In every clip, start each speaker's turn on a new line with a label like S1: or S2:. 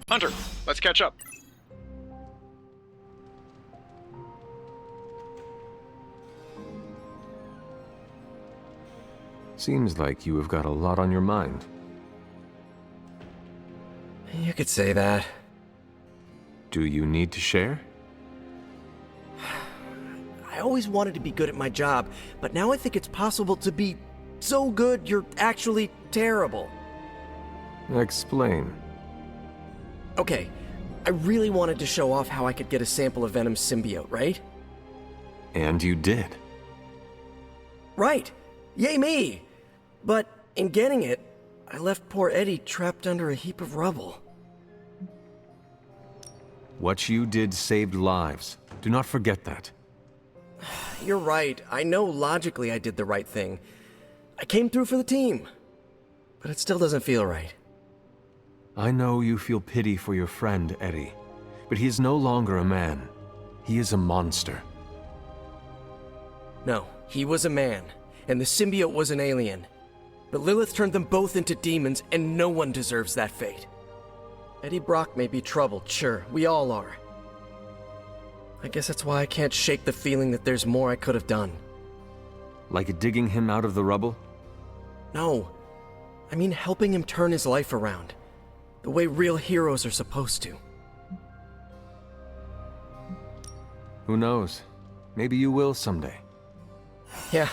S1: Hunter, let's catch up.
S2: Seems like you have got a lot on your mind.
S3: You could say that.
S2: Do you need to share?
S3: I always wanted to be good at my job, but now I think it's possible to be so good you're actually terrible.
S2: Explain.
S3: Okay, I really wanted to show off how I could get a sample of Venom's symbiote, right?
S2: And you did.
S3: Right! Yay me! But in getting it, I left poor Eddie trapped under a heap of rubble.
S2: What you did saved lives. Do not forget that.
S3: You're right. I know logically I did the right thing. I came through for the team. But it still doesn't feel right.
S2: I know you feel pity for your friend, Eddie, but he is no longer a man. He is a monster.
S3: No, he was a man, and the symbiote was an alien. But Lilith turned them both into demons, and no one deserves that fate. Eddie Brock may be troubled, sure, we all are. I guess that's why I can't shake the feeling that there's more I could have done.
S2: Like digging him out of the rubble?
S3: No, I mean helping him turn his life around. The way real heroes are supposed to.
S2: Who knows? Maybe you will someday.
S3: Yeah,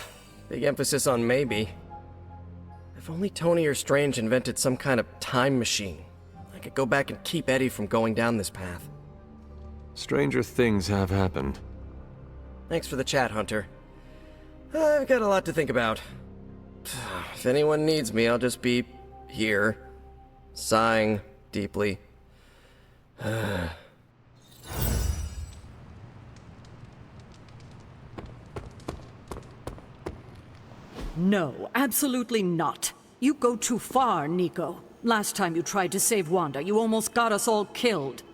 S3: big emphasis on maybe. If only Tony or Strange invented some kind of time machine, I could go back and keep Eddie from going down this path.
S2: Stranger things have happened.
S3: Thanks for the chat, Hunter. I've got a lot to think about. If anyone needs me, I'll just be here, sighing deeply.
S4: No, absolutely not. You go too far, Nico. Last time you tried to save Wanda, you almost got us all killed.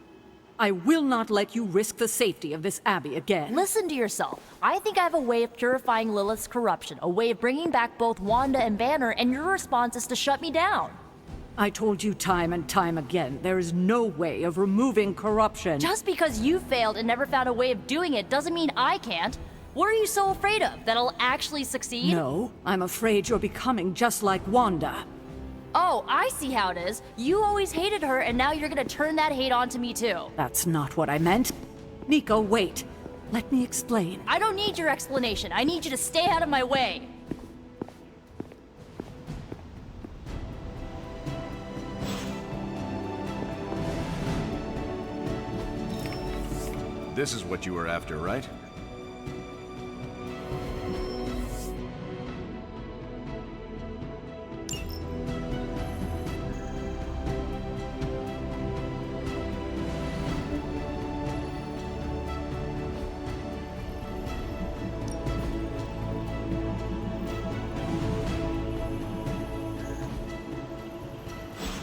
S4: I will not let you risk the safety of this Abbey again.
S5: Listen to yourself. I think I have a way of purifying Lilith's corruption, a way of bringing back both Wanda and Banner, and your response is to shut me down.
S4: I told you time and time again, there is no way of removing corruption.
S5: Just because you failed and never found a way of doing it doesn't mean I can't. What are you so afraid of? That I'll actually succeed?
S4: No, I'm afraid you're becoming just like Wanda.
S5: Oh, I see how it is. You always hated her, and now you're gonna turn that hate onto me too.
S4: That's not what I meant. Nico, wait. Let me explain.
S5: I don't need your explanation. I need you to stay out of my way.
S6: This is what you were after, right?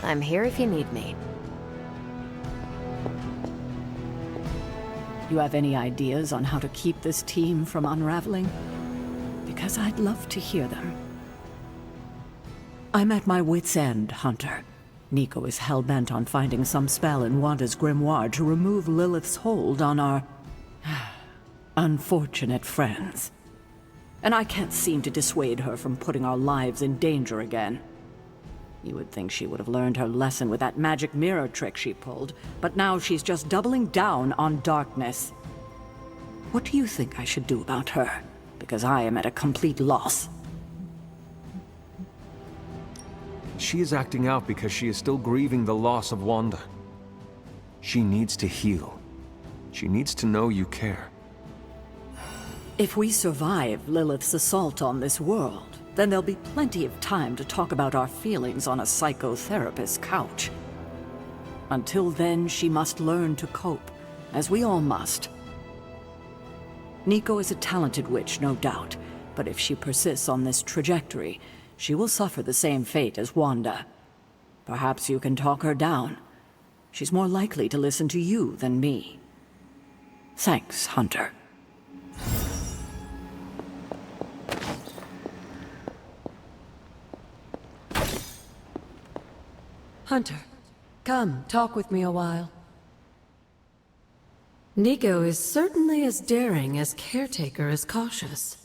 S7: I'm here if you need me.
S4: You have any ideas on how to keep this team from unraveling? Because I'd love to hear them. I'm at my wit's end, Hunter. Nico is hell-bent on finding some spell in Wanda's grimoire to remove Lilith's hold on our unfortunate friends. And I can't seem to dissuade her from putting our lives in danger again. You would think she would have learned her lesson with that magic mirror trick she pulled, but now she's just doubling down on darkness. What do you think I should do about her? Because I am at a complete loss.
S2: She is acting out because she is still grieving the loss of Wanda. She needs to heal. She needs to know you care.
S4: If we survive Lilith's assault on this world, then there'll be plenty of time to talk about our feelings on a psychotherapist's couch. Until then, she must learn to cope, as we all must. Nico is a talented witch, no doubt, but if she persists on this trajectory, she will suffer the same fate as Wanda. Perhaps you can talk her down. She's more likely to listen to you than me. Thanks, Hunter.
S6: Hunter, come, talk with me a while. Nico is certainly as daring as Caretaker is cautious.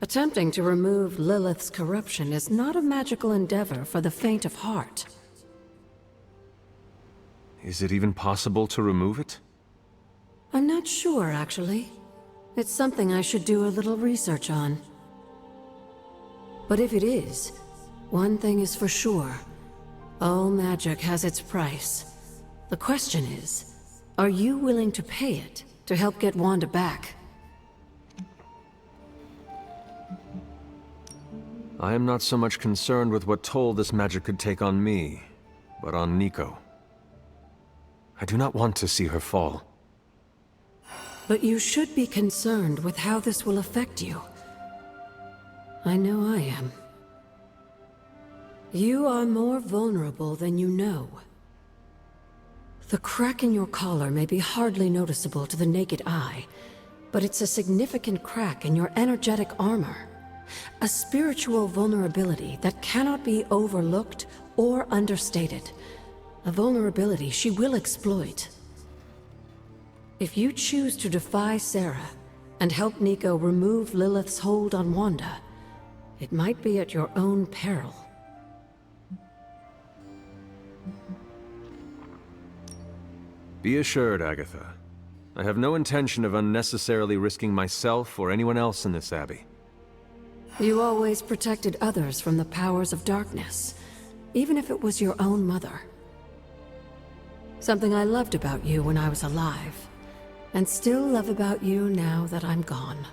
S6: Attempting to remove Lilith's corruption is not a magical endeavor for the faint of heart.
S2: Is it even possible to remove it?
S6: I'm not sure, actually. It's something I should do a little research on. But if it is, one thing is for sure. All magic has its price. The question is, are you willing to pay it to help get Wanda back?
S2: I am not so much concerned with what toll this magic could take on me, but on Nico. I do not want to see her fall.
S6: But you should be concerned with how this will affect you. I know I am. You are more vulnerable than you know. The crack in your collar may be hardly noticeable to the naked eye, but it's a significant crack in your energetic armor. A spiritual vulnerability that cannot be overlooked or understated. A vulnerability she will exploit. If you choose to defy Sarah and help Nico remove Lilith's hold on Wanda, it might be at your own peril.
S2: Be assured, Agatha. I have no intention of unnecessarily risking myself or anyone else in this abbey.
S6: You always protected others from the powers of darkness, even if it was your own mother. Something I loved about you when I was alive, and still love about you now that I'm gone.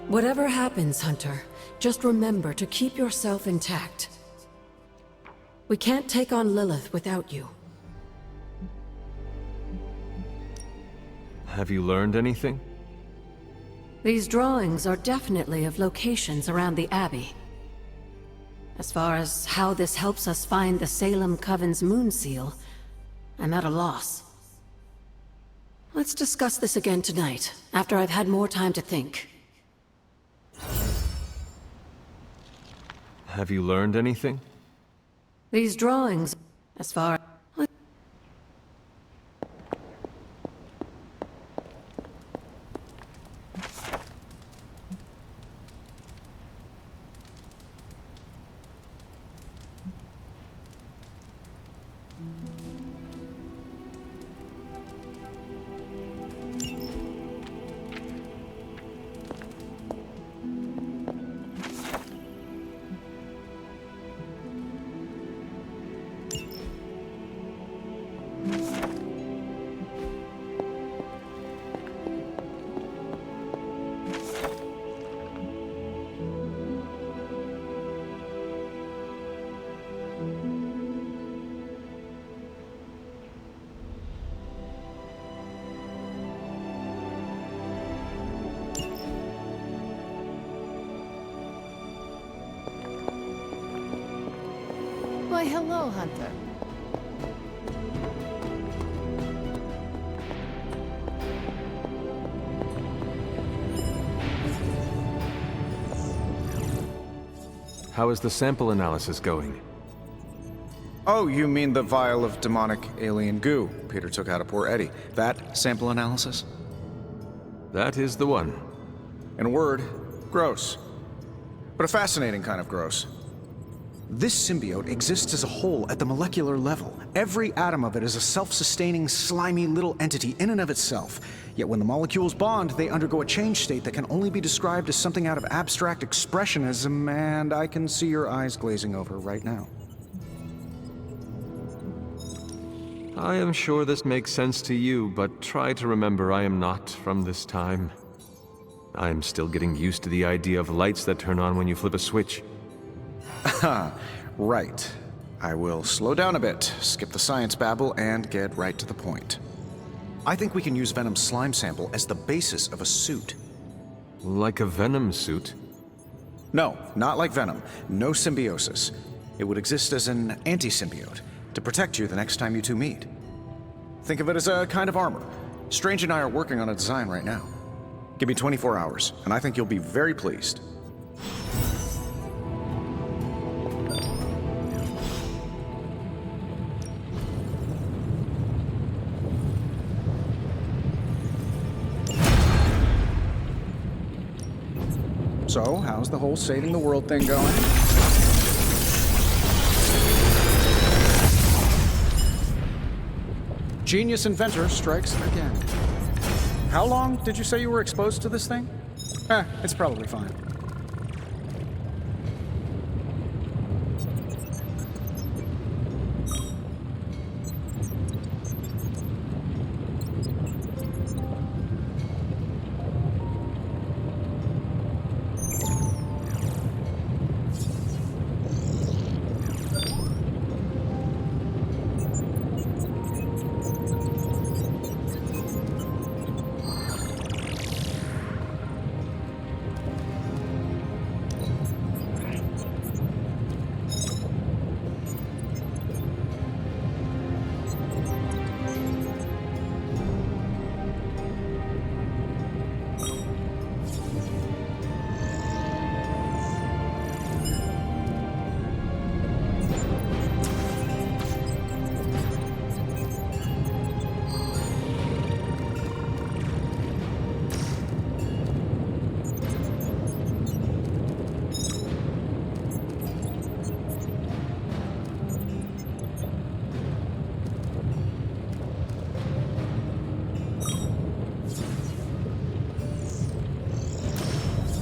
S6: Whatever happens, Hunter, just remember to keep yourself intact. We can't take on Lilith without you.
S2: Have you learned anything?
S6: These drawings are definitely of locations around the Abbey. As far as how this helps us find the Salem Coven's moon seal, I'm at a loss. Let's discuss this again tonight, after I've had more time to think.
S2: Have you learned anything?
S6: These drawings, as far...
S8: Why, hello, Hunter.
S2: How is the sample analysis going?
S1: Oh, you mean the vial of demonic alien goo Peter took out of poor Eddie? That sample analysis?
S2: That is the one.
S1: In a word, gross. But a fascinating kind of gross. This symbiote exists as a whole at the molecular level. Every atom of it is a self-sustaining, slimy little entity in and of itself. Yet when the molecules bond, they undergo a change state that can only be described as something out of abstract expressionism, and I can see your eyes glazing over right now.
S2: I am sure this makes sense to you, but try to remember I am not from this time. I am still getting used to the idea of lights that turn on when you flip a switch.
S1: Right. I will slow down a bit, skip the science babble, and get right to the point. I think we can use Venom's slime sample as the basis of a suit.
S2: Like a Venom suit?
S1: No, not like Venom. No symbiosis. It would exist as an anti-symbiote to protect you the next time you two meet. Think of it as a kind of armor. Strange and I are working on a design right now. Give me 24 hours, and I think you'll be very pleased. So, how's the whole saving the world thing going? Genius inventor strikes again. How long did you say you were exposed to this thing? It's probably fine.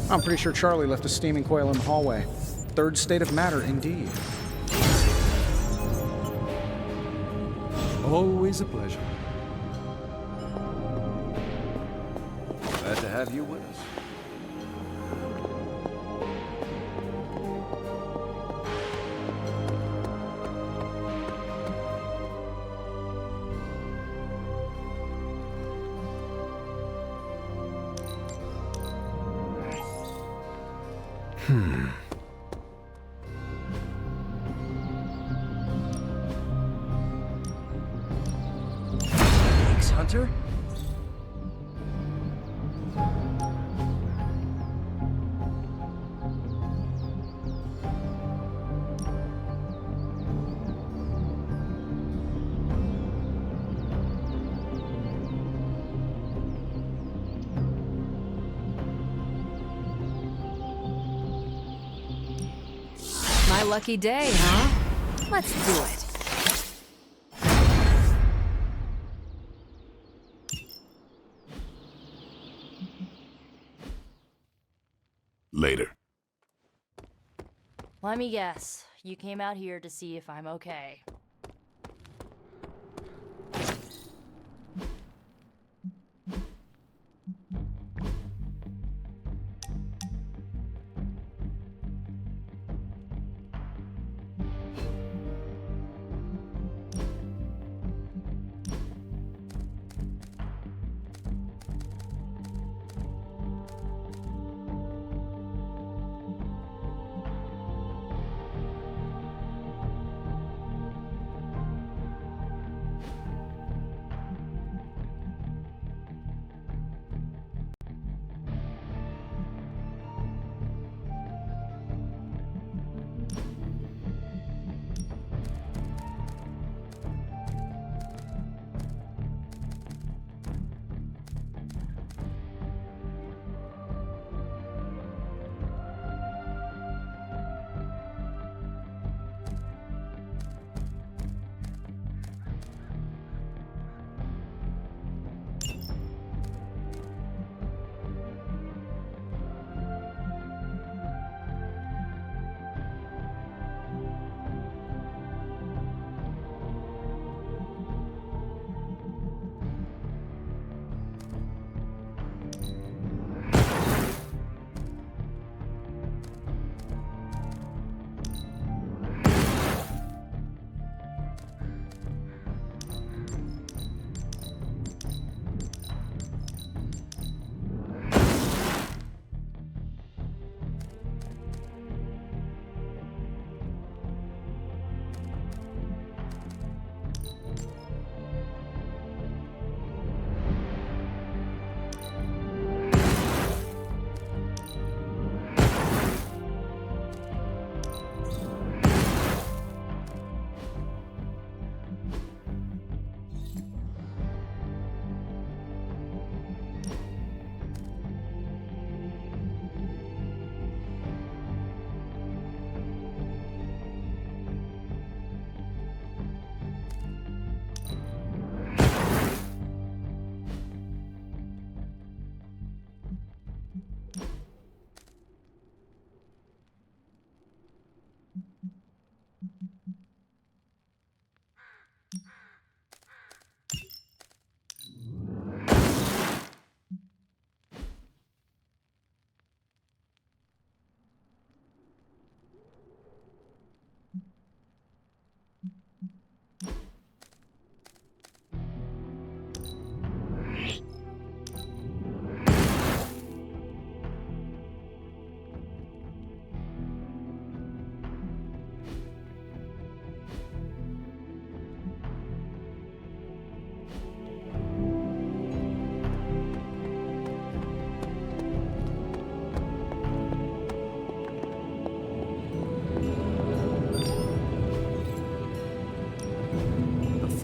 S1: I'm pretty sure Charlie left a steaming coil in the hallway. Third state of matter, indeed.
S8: Always a pleasure. Glad to have you with us.
S3: Thanks, Hunter.
S7: My lucky day, huh? Let's do it.
S8: Later.
S5: Let me guess. You came out here to see if I'm okay.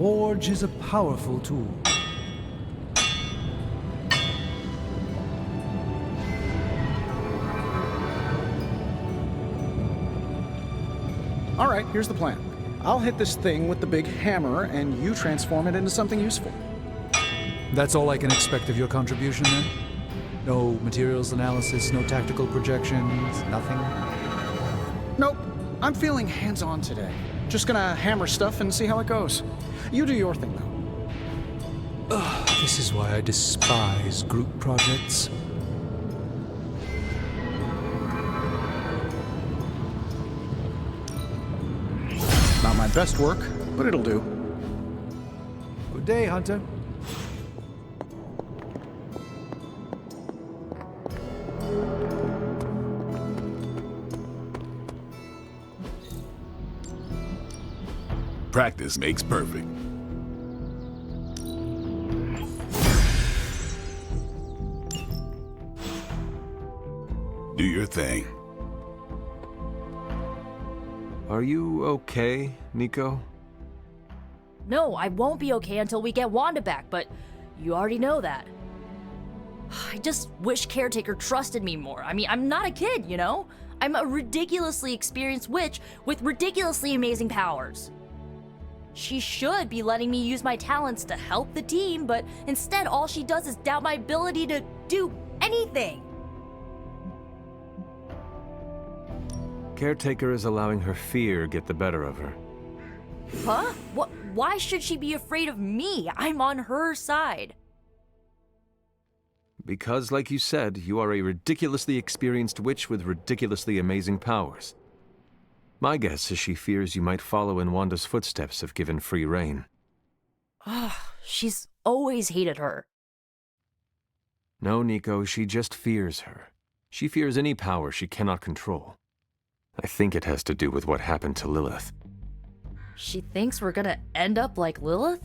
S9: Forge is a powerful tool.
S1: All right, here's the plan. I'll hit this thing with the big hammer, and you transform it into something useful.
S9: That's all I can expect of your contribution, then? No materials analysis, no tactical projections, nothing?
S1: Nope. I'm feeling hands-on today. Just gonna hammer stuff and see how it goes. You do your thing, though.
S9: This is why I despise group projects.
S1: Not my best work, but it'll do.
S9: Good day, Hunter.
S8: Practice makes perfect. Do your thing.
S2: Are you okay, Nico?
S5: No, I won't be okay until we get Wanda back, but you already know that. I just wish Caretaker trusted me more. I mean, I'm not a kid, you know? I'm a ridiculously experienced witch with ridiculously amazing powers. She should be letting me use my talents to help the team, but instead all she does is doubt my ability to do anything.
S2: Caretaker is allowing her fear get the better of her.
S5: Huh? What? Why should she be afraid of me? I'm on her side.
S2: Because, like you said, you are a ridiculously experienced witch with ridiculously amazing powers. My guess is she fears you might follow in Wanda's footsteps if given free rein.
S5: She's always hated her.
S2: No, Nico, she just fears her. She fears any power she cannot control. I think it has to do with what happened to Lilith.
S5: She thinks we're gonna end up like Lilith?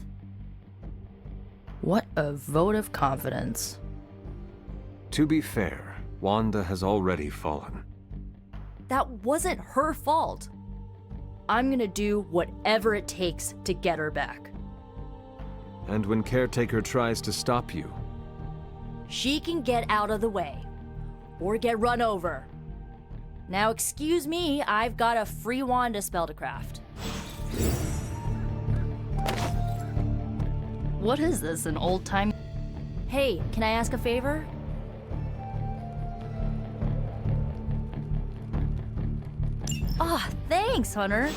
S5: What a vote of confidence.
S2: To be fair, Wanda has already fallen.
S5: That wasn't her fault. I'm gonna do whatever it takes to get her back.
S2: And when Caretaker tries to stop you,
S5: She can get out of the way. Or get run over. Now excuse me, I've got a free Wanda spell to craft. What is this, an old time? Hey, can I ask a favor? Ah, thanks, Hunter.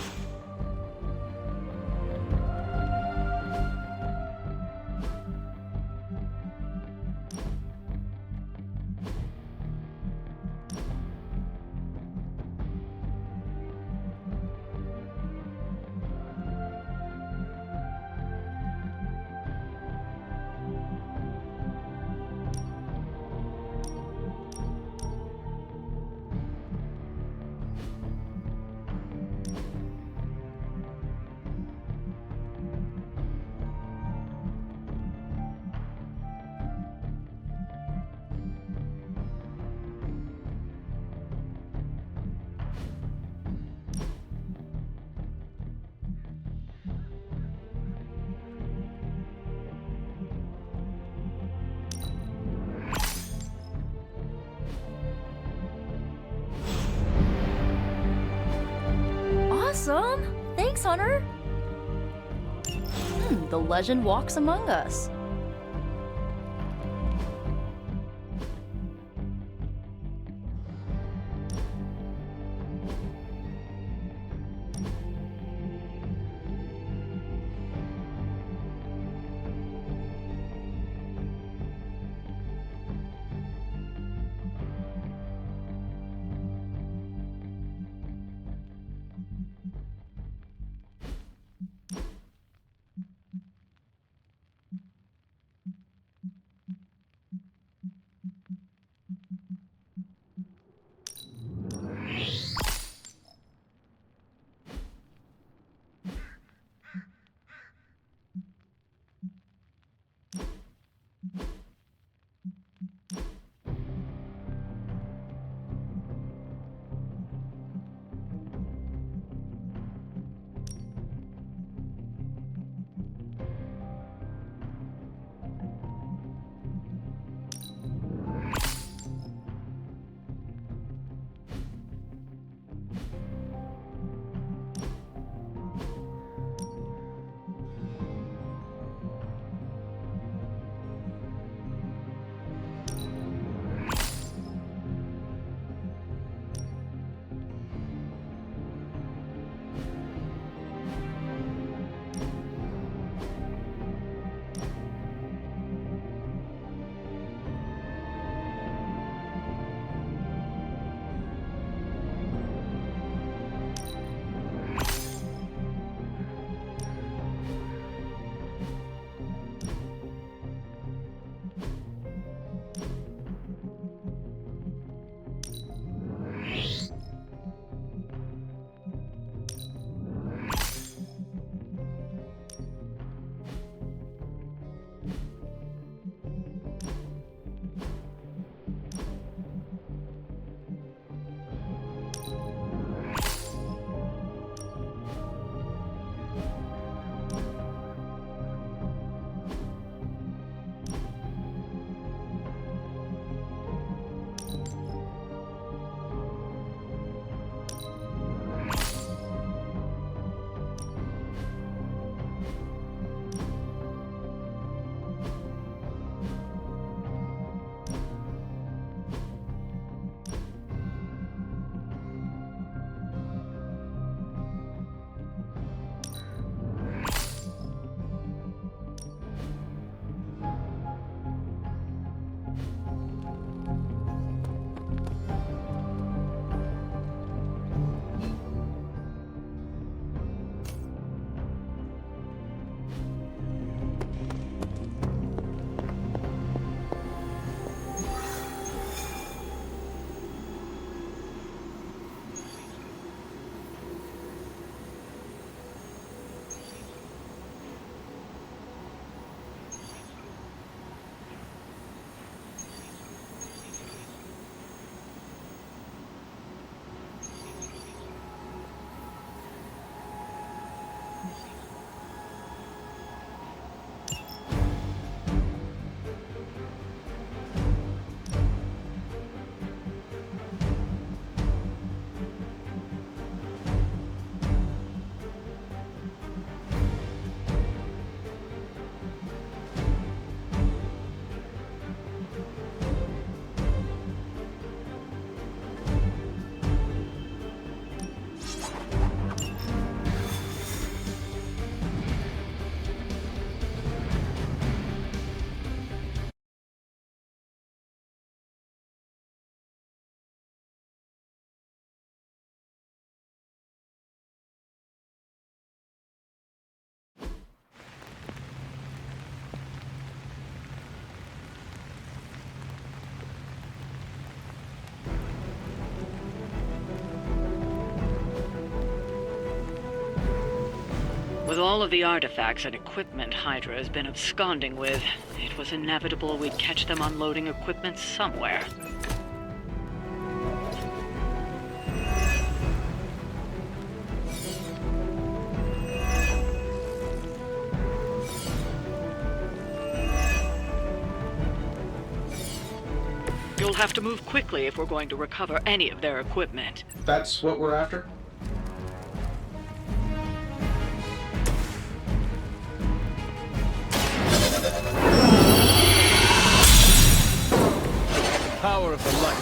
S5: Awesome! Thanks, Hunter! The legend walks among us.
S4: With all of the artifacts and equipment Hydra has been absconding with, it was inevitable we'd catch them unloading equipment somewhere. You'll have to move quickly if we're going to recover any of their equipment.
S1: That's what we're after?
S2: Power of the light.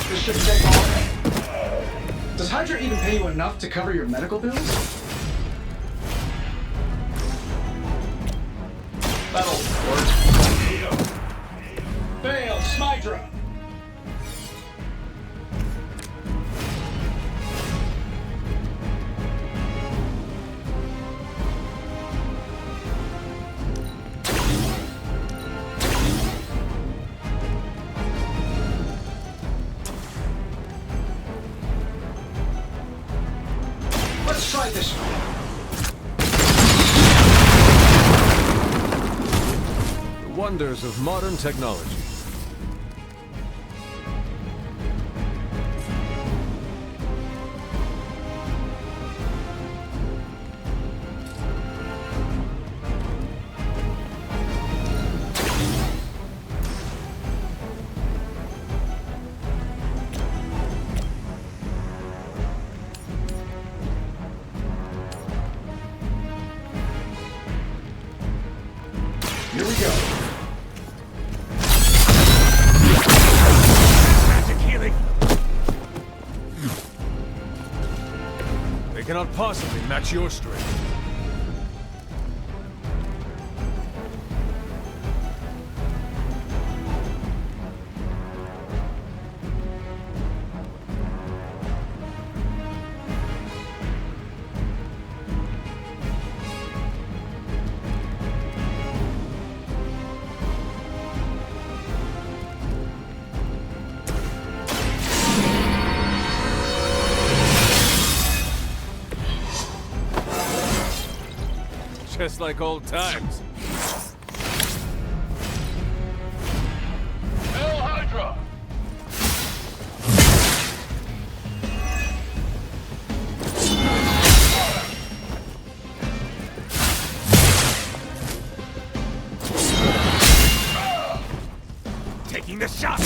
S1: This shouldn't take long. Does Hydra even pay you enough to cover your medical bills? Battle report. Fail, Smydra! Let's try this one.
S2: The wonders of modern technology.
S1: Here we go.
S2: Magic healing. They cannot possibly match your strength. Just like old times.
S8: Hail Hydra!
S2: Taking the shot!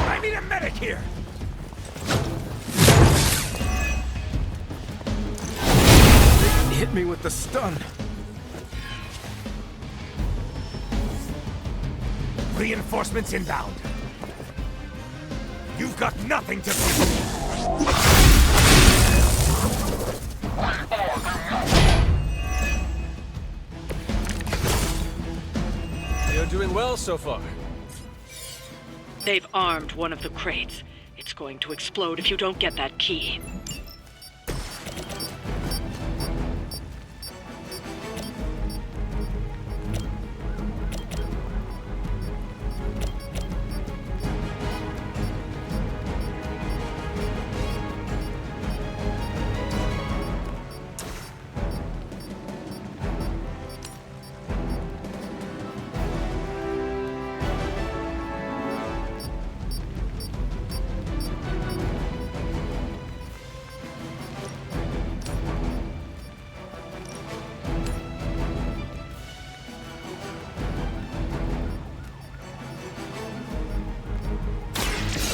S2: I need a medic here! Hit me with the stun. Reinforcements inbound. You've got nothing to You're doing well so far.
S4: They've armed one of the crates. It's going to explode if you don't get that key.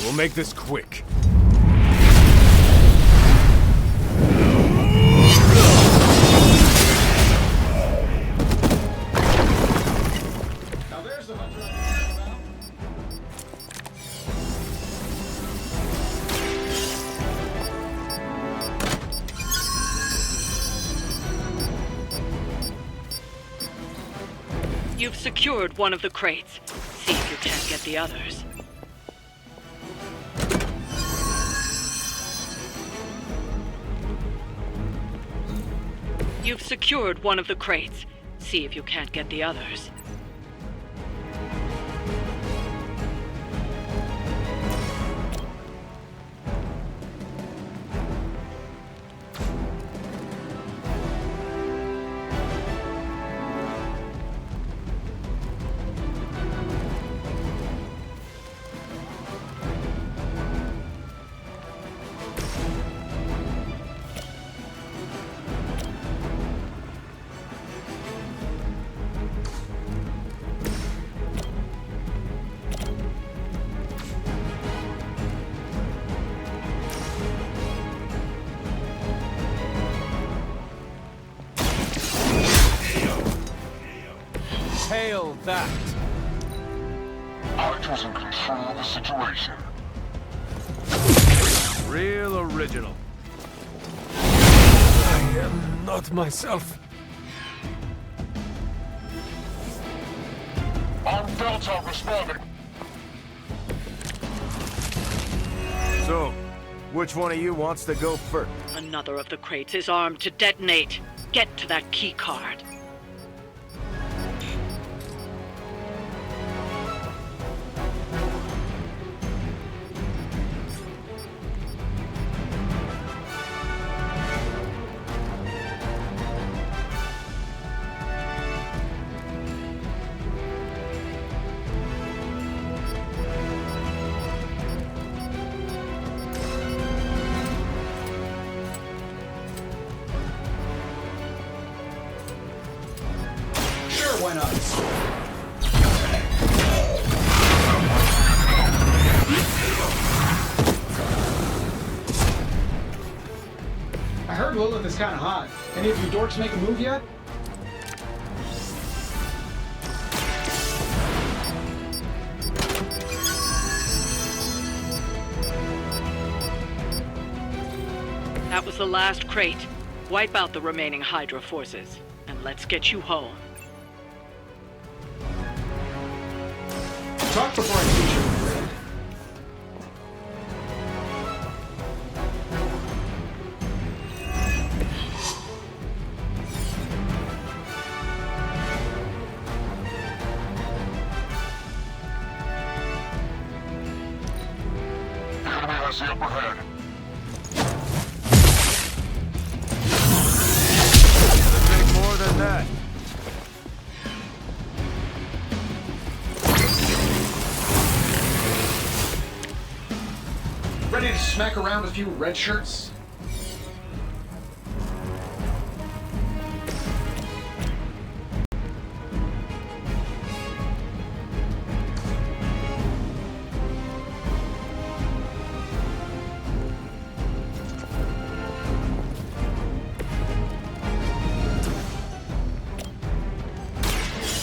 S2: We'll make this quick.
S1: Now there's the hunter I'm talking about.
S4: You've secured one of the crates. See if you can't get the others. You've secured one of the crates. See if you can't get the others.
S2: Hail that!
S10: I was in control of the situation.
S2: Real original. I am not myself.
S10: On Delta responding.
S11: So, which one of you wants to go first?
S4: Another of the crates is armed to detonate. Get to that key card.
S1: Why not? I heard Lilith is kind of hot. Any of you dorks make a move yet?
S4: That was the last crate. Wipe out the remaining Hydra forces, and let's get you home.
S1: Talk before I teach you.
S10: The enemy has the upper hand.
S11: More than that.
S1: Ready to smack around a few red shirts?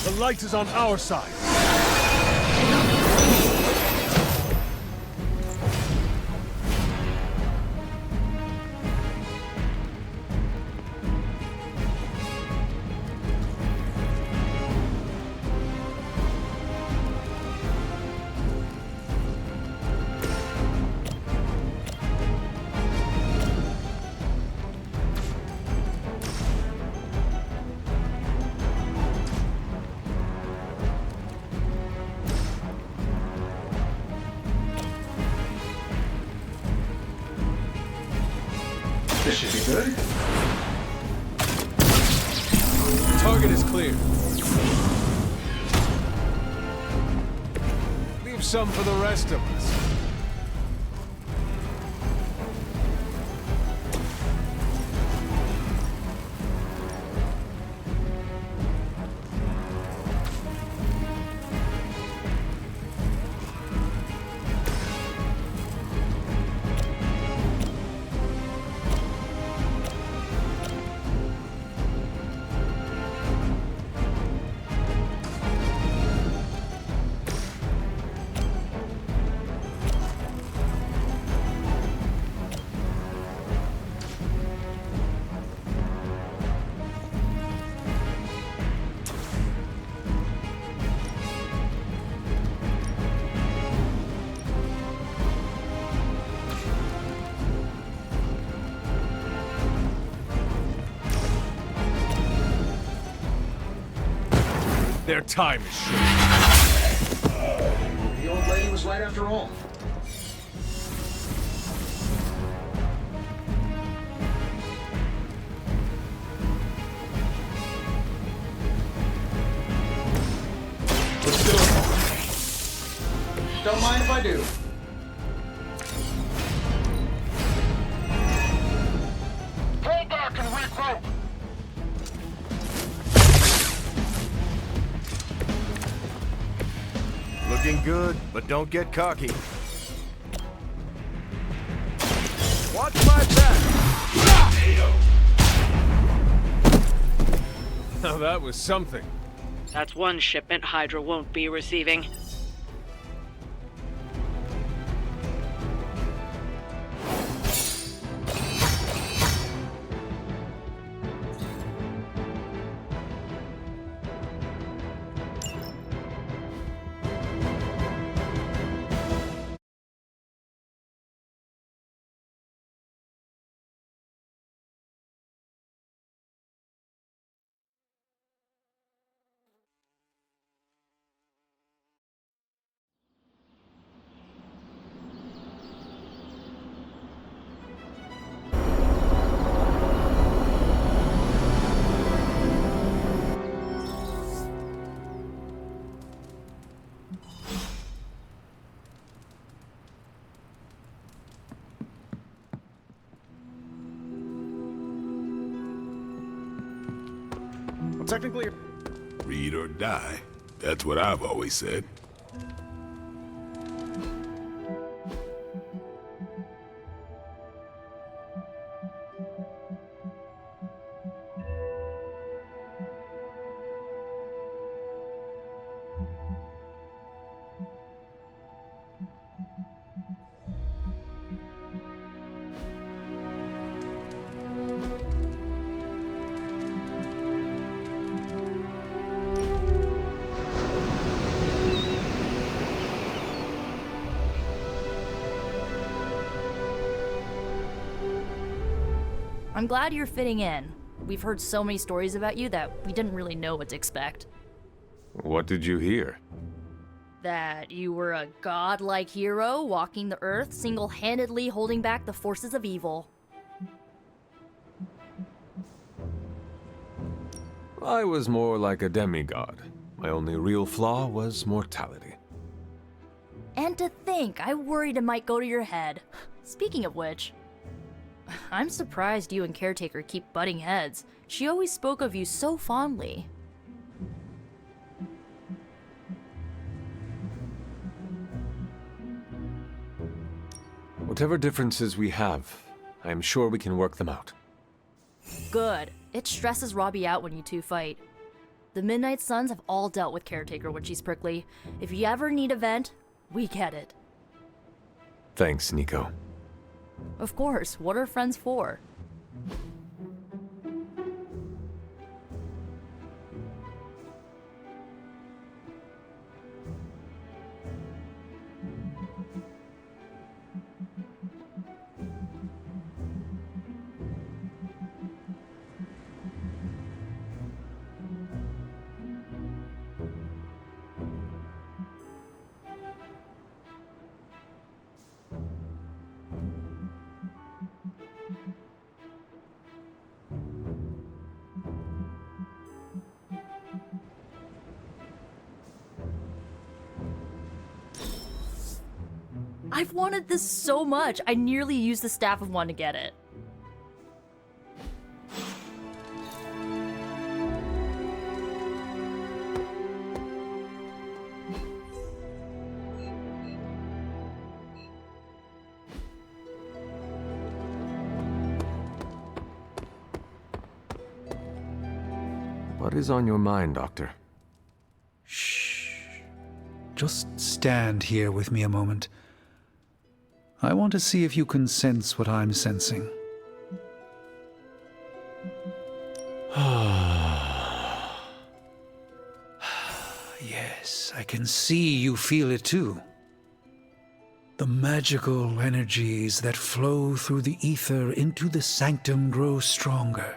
S11: The light is on our side.
S1: This should be good.
S2: Target is clear. Leave some for the rest of us.
S11: Their time is short.
S1: The old lady was right after all. Let's do it. Don't mind if I do.
S10: Pull back and regroup.
S11: Looking good, but don't get cocky. Watch my back! Now that was something.
S4: That's one shipment Hydra won't be receiving.
S1: Well, technically,
S8: Read or die. That's what I've always said.
S5: I'm glad you're fitting in. We've heard so many stories about you that we didn't really know what to expect.
S2: What did you hear?
S5: That you were a godlike hero walking the earth, single-handedly holding back the forces of evil.
S2: I was more like a demigod. My only real flaw was mortality.
S5: And to think, I worried it might go to your head. Speaking of which, I'm surprised you and Caretaker keep butting heads. She always spoke of you so fondly.
S2: Whatever differences we have, I am sure we can work them out.
S5: Good. It stresses Robbie out when you two fight. The Midnight Suns have all dealt with Caretaker when she's prickly. If you ever need a vent, we get it.
S2: Thanks, Nico.
S5: Of course, what are friends for? I've wanted this so much, I nearly used the Staff of One to get it.
S2: What is on your mind, Doctor?
S9: Shh. Just stand here with me a moment. I want to see if you can sense what I'm sensing. Yes, I can see you feel it too. The magical energies that flow through the ether into the sanctum grow stronger.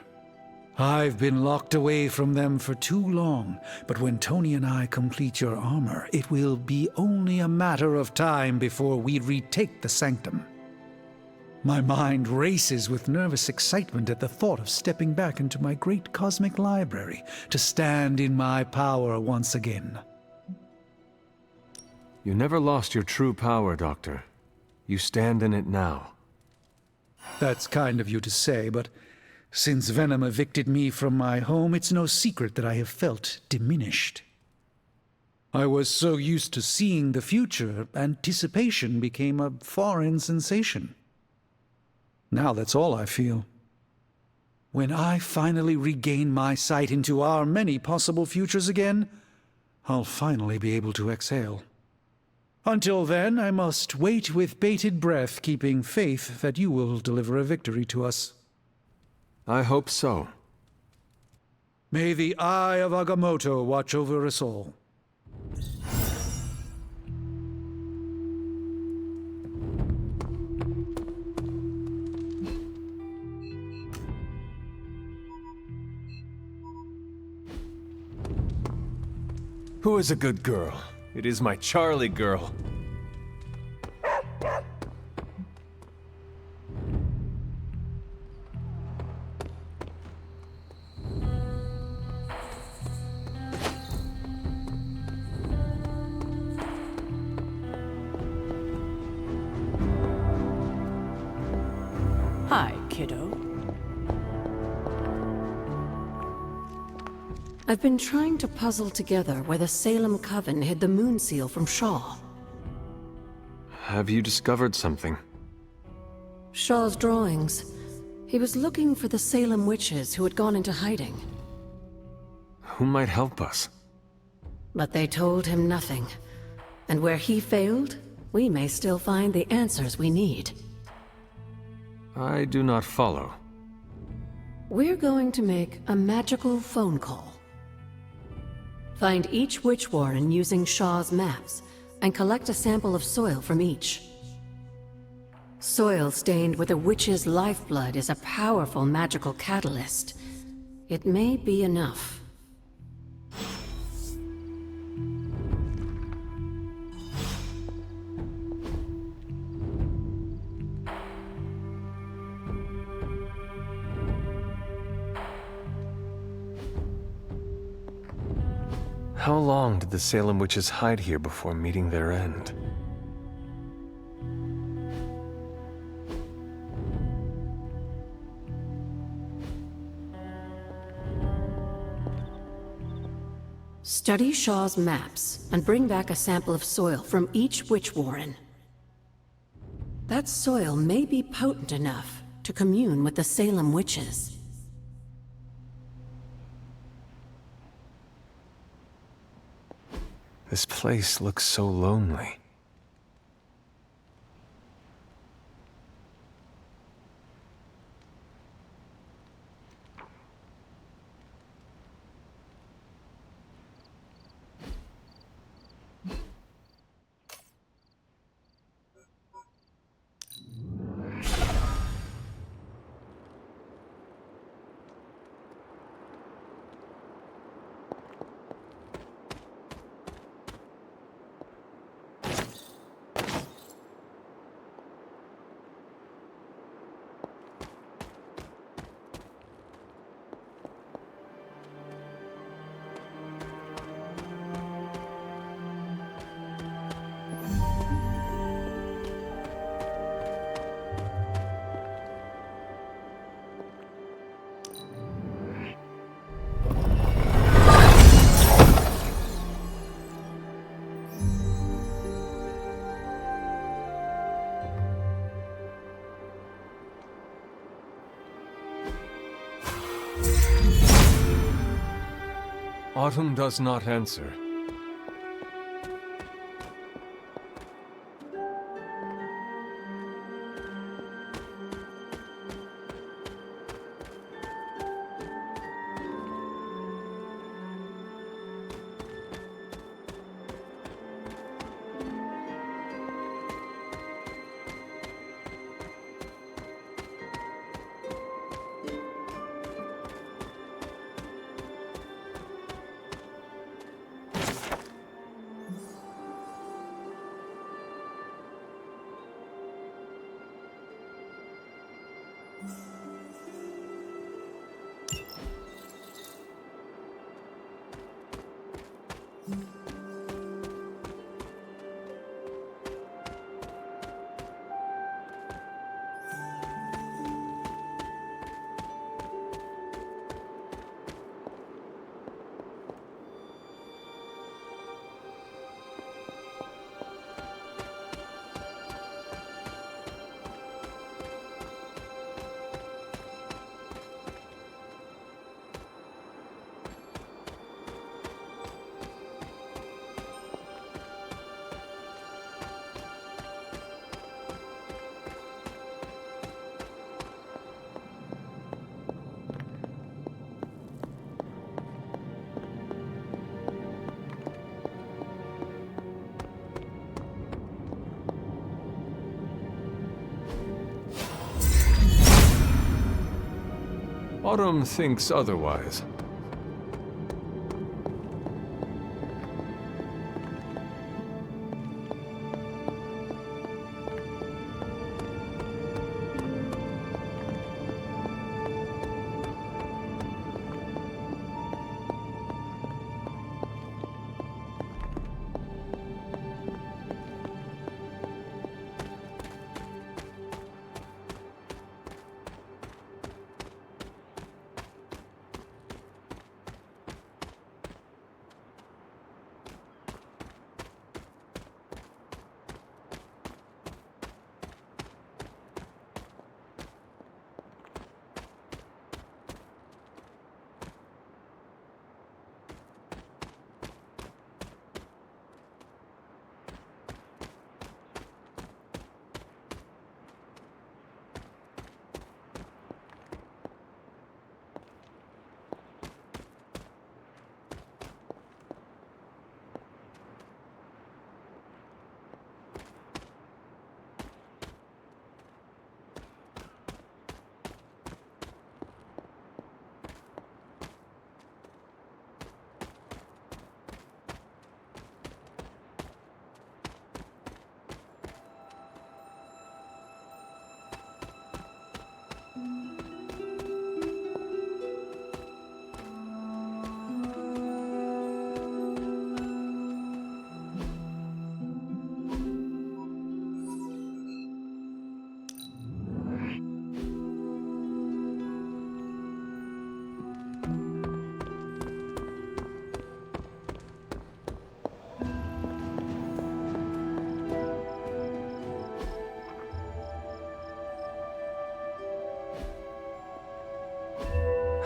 S9: I've been locked away from them for too long, but when Tony and I complete your armor, it will be only a matter of time before we retake the sanctum. My mind races with nervous excitement at the thought of stepping back into my great cosmic library to stand in my power once again.
S2: You never lost your true power, Doctor. You stand in it now.
S9: That's kind of you to say, but since Venom evicted me from my home, it's no secret that I have felt diminished. I was so used to seeing the future, anticipation became a foreign sensation. Now that's all I feel. When I finally regain my sight into our many possible futures again, I'll finally be able to exhale. Until then, I must wait with bated breath, keeping faith that you will deliver a victory to us.
S2: I hope so.
S9: May the Eye of Agamotto watch over us all.
S2: Who is a good girl? It is my Charlie girl.
S4: Hi, kiddo.
S6: I've been trying to puzzle together where the Salem Coven hid the moon seal from Shaw.
S2: Have you discovered something?
S6: Shaw's drawings. He was looking for the Salem witches who had gone into hiding.
S2: Who might help us?
S6: But they told him nothing. And where he failed, we may still find the answers we need.
S2: I do not follow.
S6: We're going to make a magical phone call. Find each witch warren using Shaw's maps, and collect a sample of soil from each. Soil stained with a witch's lifeblood is a powerful magical catalyst. It may be enough.
S2: How long did the Salem witches hide here before meeting their end?
S6: Study Shaw's maps and bring back a sample of soil from each witch warren. That soil may be potent enough to commune with the Salem witches.
S2: This place looks so lonely. Autumn does not answer. Autumn thinks otherwise.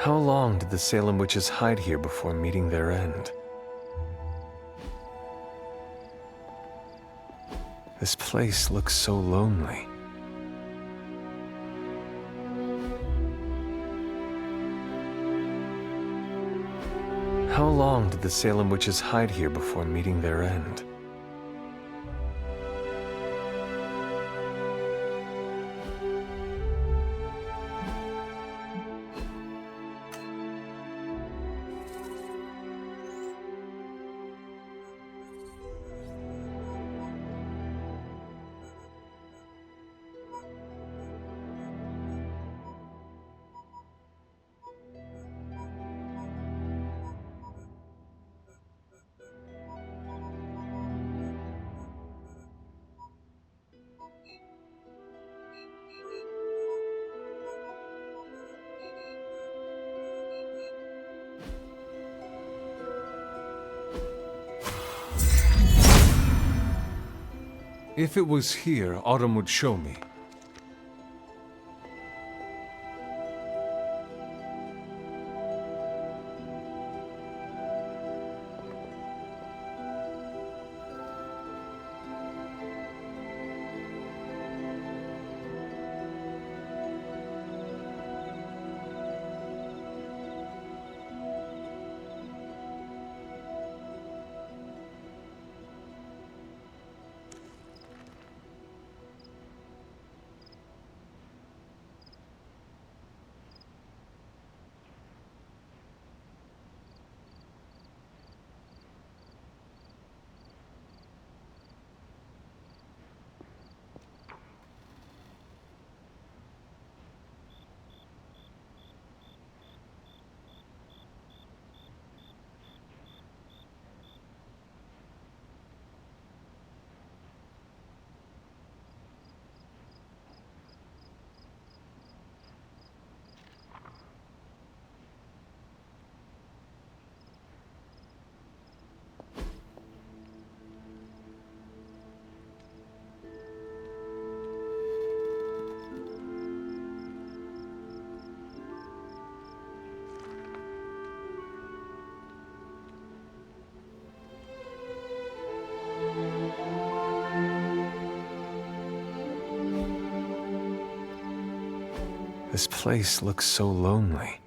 S2: How long did the Salem witches hide here before meeting their end? This place looks so lonely. How long did the Salem witches hide here before meeting their end? If it was here, Autumn would show me. This place looks so lonely.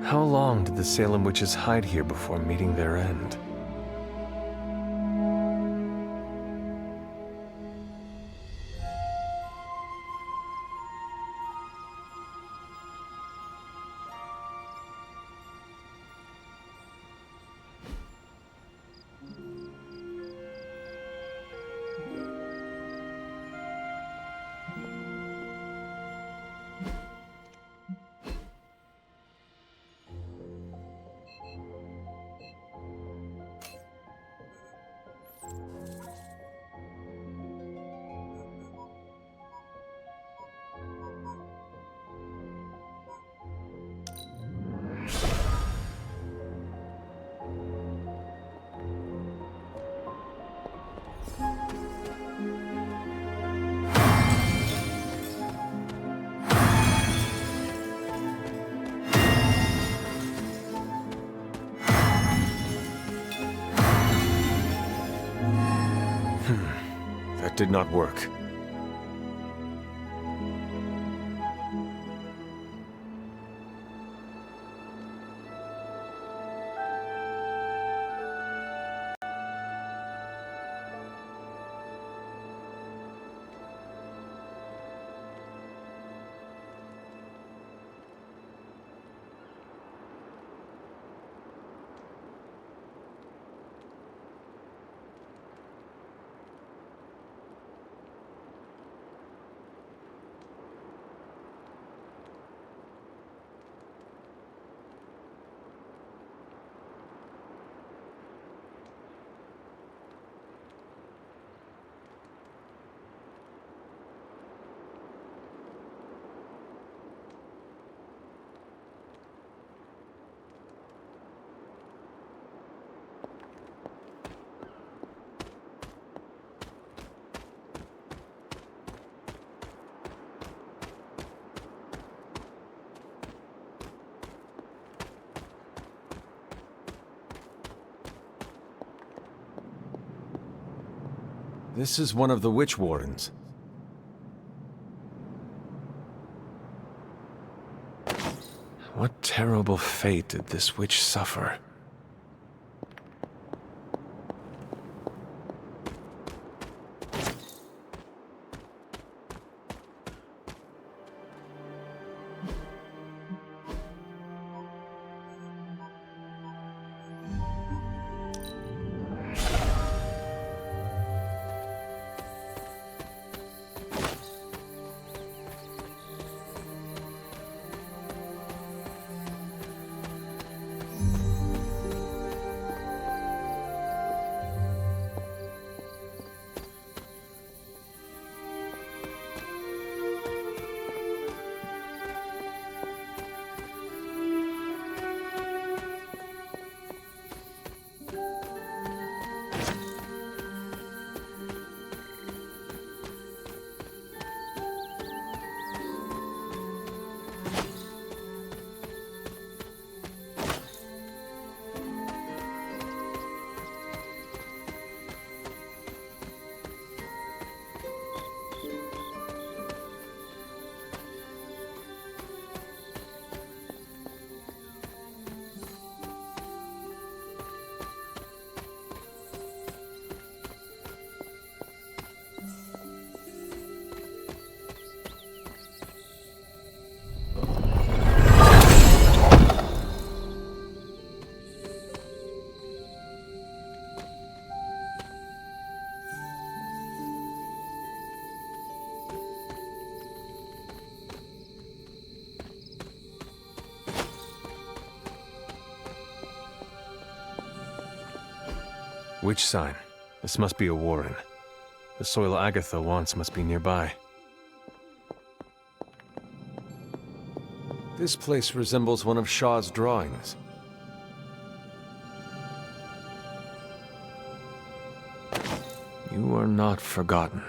S2: How long did the Salem witches hide here before meeting their end. That did not work. This is one of the witch wardens. What terrible fate did this witch suffer? Witch sign. This must be a warren. The soil Agatha wants must be nearby. This place resembles one of Shaw's drawings. You are not forgotten.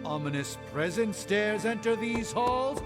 S9: ominous presence dares enter these halls?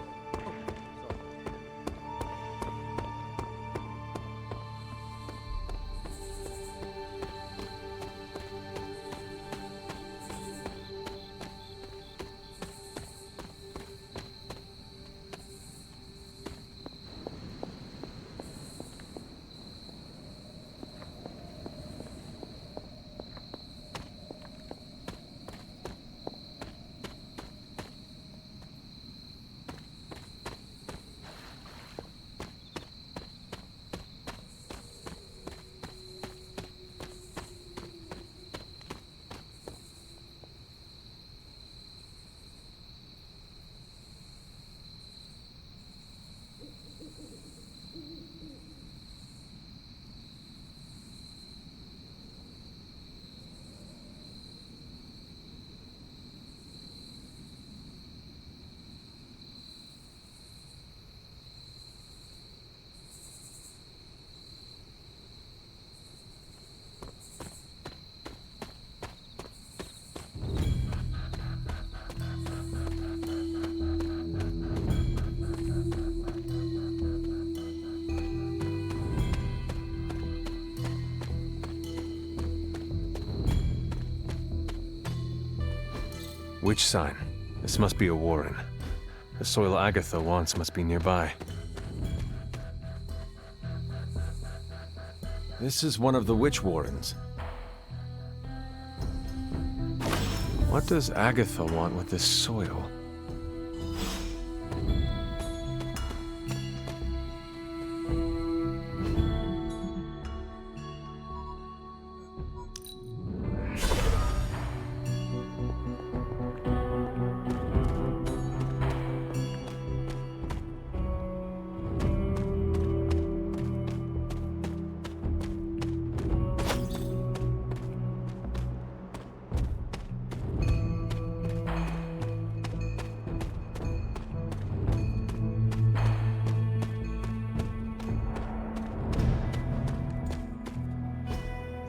S2: Witch sign. This must be a warren. The soil Agatha wants must be nearby. This is one of the witch warrens. What does Agatha want with this soil?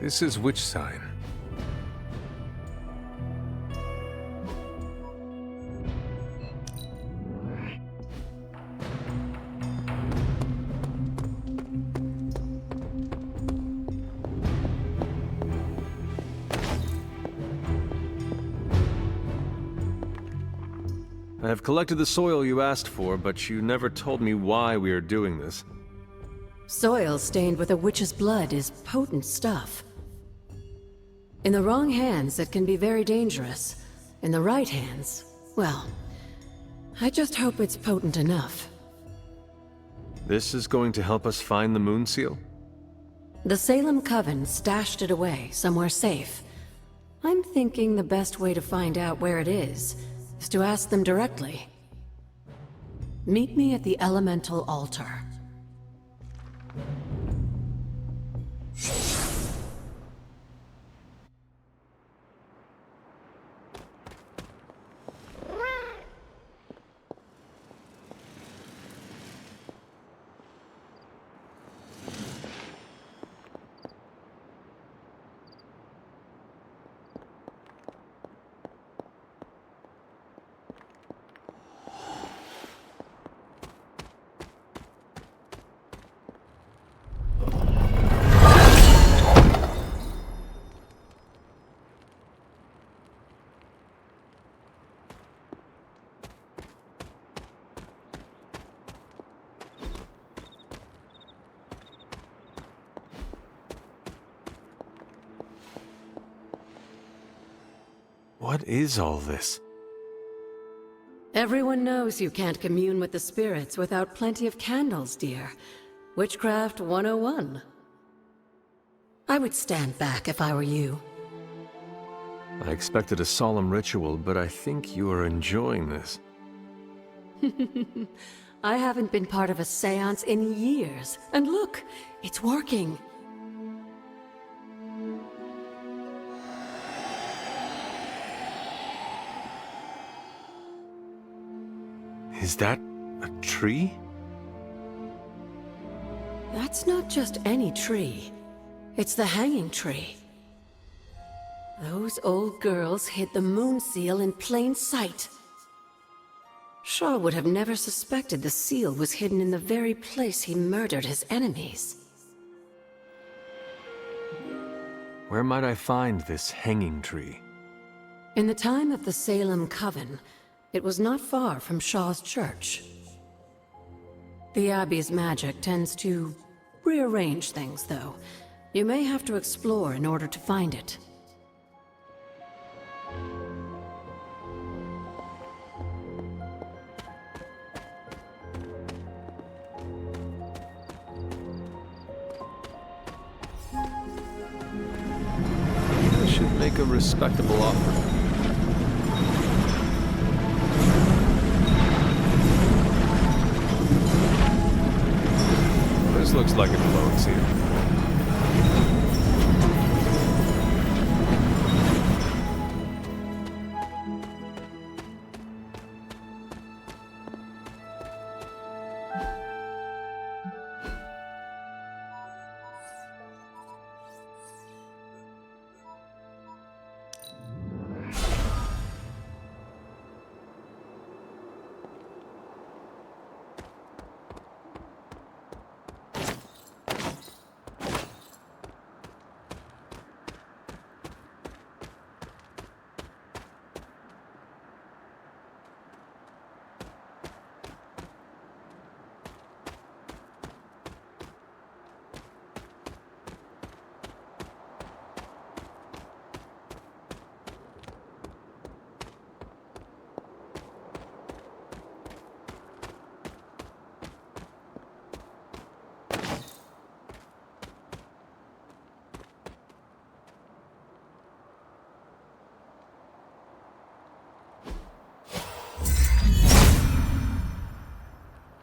S2: This is witch sign. I have collected the soil you asked for, but you never told me why we are doing this.
S6: Soil stained with a witch's blood is potent stuff. In the wrong hands, it can be very dangerous. In the right hands, well, I just hope it's potent enough.
S2: This is going to help us find the Moon Seal?
S6: The Salem Coven stashed it away, somewhere safe. I'm thinking the best way to find out where it is to ask them directly. Meet me at the Elemental Altar.
S2: What is all this?
S6: Everyone knows you can't commune with the spirits without plenty of candles, dear. Witchcraft 101. I would stand back if I were you.
S2: I expected a solemn ritual, but I think you are enjoying this.
S6: I haven't been part of a seance in years, and look, it's working.
S2: Is that a tree?
S6: That's not just any tree. It's the hanging tree. Those old girls hid the moon seal in plain sight. Shaw would have never suspected the seal was hidden in the very place he murdered his enemies.
S2: Where might I find this hanging tree?
S6: In the time of the Salem Coven, it was not far from Shaw's church. The Abbey's magic tends to rearrange things, though. You may have to explore in order to find it.
S2: I should make a respectable offer. This looks like it belongs here.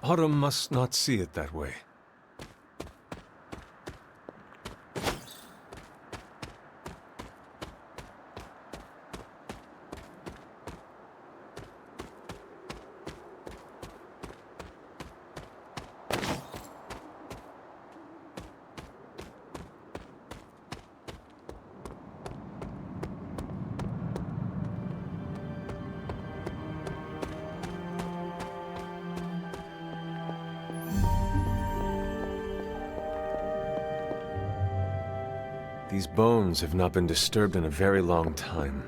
S2: Autumn must not see it that way. These bones have not been disturbed in a very long time.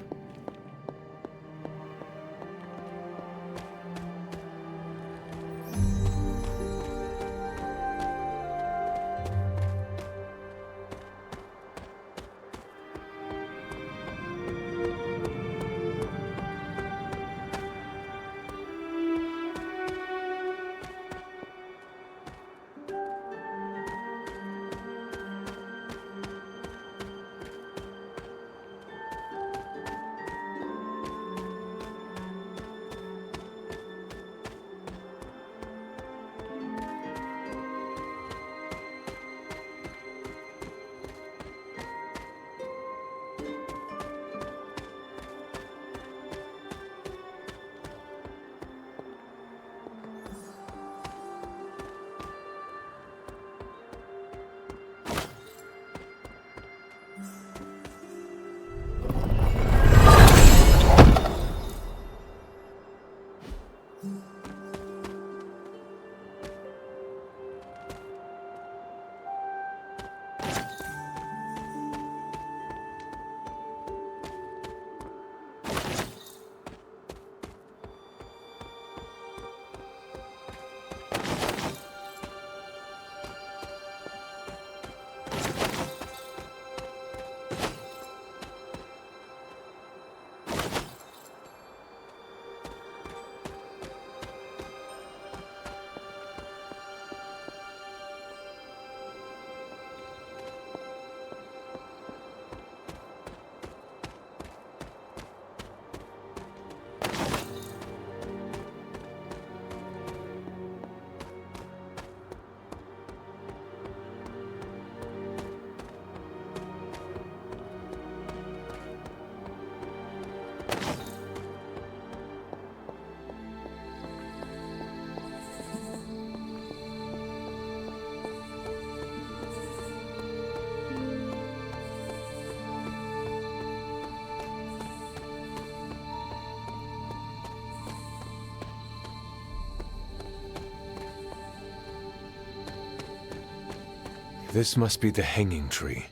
S2: This must be the hanging tree.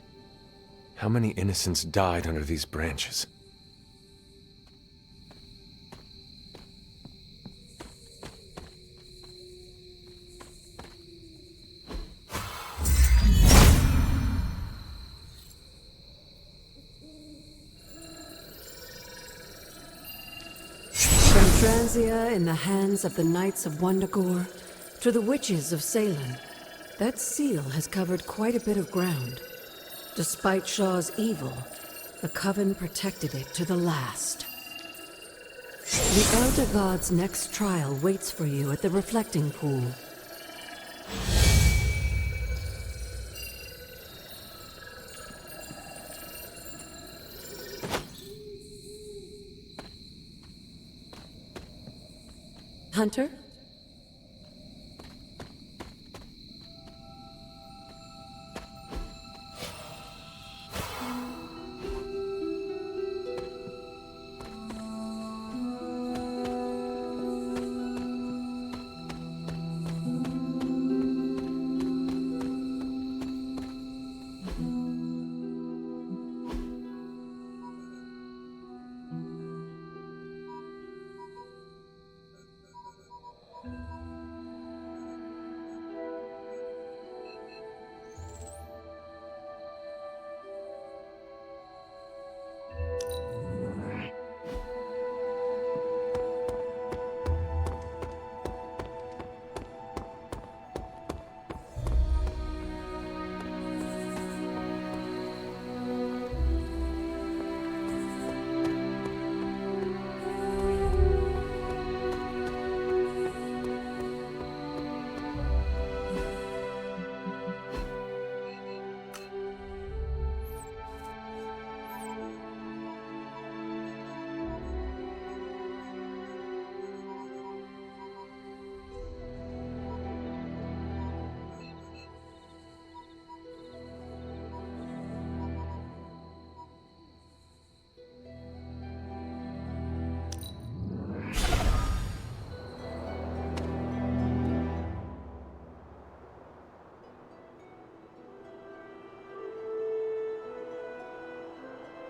S2: How many innocents died under these branches?
S6: From Transia in the hands of the Knights of Wundagore to the Witches of Salem, that seal has covered quite a bit of ground. Despite Shaw's evil, the Coven protected it to the last. The Elder God's next trial waits for you at the Reflecting Pool. Hunter?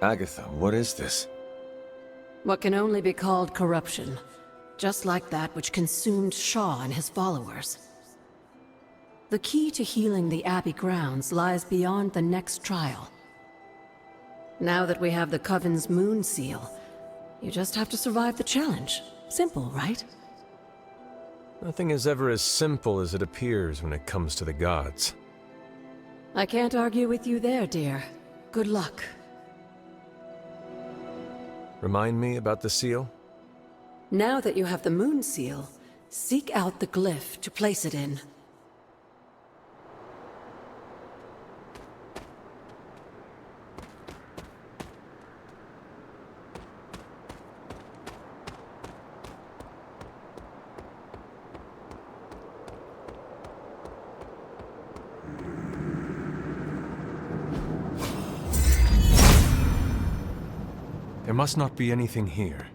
S2: Agatha, what is this?
S6: What can only be called corruption, just like that which consumed Shaw and his followers. The key to healing the Abbey grounds lies beyond the next trial. Now that we have the Coven's moon seal, you just have to survive the challenge. Simple, right?
S2: Nothing is ever as simple as it appears when it comes to the gods.
S6: I can't argue with you there, dear. Good luck.
S2: Remind me about the seal?
S6: Now that you have the moon seal, seek out the glyph to place it in.
S2: There must not be anything here.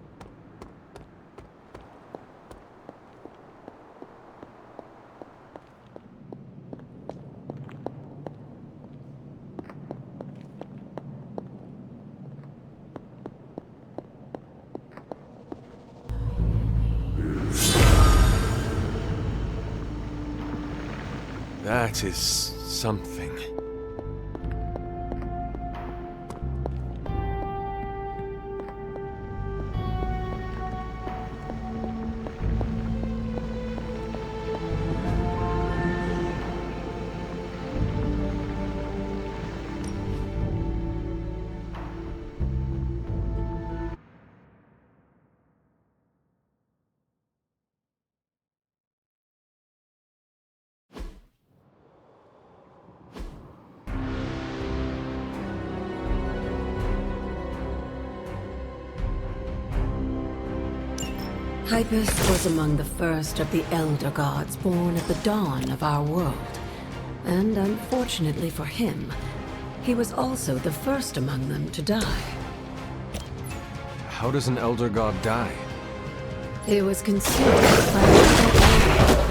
S2: That is something.
S6: Hypus was among the first of the Elder Gods born at the dawn of our world. And unfortunately for him, he was also the first among them to die.
S2: How does an Elder God die?
S6: He was consumed by another elder.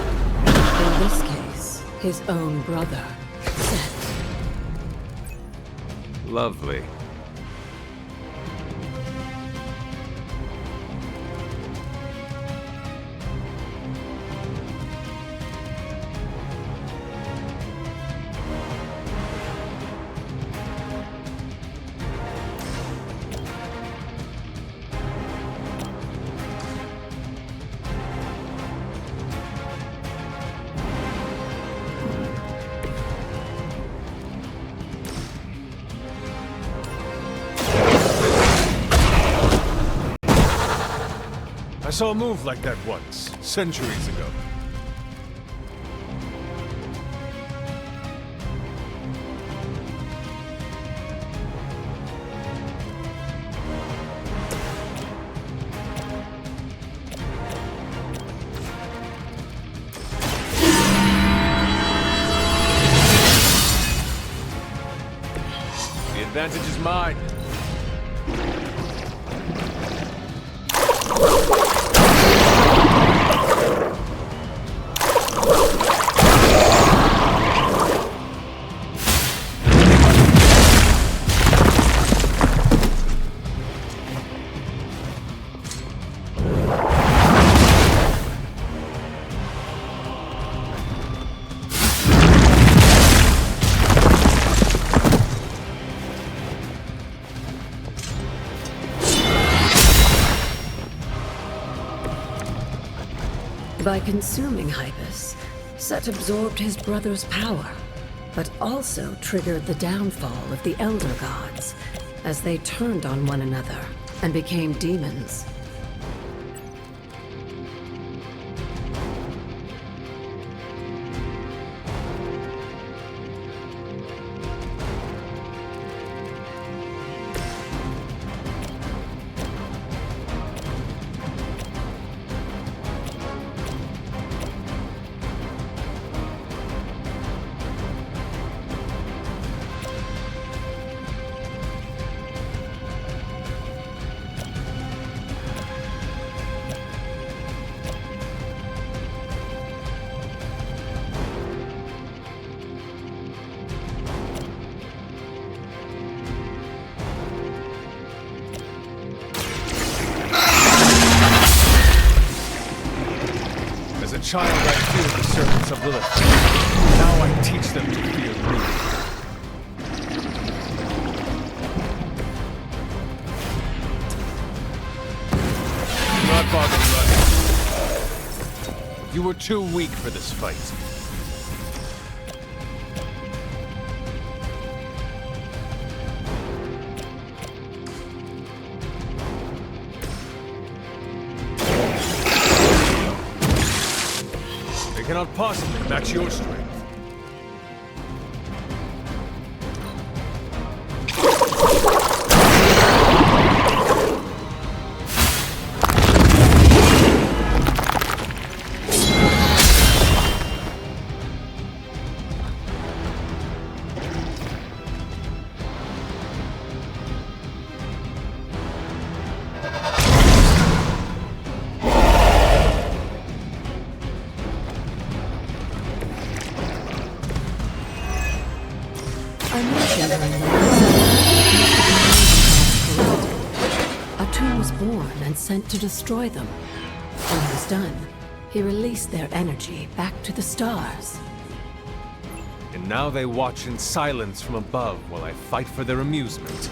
S6: In this case, his own brother, Set.
S2: Lovely.
S11: I saw a move like that once, centuries ago. The advantage is mine.
S6: By consuming Hypus, Set absorbed his brother's power, but also triggered the downfall of the Elder Gods, as they turned on one another and became demons.
S11: As a child, I feared the servants of Lilith. Now I teach them to fear me. Do not bother running. You were too weak for this fight. Cannot possibly match your strength.
S6: I mentioned earlier a tomb was born and sent to destroy them. When he was done, he released their energy back to the stars.
S11: And now they watch in silence from above while I fight for their amusement.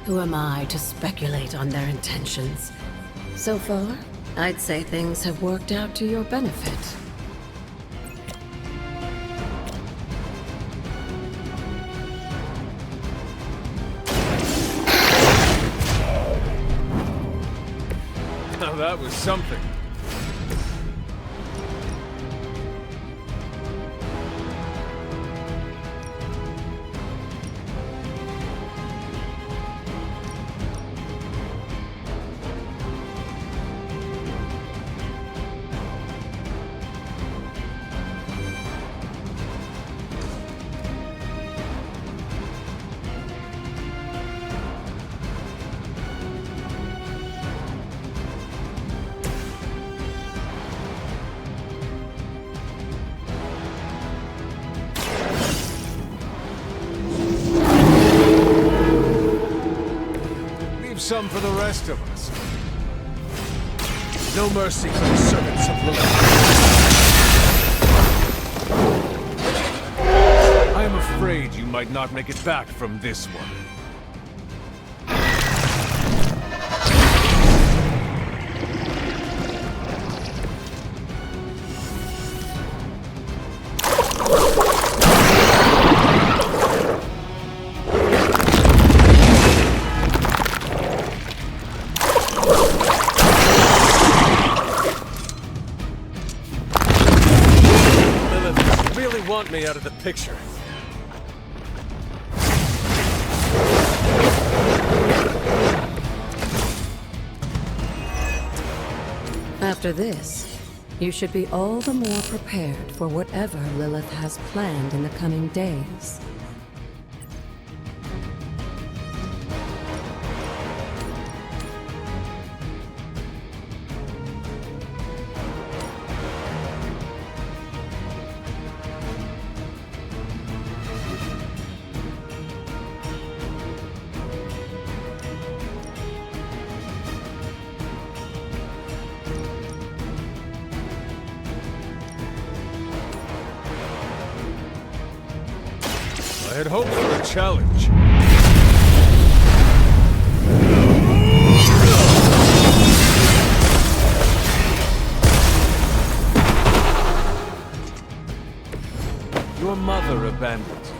S6: Who am I to speculate on their intentions? So far, I'd say things have worked out to your benefit.
S11: Now that was something. Leave some for the rest of us.
S1: No mercy for the servants of Lilith.
S11: I am afraid you might not make it back from this one. Lilith, you really want me out of the picture.
S6: After this, you should be all the more prepared for whatever Lilith has planned in the coming days.
S11: I had hoped for a challenge. Your mother abandoned you.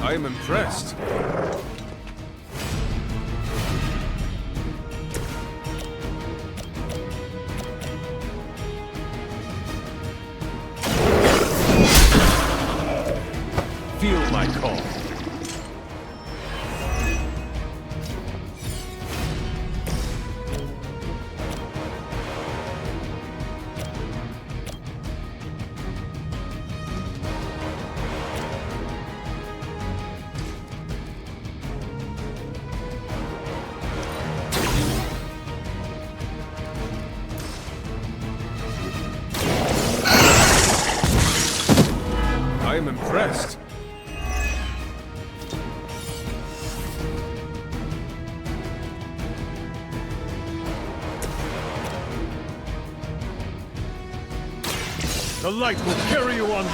S11: I am impressed. Feel my call. I am impressed. The light will carry you onward.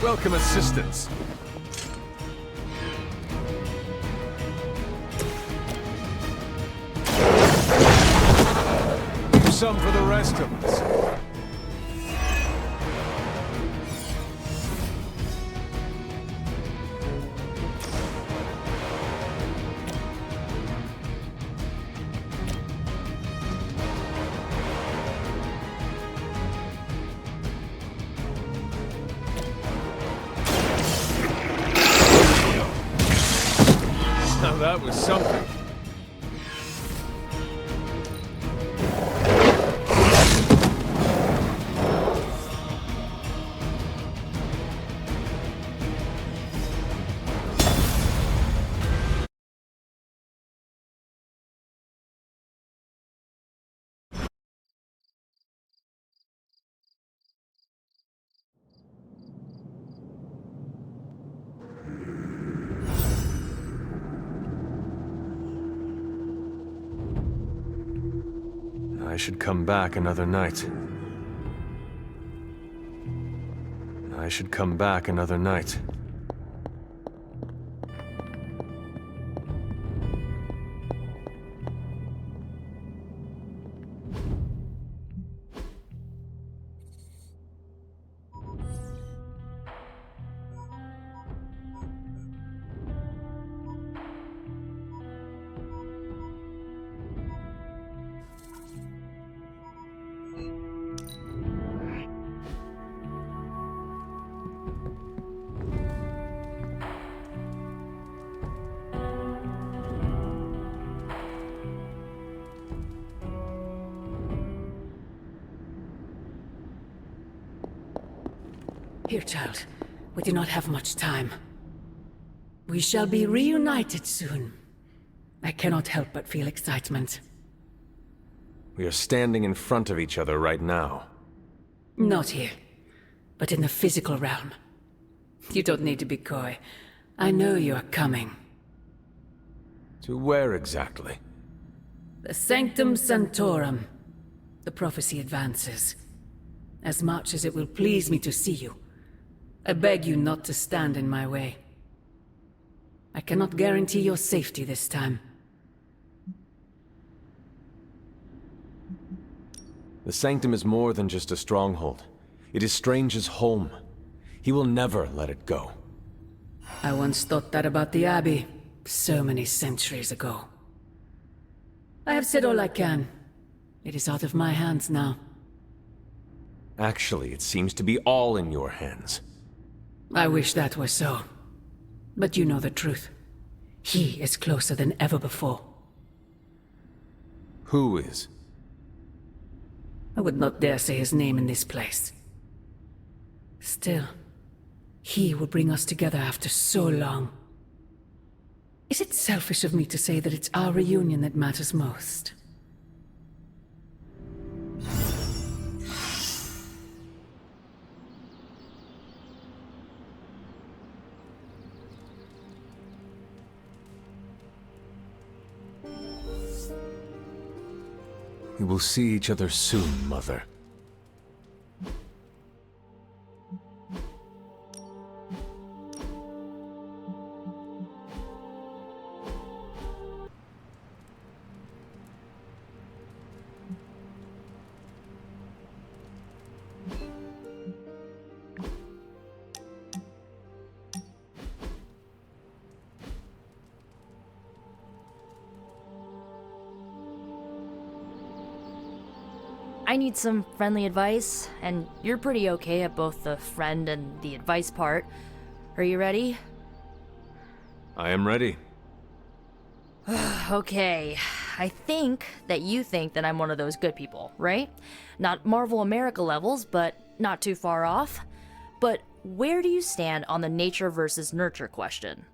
S11: Welcome assistance. Some for the rest of us. Now that was something. I should come back another night. I should come back another night.
S6: Here, child. We do not have much time. We shall be reunited soon. I cannot help but feel excitement.
S2: We are standing in front of each other right now.
S6: Not here, but in the physical realm. You don't need to be coy. I know you are coming.
S2: To where exactly?
S6: The Sanctum Sanctorum. The prophecy advances. As much as it will please me to see you, I beg you not to stand in my way. I cannot guarantee your safety this time.
S2: The Sanctum is more than just a stronghold. It is Strange's home. He will never let it go.
S6: I once thought that about the Abbey, so many centuries ago. I have said all I can. It is out of my hands now.
S2: Actually, it seems to be all in your hands.
S6: I wish that were so. But you know the truth. He is closer than ever before.
S2: Who is?
S6: I would not dare say his name in this place. Still, he will bring us together after so long. Is it selfish of me to say that it's our reunion that matters most?
S2: We will see each other soon, Mother.
S5: I need some friendly advice, and you're pretty okay at both the friend and the advice part. Are you ready?
S2: I am ready.
S5: Okay, I think that you think that I'm one of those good people, right? Not Marvel America levels, but not too far off. But where do you stand on the nature versus nurture question?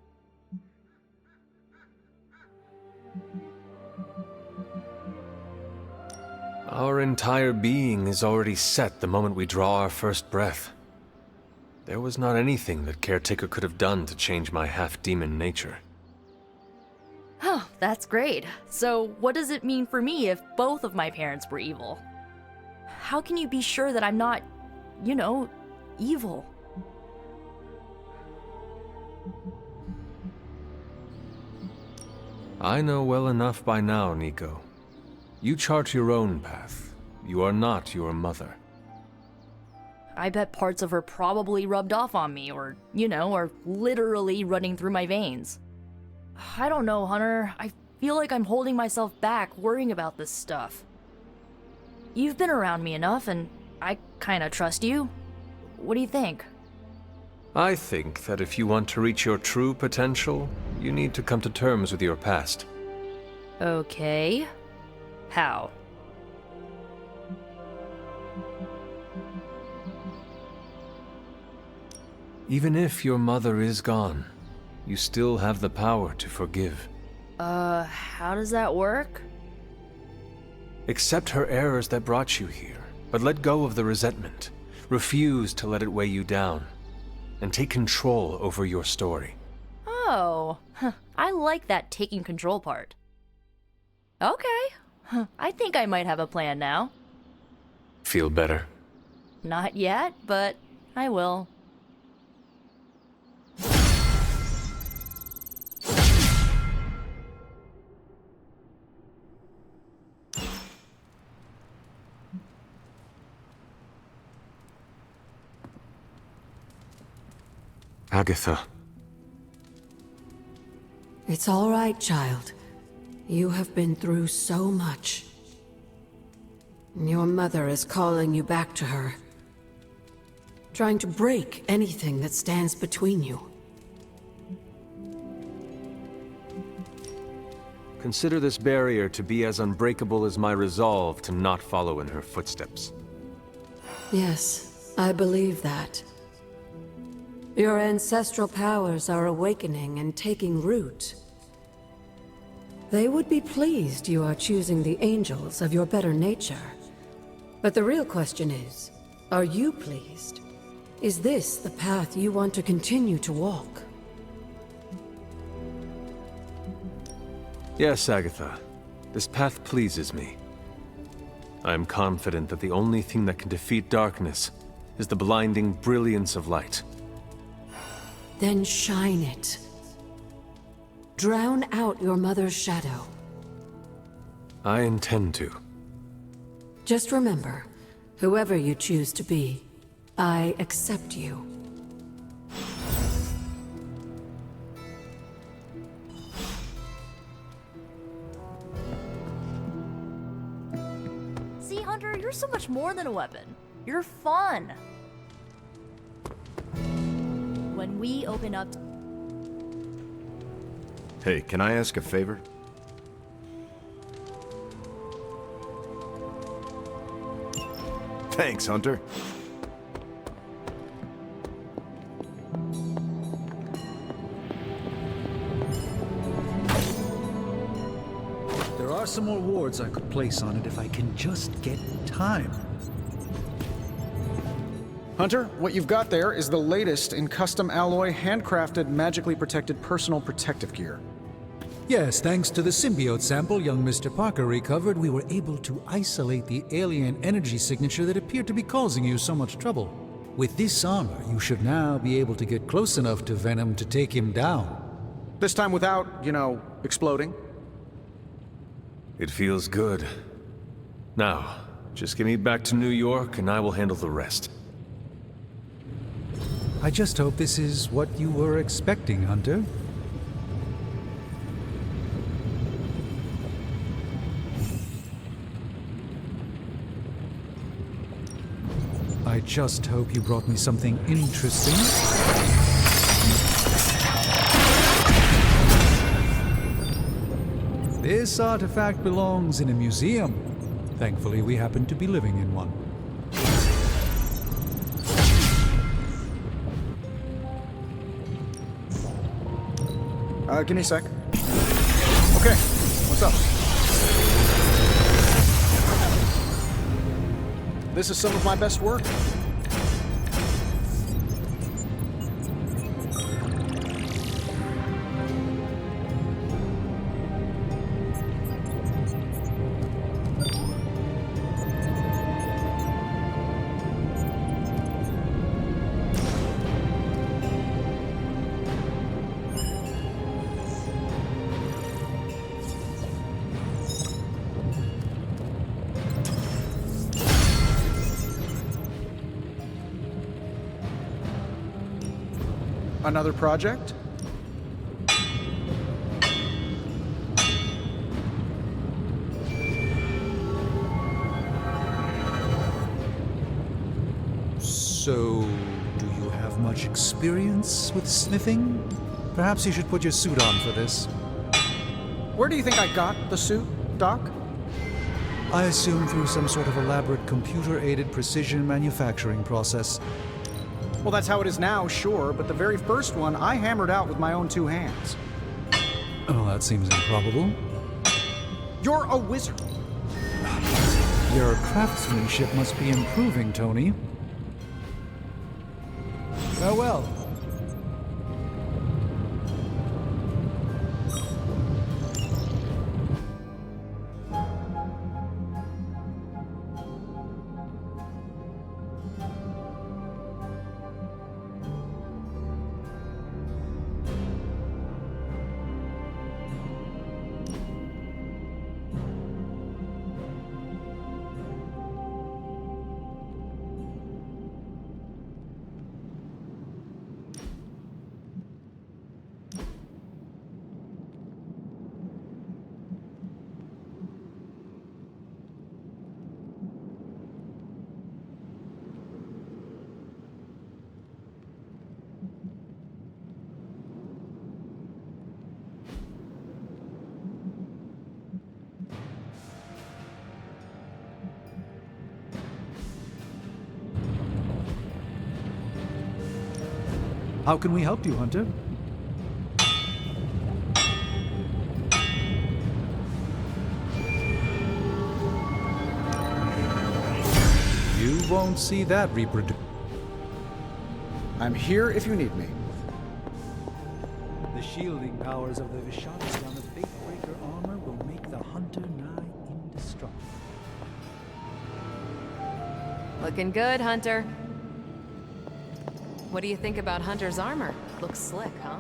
S2: Our entire being is already set the moment we draw our first breath. There was not anything that Caretaker could have done to change my half-demon nature.
S5: Oh, that's great. So what does it mean for me if both of my parents were evil? How can you be sure that I'm not, you know, evil?
S2: I know well enough by now, Nico. You chart your own path. You are not your mother.
S5: I bet parts of her probably rubbed off on me, or, you know, are literally running through my veins. I don't know, Hunter. I feel like I'm holding myself back, worrying about this stuff. You've been around me enough, and I kinda trust you. What do you think?
S2: I think that if you want to reach your true potential, you need to come to terms with your past.
S5: Okay. How?
S2: Even if your mother is gone, you still have the power to forgive.
S5: How does that work?
S2: Accept her errors that brought you here, but let go of the resentment. Refuse to let it weigh you down, and take control over your story.
S5: Oh, I like that taking control part. Okay. I think I might have a plan now.
S2: Feel better?
S5: Not yet, but I will.
S2: Agatha.
S6: It's all right, child. You have been through so much. Your mother is calling you back to her. trying to break anything that stands between you.
S2: Consider this barrier to be as unbreakable as my resolve to not follow in her footsteps.
S6: Yes, I believe that. Your ancestral powers are awakening and taking root. They would be pleased you are choosing the angels of your better nature. But the real question is, are you pleased? Is this the path you want to continue to walk?
S2: Yes, Agatha. This path pleases me. I am confident that the only thing that can defeat darkness is the blinding brilliance of light.
S6: Then shine it. Drown out your mother's shadow.
S2: I intend to.
S6: Just remember, whoever you choose to be, I accept you.
S5: See, Hunter, you're so much more than a weapon. You're fun. When we open up...
S12: Hey, can I ask a favor? Thanks, Hunter.
S9: There are some more wards I could place on it if I can just get time.
S1: Hunter, what you've got there is the latest in custom alloy, handcrafted, magically protected personal protective gear.
S9: Yes, thanks to the symbiote sample young Mr. Parker recovered, we were able to isolate the alien energy signature that appeared to be causing you so much trouble. With this armor, you should now be able to get close enough to Venom to take him down.
S1: This time without, exploding.
S2: It feels good. Now, just get me back to New York and I will handle the rest.
S9: I just hope this is what you were expecting, Hunter. I just hope you brought me something interesting. This artifact belongs in a museum. Thankfully, we happen to be living in one.
S1: Give me a sec. Okay, what's up? This is some of my best work. Another project?
S9: So, do you have much experience with sniffing? Perhaps you should put your suit on for this.
S1: Where do you think I got the suit, Doc?
S9: I assume through some sort of elaborate computer-aided precision manufacturing process.
S1: Well, that's how it is now, sure, but the very first one I hammered out with my own two hands.
S9: Oh, that seems improbable.
S1: You're a wizard.
S9: Your craftsmanship must be improving, Tony. Farewell. How can we help you, Hunter? You won't see that reproduce.
S1: I'm here if you need me.
S9: The shielding powers of the Vishanti on the Fatebreaker armor will make the Hunter nigh indestructible.
S7: Looking good, Hunter. What do you think about Hunter's armor? Looks slick, huh?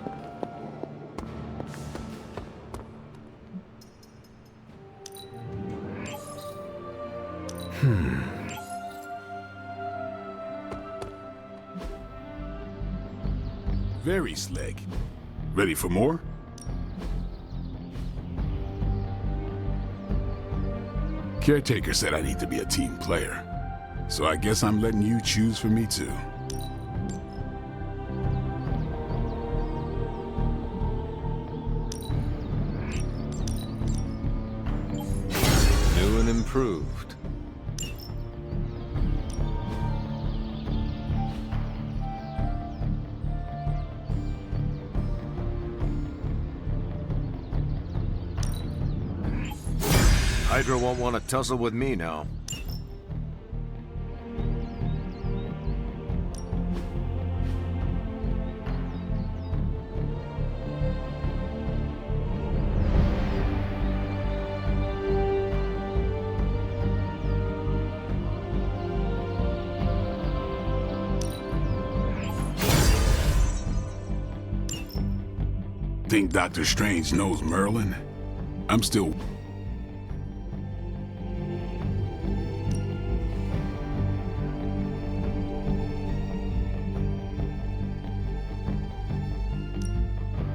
S8: Very slick. Ready for more? Caretaker said I need to be a team player. So I guess I'm letting you choose for me too.
S2: New and improved.
S12: Hydra won't want to tussle with me now.
S8: Think Doctor Strange knows Merlin? I'm still...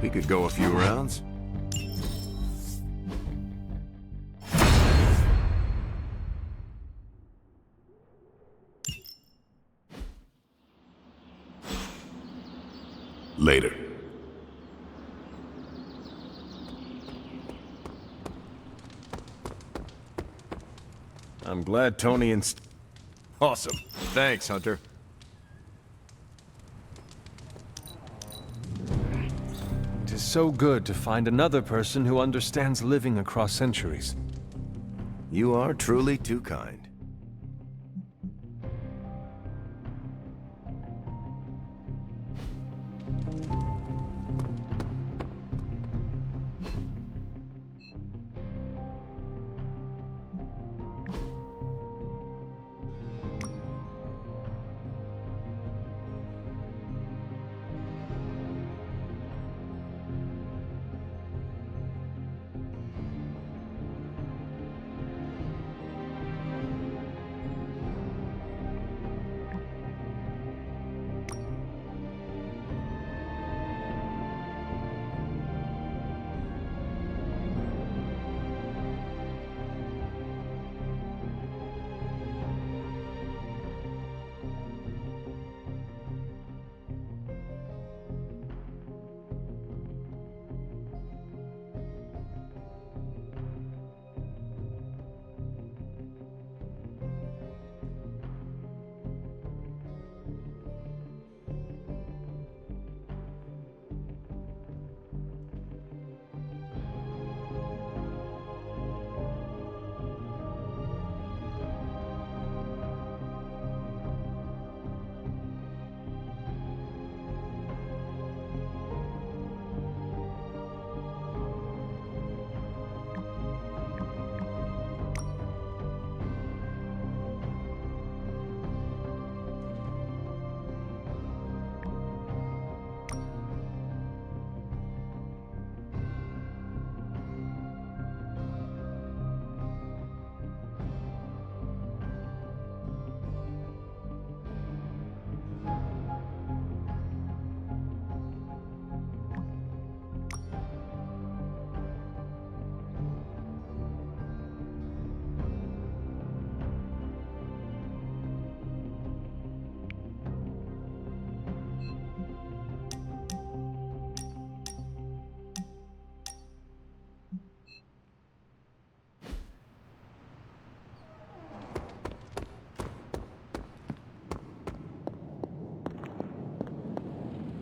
S12: We could go a few rounds.
S8: Later.
S2: I'm glad Tony and...
S12: Awesome. Thanks, Hunter.
S2: It is so good to find another person who understands living across centuries.
S12: You are truly too kind.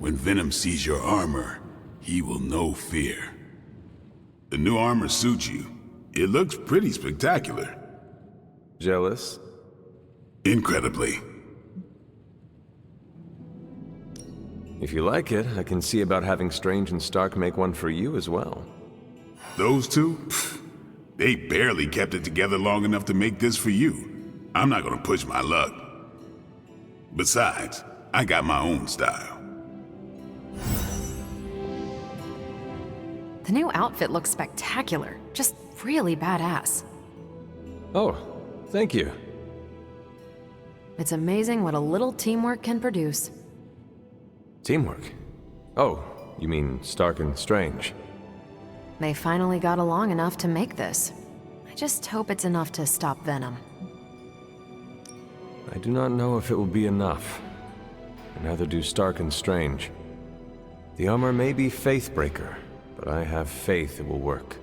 S8: When Venom sees your armor, he will know fear. The new armor suits you. It looks pretty spectacular.
S2: Jealous?
S8: Incredibly.
S2: If you like it, I can see about having Strange and Stark make one for you as well.
S8: Those two? Pfft, they barely kept it together long enough to make this for you. I'm not gonna push my luck. Besides, I got my own style.
S7: The new outfit looks spectacular. Just really badass.
S2: Oh, thank you.
S7: It's amazing what a little teamwork can produce.
S2: Teamwork? Oh, you mean Stark and Strange?
S7: They finally got along enough to make this. I just hope it's enough to stop Venom.
S2: I do not know if it will be enough. And neither do Stark and Strange. The armor may be Faithbreaker, but I have faith it will work.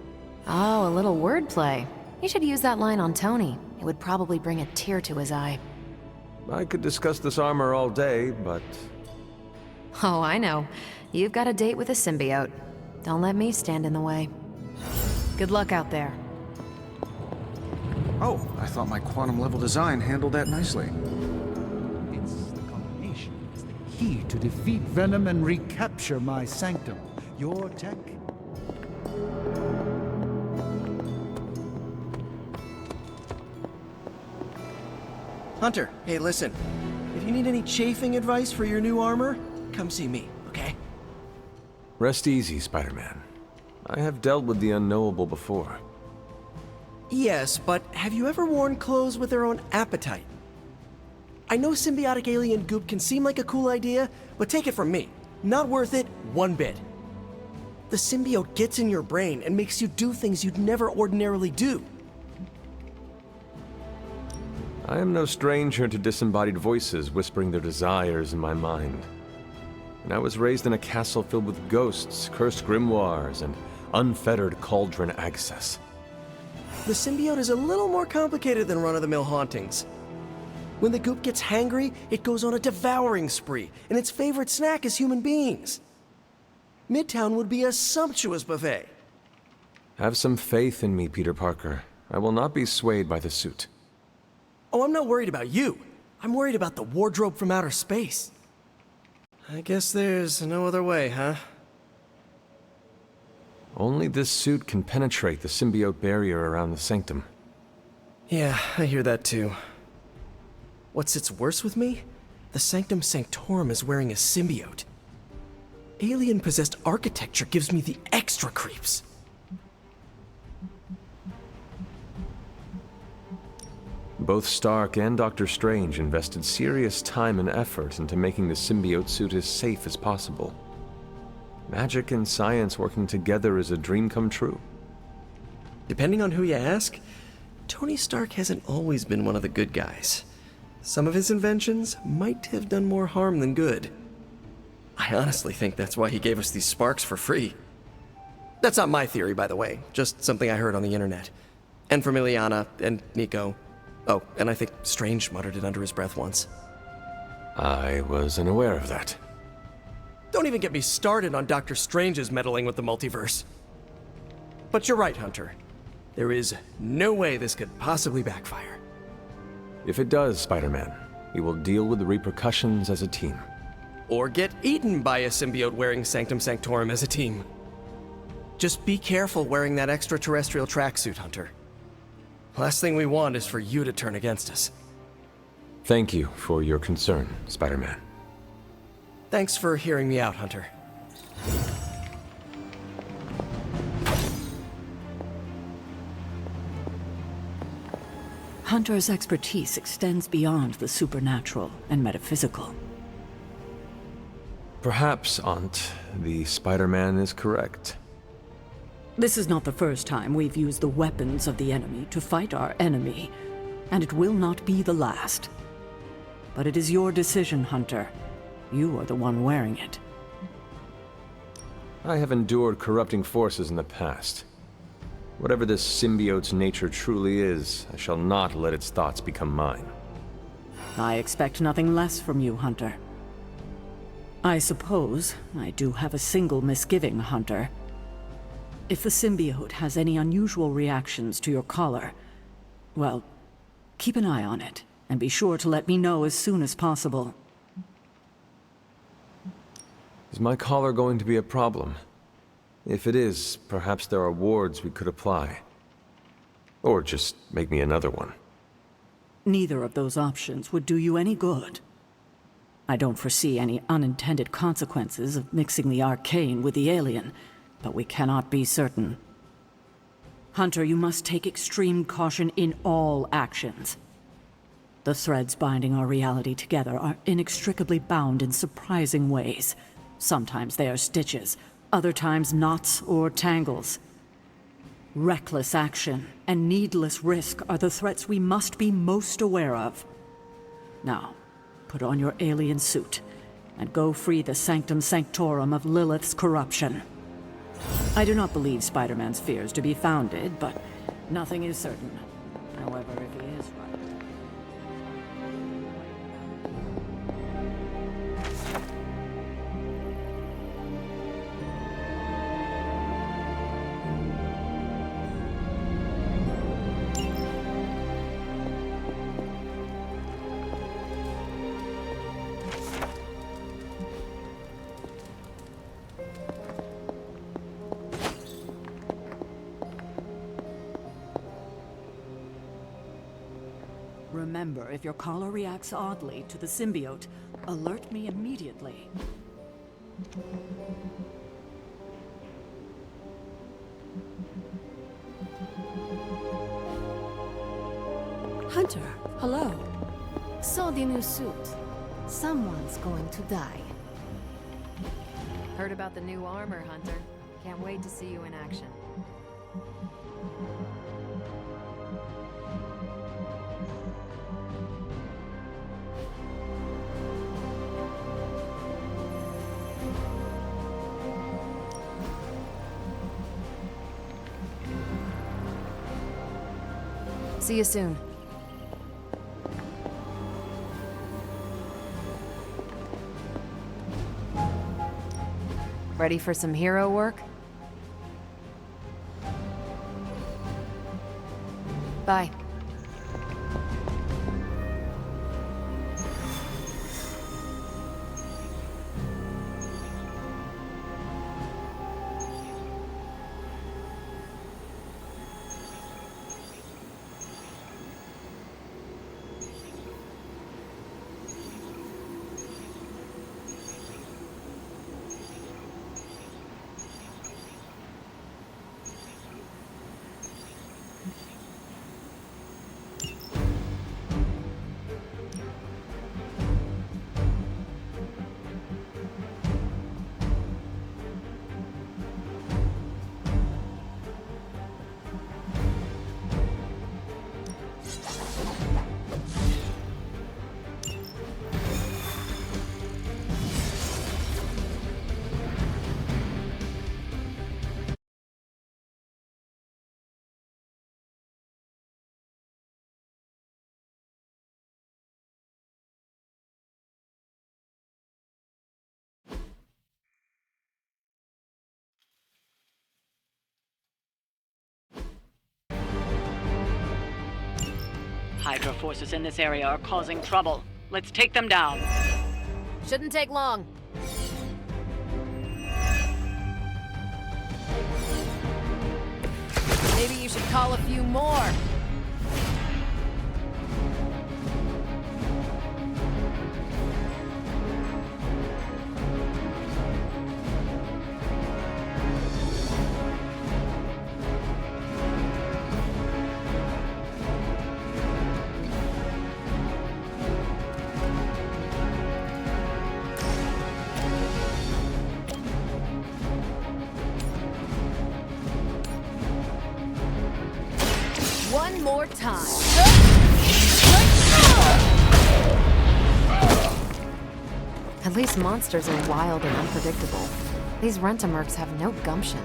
S7: Oh, a little wordplay. You should use that line on Tony. It would probably bring a tear to his eye.
S2: I could discuss this armor all day, but...
S7: Oh, I know. You've got a date with a symbiote. Don't let me stand in the way. Good luck out there.
S1: Oh, I thought my quantum level design handled that nicely.
S9: It's the combination is the key to defeat Venom and recapture my sanctum. Your tech.
S3: Hunter, hey, listen. If you need any chafing advice for your new armor, come see me, okay?
S2: Rest easy, Spider-Man. I have dealt with the unknowable before.
S3: Yes, but have you ever worn clothes with their own appetite? I know symbiotic alien goop can seem like a cool idea, but take it from me. Not worth it one bit. The symbiote gets in your brain and makes you do things you'd never ordinarily do.
S2: I am no stranger to disembodied voices whispering their desires in my mind. And I was raised in a castle filled with ghosts, cursed grimoires, and unfettered cauldron access.
S3: The symbiote is a little more complicated than run-of-the-mill hauntings. When the goop gets hangry, it goes on a devouring spree, and its favorite snack is human beings. Midtown would be a sumptuous buffet.
S2: Have some faith in me, Peter Parker. I will not be swayed by the suit.
S3: Oh, I'm not worried about you. I'm worried about the wardrobe from outer space. I guess there's no other way, huh?
S2: Only this suit can penetrate the symbiote barrier around the sanctum.
S3: Yeah, I hear that too. What sits worse with me? The Sanctum Sanctorum is wearing a symbiote. Alien-possessed architecture gives me the extra creeps.
S2: Both Stark and Doctor Strange invested serious time and effort into making the symbiote suit as safe as possible. Magic and science working together is a dream come true.
S3: Depending on who you ask, Tony Stark hasn't always been one of the good guys. Some of his inventions might have done more harm than good. I honestly think that's why he gave us these sparks for free. That's not my theory, by the way, just something I heard on the internet. And from Ileana and Nico. Oh, and I think Strange muttered it under his breath once.
S2: I was unaware of that.
S3: Don't even get me started on Doctor Strange's meddling with the multiverse. But you're right, Hunter. There is no way this could possibly backfire.
S2: If it does, Spider-Man, we will deal with the repercussions as a team.
S3: Or get eaten by a symbiote wearing Sanctum Sanctorum as a team. Just be careful wearing that extraterrestrial tracksuit, Hunter. Last thing we want is for you to turn against us.
S2: Thank you for your concern, Spider-Man.
S3: Thanks for hearing me out, Hunter.
S4: Hunter's expertise extends beyond the supernatural and metaphysical.
S2: Perhaps, Aunt, the Spider-Man is correct.
S4: This is not the first time we've used the weapons of the enemy to fight our enemy, and it will not be the last. But it is your decision, Hunter. You are the one wearing it.
S2: I have endured corrupting forces in the past. Whatever this symbiote's nature truly is, I shall not let its thoughts become mine.
S4: I expect nothing less from you, Hunter. I suppose I do have a single misgiving, Hunter. If the symbiote has any unusual reactions to your collar, well, keep an eye on it, and be sure to let me know as soon as possible.
S2: Is my collar going to be a problem? If it is, perhaps there are wards we could apply. Or just make me another one.
S4: Neither of those options would do you any good. I don't foresee any unintended consequences of mixing the arcane with the alien, but we cannot be certain. Hunter, you must take extreme caution in all actions. The threads binding our reality together are inextricably bound in surprising ways. Sometimes they are stitches, other times knots or tangles. Reckless action and needless risk are the threats we must be most aware of. Now, put on your alien suit and go free the Sanctum Sanctorum of Lilith's corruption. I do not believe Spider-Man's fears to be founded, but nothing is certain. However, if he is right... Remember, if your collar reacts oddly to the symbiote, alert me immediately.
S6: Hunter, hello.
S13: So the new suit. Someone's going to die.
S7: Heard about the new armor, Hunter. Can't wait to see you in action. See you soon. Ready for some hero work? Bye.
S4: Hydra forces in this area are causing trouble. Let's take them down.
S7: Shouldn't take long. Maybe you should call a few more. One more time. At least monsters are wild and unpredictable. These Rent-A-Mercs have no gumption.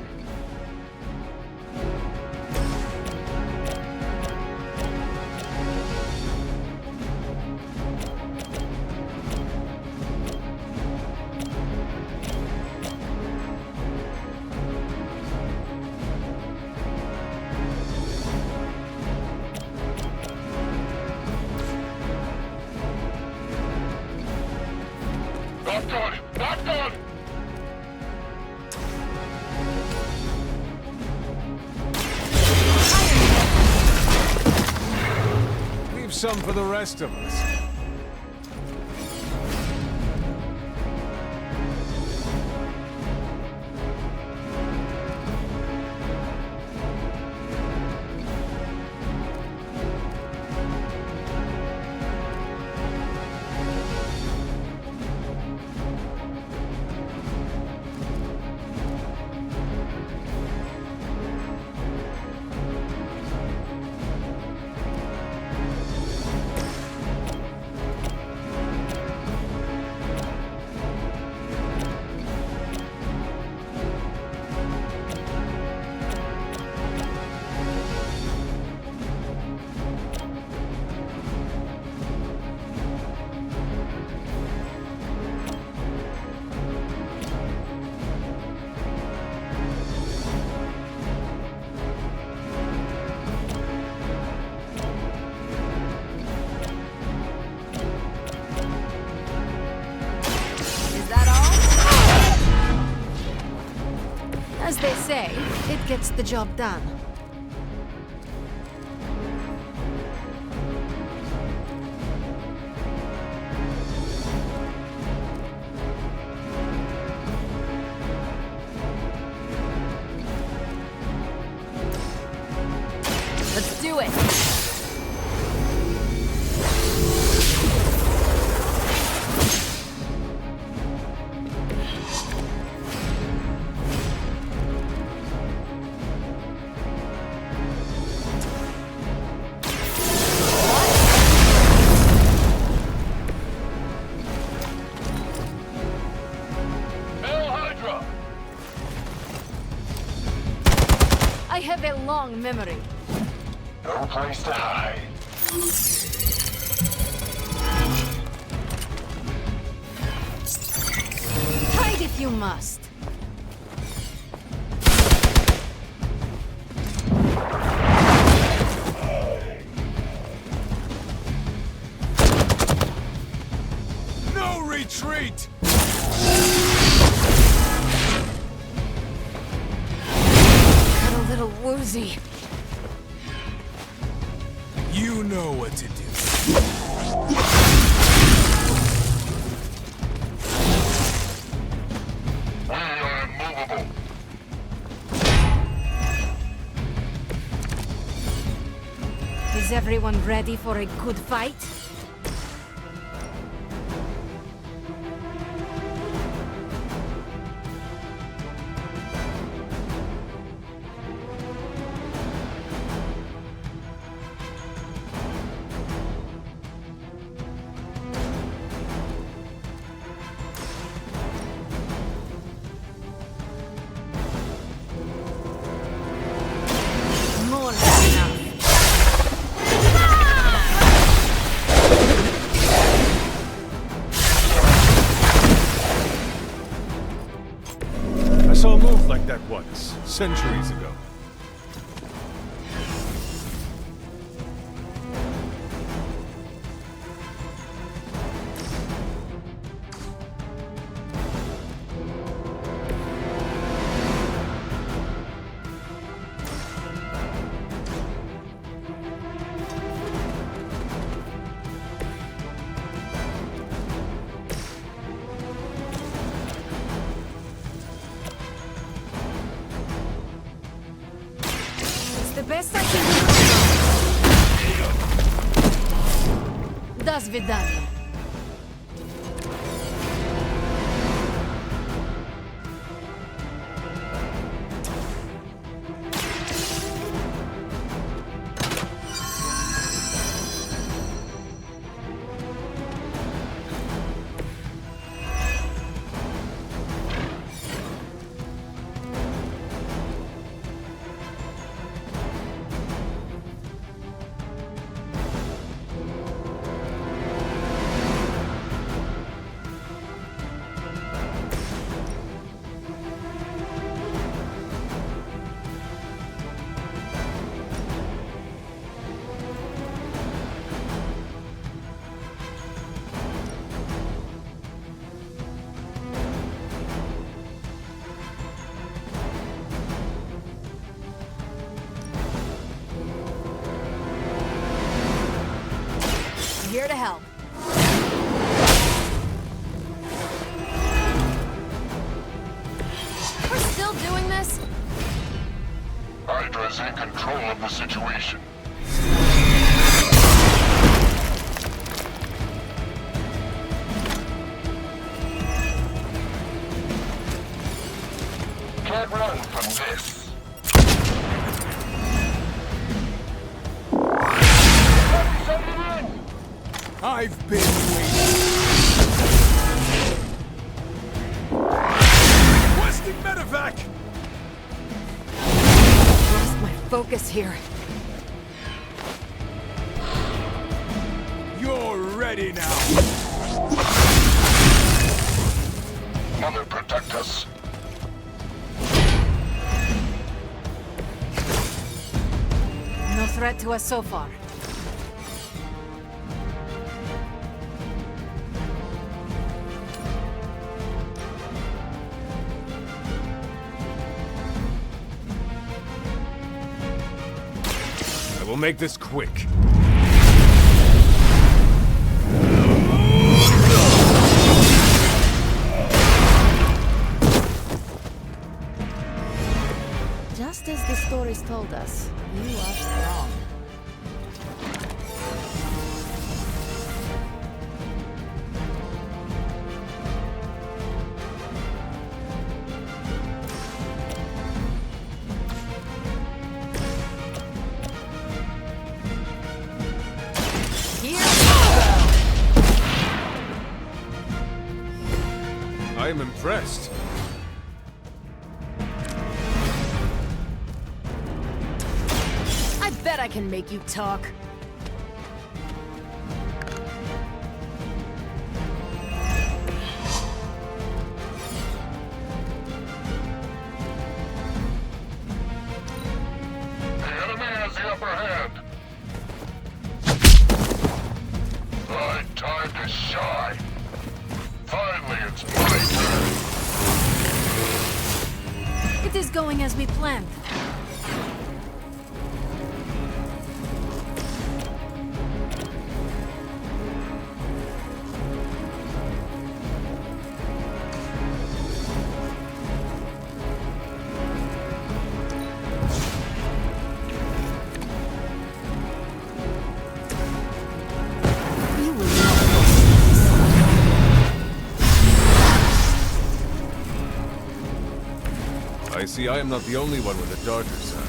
S11: some for the rest of us.
S13: As they say, it gets the job done.
S5: Let's do it!
S13: I have a long memory.
S10: No place to hide.
S13: Hide if you must.
S11: No retreat!
S13: Got a little woozy.
S11: You know what to do.
S10: We are immovable.
S13: Is everyone ready for a good fight? More than enough.
S11: I saw a move like that once, centuries ago.
S13: It's the best I can do. Das vidania.
S7: still doing this?
S10: Hydra's in control of the situation. Can't run from this.
S12: I've been waiting. Requesting medevac!
S7: Lost my focus here.
S12: You're ready now.
S10: Mother, protect us.
S13: No threat to us so far.
S11: I will make this quick.
S13: Just as the stories told us, you are strong.
S11: I am impressed.
S7: I bet I can make you talk.
S10: The enemy has the upper hand. Time to shine. Finally, it's my turn.
S13: It is going as we planned.
S11: I see I am not the only one with a darker side.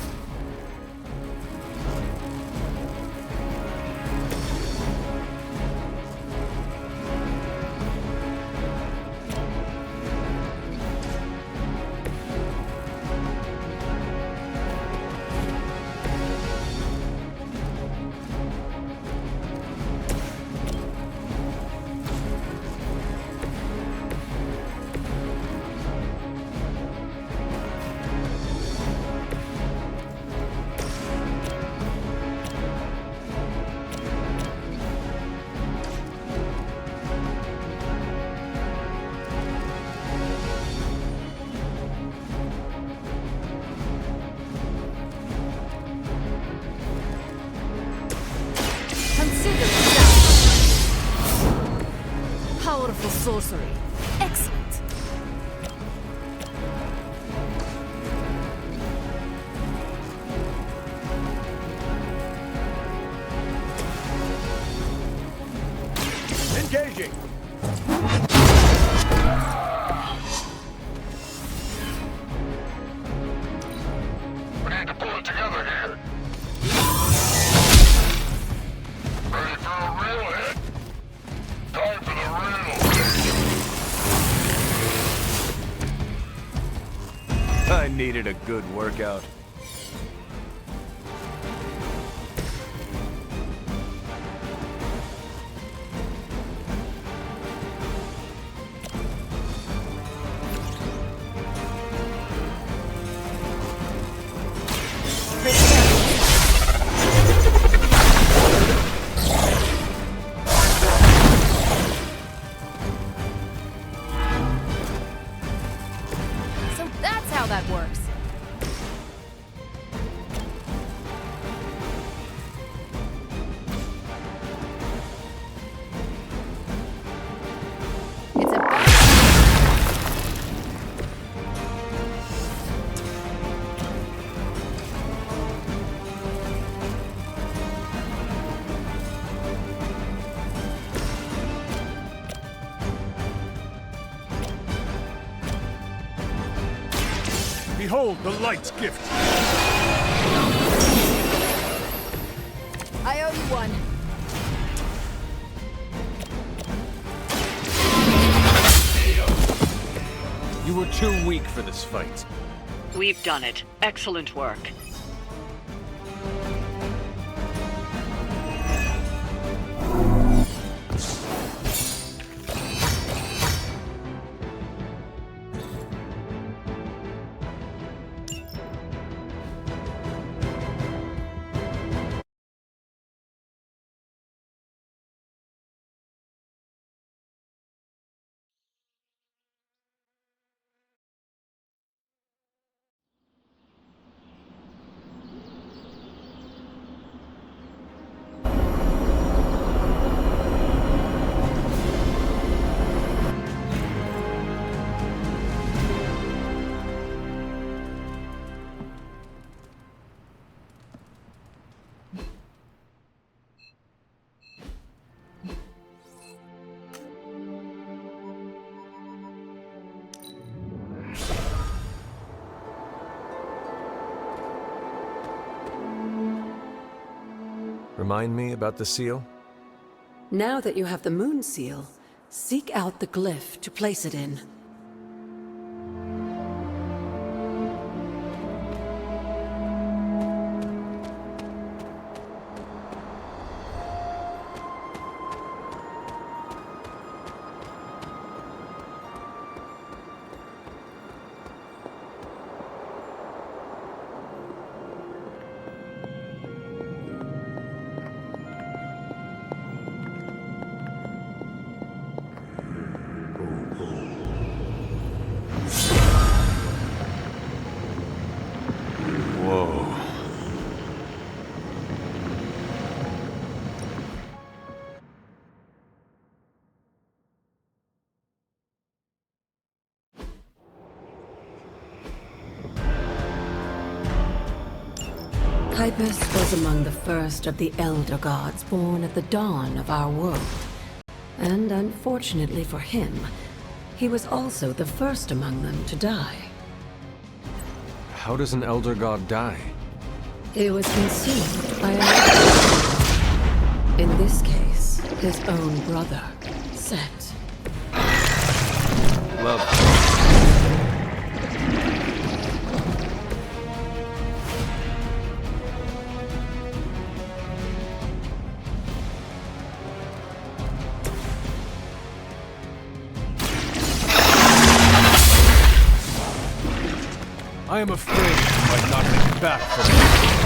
S13: Consider it done. Powerful sorcery. Excellent.
S12: Engaging!
S10: We need to pull it together here. Ready for a real hit? Time for the real hit.
S12: I needed a good workout.
S7: So that's how that works. It's about
S11: Behold the light's gift!
S13: I owe you one.
S11: You were too weak for this fight.
S4: We've done it. Excellent work.
S2: Remind me about the seal?
S6: Now that you have the moon seal, seek out the glyph to place it in.
S2: Whoa.
S6: Hypus was among the first of the Elder Gods born at the dawn of our world. And unfortunately for him, he was also the first among them to die.
S2: How does an Elder God die?
S6: He was consumed by another. In this case, his own brother, Set.
S2: Love.
S11: I am afraid you might not make it back from me.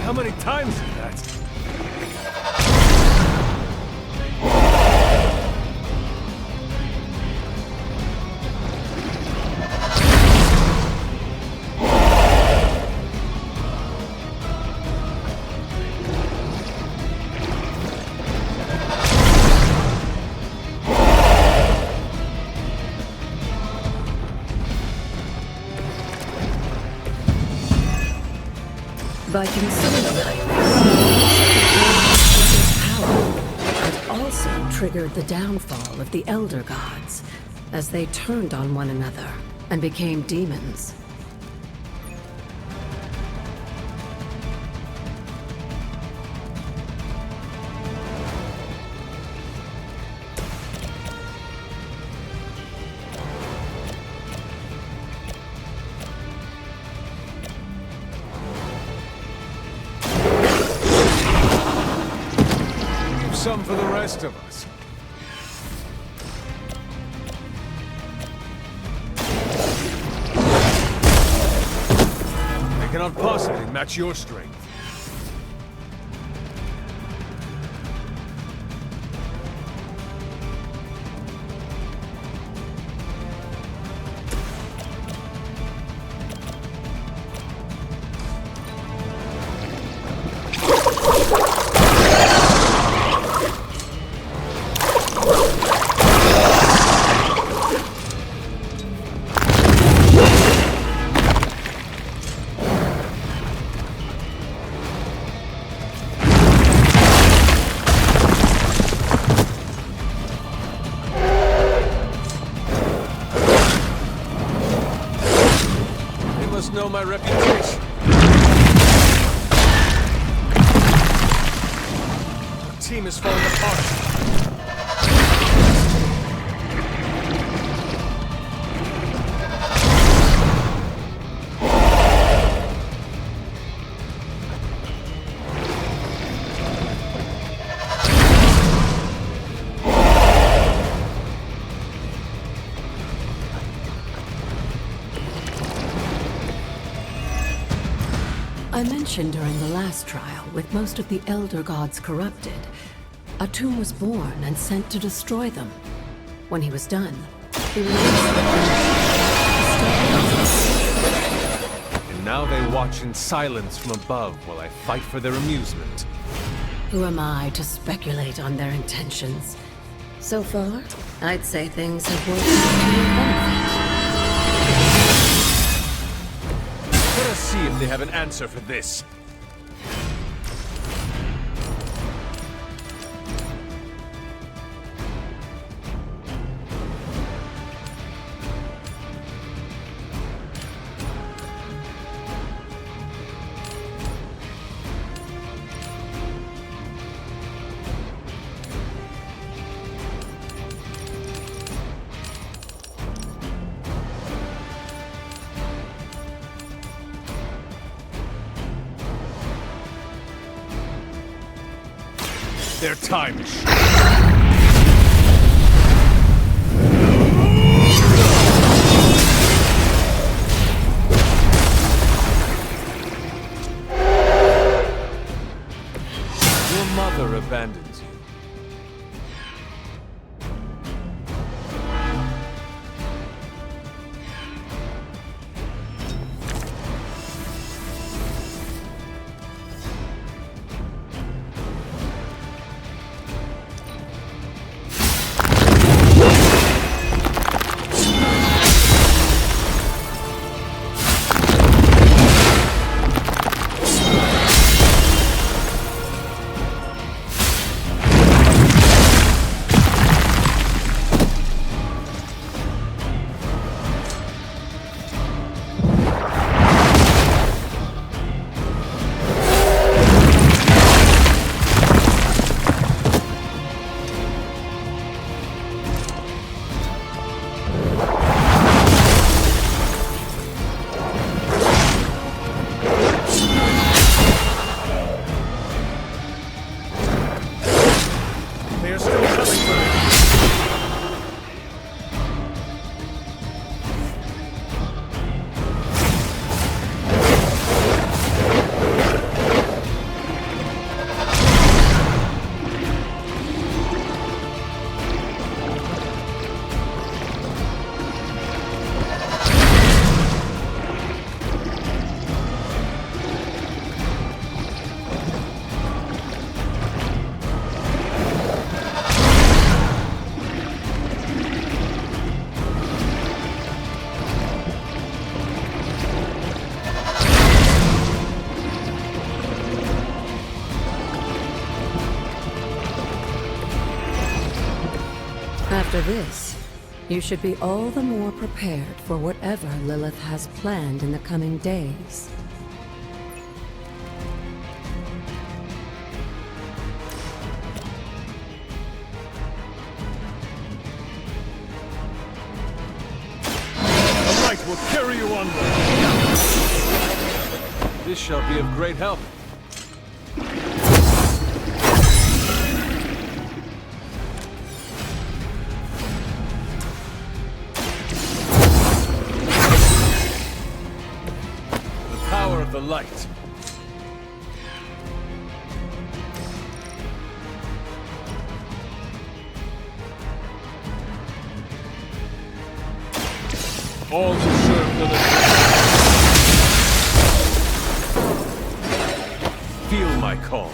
S11: How many times is that?
S6: By consuming power, it also triggered the downfall of the Elder Gods, as they turned on one another and became demons.
S11: Some for the rest of us. They cannot possibly match your strength. Know my reputation. Our team is falling apart.
S6: I mentioned during the last trial, with most of the Elder Gods corrupted, Atum was born and sent to destroy them. When he was done, he released them.
S11: And now they watch in silence from above while I fight for their amusement.
S6: Who am I to speculate on their intentions? So far, I'd say things have worked out to your benefit.
S11: Let us see if they have an answer for this. Their time is short. Your mother abandons you.
S6: After this, you should be all the more prepared for whatever Lilith has planned in the coming days.
S11: The light will carry you onward. This shall be of great help. The power of the light. All who serve Lilith. Feel my call.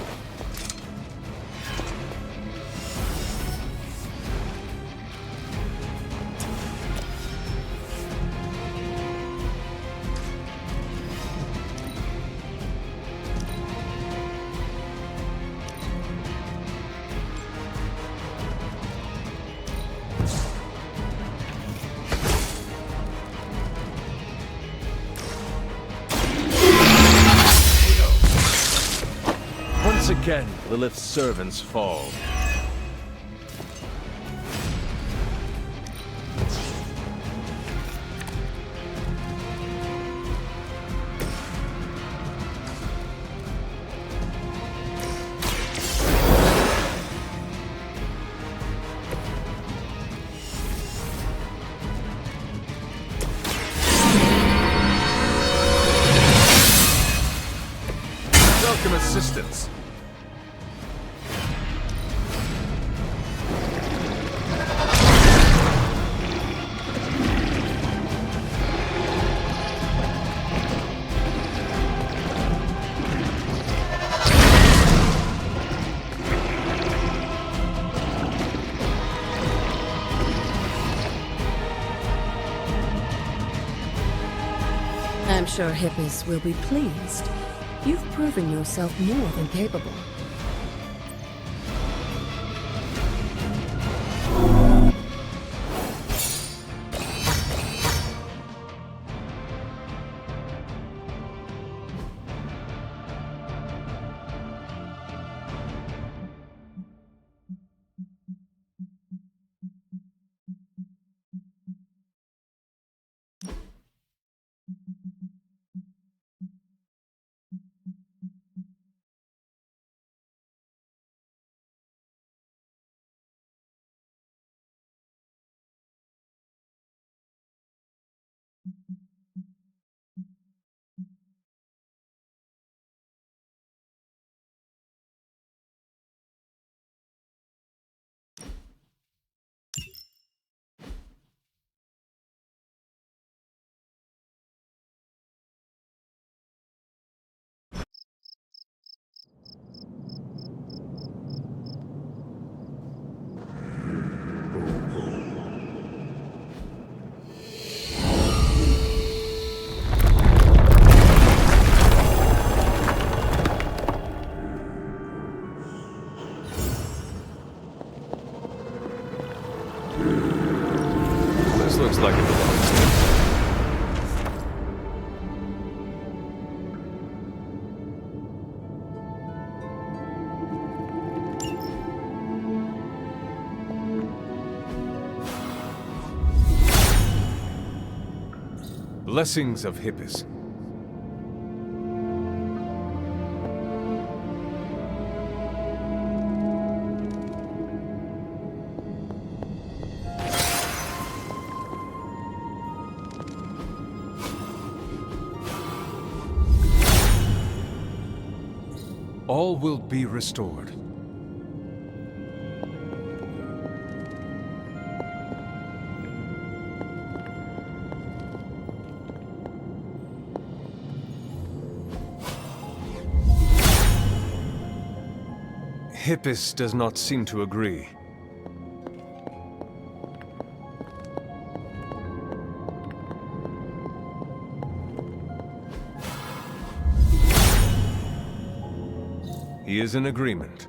S11: Once again, Lilith's servants fall. Welcome assistance.
S6: I'm sure Hippis will be pleased. You've proven yourself more than capable.
S2: This looks like it belongs to me.
S11: Blessings of Hippis. All will be restored. Hippis does not seem to agree. He is in agreement.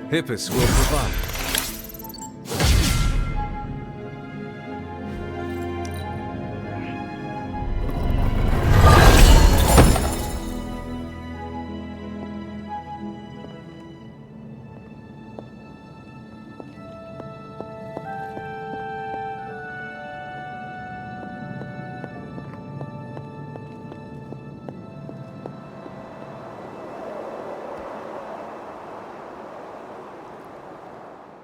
S11: Hippus will provide.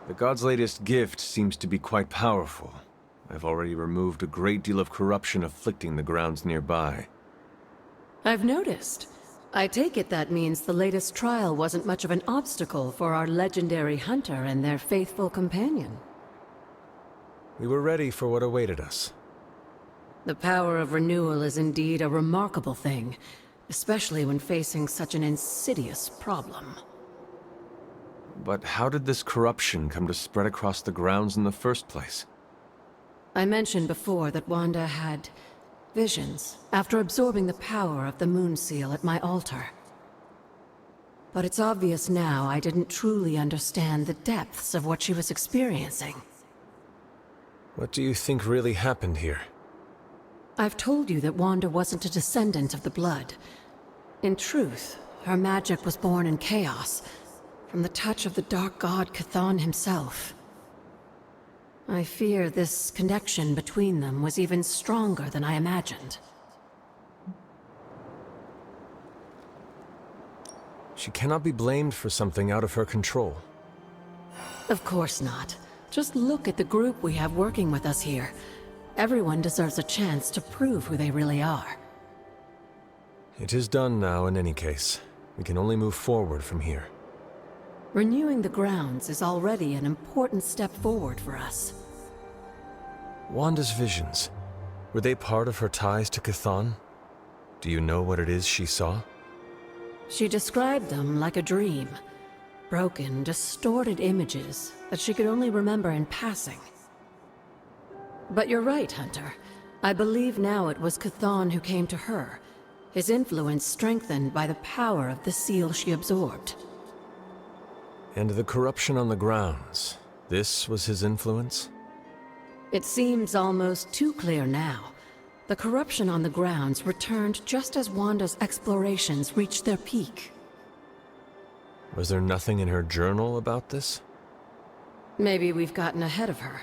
S2: The god's latest gift seems to be quite powerful. I've already removed a great deal of corruption afflicting the grounds nearby.
S6: I've noticed. I take it that means the latest trial wasn't much of an obstacle for our legendary hunter and their faithful companion.
S2: We were ready for what awaited us.
S6: The power of renewal is indeed a remarkable thing, especially when facing such an insidious problem.
S2: But how did this corruption come to spread across the grounds in the first place?
S6: I mentioned before that Wanda had visions after absorbing the power of the Moon Seal at my altar. But it's obvious now I didn't truly understand the depths of what she was experiencing.
S2: What do you think really happened here?
S6: I've told you that Wanda wasn't a descendant of the Blood. In truth, her magic was born in chaos, from the touch of the Dark God Chthon himself. I fear this connection between them was even stronger than I imagined.
S2: She cannot be blamed for something out of her control.
S6: Of course not. Just look at the group we have working with us here. Everyone deserves a chance to prove who they really are.
S2: It is done now in any case. We can only move forward from here.
S6: Renewing the grounds is already an important step forward for us.
S2: Wanda's visions, were they part of her ties to Chthon? Do you know what it is she saw?
S6: She described them like a dream. Broken, distorted images that she could only remember in passing. But you're right, Hunter. I believe now it was Chthon who came to her, his influence strengthened by the power of the seal she absorbed.
S2: And the corruption on the grounds, this was his influence?
S6: It seems almost too clear now. The corruption on the grounds returned just as Wanda's explorations reached their peak.
S2: Was there nothing in her journal about this?
S6: Maybe we've gotten ahead of her.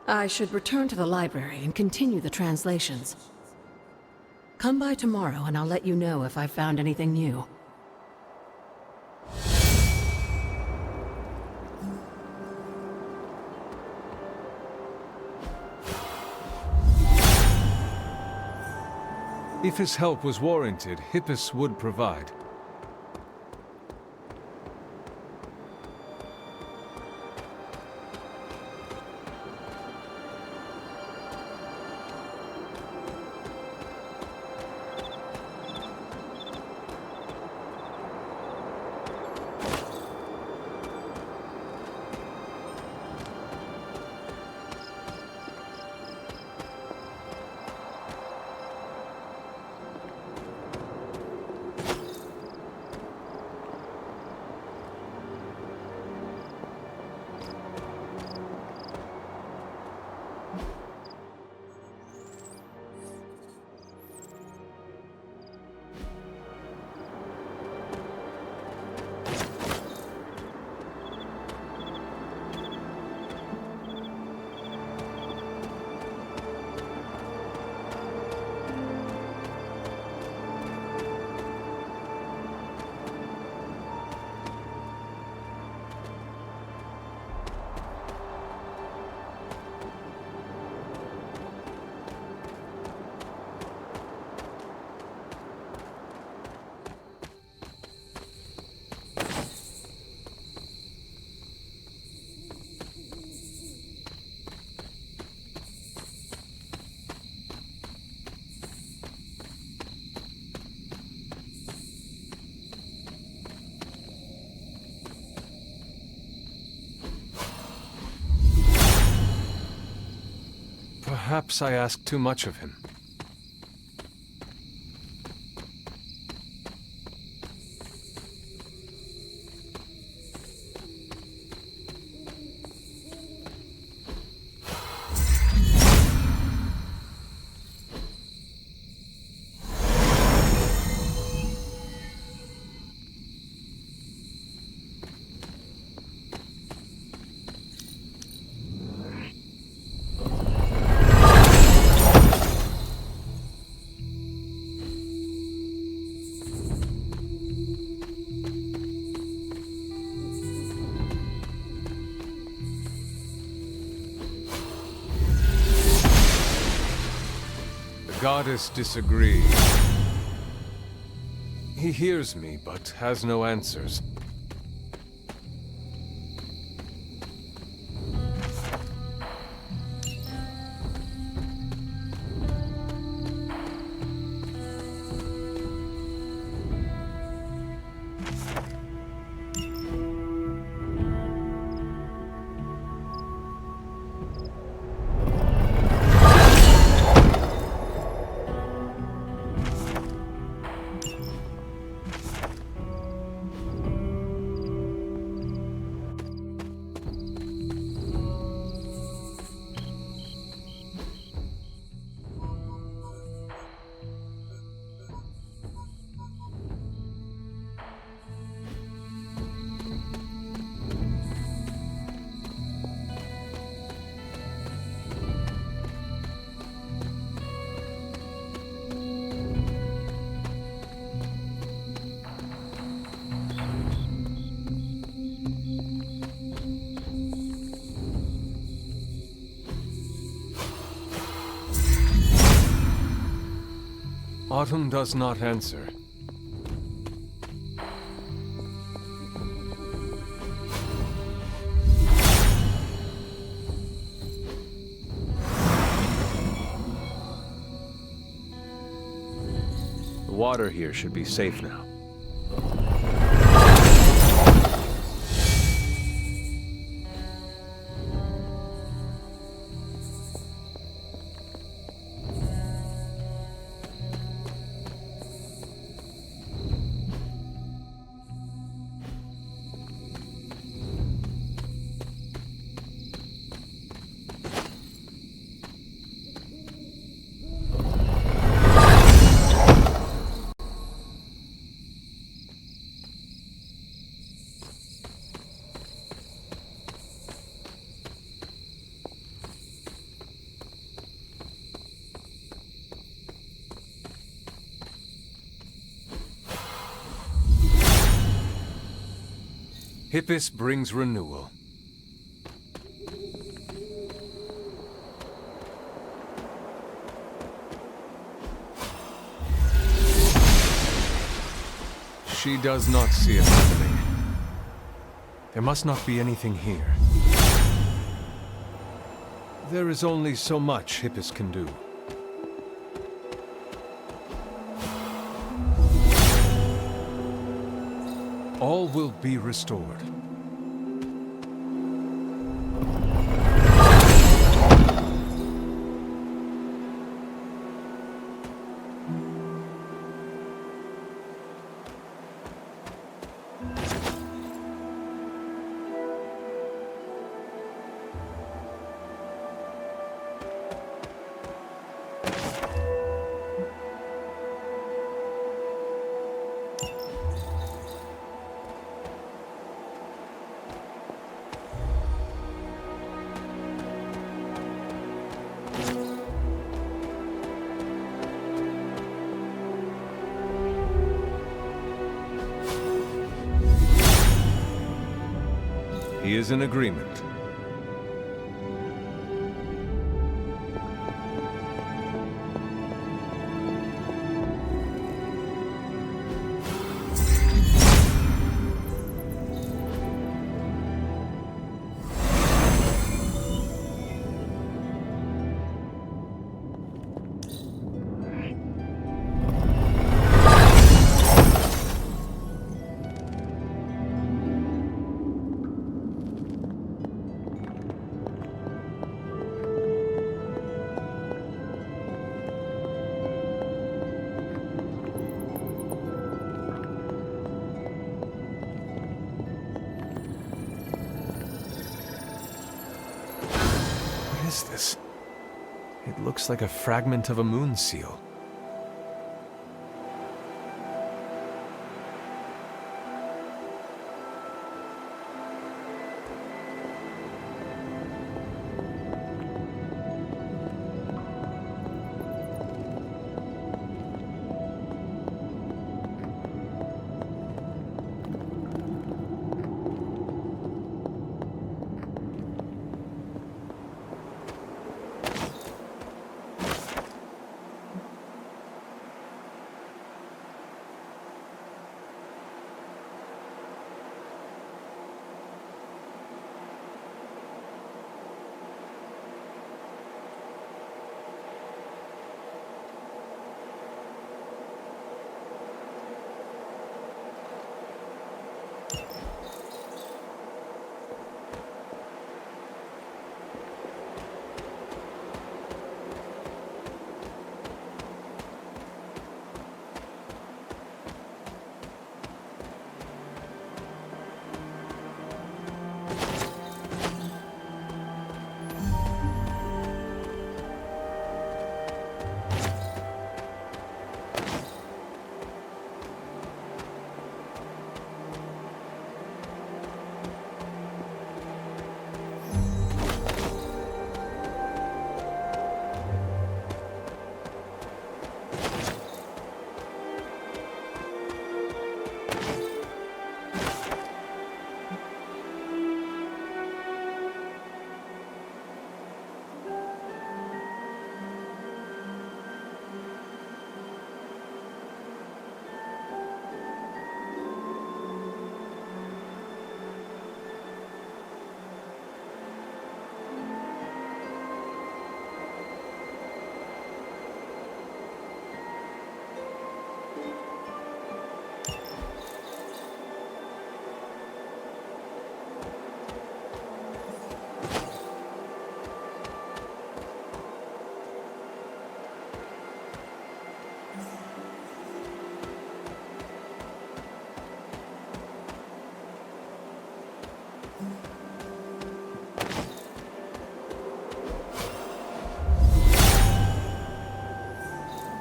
S6: I should return to the library and continue the translations. Come by tomorrow and I'll let you know if I've found anything new.
S11: If his help was warranted, Hippus would provide. Perhaps I asked too much of him. goddess disagrees. He hears me, but has no answers. Autumn does not answer.
S2: The water here should be safe now.
S11: Hippus brings renewal. She does not see it happening. There must not be anything here. There is only so much Hippus can do. All will be restored. He is in agreement. What is this? It looks like a fragment of a moon seal.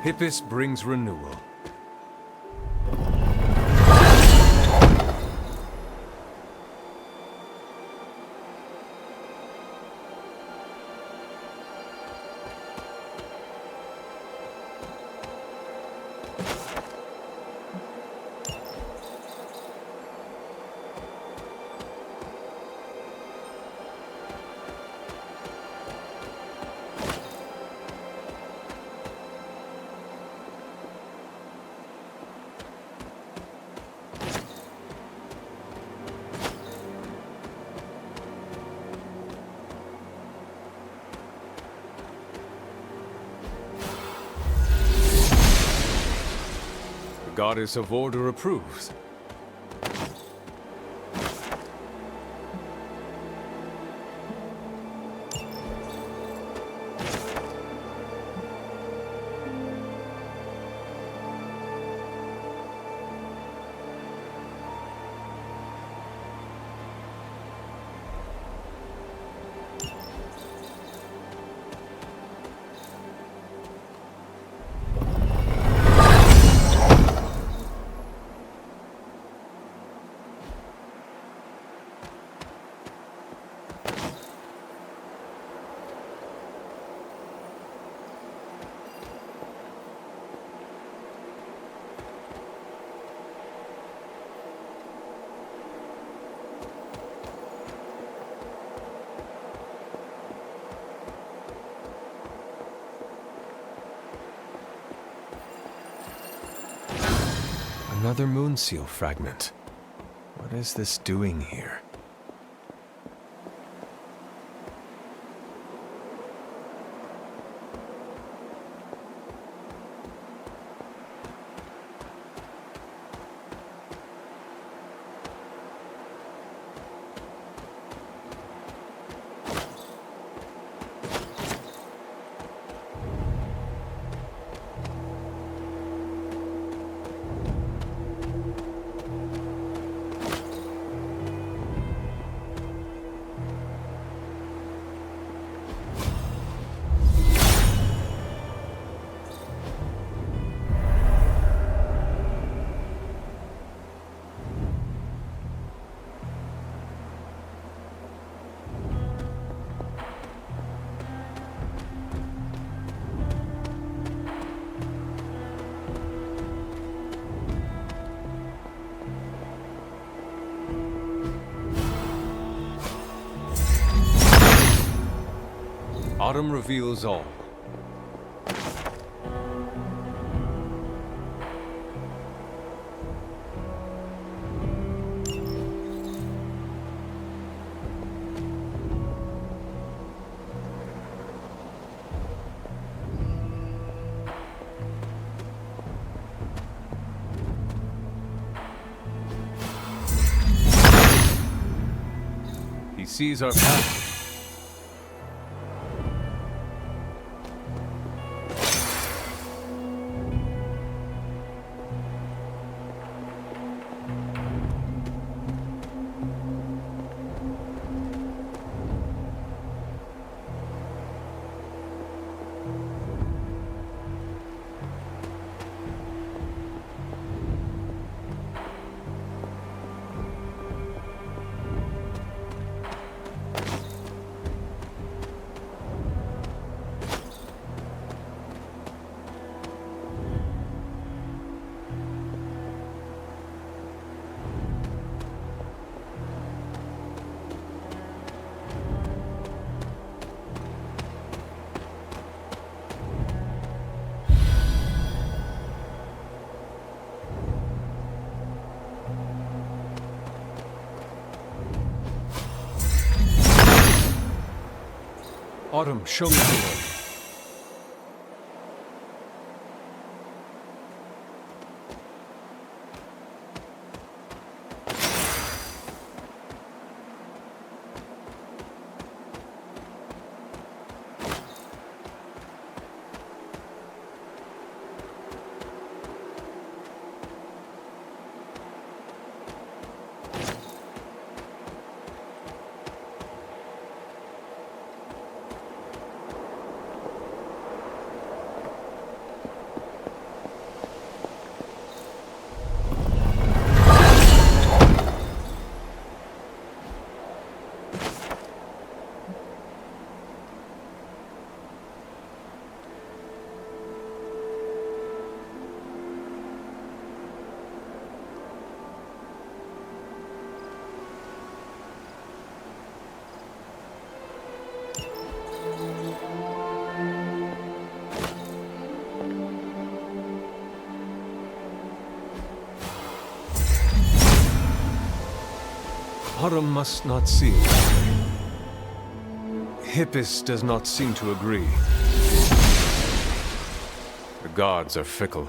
S11: Hippus brings renewal. The Goddess of Order approves. Another moon seal fragment. What is this doing here? Autumn reveals all. He sees our path. Autumn, show me the way. Harum must not see. Hippus does not seem to agree. The gods are fickle.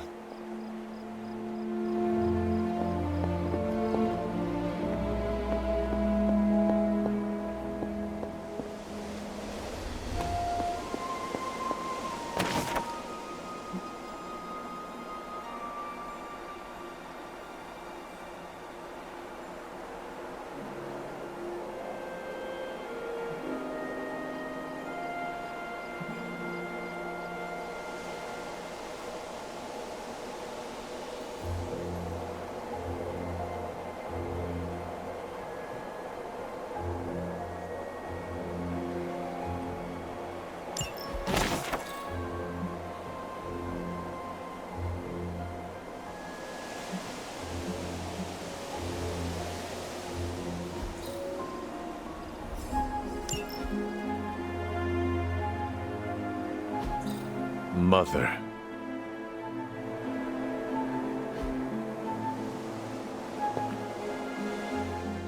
S2: Mother.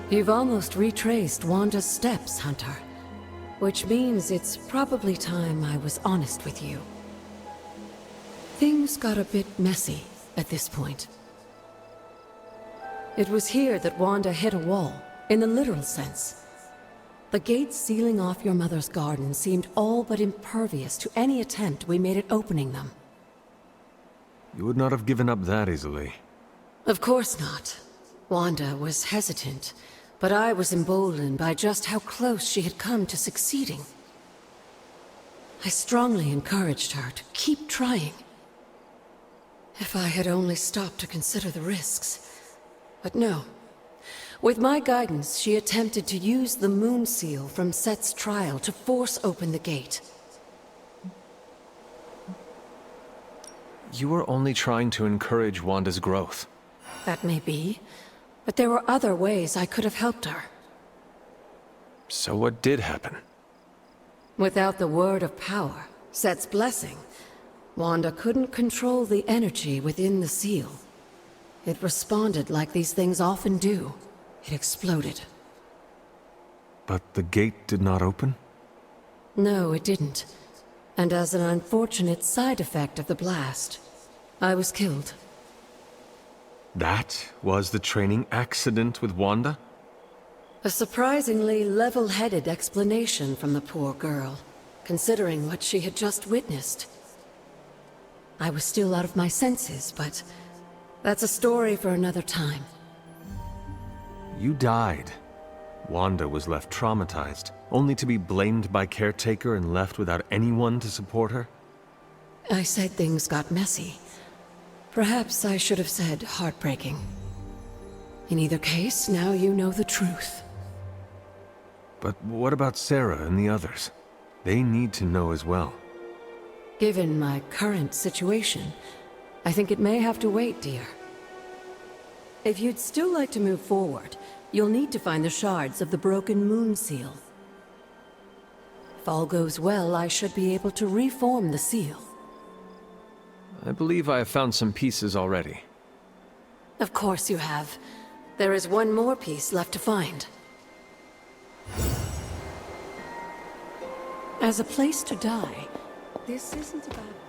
S6: You've almost retraced Wanda's steps, Hunter. Which means it's probably time I was honest with you. Things got a bit messy at this point. It was here that Wanda hit a wall, in the literal sense. The gates sealing off your mother's garden seemed all but impervious to any attempt we made at opening them.
S2: You would not have given up that easily.
S6: Of course not. Wanda was hesitant, but I was emboldened by just how close she had come to succeeding. I strongly encouraged her to keep trying. If I had only stopped to consider the risks. But no. With my guidance, she attempted to use the moon seal from Set's trial to force open the gate.
S2: You were only trying to encourage Wanda's growth.
S6: That may be, but there were other ways I could have helped her.
S2: So what did happen?
S6: Without the word of power, Set's blessing, Wanda couldn't control the energy within the seal. It responded like these things often do. It exploded.
S2: But the gate did not open?
S6: No, it didn't. And as an unfortunate side effect of the blast, I was killed.
S2: That was the training accident with Wanda?
S6: A surprisingly level-headed explanation from the poor girl, considering what she had just witnessed. I was still out of my senses, but that's a story for another time.
S2: You died. Wanda was left traumatized, only to be blamed by Caretaker and left without anyone to support her?
S6: I said things got messy. Perhaps I should have said heartbreaking. In either case, now you know the truth.
S2: But what about Sarah and the others? They need to know as well.
S6: Given my current situation, I think it may have to wait, dear. If you'd still like to move forward, you'll need to find the shards of the broken moon seal. If all goes well, I should be able to reform the seal.
S2: I believe I have found some pieces already.
S6: Of course you have. There is one more piece left to find. As a place to die, this isn't about...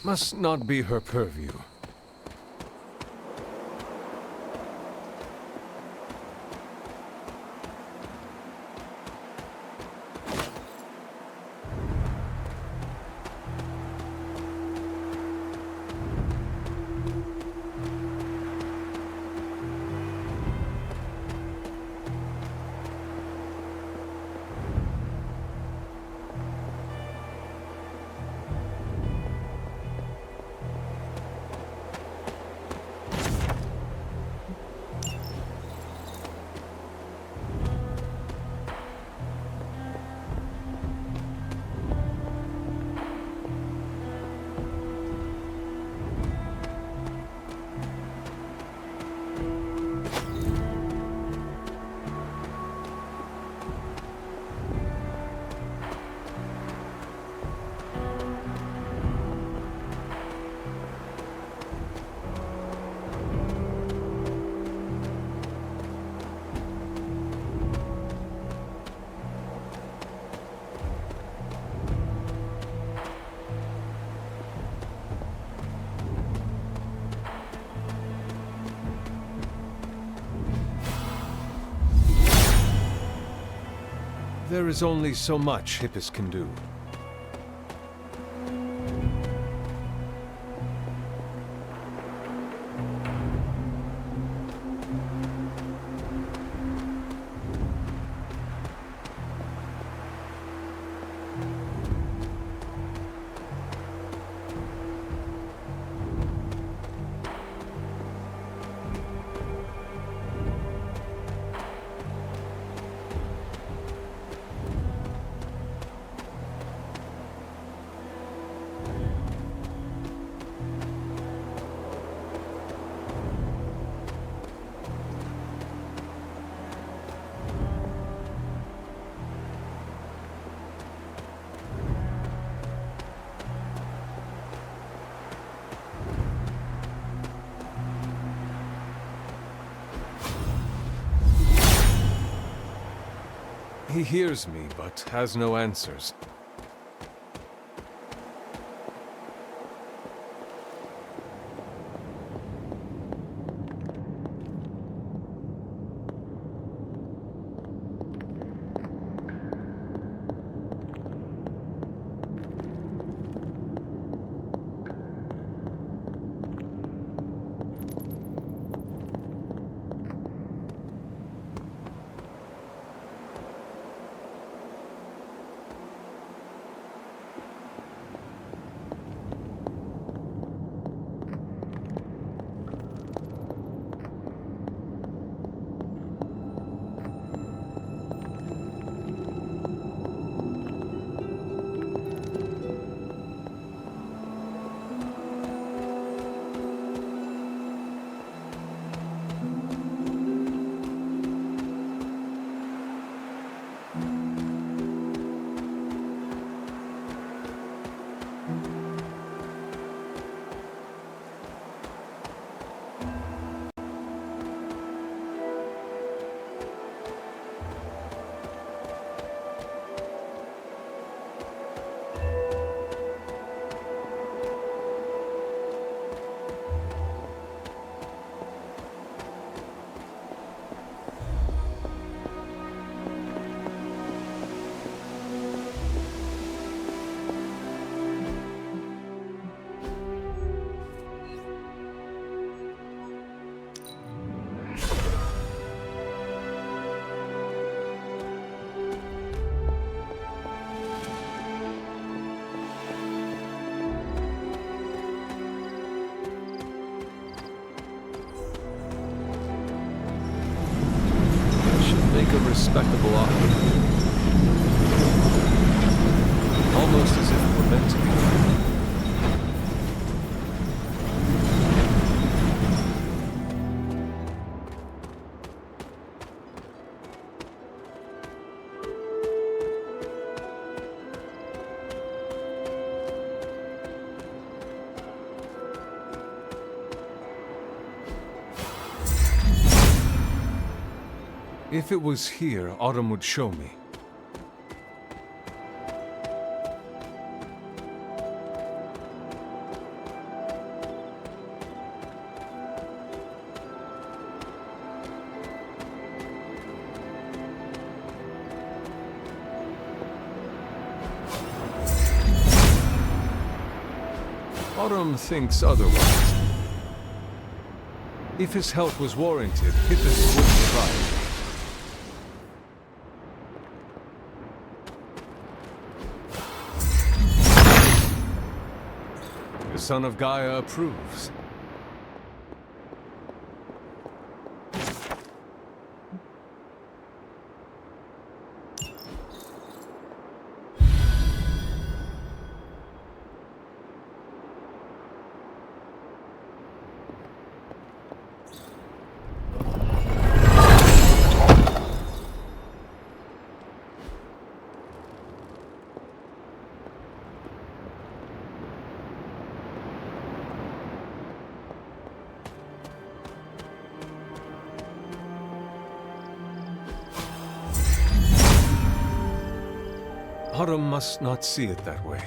S11: must not be her purview. There is only so much Hippus can do. He hears me, but has no answers. Make a respectable offer. Almost as if it were meant to be. If it was here, Autumn would show me. Autumn thinks otherwise. If his help was warranted, Hippoth would provide. The son of Gaia approves. Autumn must not see it that way.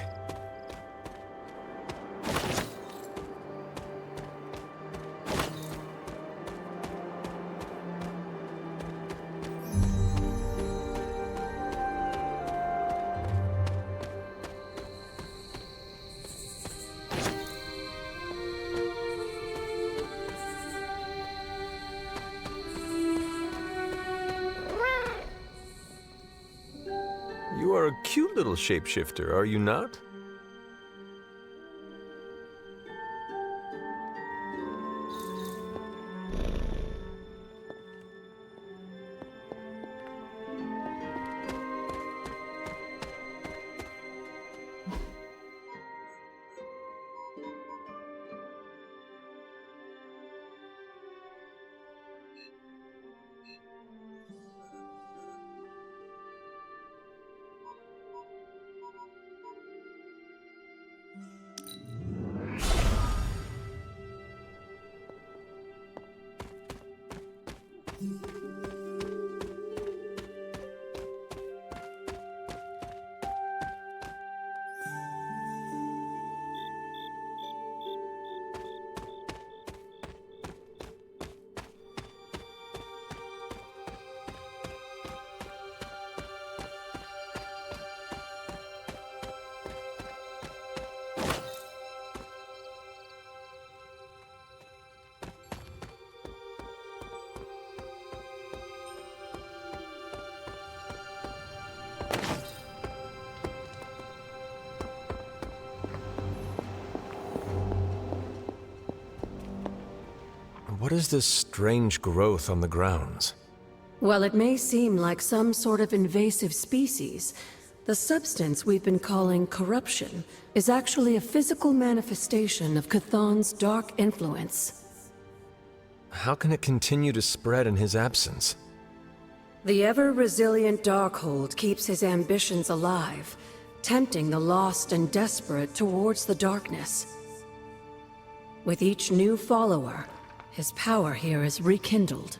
S11: You are a cute little shapeshifter, are you not? What is this strange growth on the grounds?
S6: While it may seem like some sort of invasive species, the substance we've been calling corruption is actually a physical manifestation of Chthon's dark influence.
S2: How can it continue to spread in his absence?
S6: The ever-resilient Darkhold keeps his ambitions alive, tempting the lost and desperate towards the darkness. With each new follower, his power here is rekindled.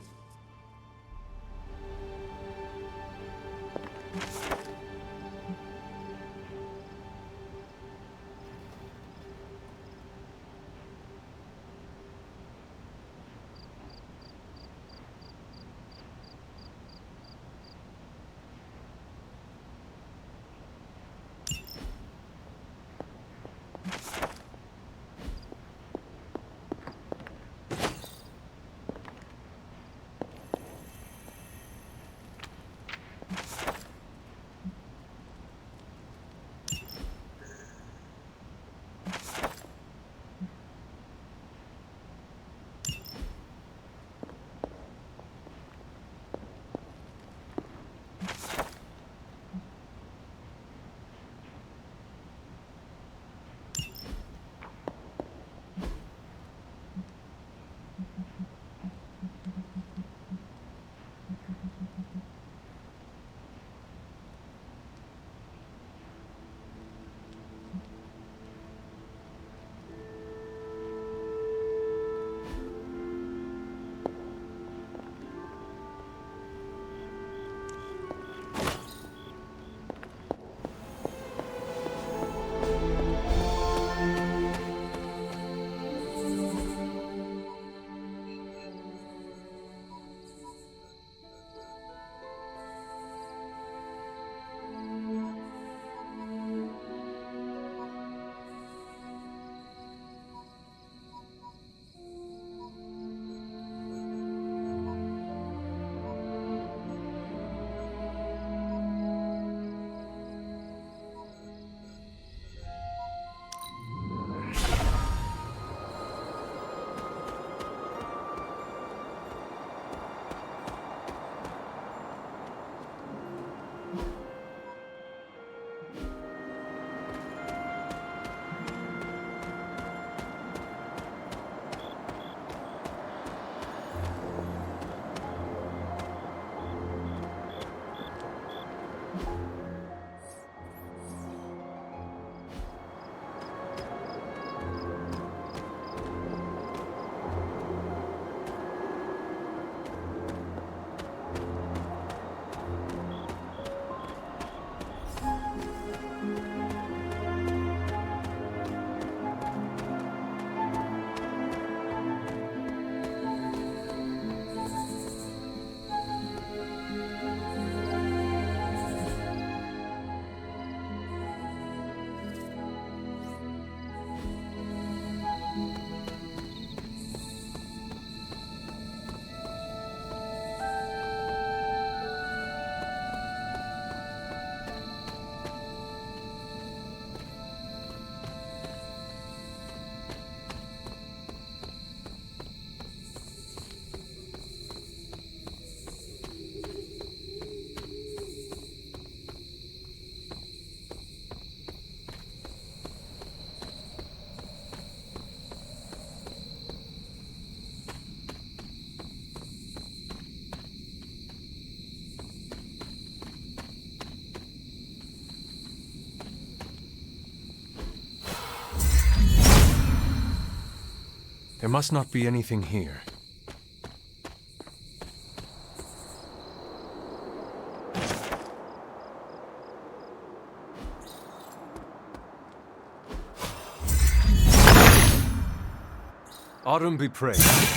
S11: must not be anything here. Autumn be praised.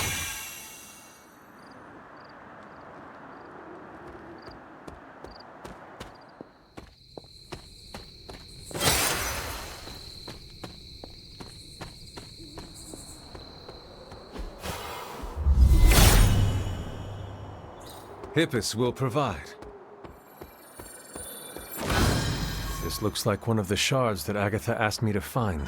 S11: Hippus will provide. This looks like one of the shards that Agatha asked me to find.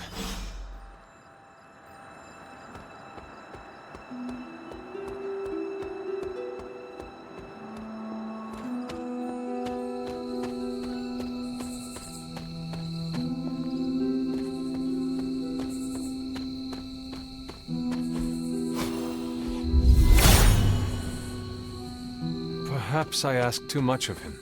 S11: Perhaps I asked too much of him.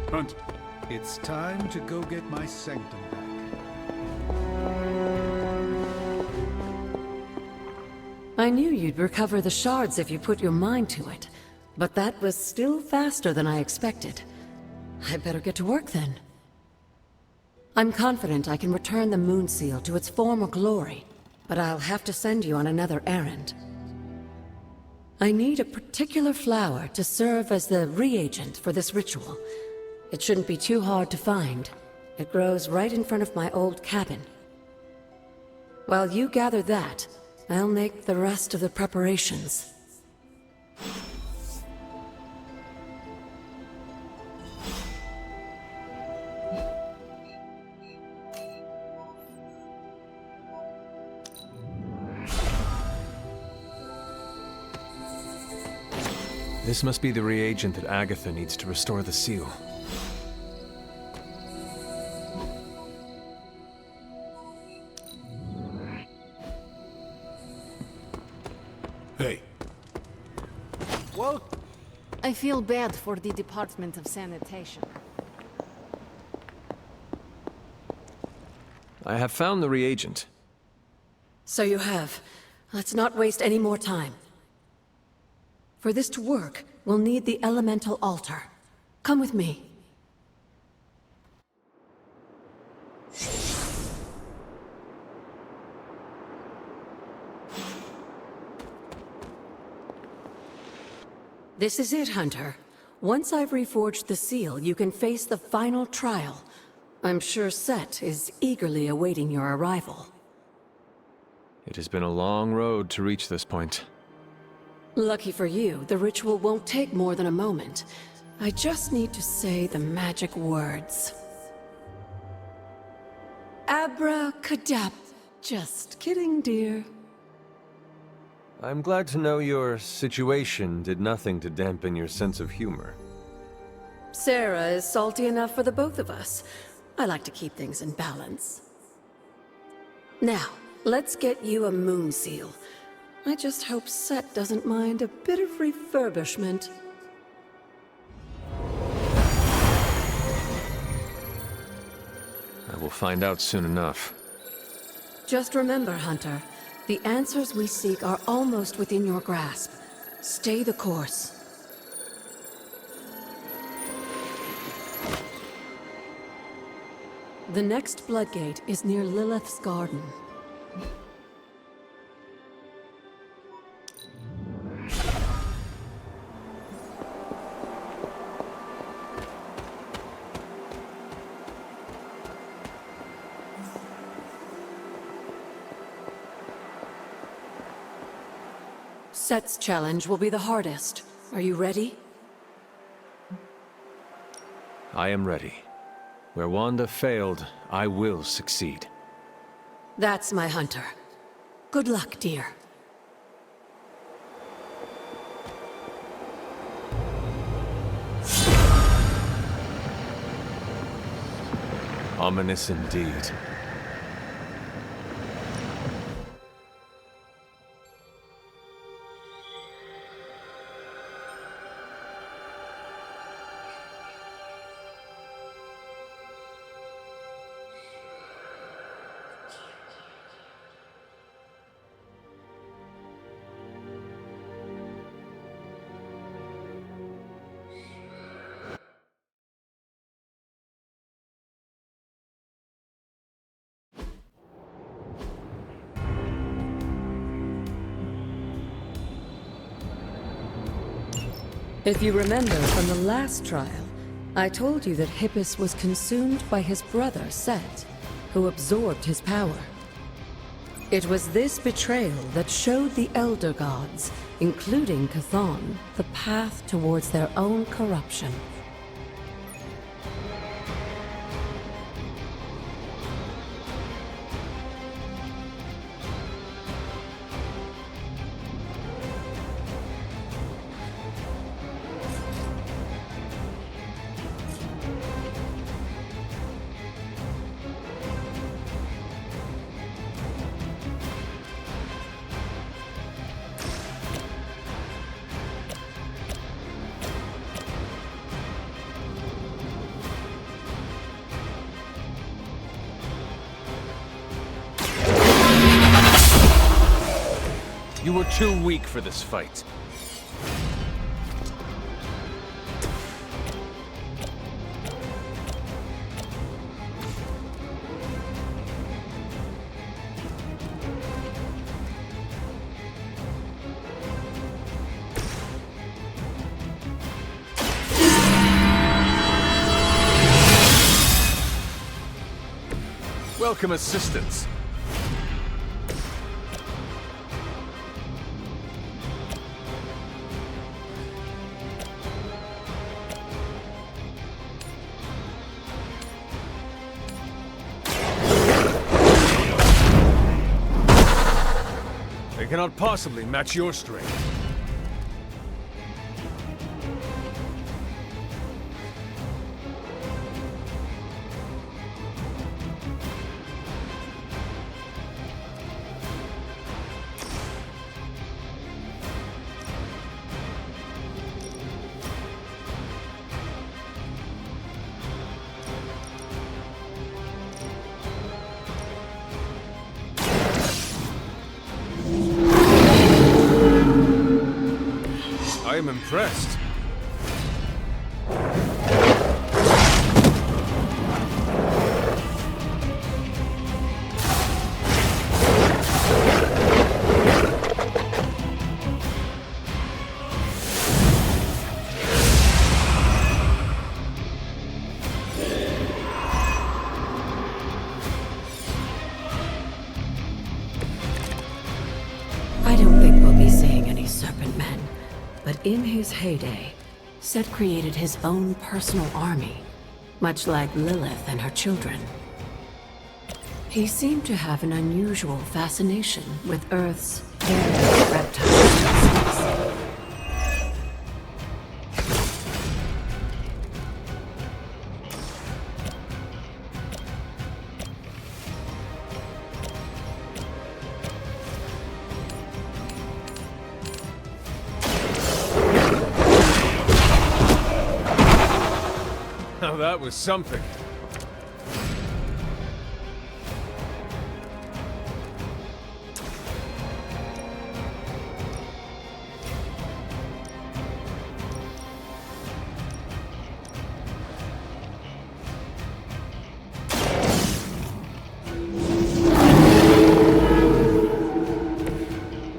S8: Hunt.
S9: It's time to go get my sanctum back.
S6: I knew you'd recover the shards if you put your mind to it, but that was still faster than I expected. I better get to work then. I'm confident I can return the Moon Seal to its former glory, but I'll have to send you on another errand. I need a particular flower to serve as the reagent for this ritual. It shouldn't be too hard to find. It grows right in front of my old cabin. While you gather that, I'll make the rest of the preparations.
S11: This must be the reagent that Agatha needs to restore the seal.
S8: Hey.
S13: Well, I feel bad for the Department of Sanitation.
S2: I have found the reagent.
S6: So you have. Let's not waste any more time. For this to work, we'll need the elemental altar. Come with me. This is it, Hunter. Once I've reforged the seal, you can face the final trial. I'm sure Set is eagerly awaiting your arrival.
S2: It has been a long road to reach this point.
S6: Lucky for you, the ritual won't take more than a moment. I just need to say the magic words. Abracadabra. Just kidding, dear.
S2: I'm glad to know your situation did nothing to dampen your sense of humor.
S6: Sarah is salty enough for the both of us. I like to keep things in balance. Now, let's get you a moon seal. I just hope Set doesn't mind a bit of refurbishment.
S2: I will find out soon enough.
S6: Just remember, Hunter, the answers we seek are almost within your grasp. Stay the course. The next Bloodgate is near Lilith's garden. Set's challenge will be the hardest. Are you ready?
S2: I am ready. Where Wanda failed, I will succeed.
S6: That's my hunter. Good luck, dear.
S2: Ominous indeed.
S6: If you remember from the last trial, I told you that Hippus was consumed by his brother, Set, who absorbed his power. It was this betrayal that showed the Elder Gods, including Chthon, the path towards their own corruption.
S2: You were too weak for this fight. Welcome assistance. They cannot possibly match your strength. I am impressed.
S6: I don't think we'll be seeing any Serpent Men. But in his heyday, Set created his own personal army, much like Lilith and her children. He seemed to have an unusual fascination with Earth's various reptile species.
S2: Now that was something.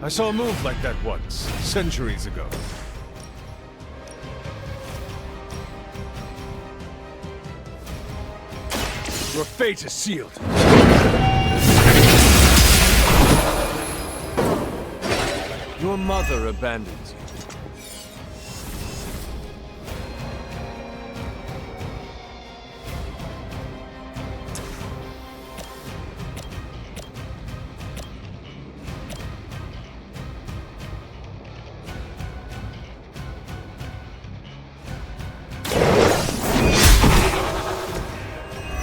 S2: I saw a move like that once, centuries ago. Your fate is sealed. Your mother abandons you.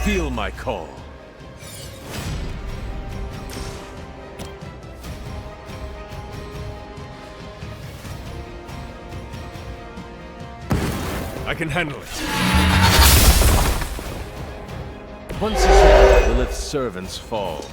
S11: Feel my call. I can handle it. Once again, Lilith's servants fall.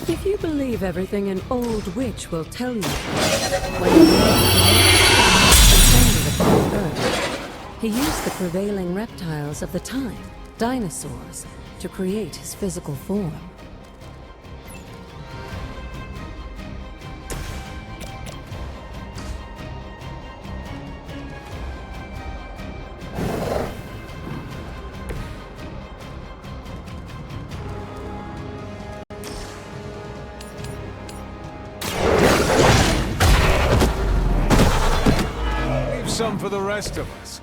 S6: If you believe everything an old witch will tell you, when the descended upon Earth, he used the prevailing reptiles of the time, dinosaurs, to create his physical form.
S11: Some for the rest of us.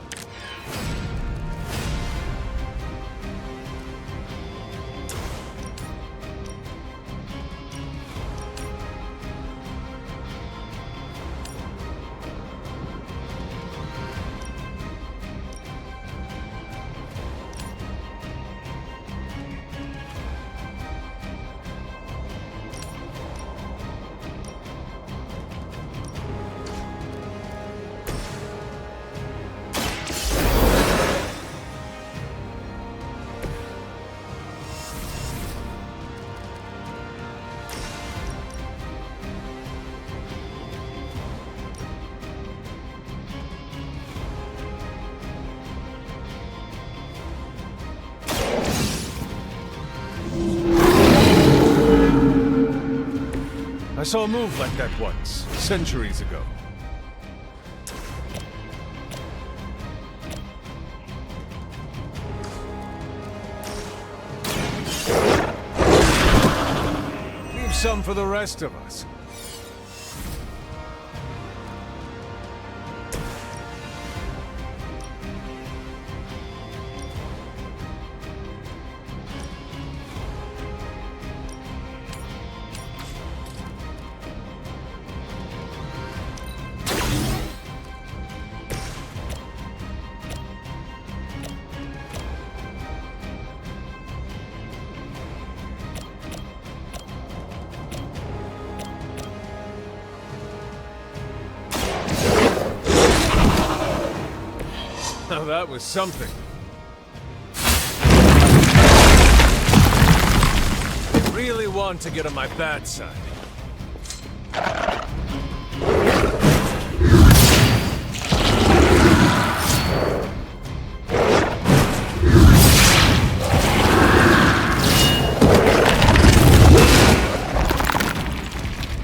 S11: I saw a move like that once, centuries ago. Leave some for the rest of us. Now that was something. I really want to get on my bad side.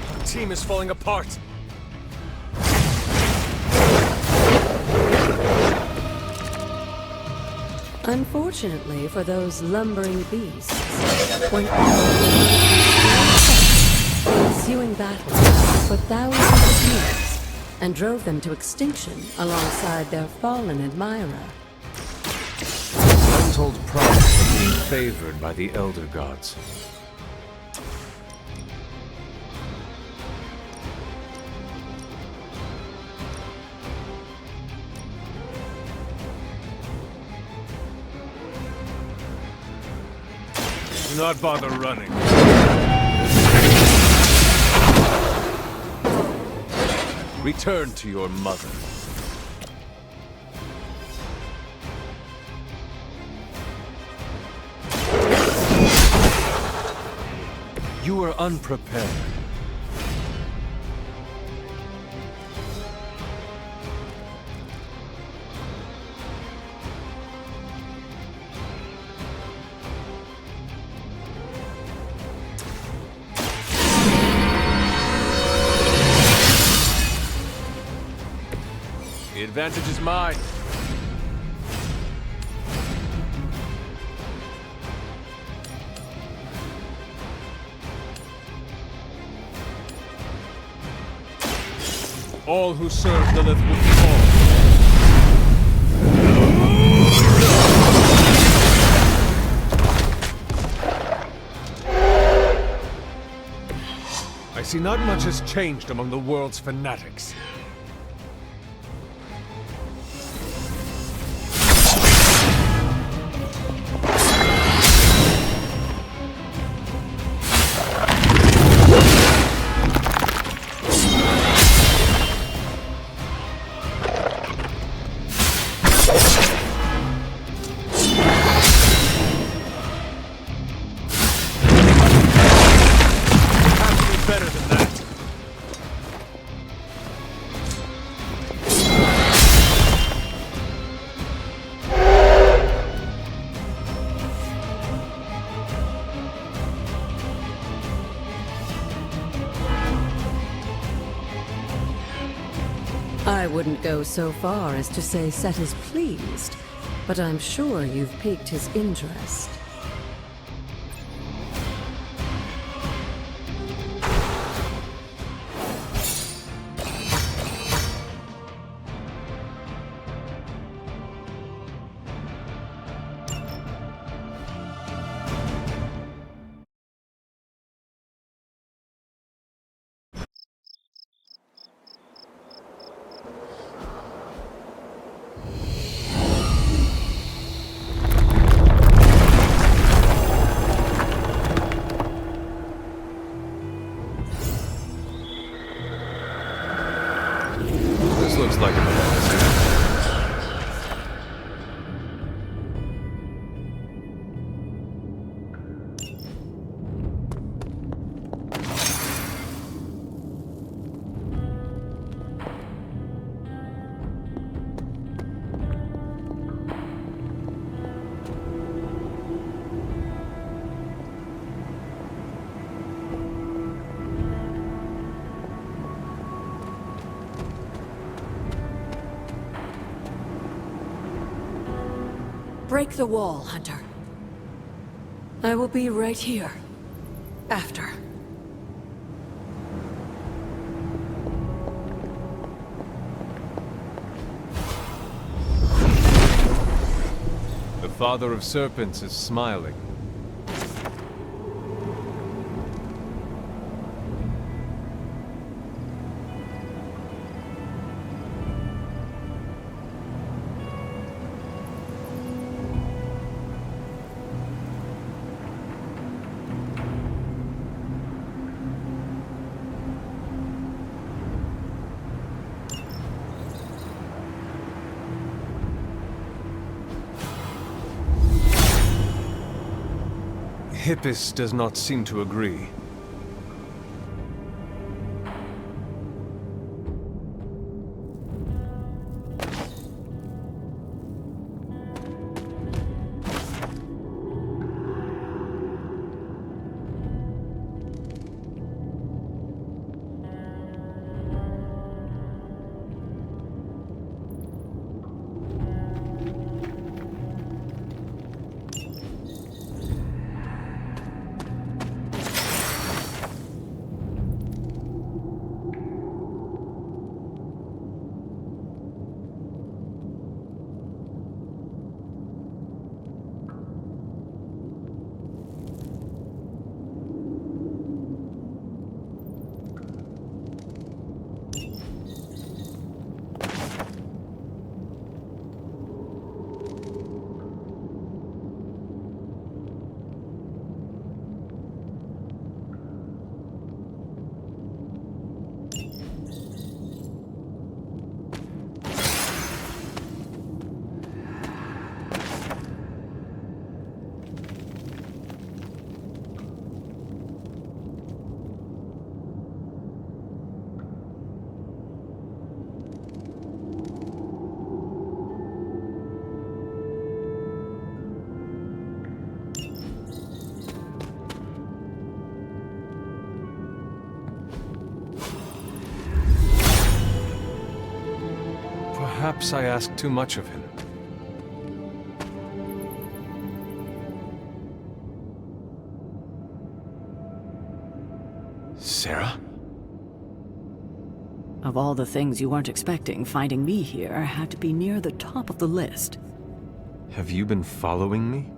S11: Our team is falling apart.
S6: Unfortunately for those lumbering beasts, when ensuing battle for thousands of years and drove them to extinction alongside their fallen admirer.
S2: Untold promise of being favored by the Elder Gods.
S11: Do not bother running.
S2: Return to your mother. You were unprepared.
S11: The advantage is mine. All who serve Lilith will fall. I see not much has changed among the world's fanatics. Better than that.
S6: I wouldn't go so far as to say Set is pleased, but I'm sure you've piqued his interest.
S2: This looks like an odyssey.
S6: Break the wall, Hunter. I will be right here. After.
S11: The Father of Serpents is smiling. Hippus does not seem to agree. Perhaps I ask too much of him. Sarah?
S4: Of all the things you weren't expecting, finding me here had to be near the top of the list.
S11: Have you been following me?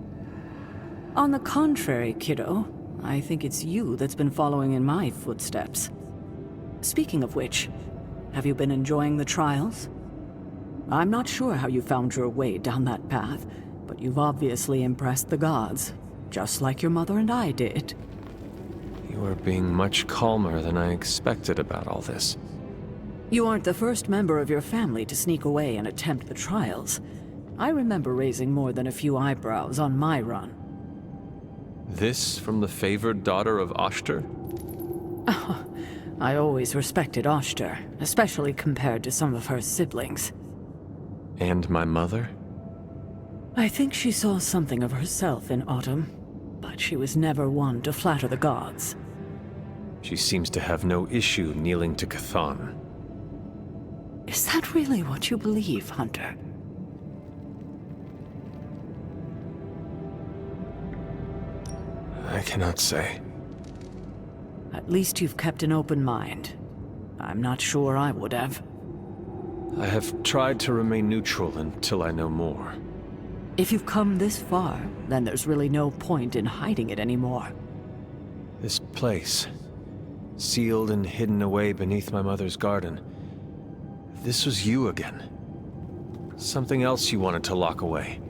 S4: On the contrary, kiddo, I think it's you that's been following in my footsteps. Speaking of which, have you been enjoying the trials? I'm not sure how you found your way down that path, but you've obviously impressed the gods, just like your mother and I did.
S2: You are being much calmer than I expected about all this.
S4: You aren't the first member of your family to sneak away and attempt the trials. I remember raising more than a few eyebrows on my run.
S2: This from the favored daughter of Oshter?
S4: I always respected Oshter, especially compared to some of her siblings.
S2: And my mother?
S4: I think she saw something of herself in Autumn, but she was never one to flatter the gods.
S2: She seems to have no issue kneeling to Chthon.
S4: Is that really what you believe, Hunter?
S2: I cannot say.
S4: At least you've kept an open mind. I'm not sure I would have.
S2: I have tried to remain neutral until I know more.
S4: If you've come this far, then there's really no point in hiding it anymore.
S2: This place, sealed and hidden away beneath my mother's garden. This was you again. Something else you wanted to lock away.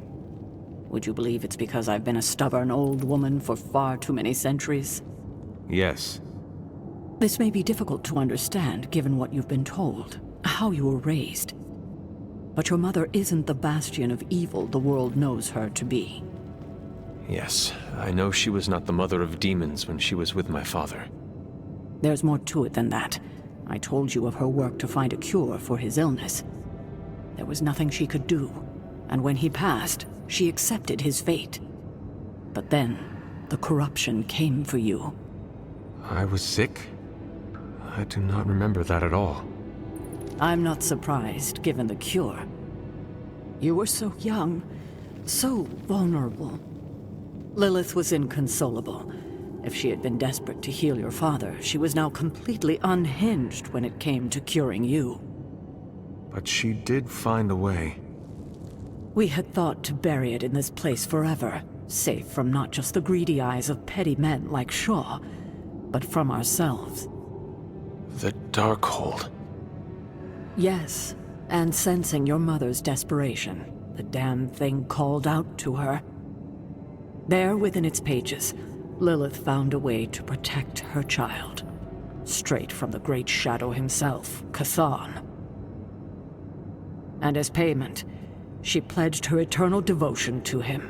S4: Would you believe it's because I've been a stubborn old woman for far too many centuries?
S2: Yes.
S4: This may be difficult to understand given what you've been told, how you were raised. But your mother isn't the bastion of evil the world knows her to be.
S2: Yes, I know she was not the mother of demons when she was with my father.
S4: There's more to it than that. I told you of her work to find a cure for his illness. There was nothing she could do, and when he passed, she accepted his fate. But then, the corruption came for you.
S2: I was sick? I do not remember that at all.
S4: I'm not surprised, given the cure. You were so young, so vulnerable. Lilith was inconsolable. If she had been desperate to heal your father, she was now completely unhinged when it came to curing you.
S2: But she did find a way.
S4: We had thought to bury it in this place forever, safe from not just the greedy eyes of petty men like Shaw, but from ourselves.
S2: The Darkhold.
S4: Yes, and sensing your mother's desperation, the damn thing called out to her. There within its pages, Lilith found a way to protect her child. Straight from the Great Shadow himself, Chthon. And as payment, she pledged her eternal devotion to him.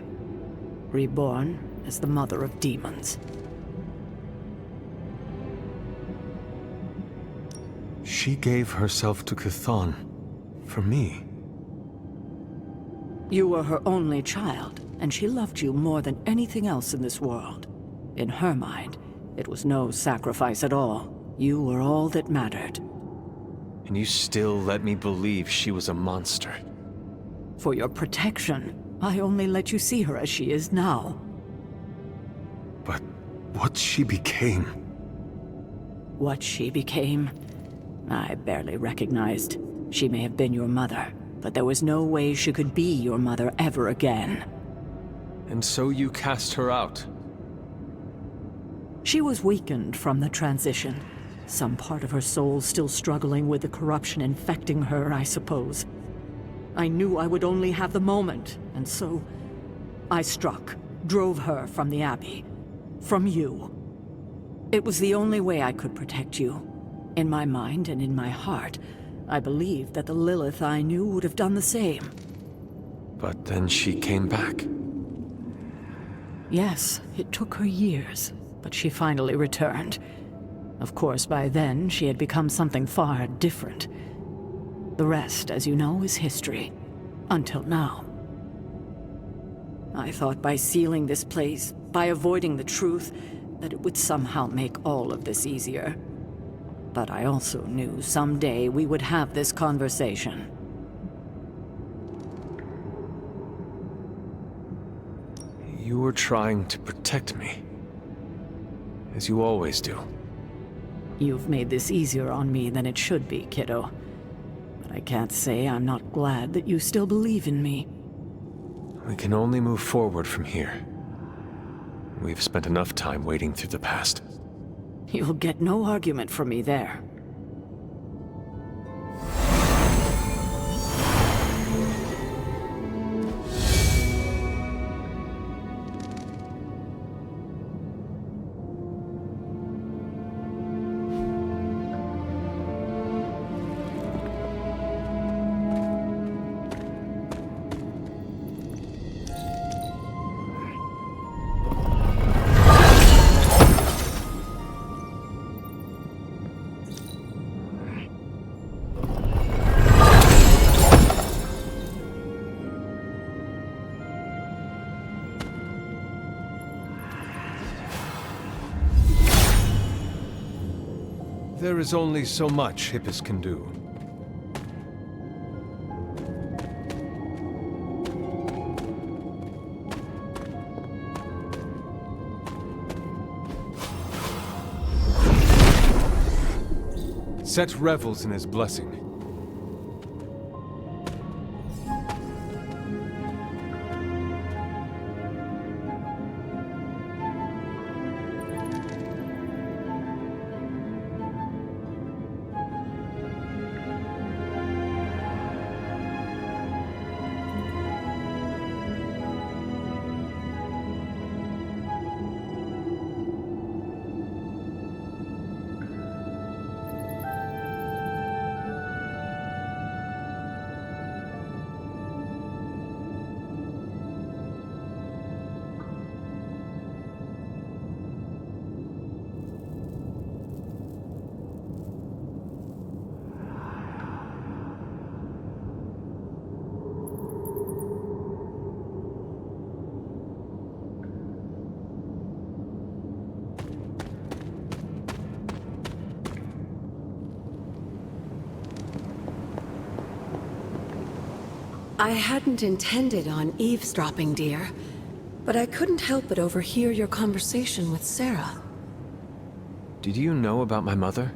S4: Reborn as the mother of demons.
S2: She gave herself to Chthon. For me.
S4: You were her only child, and she loved you more than anything else in this world. In her mind, it was no sacrifice at all. You were all that mattered.
S2: And you still let me believe she was a monster.
S4: For your protection, I only let you see her as she is now.
S2: But what she became...
S4: What she became? I barely recognized. She may have been your mother, but there was no way she could be your mother ever again.
S2: And so you cast her out?
S4: She was weakened from the transition. Some part of her soul still struggling with the corruption infecting her, I suppose. I knew I would only have the moment, and so I struck, drove her from the Abbey. From you. It was the only way I could protect you. In my mind and in my heart, I believed that the Lilith I knew would have done the same.
S2: But then she came back.
S4: Yes, it took her years, but she finally returned. Of course, by then, she had become something far different. The rest, as you know, is history. Until now. I thought by sealing this place, by avoiding the truth, that it would somehow make all of this easier. But I also knew someday we would have this conversation.
S2: You were trying to protect me. As you always do.
S4: You've made this easier on me than it should be, kiddo. But I can't say I'm not glad that you still believe in me.
S2: We can only move forward from here. We've spent enough time wading through the past.
S4: You'll get no argument from me there.
S2: There is only so much Hippus can do. Set revels in his blessing.
S6: I hadn't intended on eavesdropping, dear, but I couldn't help but overhear your conversation with Sarah.
S2: Did you know about my mother?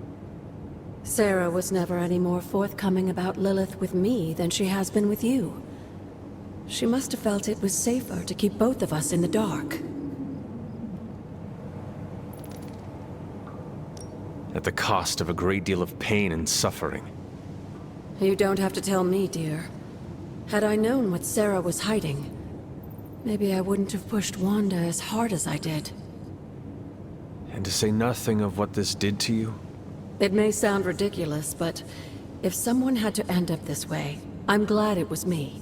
S6: Sarah was never any more forthcoming about Lilith with me than she has been with you. She must have felt it was safer to keep both of us in the dark.
S2: At the cost of a great deal of pain and suffering.
S6: You don't have to tell me, dear. Had I known what Sarah was hiding, maybe I wouldn't have pushed Wanda as hard as I did.
S2: And to say nothing of what this did to you?
S6: It may sound ridiculous, but if someone had to end up this way, I'm glad it was me.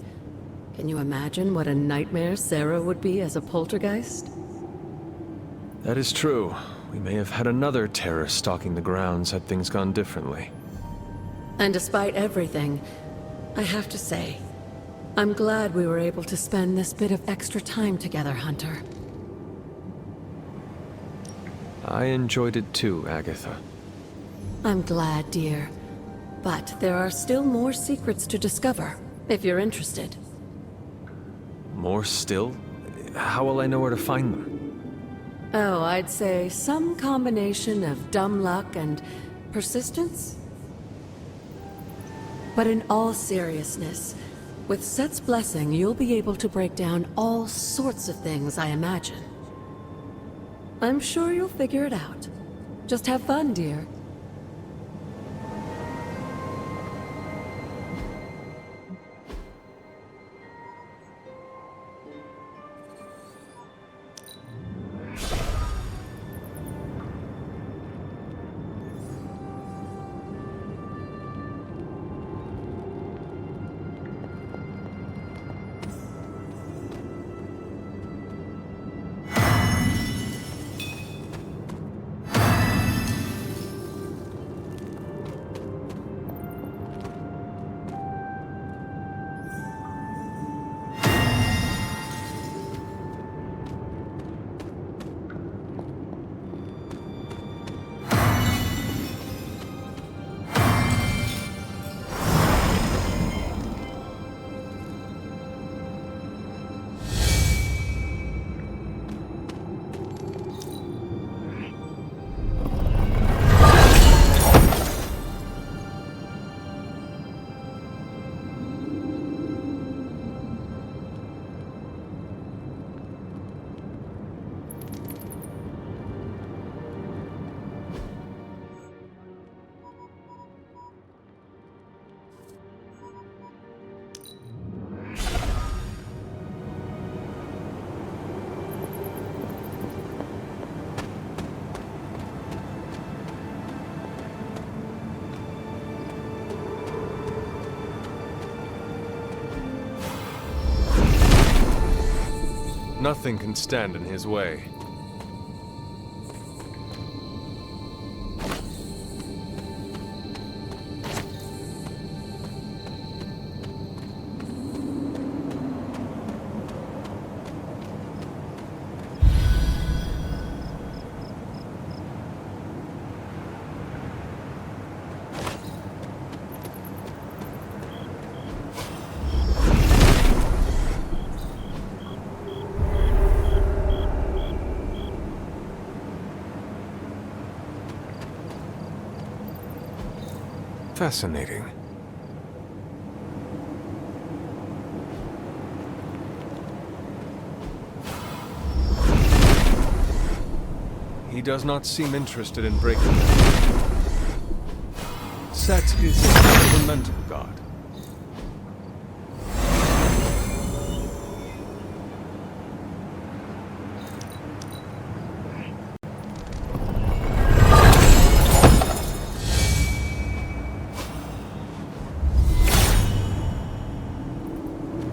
S6: Can you imagine what a nightmare Sarah would be as a poltergeist?
S2: That is true. We may have had another terror stalking the grounds had things gone differently.
S6: And despite everything, I have to say, I'm glad we were able to spend this bit of extra time together, Hunter.
S2: I enjoyed it too, Agatha.
S6: I'm glad, dear. But there are still more secrets to discover, if you're interested.
S2: More still? How will I know where to find them?
S6: Oh, I'd say some combination of dumb luck and persistence? But in all seriousness, with Set's blessing, you'll be able to break down all sorts of things, I imagine. I'm sure you'll figure it out. Just have fun, dear.
S11: Nothing can stand in his way. Fascinating. He does not seem interested in breaking them. Set is a fundamental god.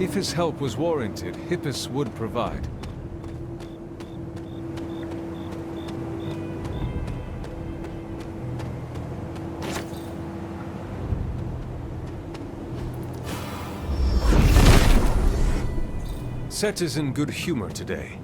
S11: If his help was warranted, Hippus would provide. Set is in good humor today.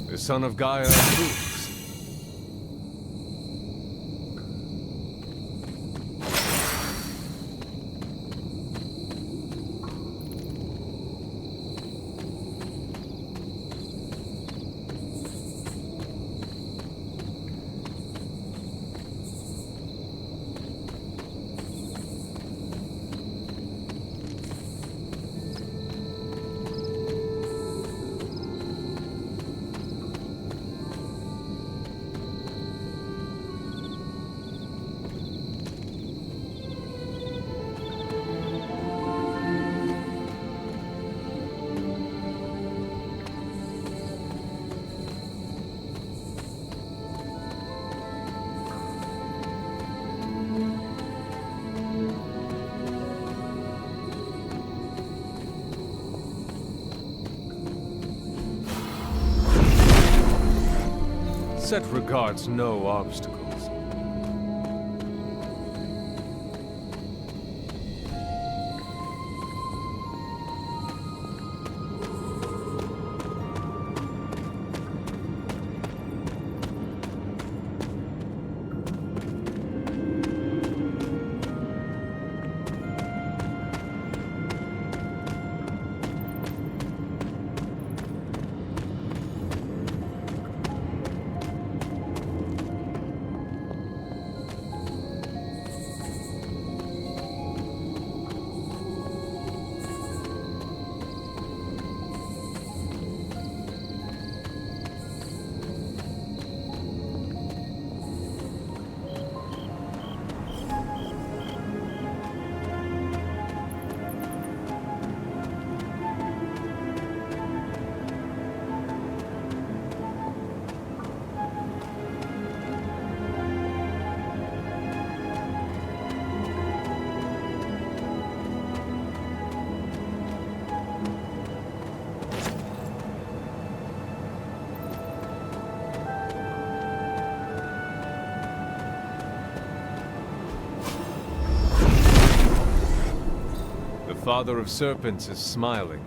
S11: The son of Gaia approves. Set regards no obstacles. Father of Serpents is smiling.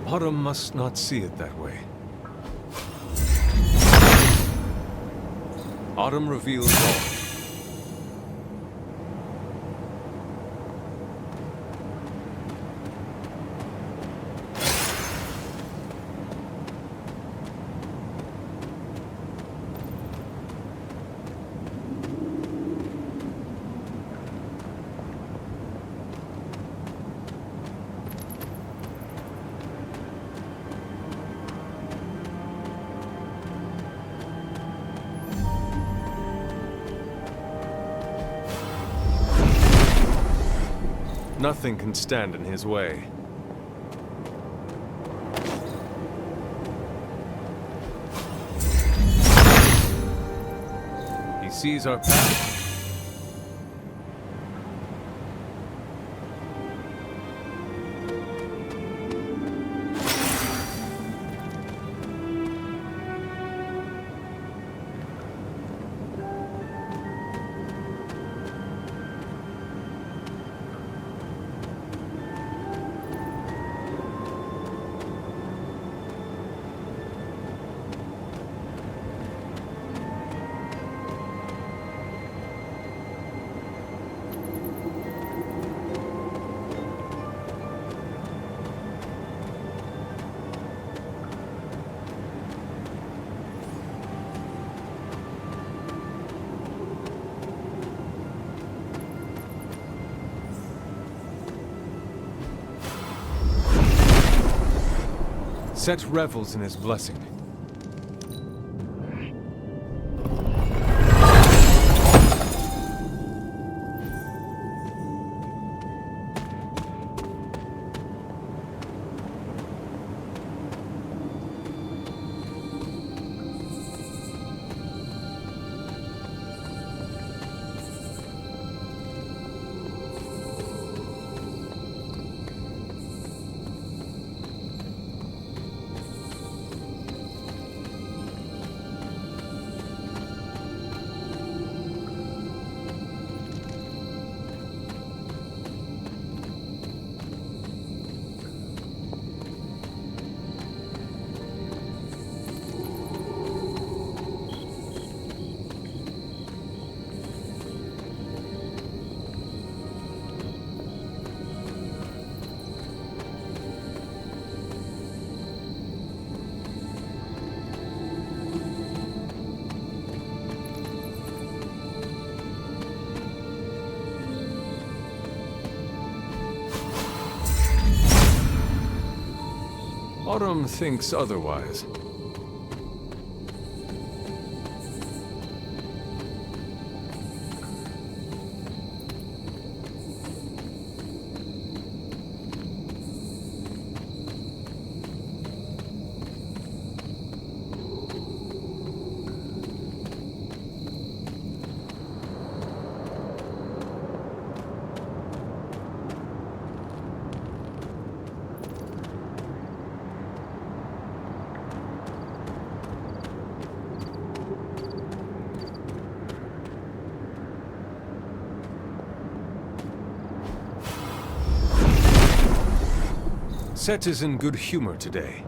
S11: Autumn must not see it that way. Autumn reveals all. Nothing can stand in his way. He sees our path. Set revels in his blessing. Autumn thinks otherwise. Set is in good humor today.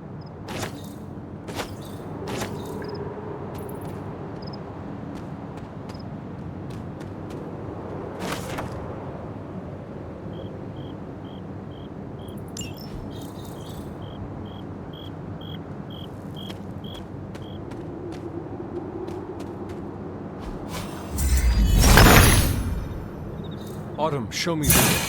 S11: Autumn, show me the way.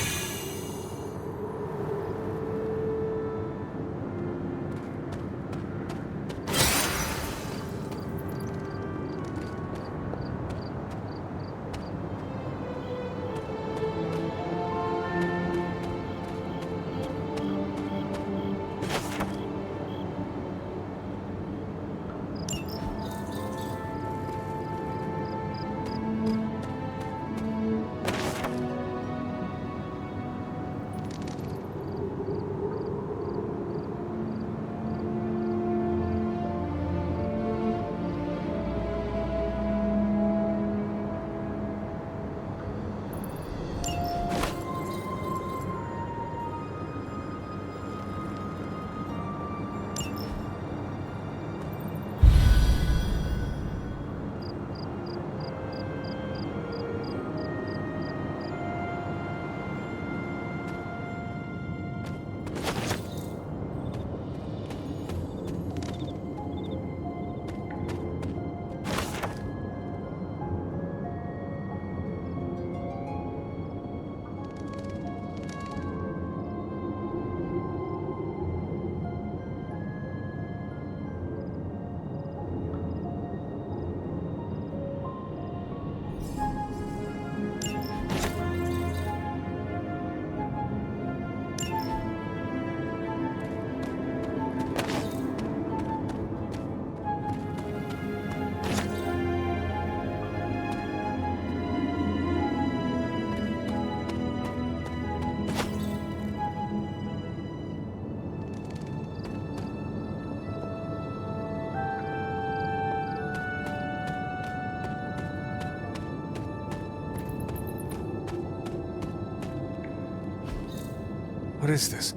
S11: What is this?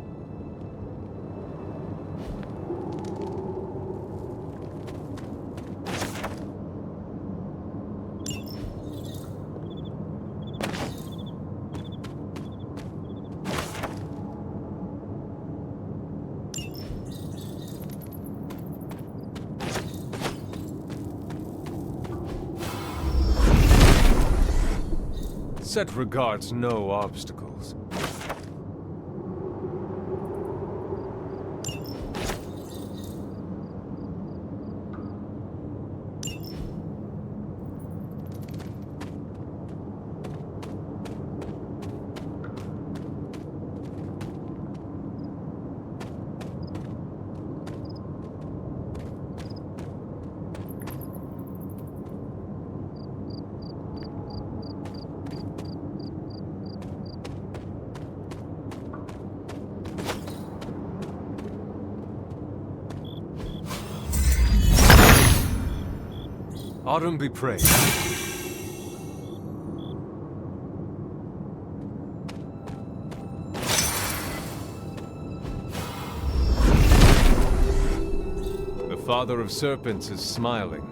S11: Set regards no obstacles. Autumn be praised. The Father of Serpents is smiling.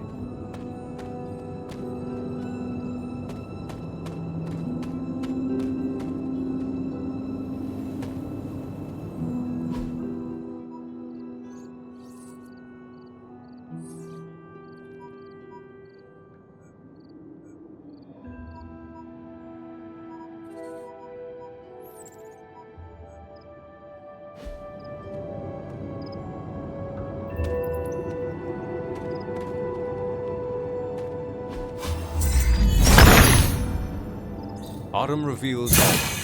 S11: Autumn reveals all.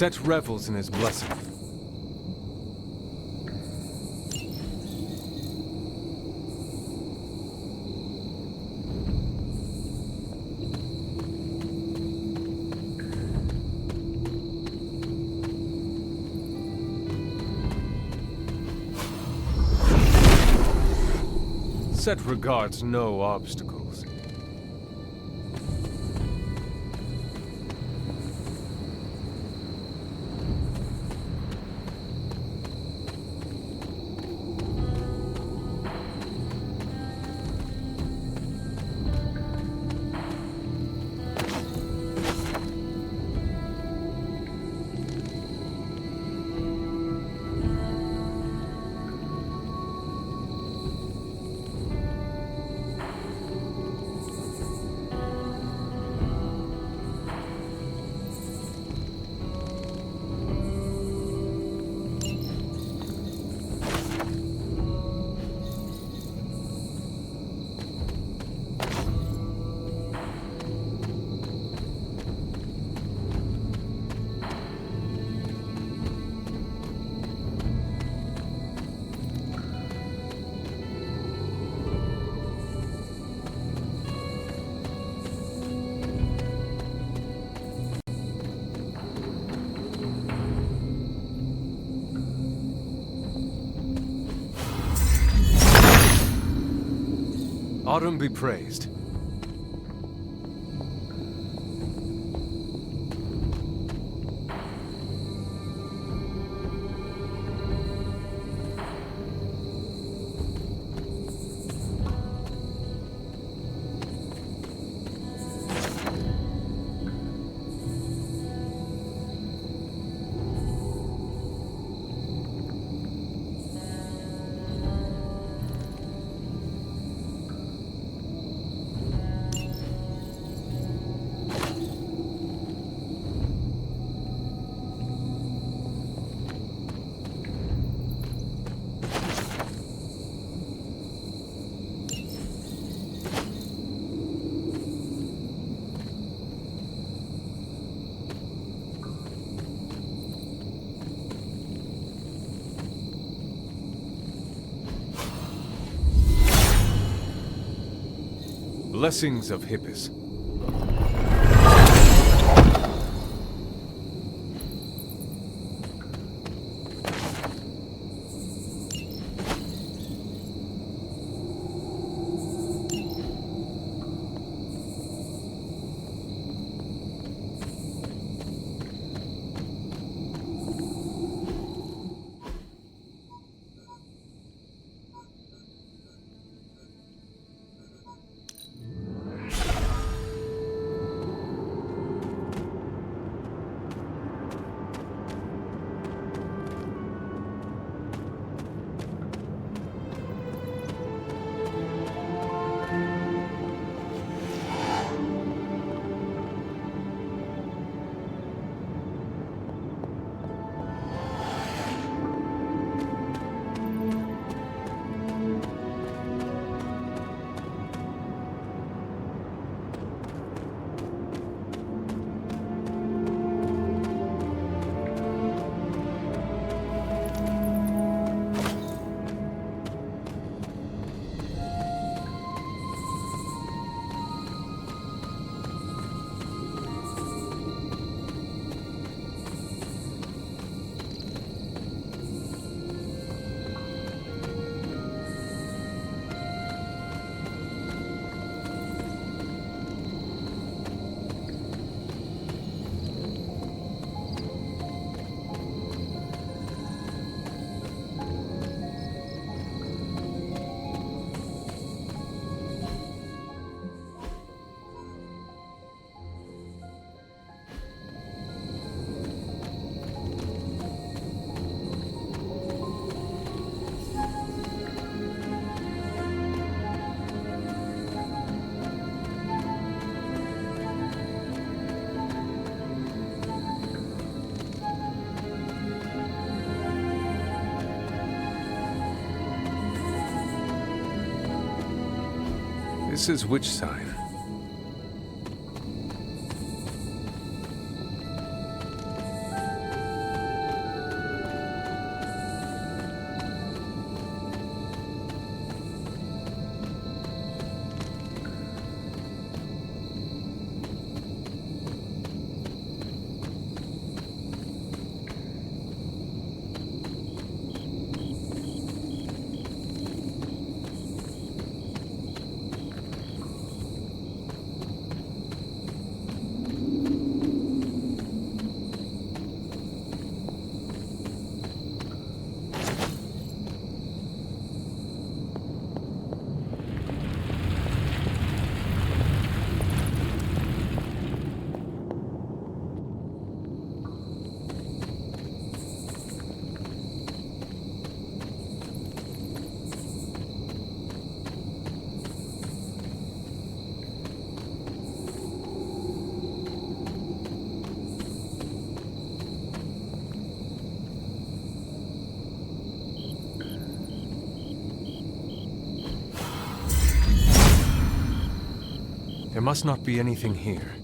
S11: Set revels in his blessing. Set regards no obstacles. Autumn be praised. Blessings of Hippus. This is which sign? There must not be anything here.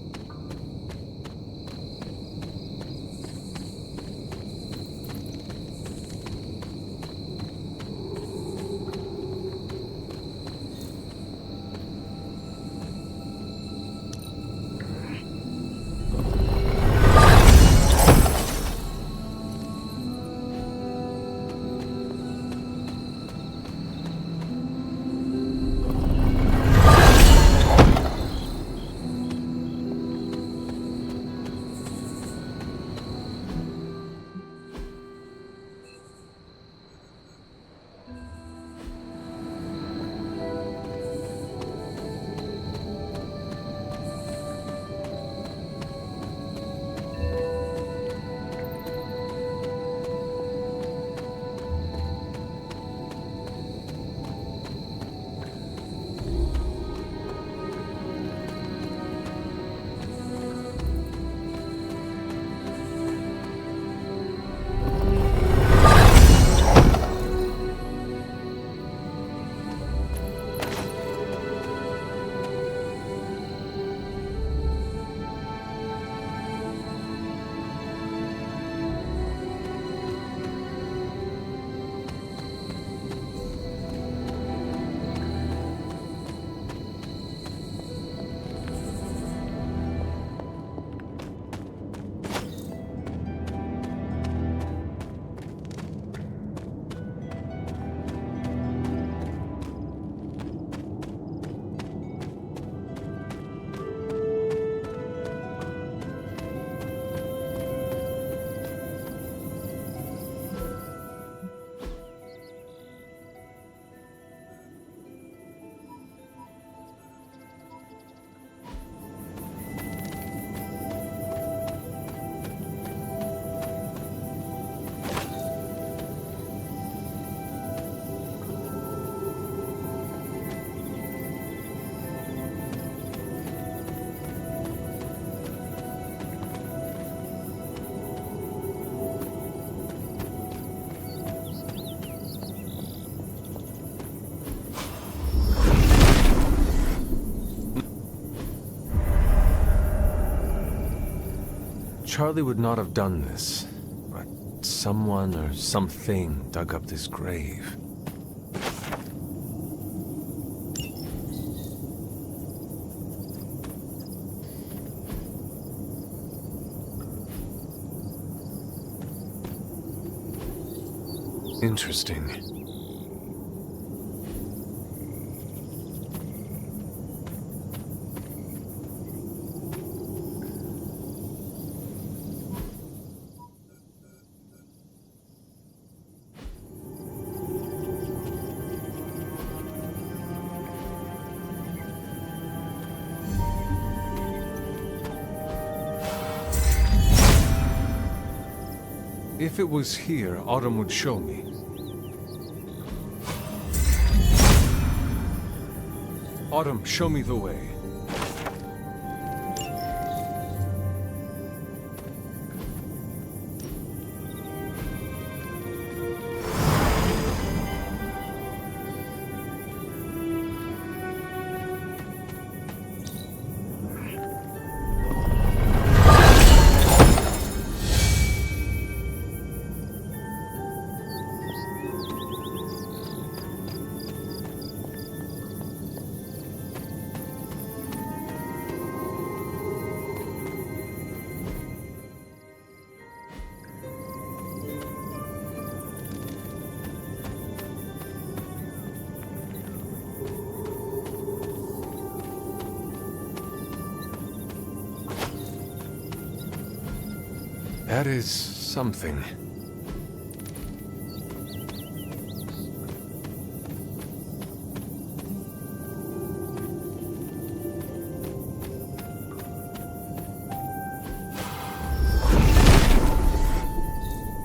S2: Charlie would not have done this, but someone or something dug up this grave. Interesting.
S11: If it was here, Autumn would show me. Autumn, show me the way.
S2: That is something.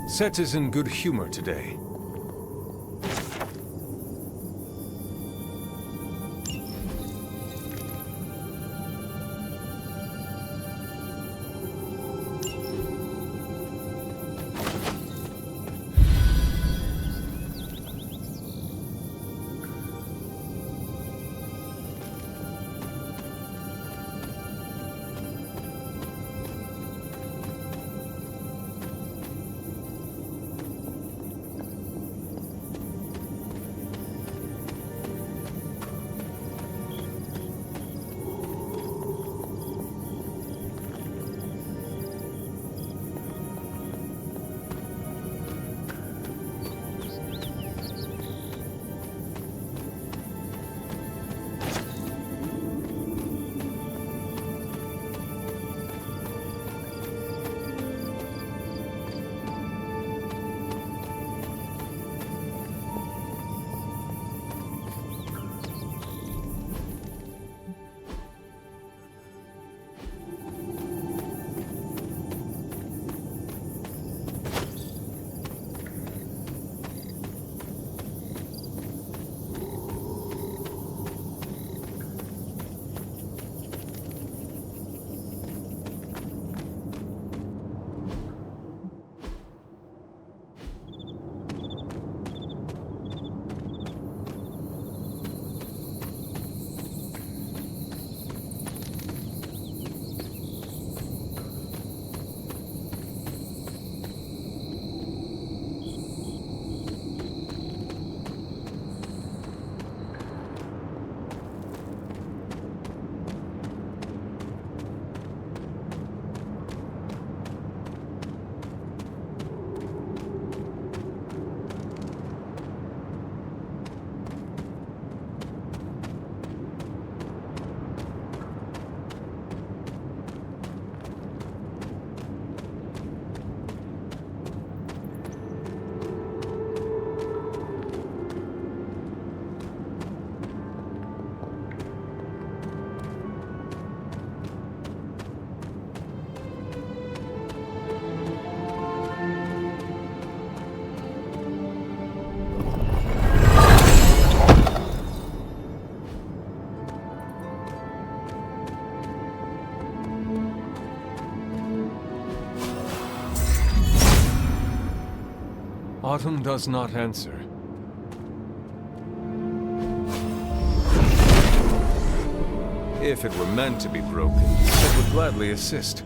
S11: Set is in good humor today. Autumn does not answer.
S2: If it were meant to be broken, I would gladly assist.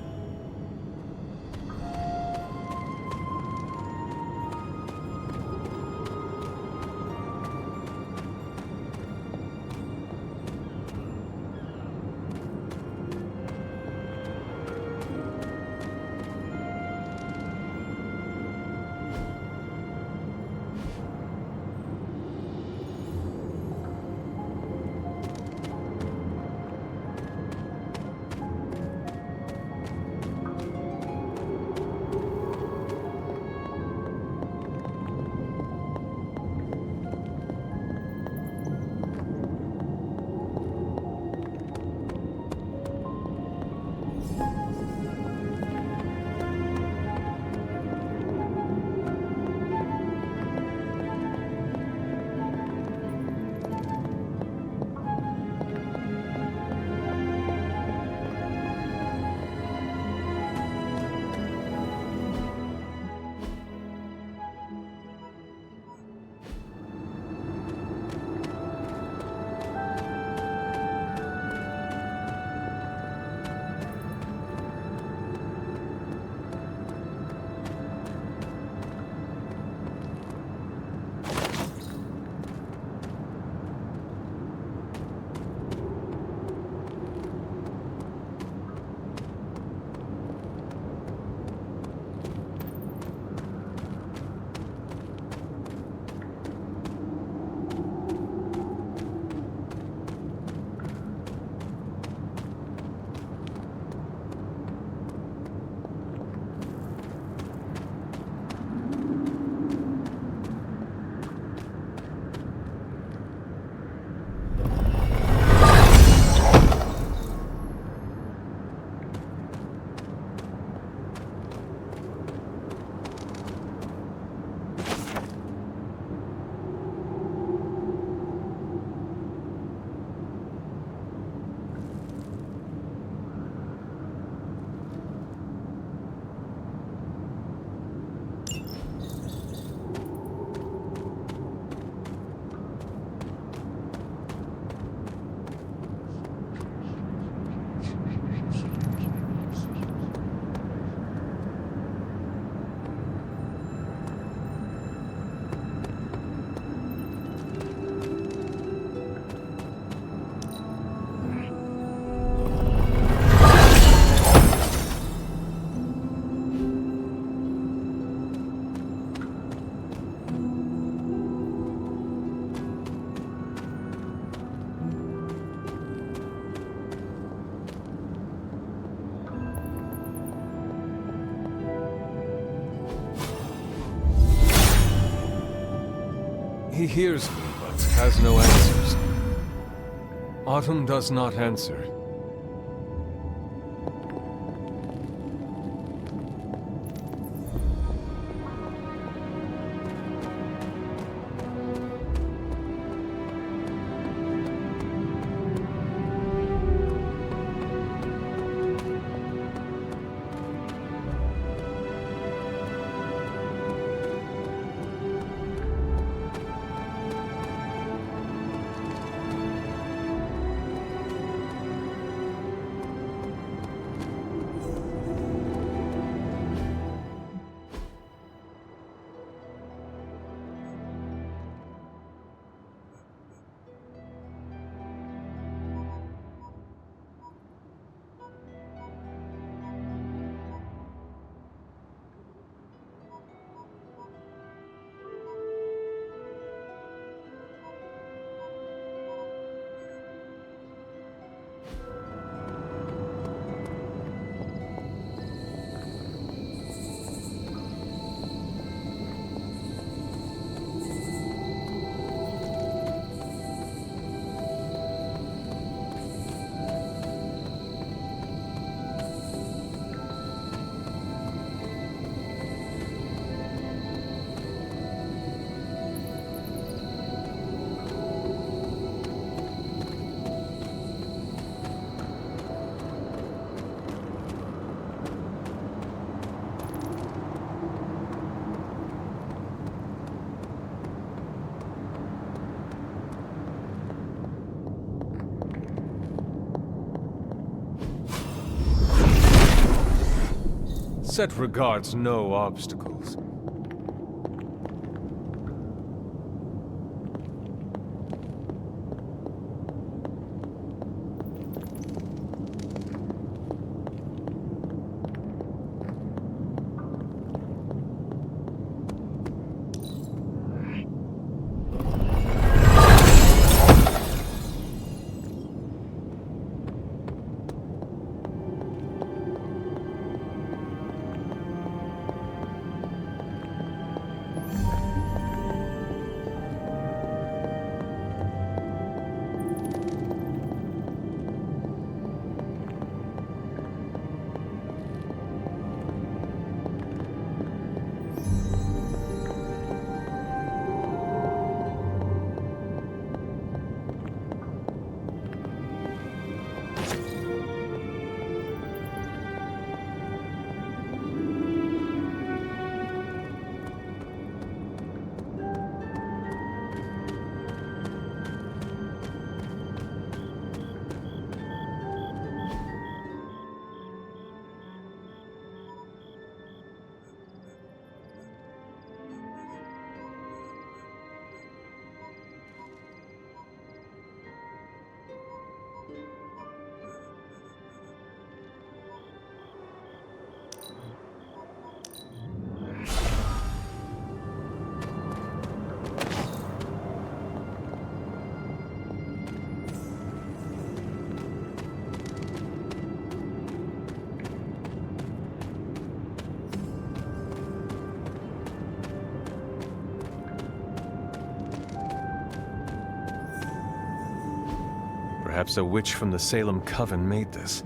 S11: He hears me, but has no answers. Autumn does not answer. Set regards no obstacles. Perhaps a witch from the Salem Coven made this.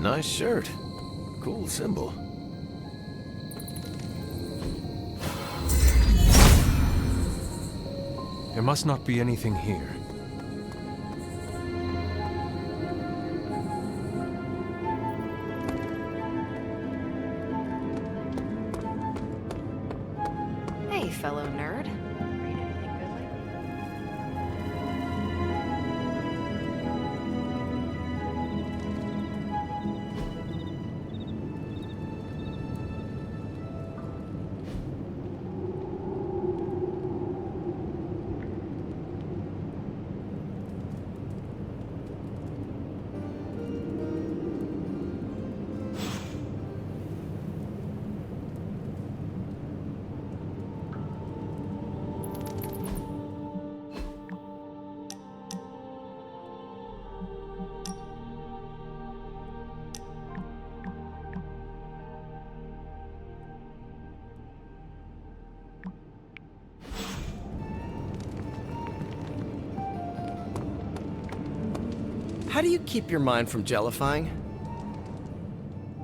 S2: Nice shirt. Cool symbol.
S11: There must not be anything here.
S7: Hey, fellow nerd. Read anything good lately?
S3: How do you keep your mind from jellifying?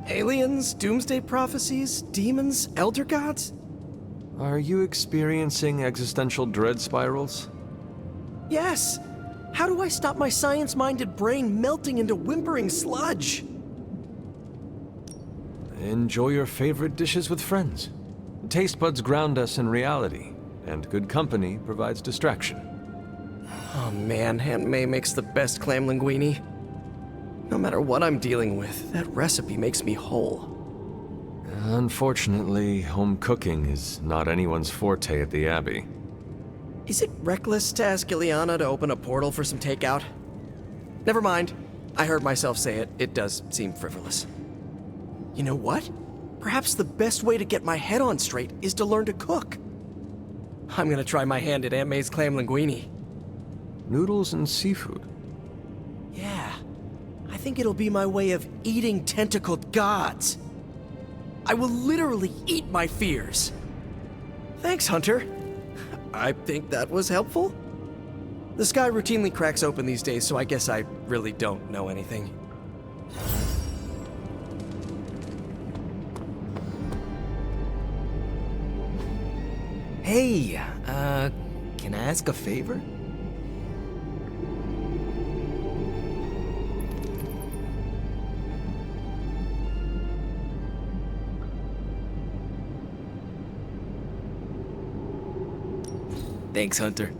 S3: Aliens, doomsday prophecies, demons, elder gods?
S2: Are you experiencing existential dread spirals?
S3: Yes! How do I stop my science-minded brain melting into whimpering sludge?
S2: Enjoy your favorite dishes with friends. Taste buds ground us in reality, and good company provides distraction.
S3: Oh man, Aunt May makes the best clam linguine. No matter what I'm dealing with, that recipe makes me whole.
S2: Unfortunately, home cooking is not anyone's forte at the Abbey.
S3: Is it reckless to ask Ileana to open a portal for some takeout? Never mind. I heard myself say it. It does seem frivolous. You know what? Perhaps the best way to get my head on straight is to learn to cook. I'm gonna try my hand at Aunt May's clam linguine.
S2: Noodles and seafood.
S3: Yeah. I think it'll be my way of eating tentacled gods. I will literally eat my fears. Thanks, Hunter. I think that was helpful. The sky routinely cracks open these days, so I guess I really don't know anything. Hey, can I ask a favor? Thanks, Hunter.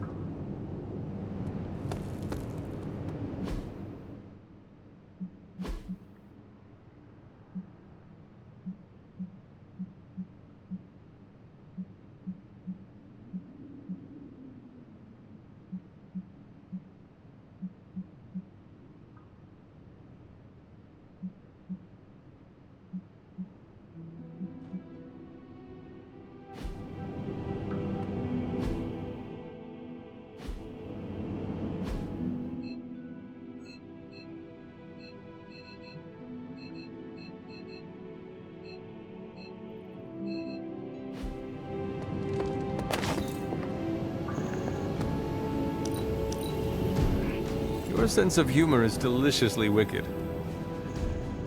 S2: Your sense of humor is deliciously wicked.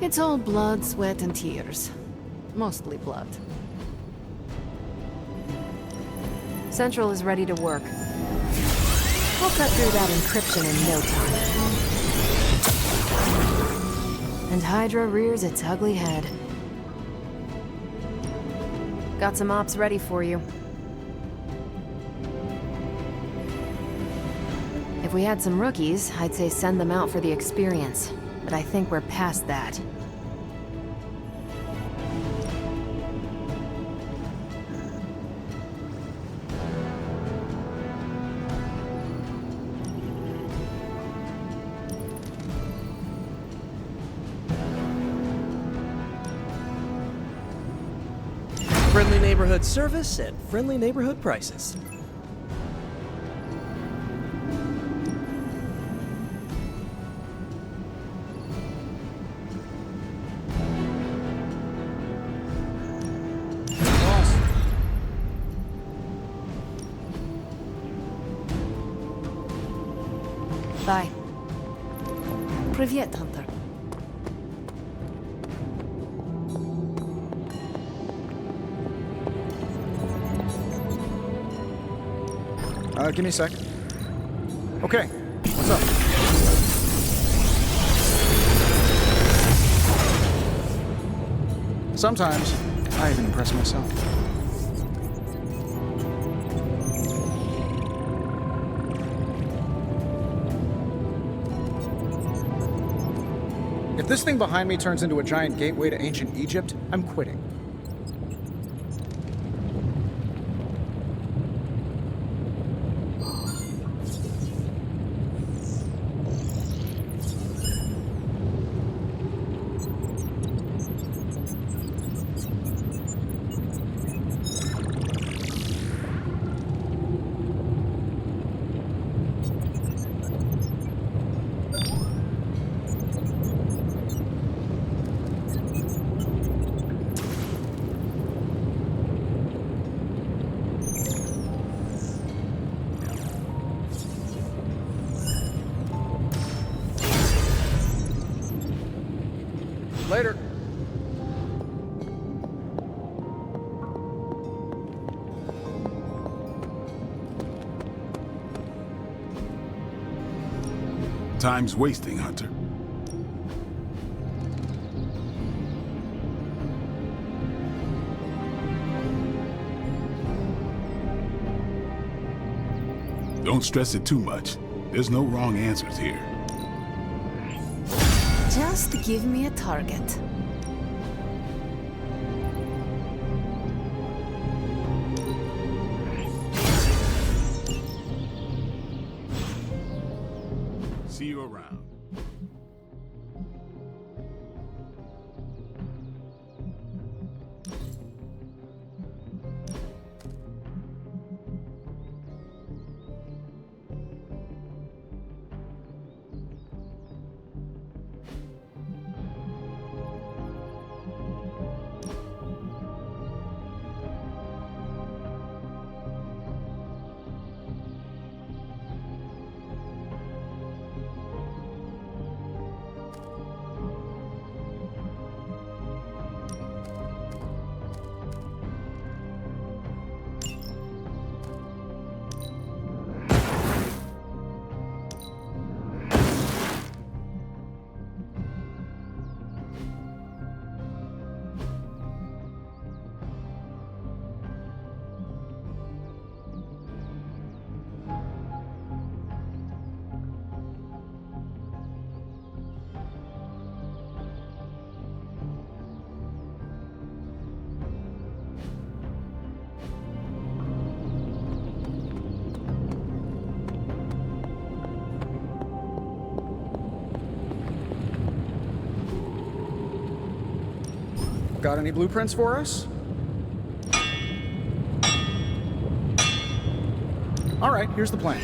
S13: It's all blood, sweat, and tears. Mostly blood.
S7: Central is ready to work. We'll cut through that encryption in no time. And Hydra rears its ugly head. Got some ops ready for you. If we had some rookies, I'd say send them out for the experience. But I think we're past that.
S3: Friendly neighborhood service at friendly neighborhood prices.
S7: Bye.
S13: Привет, Hunter.
S1: Give me a sec. Okay, what's up? Sometimes, I even impress myself. If this thing behind me turns into a giant gateway to ancient Egypt, I'm quitting. Later.
S8: Time's wasting, Hunter. Don't stress it too much. There's no wrong answers here.
S13: Just give me a target.
S8: See you around.
S1: Got any blueprints for us? All right, here's the plan.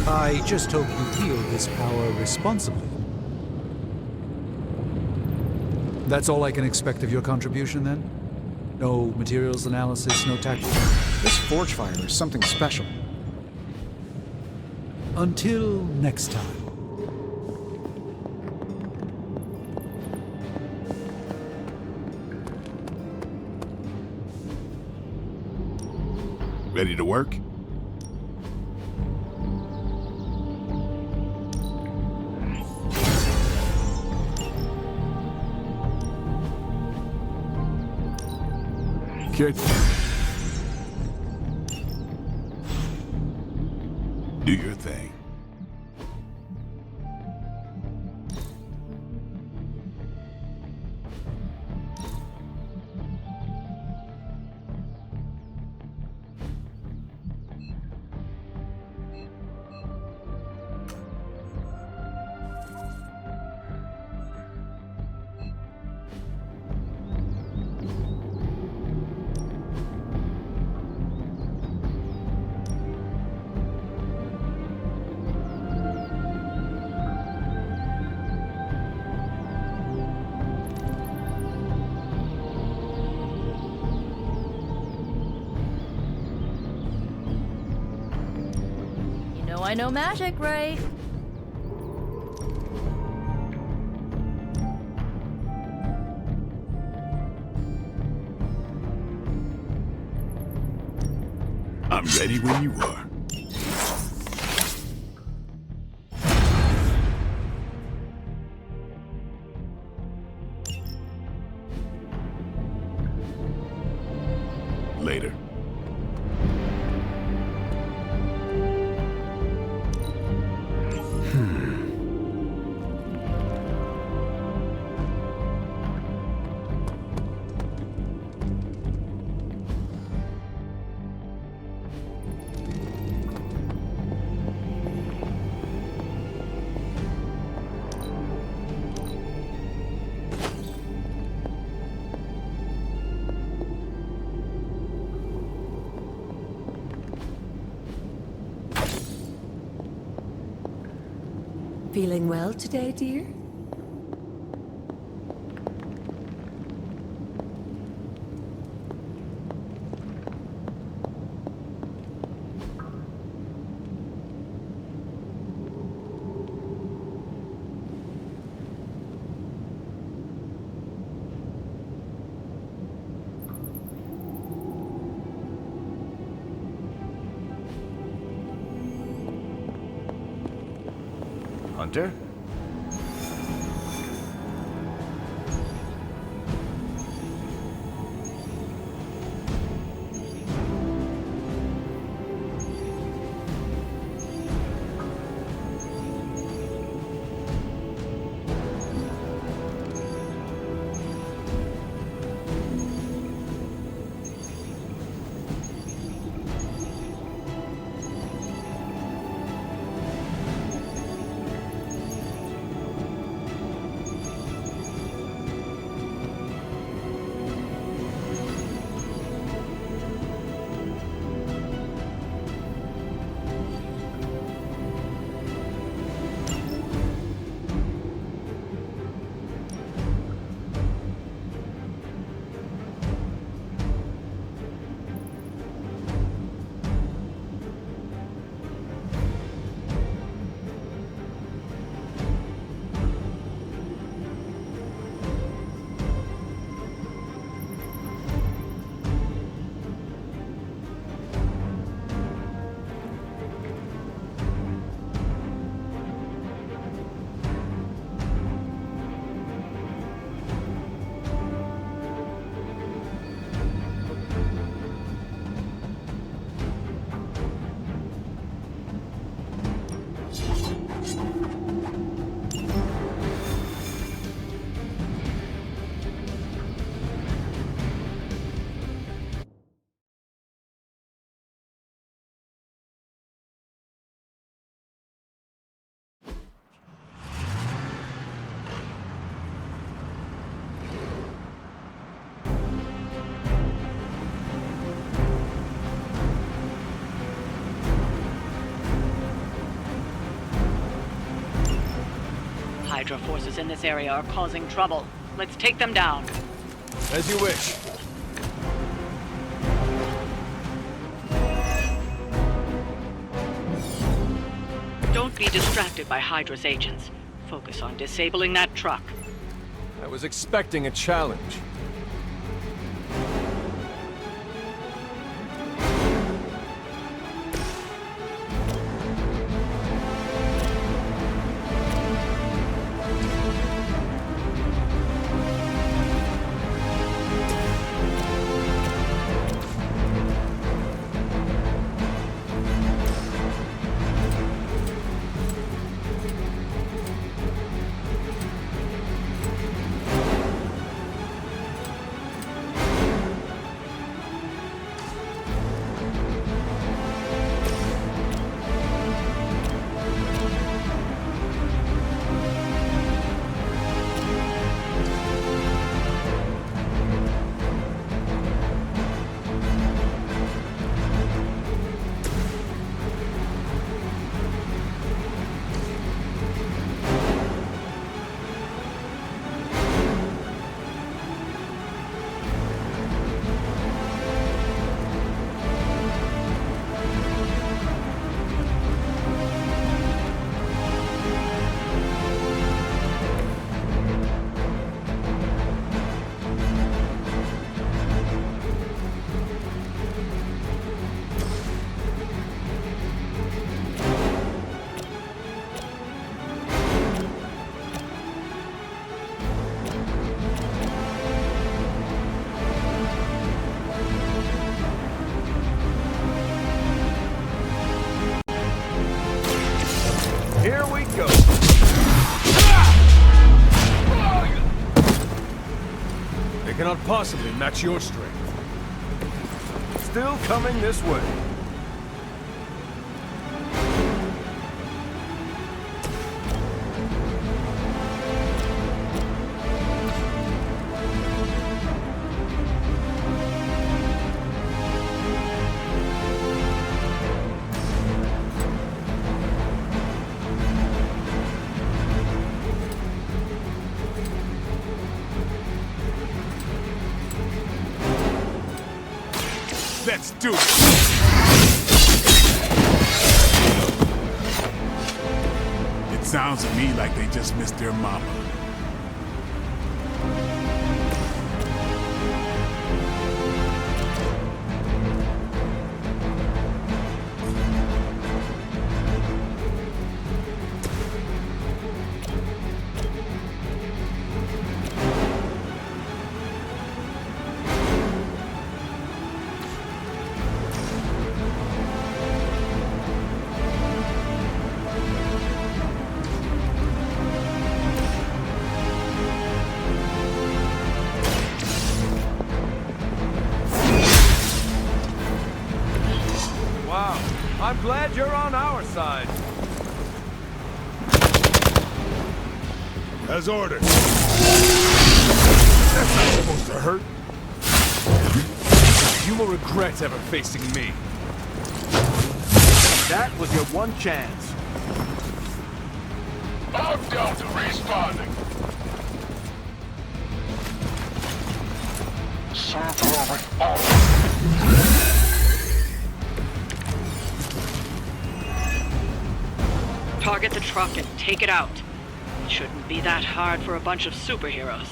S9: I just hope you wield this power responsibly. That's all I can expect of your contribution, then? No materials analysis, no tactics?
S1: This forge fire is something special.
S9: Until next time.
S8: Ready to work? Good. Do your thing.
S5: I know magic, right?
S8: I'm ready when you are. later.
S6: Feeling well today, dear?
S12: Hunter?
S4: Hydra forces in this area are causing trouble. Let's take them down.
S11: As you wish.
S4: Don't be distracted by Hydra's agents. Focus on disabling that truck.
S11: I was expecting a challenge. cannot possibly match your strength.
S12: Still coming this way.
S8: Let's do it! It sounds to me like they just missed their mama.
S12: Wow, I'm glad you're on our side.
S8: As ordered. That's not supposed to hurt.
S11: You will regret ever facing me.
S12: That was your one chance.
S10: I'm Delta responding. Circle with all.
S4: Target the truck and take it out. It shouldn't be that hard for a bunch of superheroes.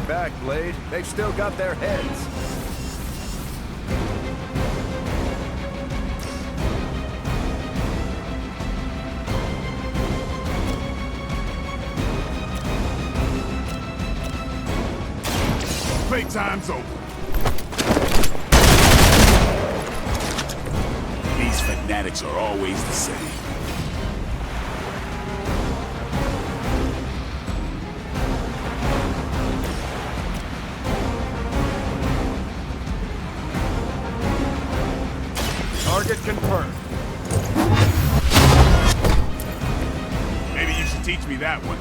S12: Back, Blade. They've still got their heads.
S8: Playtime's over. These fanatics are always the same.
S12: Target confirmed.
S8: Maybe you should teach me that one.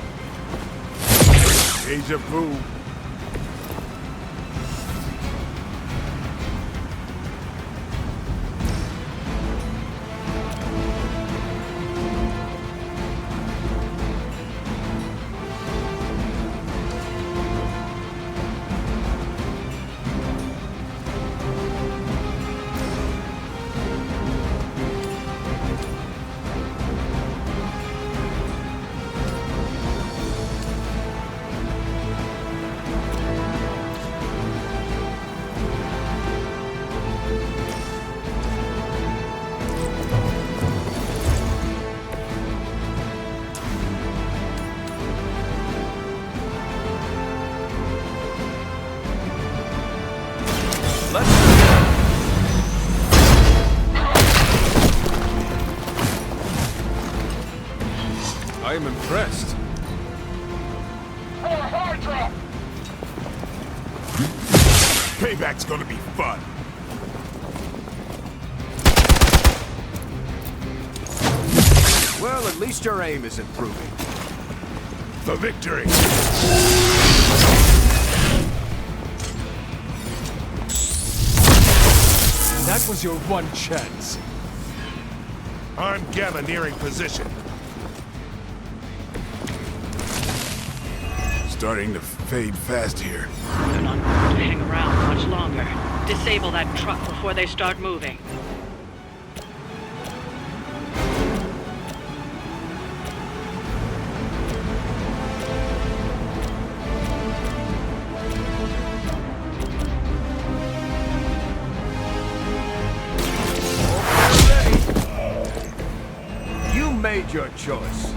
S8: Deja vu.
S11: am impressed.
S10: For Hydra!
S8: Payback's gonna be fun.
S12: Well, at least your aim is improving.
S8: For victory!
S11: That was your one chance.
S8: I'm Gamma nearing position. Starting to fade fast here.
S4: They're not going to hang around much longer. Disable that truck before they start moving.
S12: You made your choice.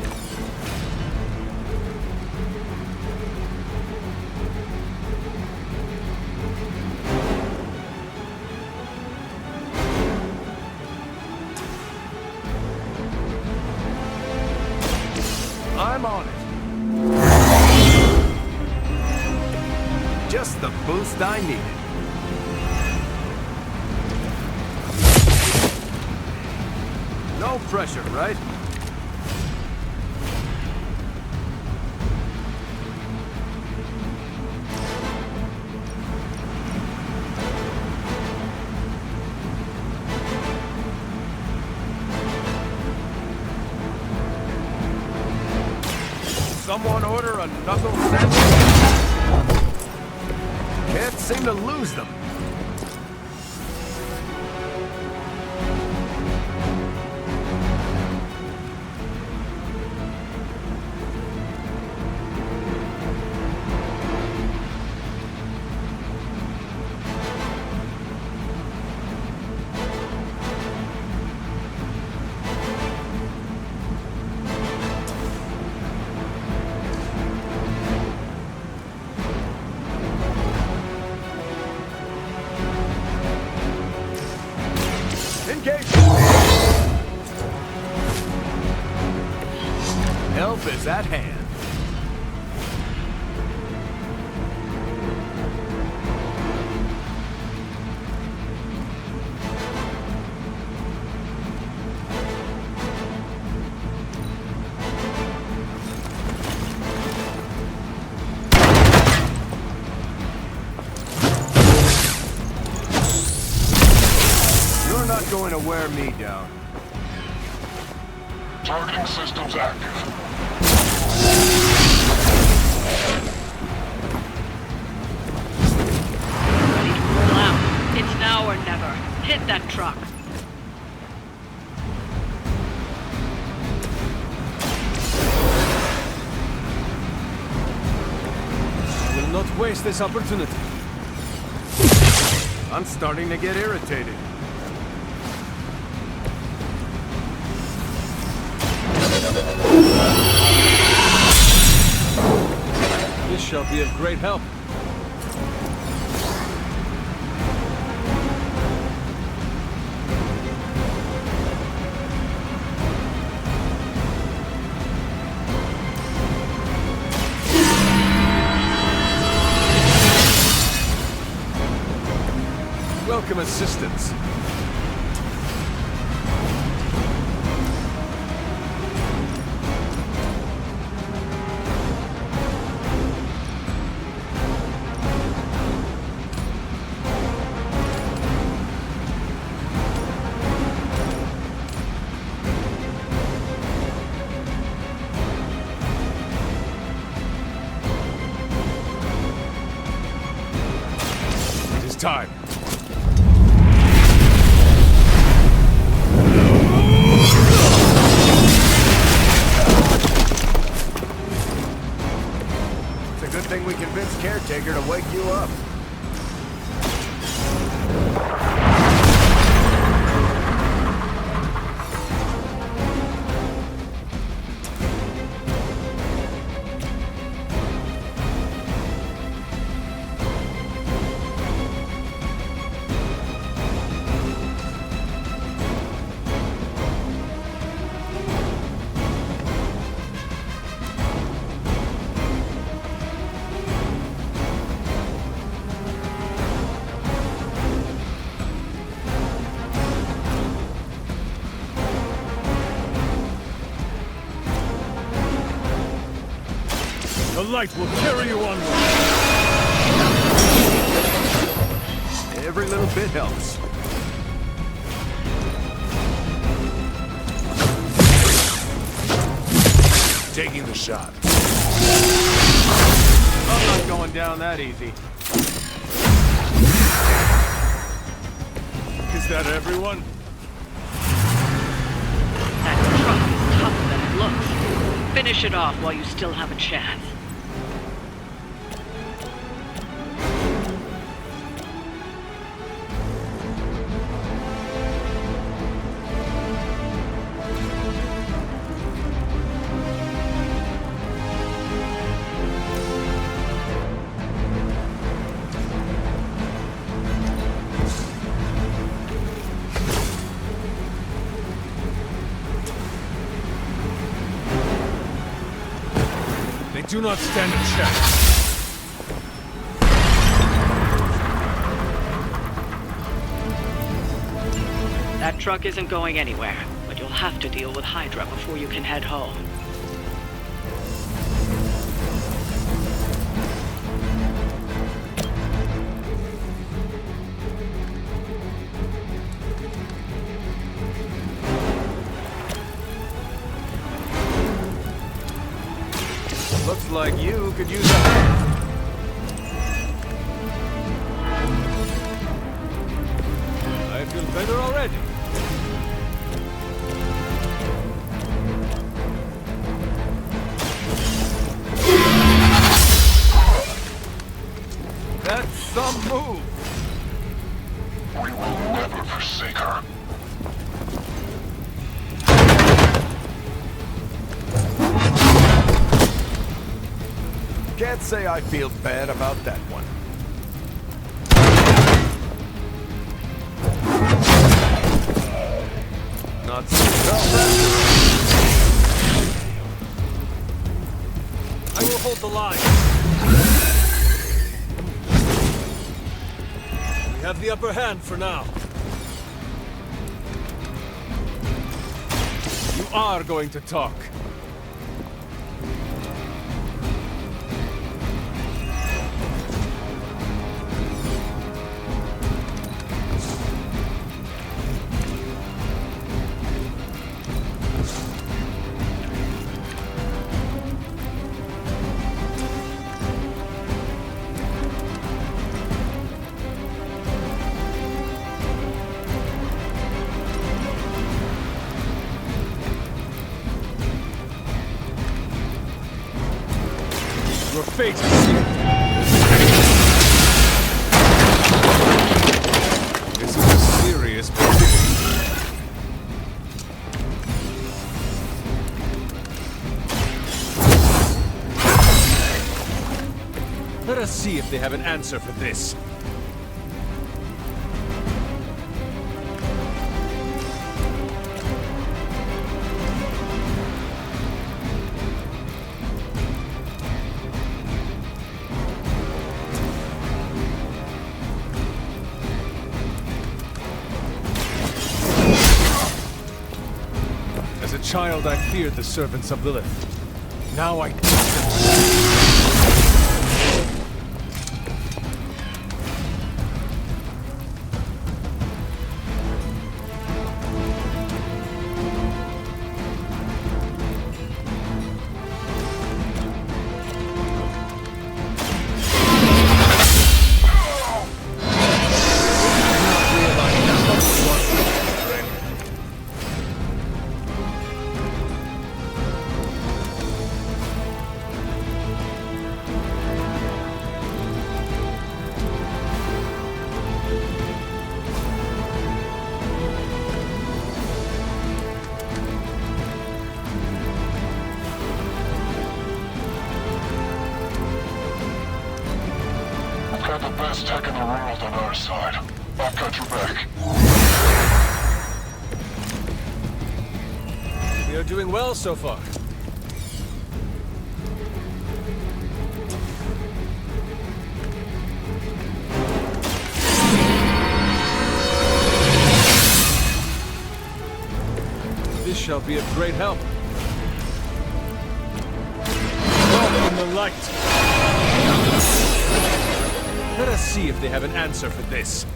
S12: I'm on it. Just the boost I needed. No pressure, right? Someone order a knuckle sandwich? Can't seem to lose them. Engage! Help is at hand. You're not going to wear me down.
S10: Targeting systems active.
S4: Ready to roll out. It's now or never. Hit that truck.
S11: I will not waste this opportunity.
S12: I'm starting to get irritated.
S11: This shall be of great help. Welcome assistance. It is time.
S12: It's a good thing we convinced Caretaker to wake you up.
S11: The light will carry you onward.
S12: Every little bit helps. Taking the shot.
S11: I'm not going down that easy. Is that everyone?
S4: That truck is tougher than it looks. Finish it off while you still have a chance.
S11: They do not stand a chance.
S4: That truck isn't going anywhere, but you'll have to deal with Hydra before you can head home.
S11: Looks like you could use a... I feel better already. That's some move.
S10: We will never forsake her.
S12: Can't say I feel bad about that one.
S11: Not so tough. I will hold the line. We have the upper hand for now. You are going to talk. Your fate is sealed. This is a serious predicament. Let us see if they have an answer for this. As a child, I feared the servants of Lilith. Now I...
S10: We've got the best tech in the world on our side. I've got your back.
S11: We are doing well so far. This shall be of great help. Welcome, the light. Let us see if they have an answer for this.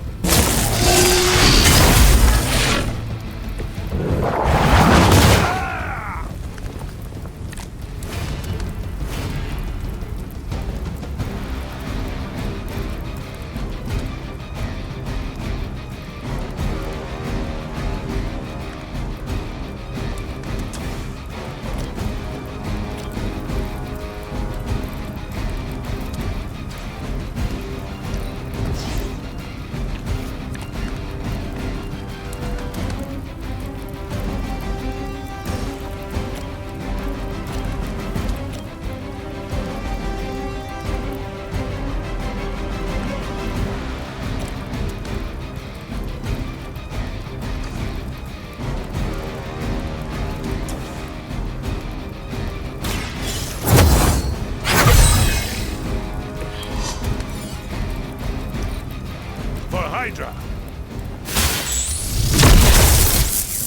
S10: Hydra!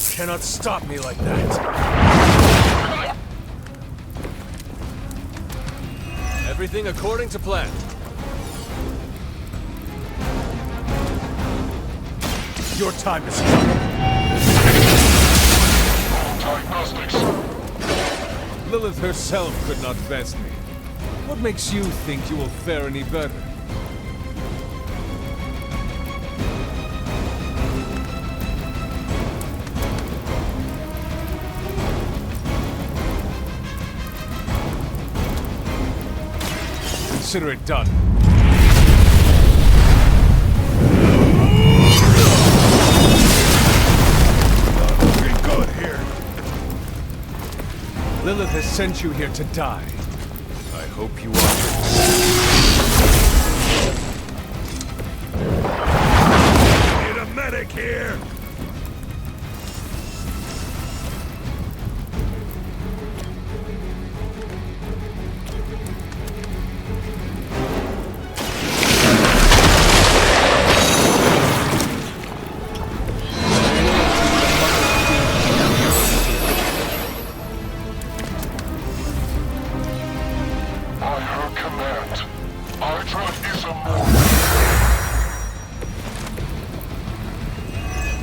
S11: You cannot stop me like that. Everything according to plan. Your time is come.
S10: Diagnostics.
S11: Lilith herself could not best me. What makes you think you will fare any better? Consider it done.
S10: Looking good here.
S11: Lilith has sent you here to die. I hope you are.
S10: Need a medic here.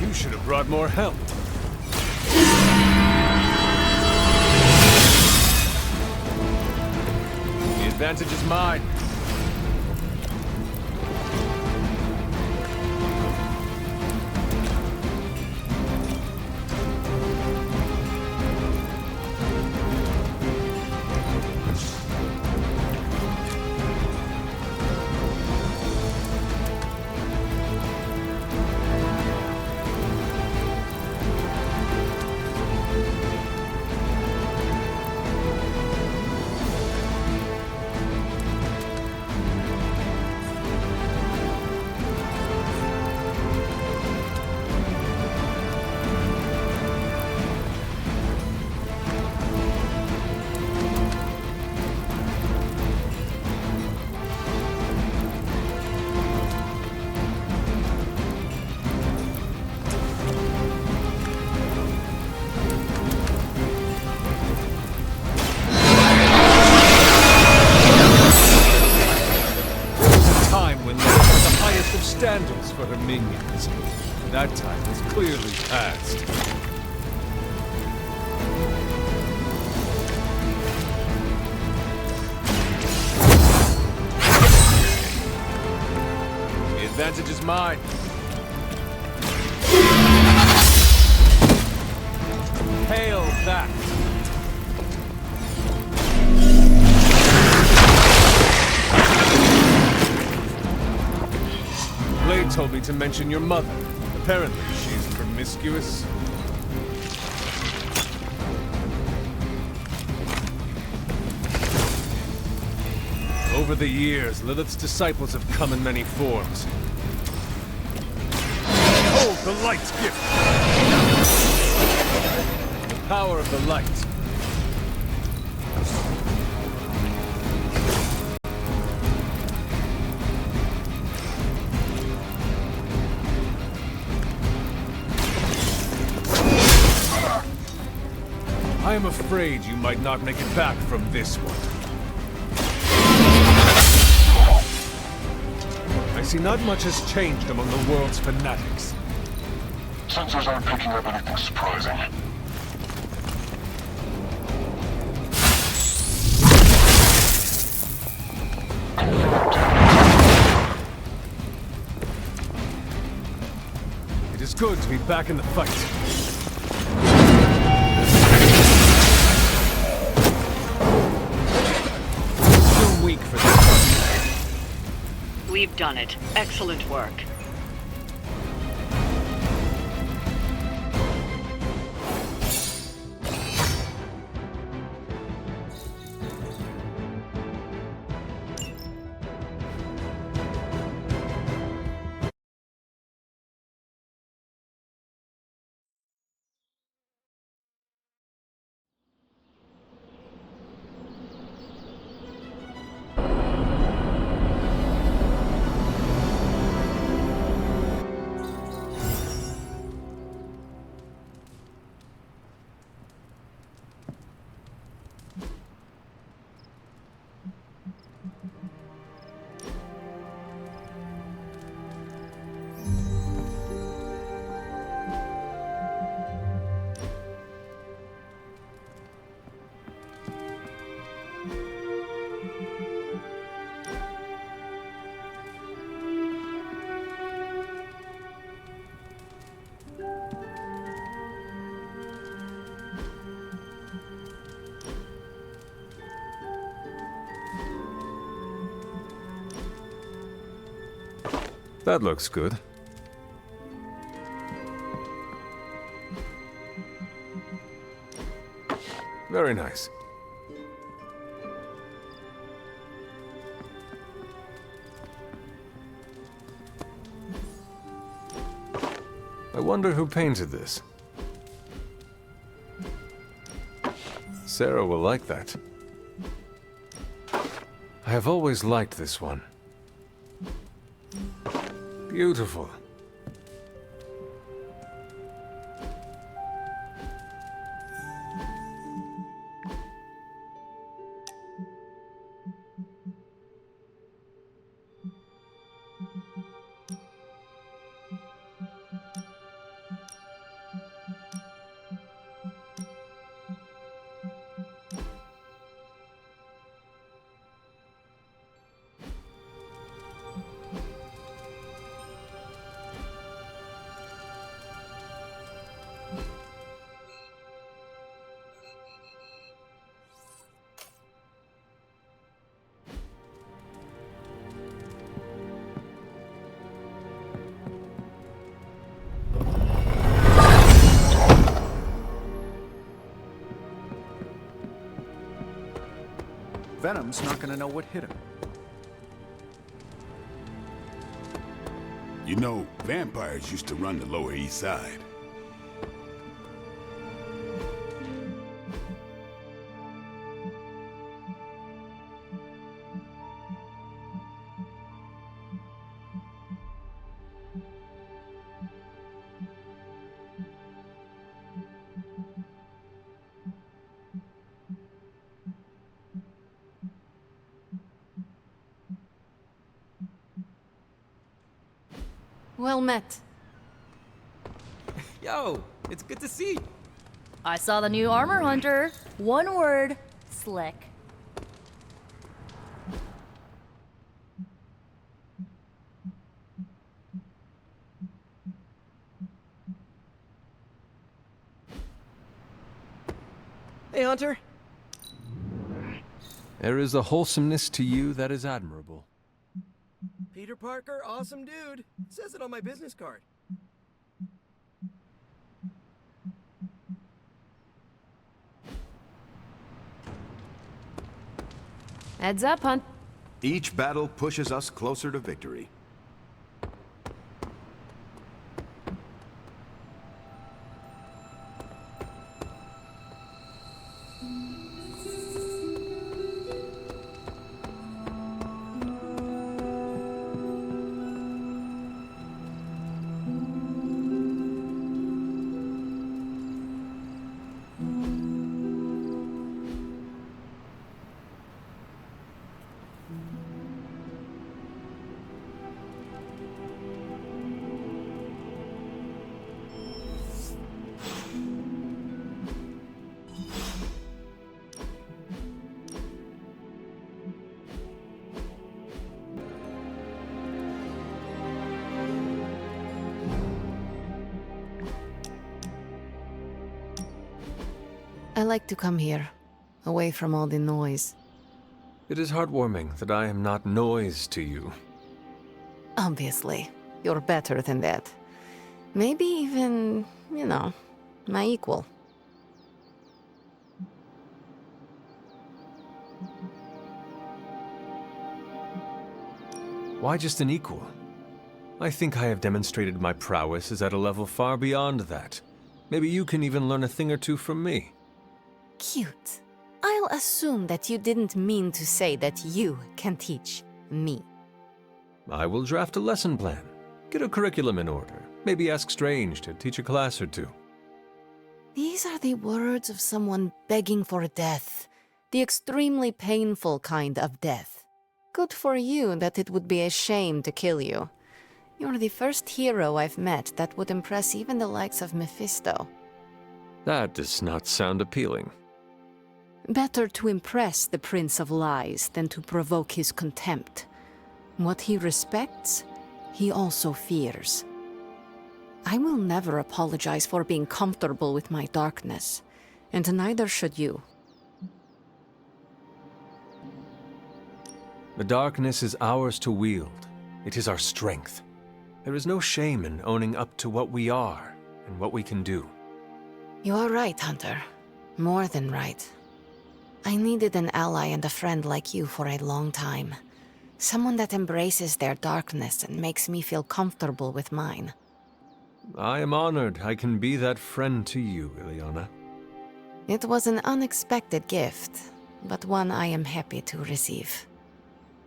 S11: You should have brought more help. The advantage is mine. Standards for her minions. That time is clearly past. The advantage is mine. Hail that! Blade told me to mention your mother. Apparently, she's promiscuous. Over the years, Lilith's disciples have come in many forms. Behold the light's gift! The power of the light. I am afraid you might not make it back from this one. see not much has changed among the world's fanatics.
S10: Sensors aren't picking up anything surprising.
S11: It is good to be back in the fight. Too weak for this.
S4: We've done it. Excellent work.
S2: That looks good. Very nice. I wonder who painted this. Sarah will like that. I have always liked this one. Beautiful.
S1: Venom's not gonna know what hit him.
S8: You know, vampires used to run the Lower East Side.
S13: Well met.
S12: Yo, it's good to see you.
S5: I saw the new armor hunter. One word, slick.
S12: Hey, Hunter.
S2: There is a wholesomeness to you that is admirable.
S3: Peter Parker, awesome dude. It says it on my business card.
S7: Heads up, Hunt.
S14: Each battle pushes us closer to victory.
S13: I like to come here, away from all the noise.
S2: It is heartwarming that I am not noise to you.
S13: Obviously, you're better than that. Maybe even, my equal.
S2: Why just an equal? I think I have demonstrated my prowess is at a level far beyond that. Maybe you can even learn a thing or two from me.
S13: Cute. I'll assume that you didn't mean to say that you can teach me.
S2: I will draft a lesson plan, get a curriculum in order, maybe ask Strange to teach a class or two.
S13: These are the words of someone begging for death, the extremely painful kind of death. Good for you that it would be a shame to kill you. You're the first hero I've met that would impress even the likes of Mephisto.
S2: That does not sound appealing.
S13: Better to impress the Prince of Lies than to provoke his contempt. What he respects, he also fears. I will never apologize for being comfortable with my darkness, and neither should you.
S2: The darkness is ours to wield. It is our strength. There is no shame in owning up to what we are and what we can do.
S13: You are right, Hunter. More than right. I needed an ally and a friend like you for a long time. Someone that embraces their darkness and makes me feel comfortable with mine.
S2: I am honored I can be that friend to you, Ileana.
S13: It was an unexpected gift, but one I am happy to receive.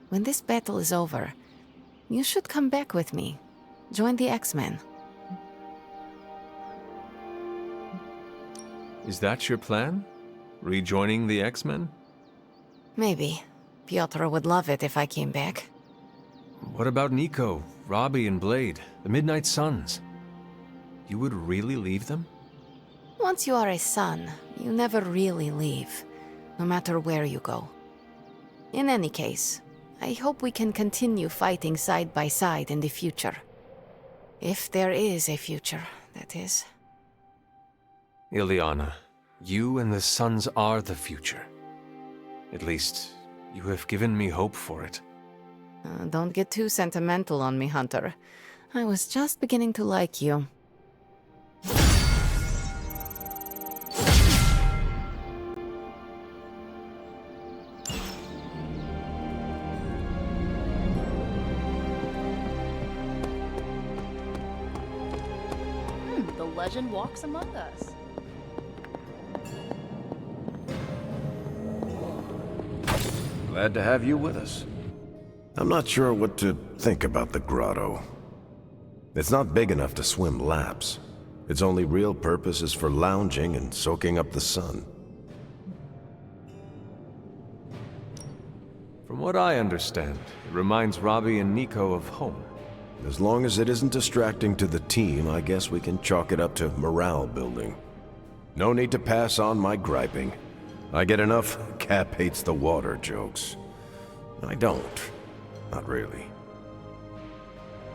S13: When this battle is over, you should come back with me. Join the X-Men.
S2: Is that your plan? Rejoining the X-Men?
S13: Maybe. Piotr would love it if I came back.
S2: What about Nico, Robbie, and Blade, the Midnight Suns? You would really leave them?
S13: Once you are a son, you never really leave, no matter where you go. In any case, I hope we can continue fighting side by side in the future. If there is a future, that is.
S2: Ileana, you and the Suns are the future. At least, you have given me hope for it.
S13: Don't get too sentimental on me, Hunter. I was just beginning to like you.
S5: The legend walks among us.
S14: Glad to have you with us. I'm not sure what to think about the grotto. It's not big enough to swim laps. Its only real purpose is for lounging and soaking up the sun.
S2: From what I understand, it reminds Robbie and Nico of home.
S14: As long as it isn't distracting to the team, I guess we can chalk it up to morale building. No need to pass on my griping. I get enough Cap hates the water jokes. I don't. Not really.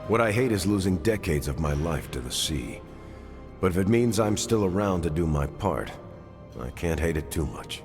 S14: What I hate is losing decades of my life to the sea. But if it means I'm still around to do my part, I can't hate it too much.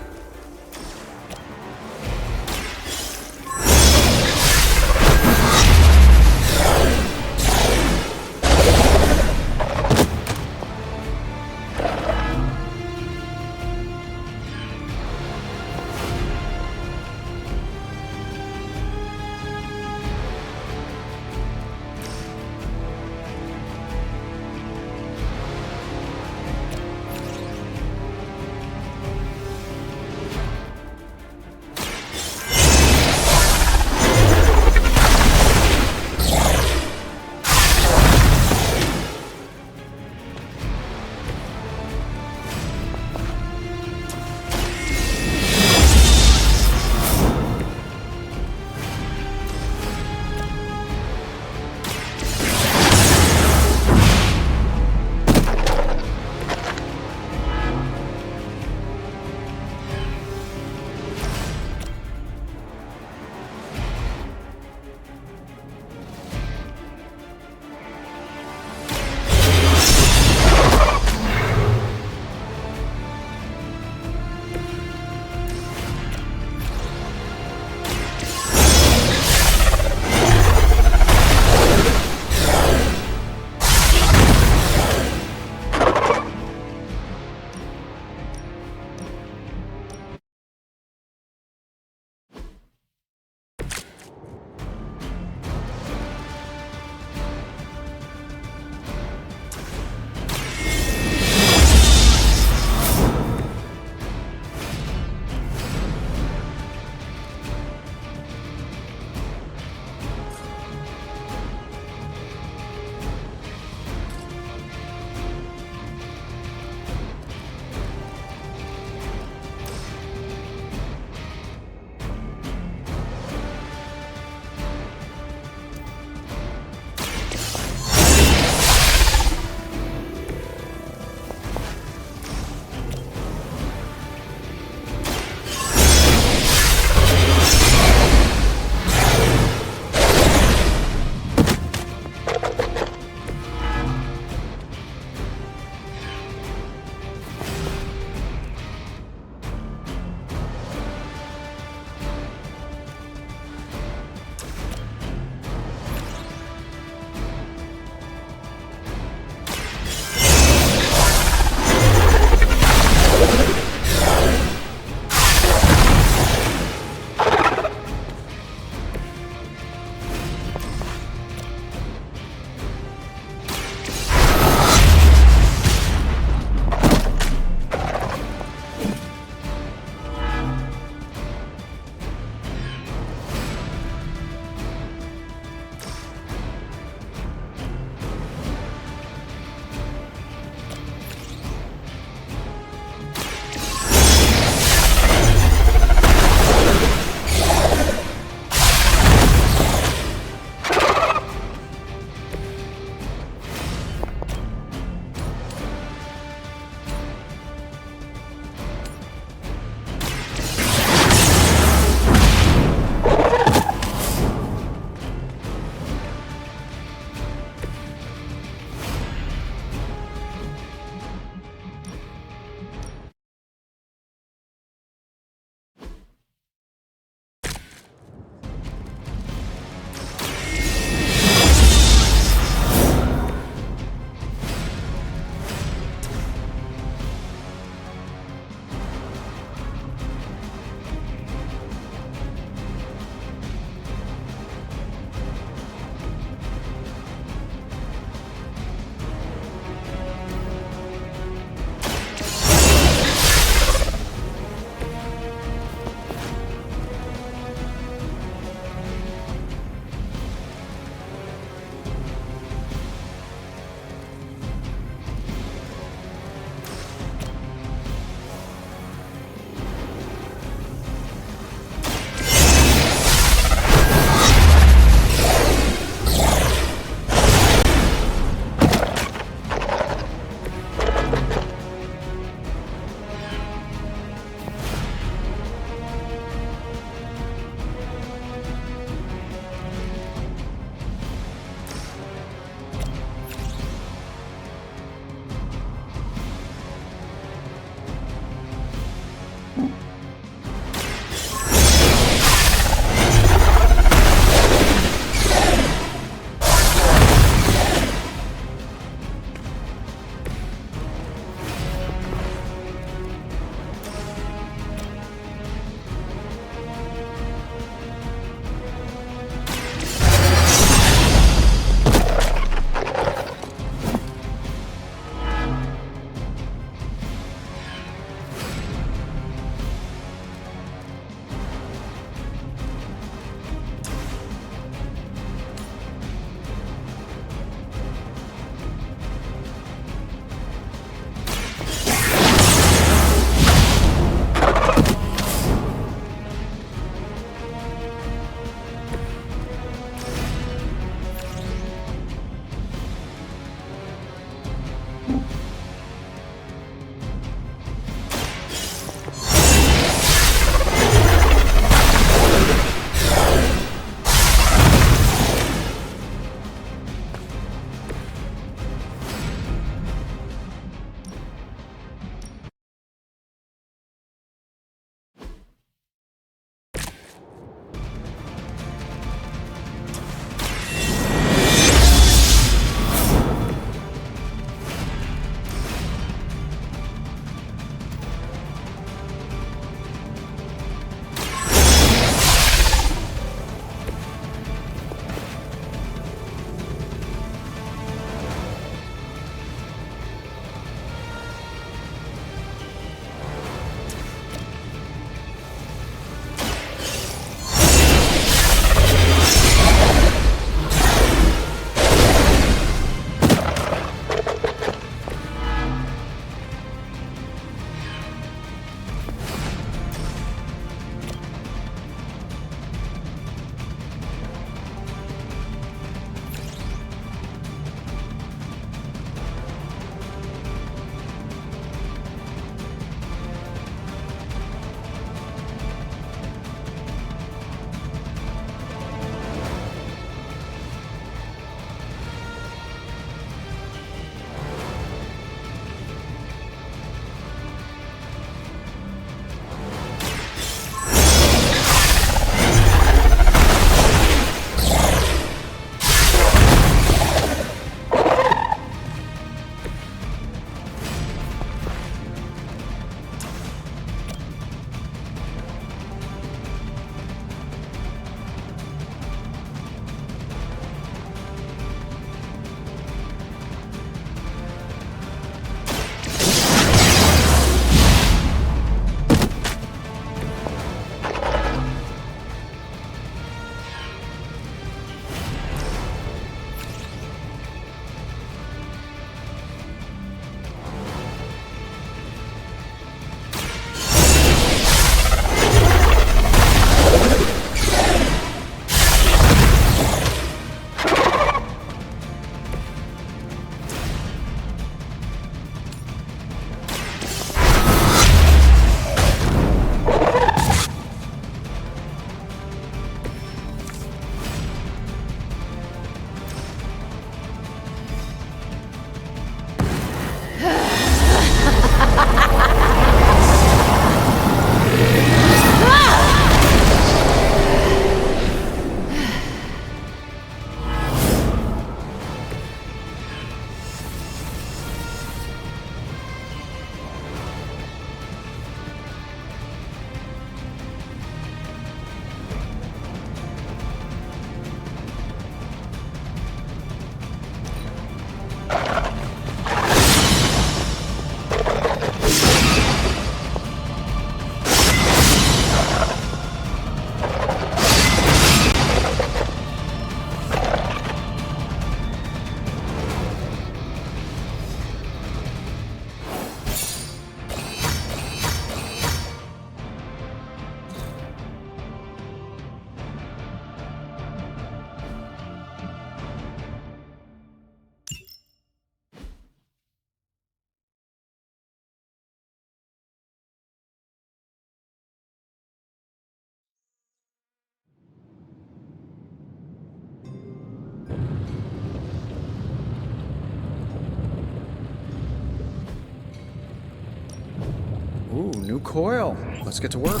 S1: new coil. Let's get to work.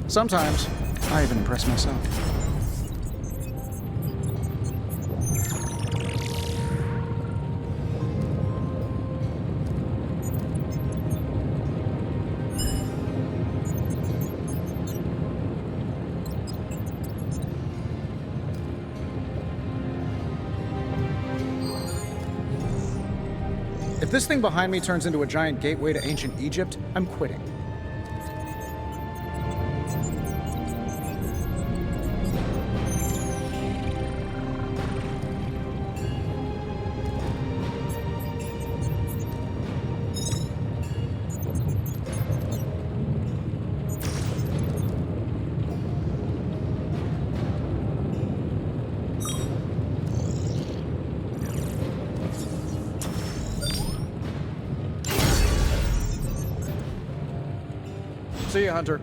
S1: Sometimes, I even impress myself. If this thing behind me turns into a giant gateway to ancient Egypt, I'm quitting. See you, Hunter.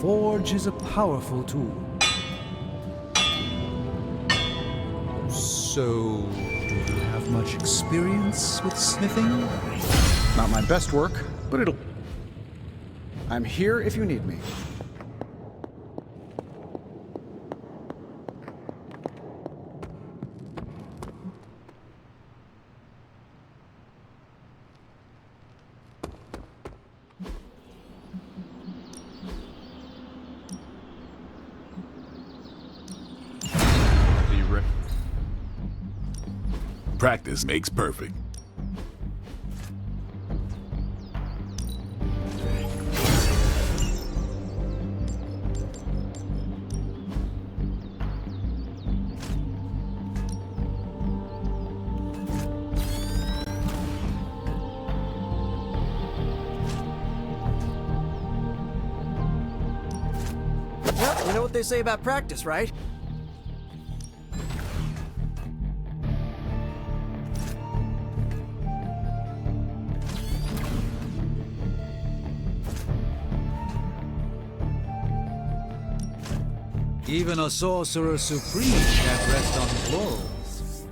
S9: Forge is a powerful tool. So, do you have much experience with smithing?
S1: Not my best work, but it'll... I'm here if you need me.
S8: Practice makes perfect.
S3: Well, you know what they say about practice, right?
S9: Even a sorcerer supreme can't rest on his laurels.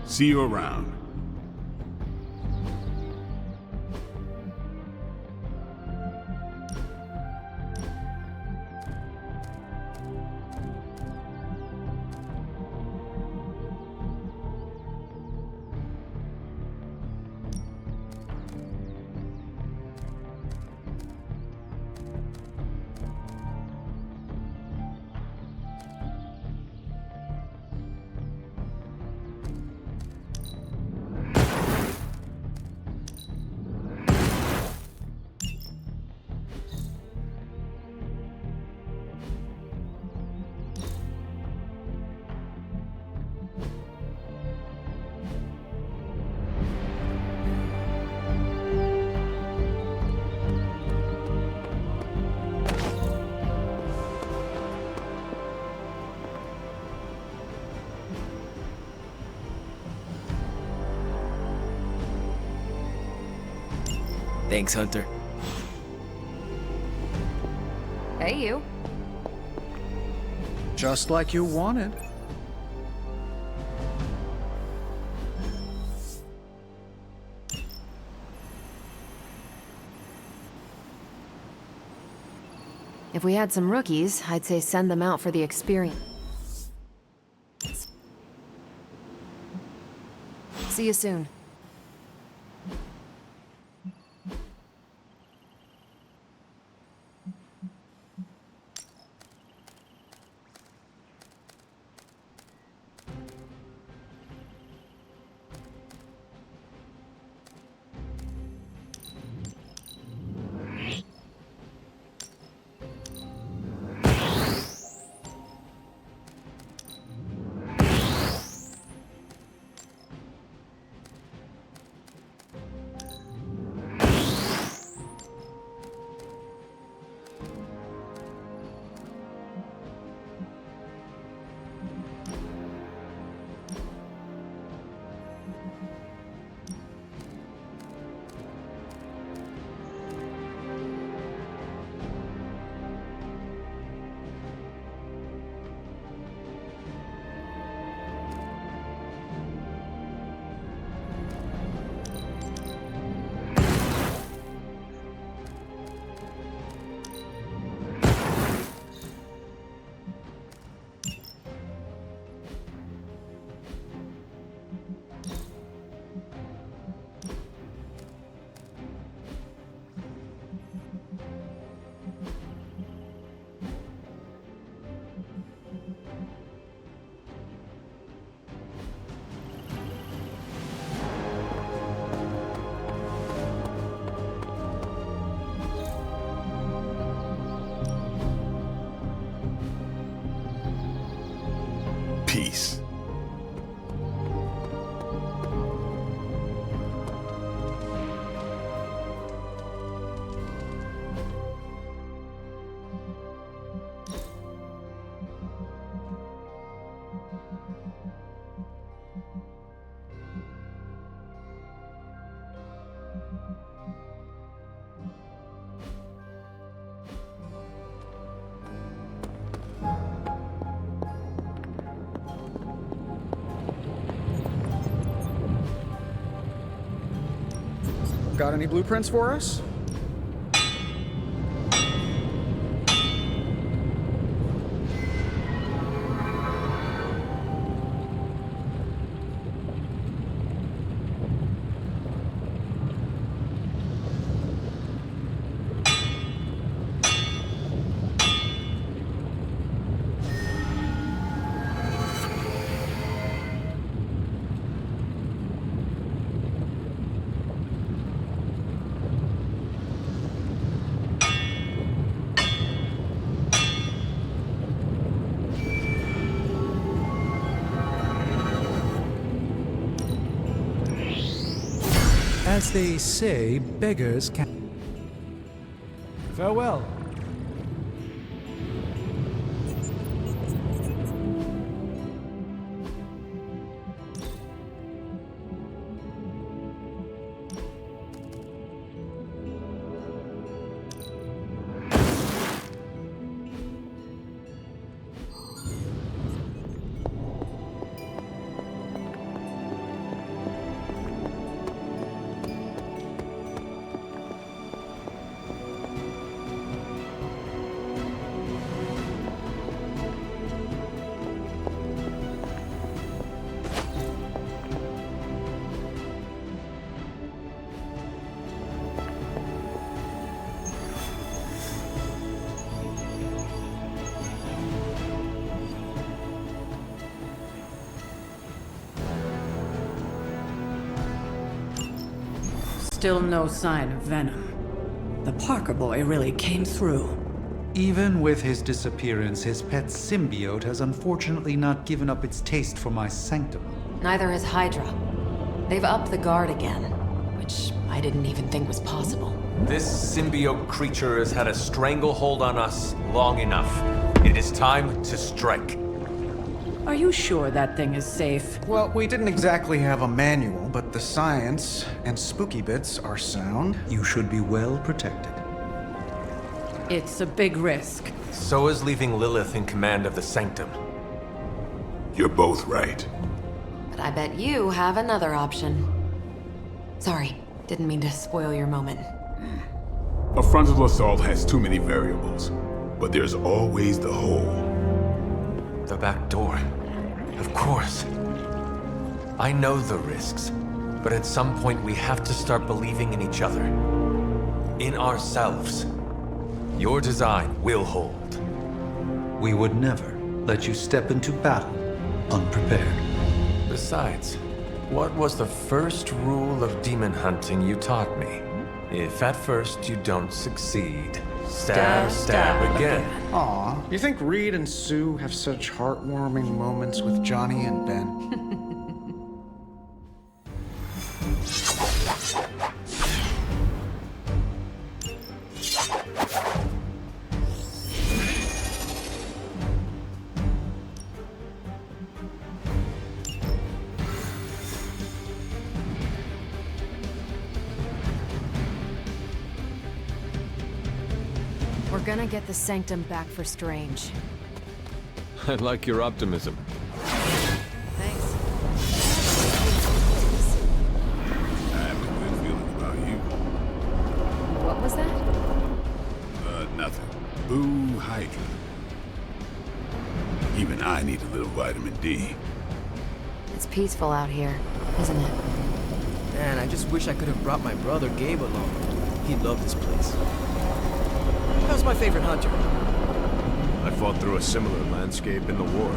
S8: See you around.
S3: Thanks, Hunter.
S7: Hey, you.
S1: Just like you wanted.
S7: If we had some rookies, I'd say send them out for the experience. See you soon.
S8: Peace.
S1: Got any blueprints for us?
S9: As they say, beggars can. Farewell.
S4: Still no sign of Venom. The Parker boy really came through.
S9: Even with his disappearance, his pet symbiote has unfortunately not given up its taste for my sanctum.
S7: Neither has Hydra. They've upped the guard again, which I didn't even think was possible.
S2: This symbiote creature has had a stranglehold on us long enough. It is time to strike.
S4: Are you sure that thing is safe?
S1: Well, we didn't exactly have a manual, but the science and spooky bits are sound.
S9: You should be well protected.
S4: It's a big risk.
S2: So is leaving Lilith in command of the Sanctum.
S8: You're both right.
S7: But I bet you have another option. Sorry, didn't mean to spoil your moment.
S8: A frontal assault has too many variables, but there's always the hole.
S2: The back door. Of course. I know the risks, but at some point we have to start believing in each other. In ourselves. Your design will hold.
S9: We would never let you step into battle unprepared.
S2: Besides, what was the first rule of demon hunting you taught me? If at first you don't succeed, stab again.
S1: Aw, you think Reed and Sue have such heartwarming moments with Johnny and Ben?
S7: We're gonna get the Sanctum back for Strange.
S2: I like your optimism.
S7: Thanks.
S8: I have a good feeling about you.
S7: What was that?
S8: Nothing. Boo Hydra. Even I need a little vitamin D.
S7: It's peaceful out here, isn't it?
S3: Man, I just wish I could have brought my brother Gabe along. He'd love this place. How's my favorite hunter?
S14: I fought through a similar landscape in the war.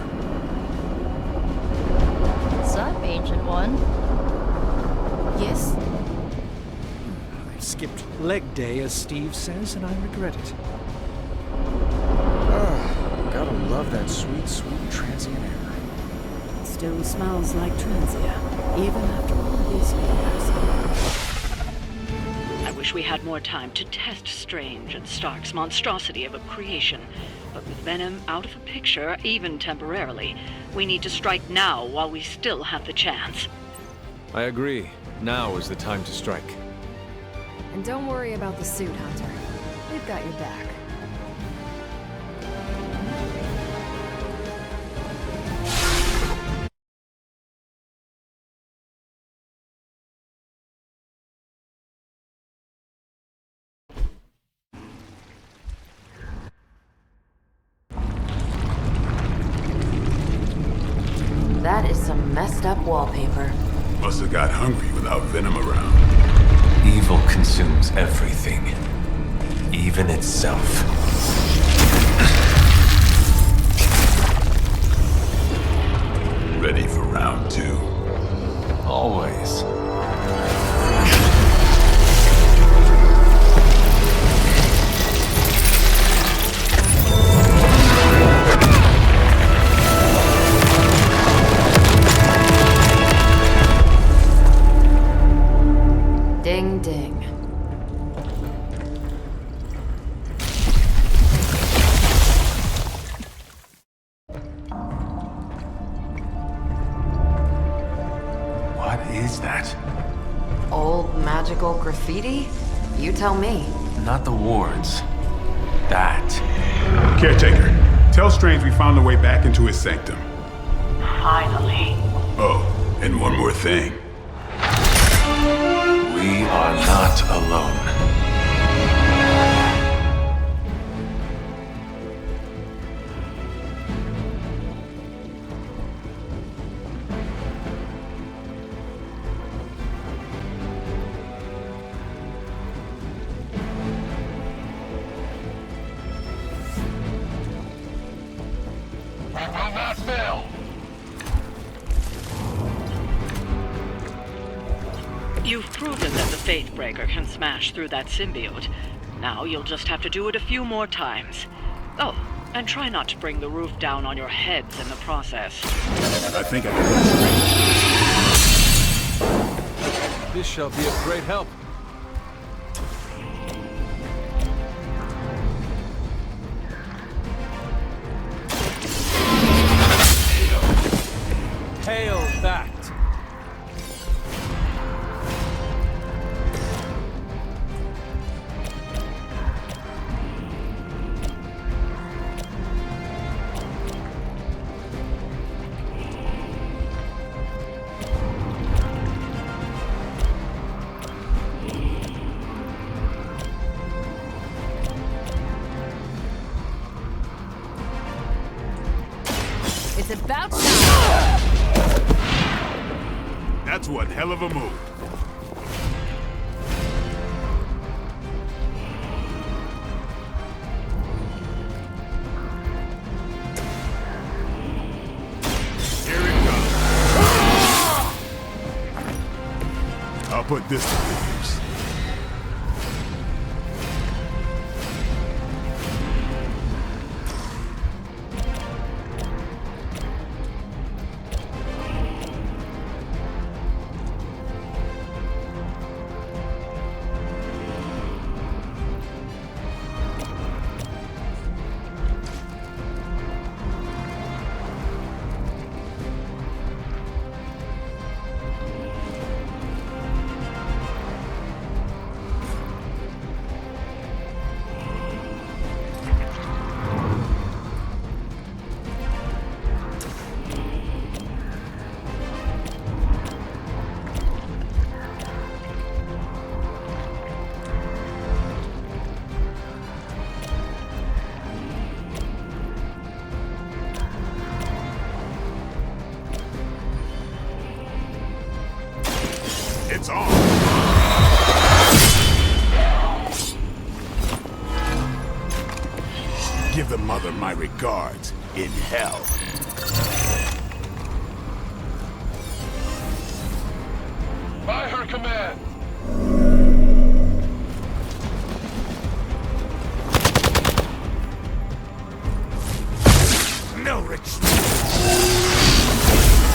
S5: What's up, Ancient One?
S13: Yes?
S9: I skipped leg day, as Steve says, and I regret it.
S1: Gotta love that sweet, sweet transient air.
S4: It still smells like Transia, even after all these years. I wish we had more time to test Strange and Stark's monstrosity of a creation. But with Venom out of the picture, even temporarily, we need to strike now while we still have the chance.
S2: I agree. Now is the time to strike.
S7: And don't worry about the suit, Hunter. We've got your back. That is some messed up wallpaper.
S8: Must have got hungry without Venom around.
S2: Evil consumes everything, even itself.
S8: Ready for round two?
S2: Always.
S7: Ding ding.
S11: What is that?
S7: Old magical graffiti? You tell me.
S11: Not the wards. That.
S8: Caretaker, tell Strange we found a way back into his sanctum.
S4: Finally.
S8: Oh, and one more thing.
S11: We are not alone.
S10: We will not fail.
S4: You've proven that the Faithbreaker can smash through that symbiote. Now you'll just have to do it a few more times. Oh, and try not to bring the roof down on your heads in the process.
S8: I think I can put
S11: This shall be of great help. Hail that!
S13: It's about time!
S8: That's one hell of a move. Here it comes. I'll put this to good use. It's on. Give the mother my regards in hell.
S10: By her command.
S8: No retreat.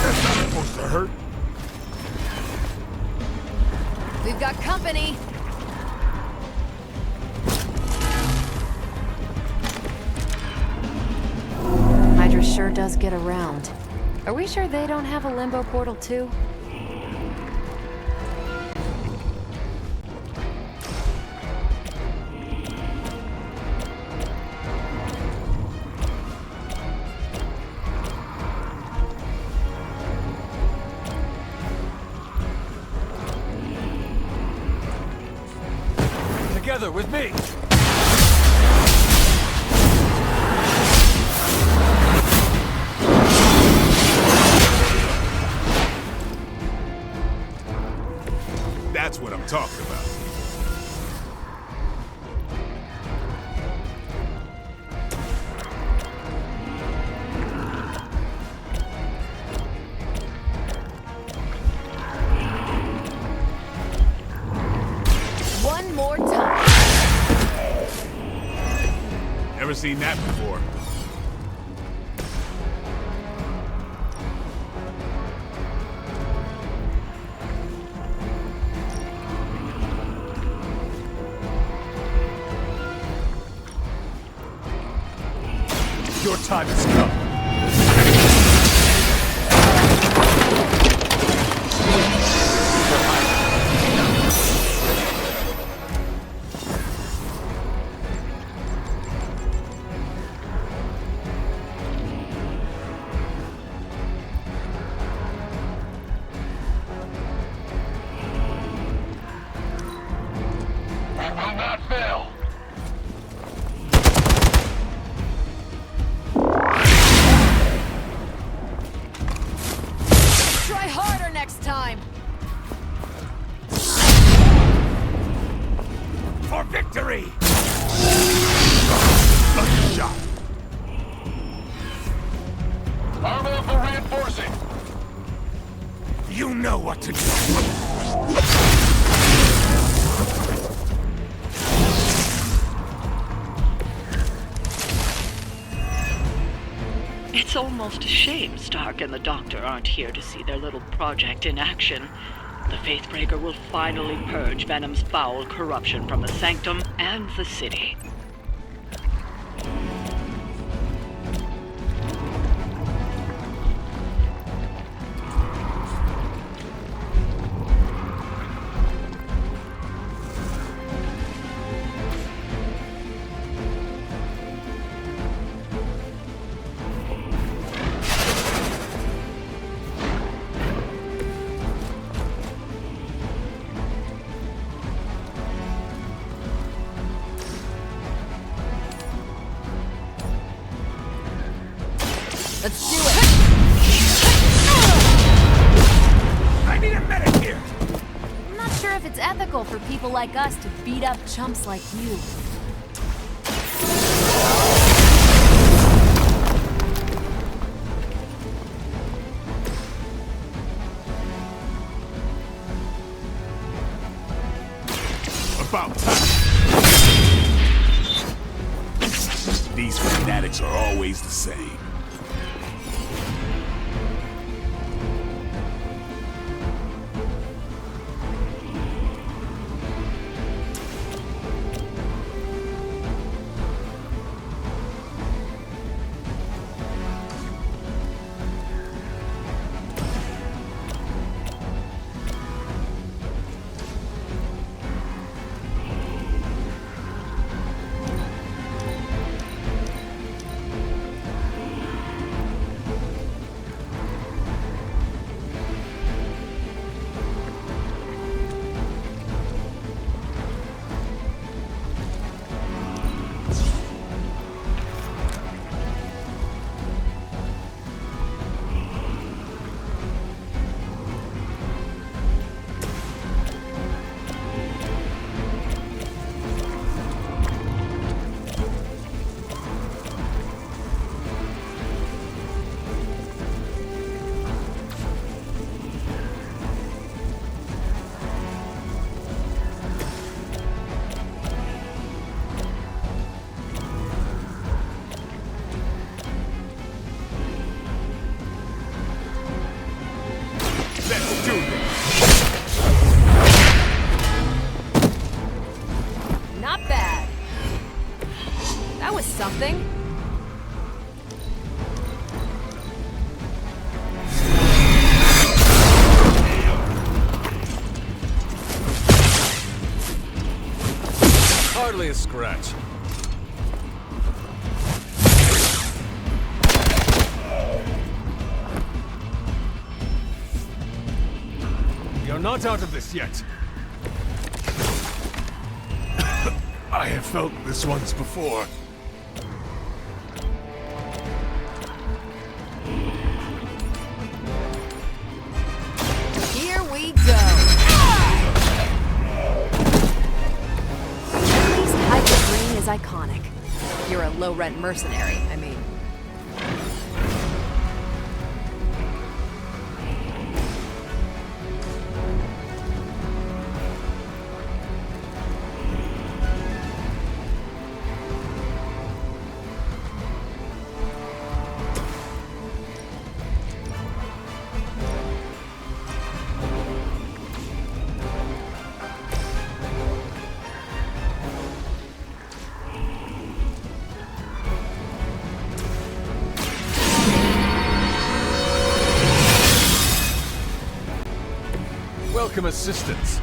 S8: That's not supposed to hurt.
S13: We've got company!
S7: Hydra sure does get around. Are we sure they don't have a limbo portal too?
S11: Together with me!
S8: That's what I'm talking about.
S13: One more time!
S8: Never seen that before.
S11: Your time has come.
S10: We will not fail.
S7: Try harder next time!
S11: For victory! Lucky shot.
S10: Armor for reinforcing.
S11: You know what to do.
S4: It's almost a shame Stark and the Doctor aren't here to see their little project in action. The Faithbreaker will finally purge Venom's foul corruption from the Sanctum and the city.
S7: Let's do it!
S11: I need a medic here!
S5: I'm not sure if it's ethical for people like us to beat up chumps like you.
S8: About time. These fanatics are always the same. Let's do this!
S7: Not bad. That was something.
S11: Hardly a scratch. You're not out of this yet. I have felt this once before.
S7: Here we go. At least Hyper Green is iconic. You're a low-rent mercenary, I mean.
S11: welcome assistance.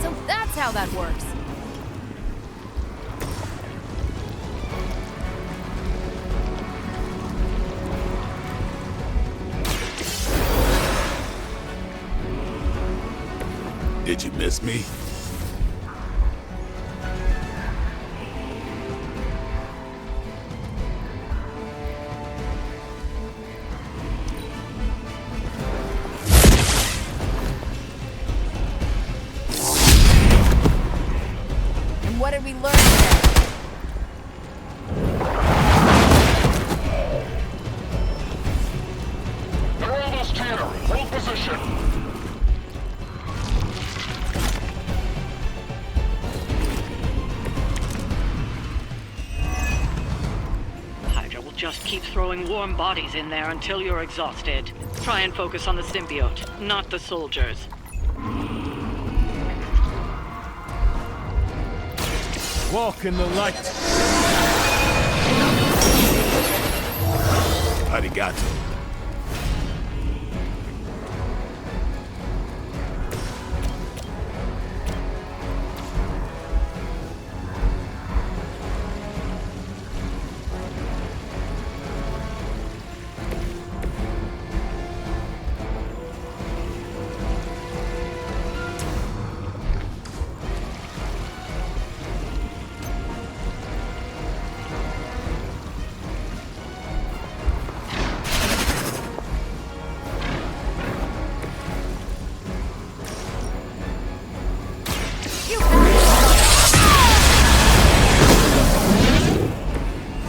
S5: So that's how that works.
S8: Did you miss me?
S5: And what did we learn today?
S10: Heraldus Tanner, hold position.
S4: Hydra will just keep throwing warm bodies in there until you're exhausted. Try and focus on the symbiote, not the soldiers.
S11: Walk in the light.
S8: Arigato.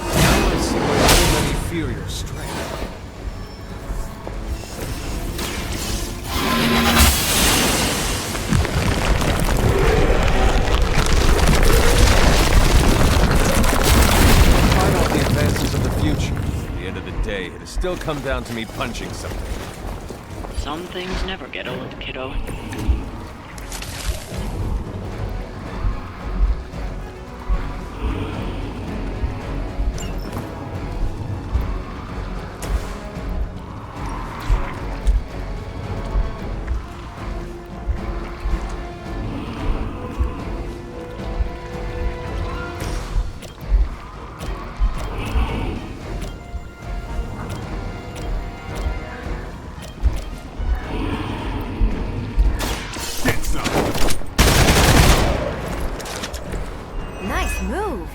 S11: Now I see why so many fear your strength. Despite all the advances of the future, at the end of the day, it has still come down to me punching something.
S4: Some things never get old, kiddo.
S8: Get some.
S7: Nice move.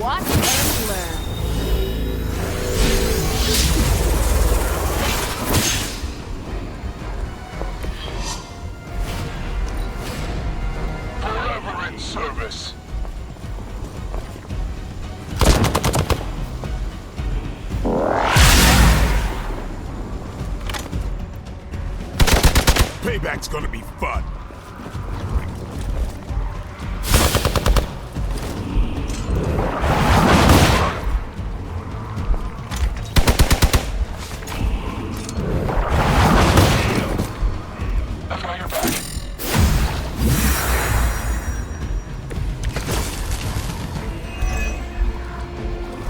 S5: Watch and learn.
S10: Forever in service.
S8: Payback's gonna be fun.
S10: I've got your back.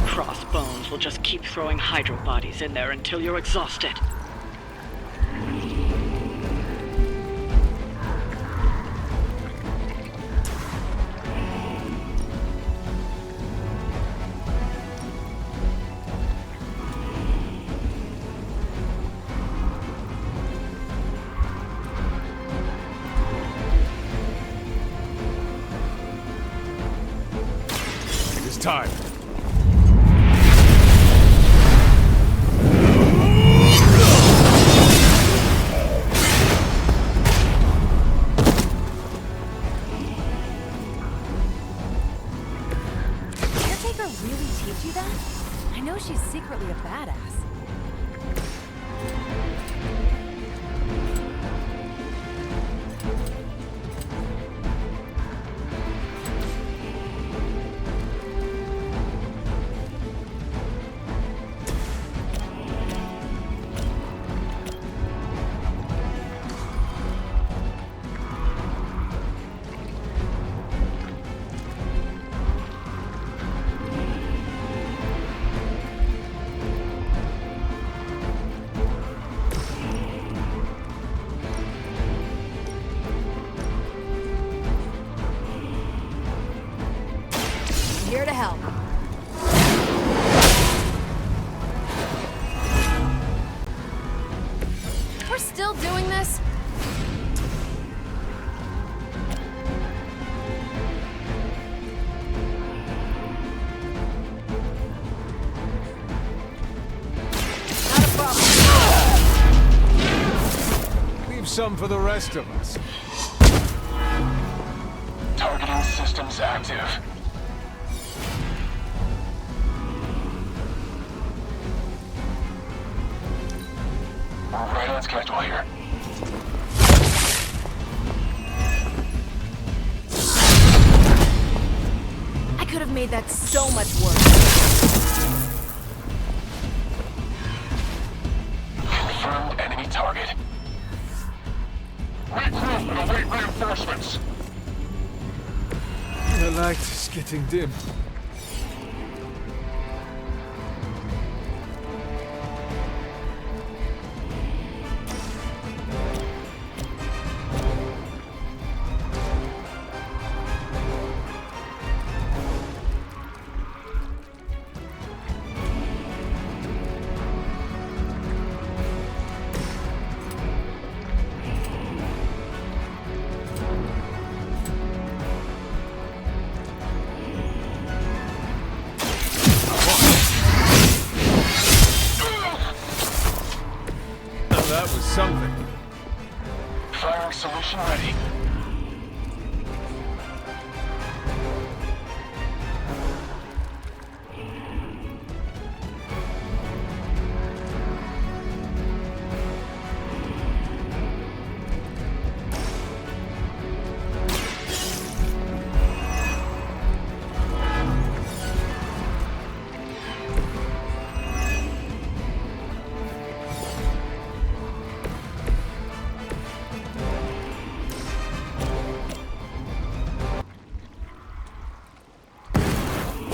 S4: Crossbones will just keep throwing Hydro bodies in there until you're exhausted.
S11: time.
S7: Caretaker really teach you that? I know she's secretly a badass. Here to help. We're still doing this? Not a problem.
S11: Leave some for the rest of us.
S10: Targeting systems active. We're right on schedule here.
S7: I could have made that so much worse.
S10: Confirmed enemy target. Regroup and await reinforcements.
S11: The light is getting dim. That was something.
S10: Firing solution ready.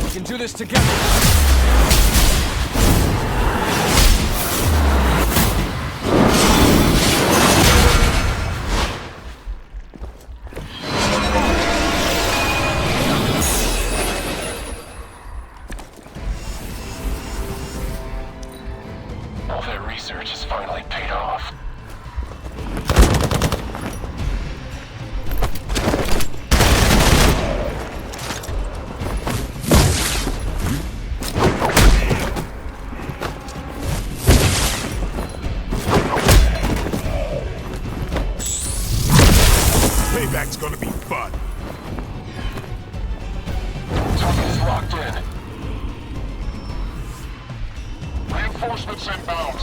S11: We can do this together.
S10: All that research has finally paid off.
S8: Payback's gonna be fun.
S10: Target is locked in. Reinforcements inbound.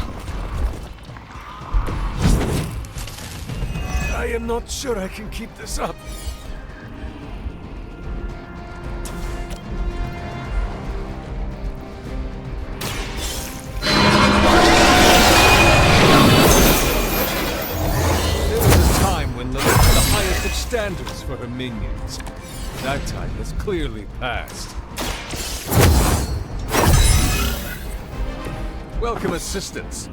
S11: I am not sure I can keep this up. Standards for her minions. That time has clearly passed. Welcome assistance.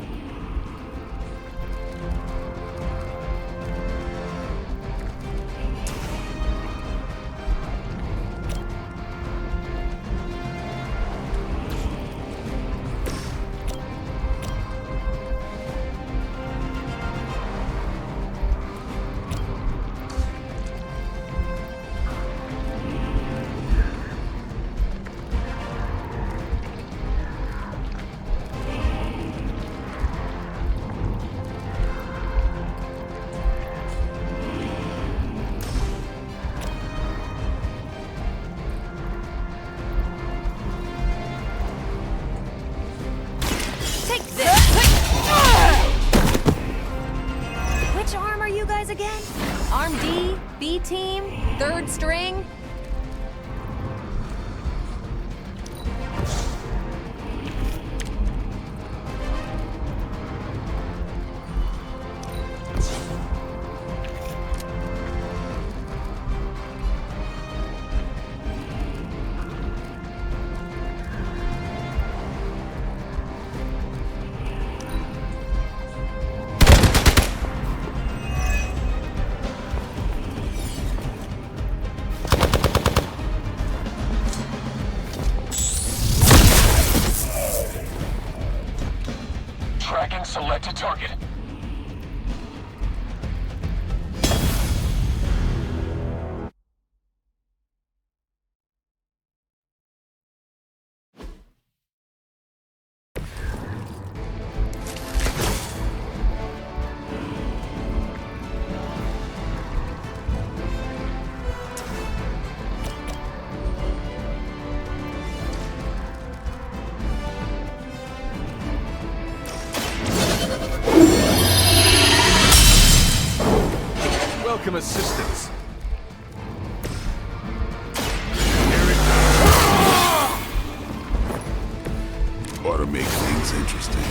S7: team? Third string?
S10: Tracking selected target.
S11: Welcome assistance.
S8: Ought to make things interesting.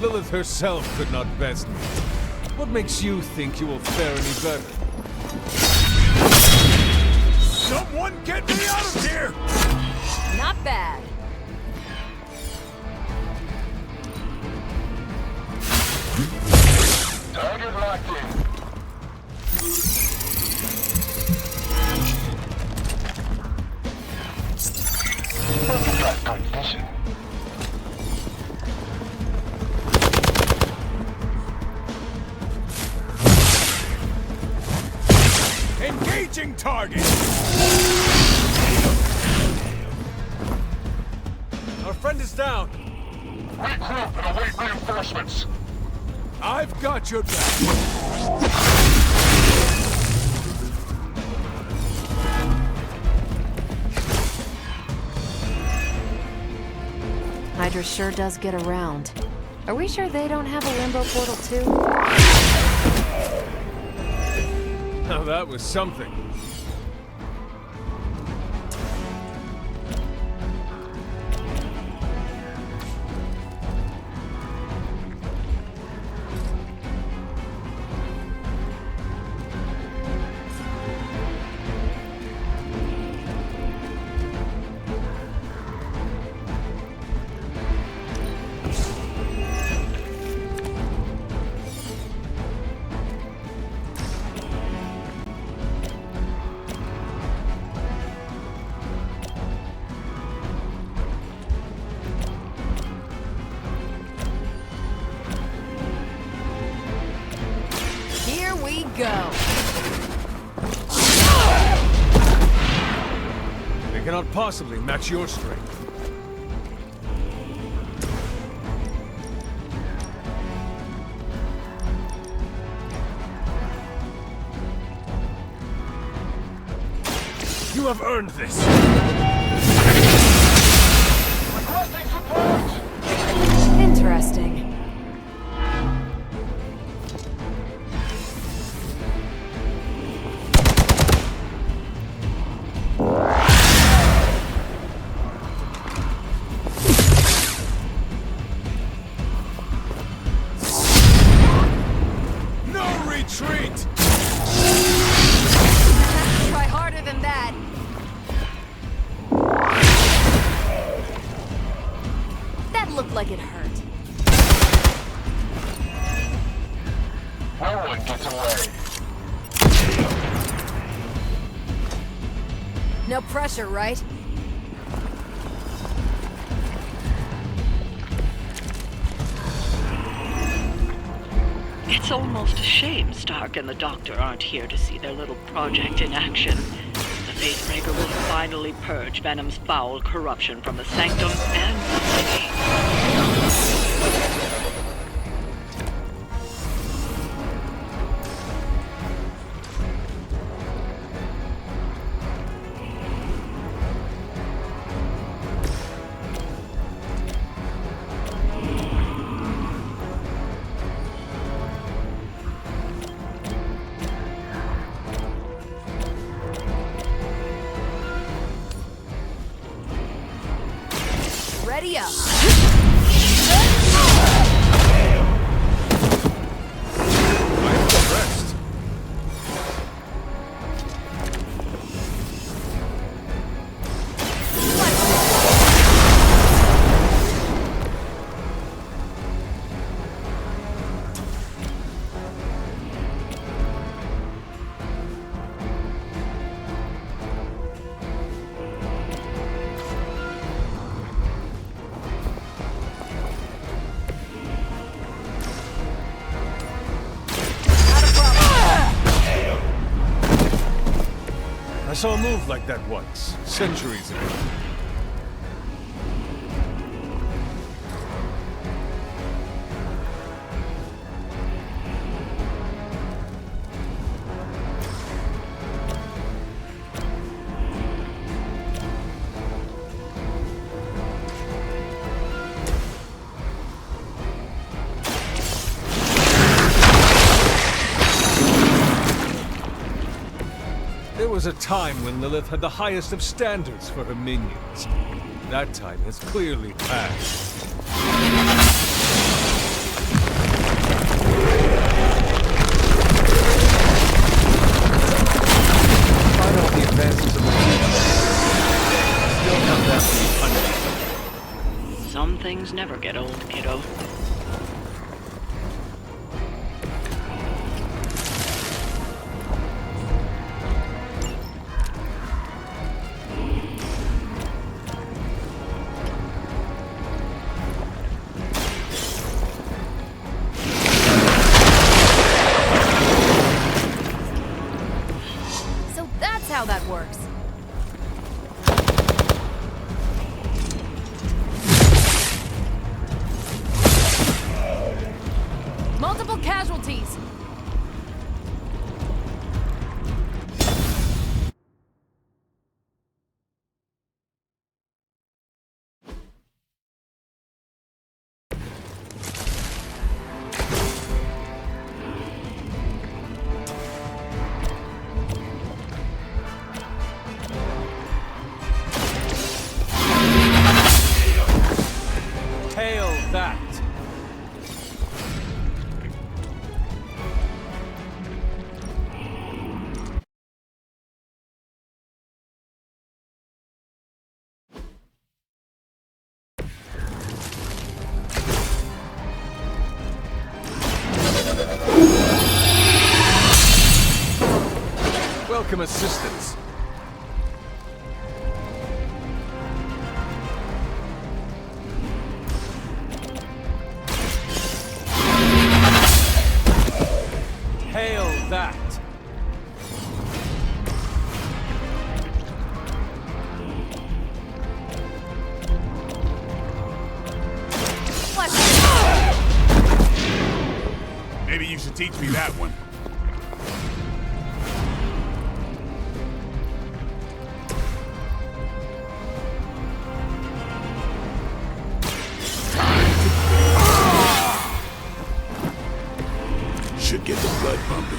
S11: Lilith herself could not best me. What makes you think you will fare any better?
S10: Someone get me out of here!
S7: Not bad.
S10: Target locked in. Got good vision.
S11: Engaging target! Our friend is down.
S10: Regroup and await reinforcements.
S11: I've got your back.
S7: Hydra sure does get around. Are we sure they don't have a limbo portal too?
S11: Now that was something.
S7: Go.
S11: They cannot possibly match your strength. You have earned this.
S10: Requesting support.
S7: Interesting.
S11: Retreat!
S7: Try harder than that. That looked like it hurt.
S10: No one gets away.
S7: No pressure, right?
S4: It's almost a shame Stark and the Doctor aren't here to see their little project in action. The Fatebreaker will finally purge Venom's foul corruption from the Sanctum and the city.
S5: Ready up.
S11: I'm impressed. I saw a move like that once, centuries ago. There was a time when Lilith had the highest of standards for her minions. That time has clearly passed. Despite all the advances of the future, still come down to be punished.
S4: Some things never get old, kiddo.
S5: So that's how that works. Multiple casualties.
S11: Hail that! Welcome assistance. Hail that!
S8: Maybe you should teach me that one. Should get the blood pumping.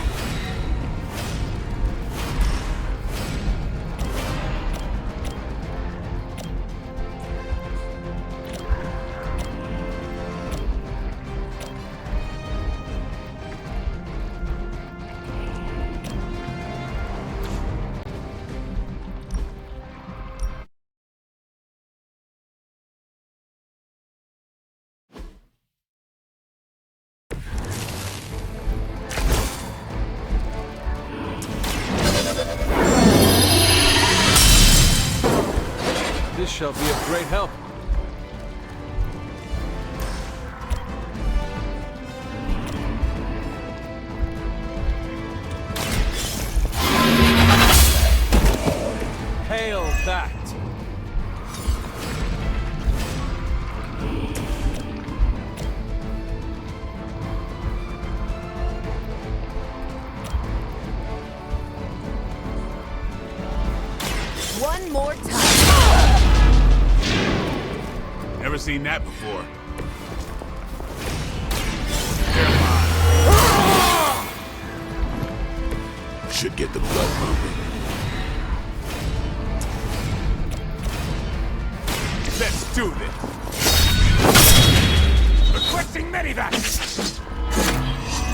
S11: This shall be of great help.
S8: seen that before. Should get the blood pumping. Let's do this. Requesting medevac.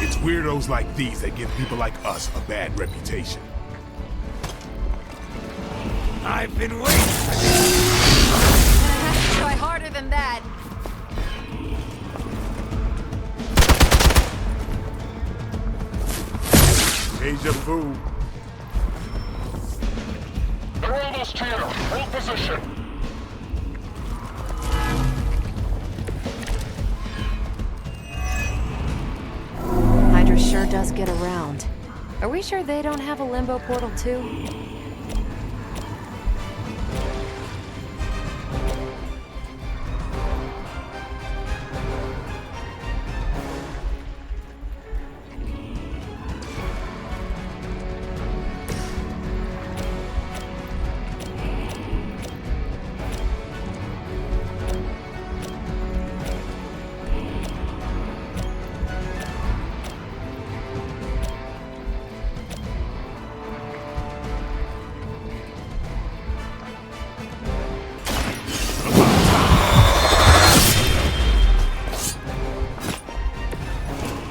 S8: It's weirdos like these that give people like us a bad reputation. I've been waiting.
S7: Try harder than that.
S8: Deja vu.
S10: They're almost here. Hold position.
S7: Hydra sure does get around. Are we sure they don't have a limbo portal too?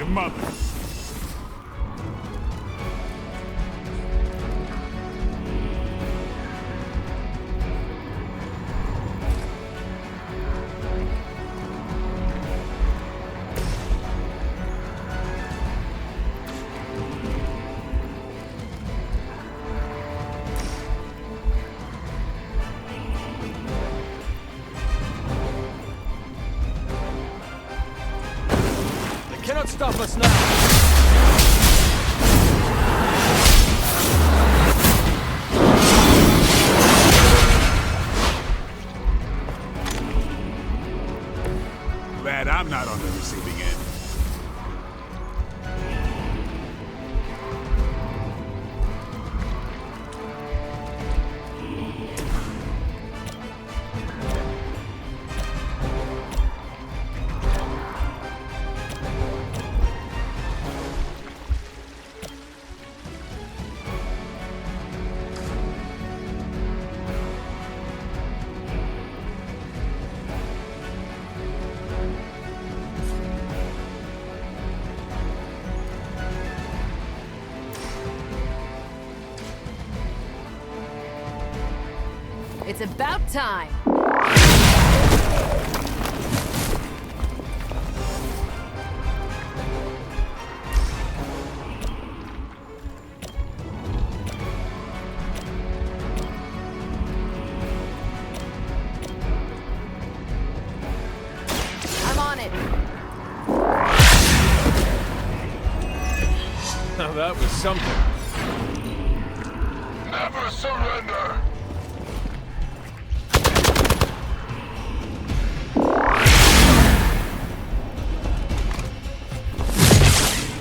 S8: Mother.
S11: They cannot stop us now.
S8: Glad I'm not on the receiving end.
S7: It's about time. I'm on it.
S11: Now that was something.
S10: Never surrender.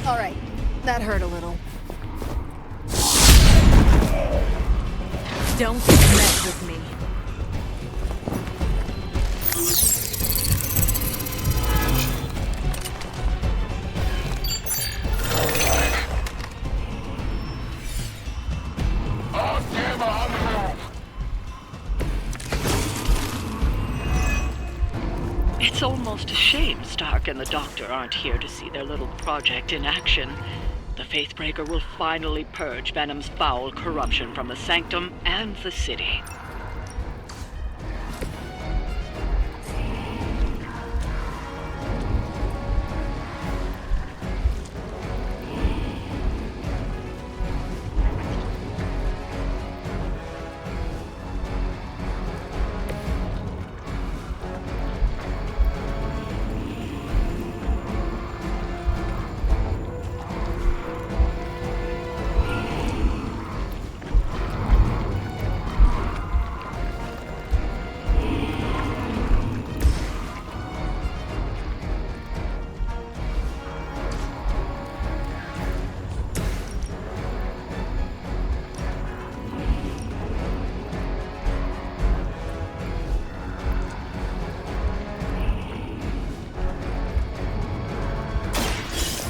S7: All right, that hurt a little. Don't mess with me.
S15: It's almost a shame Stark and the Doctor aren't here to see their little project in action. The Faithbreaker will finally purge Venom's foul corruption from the Sanctum and the city.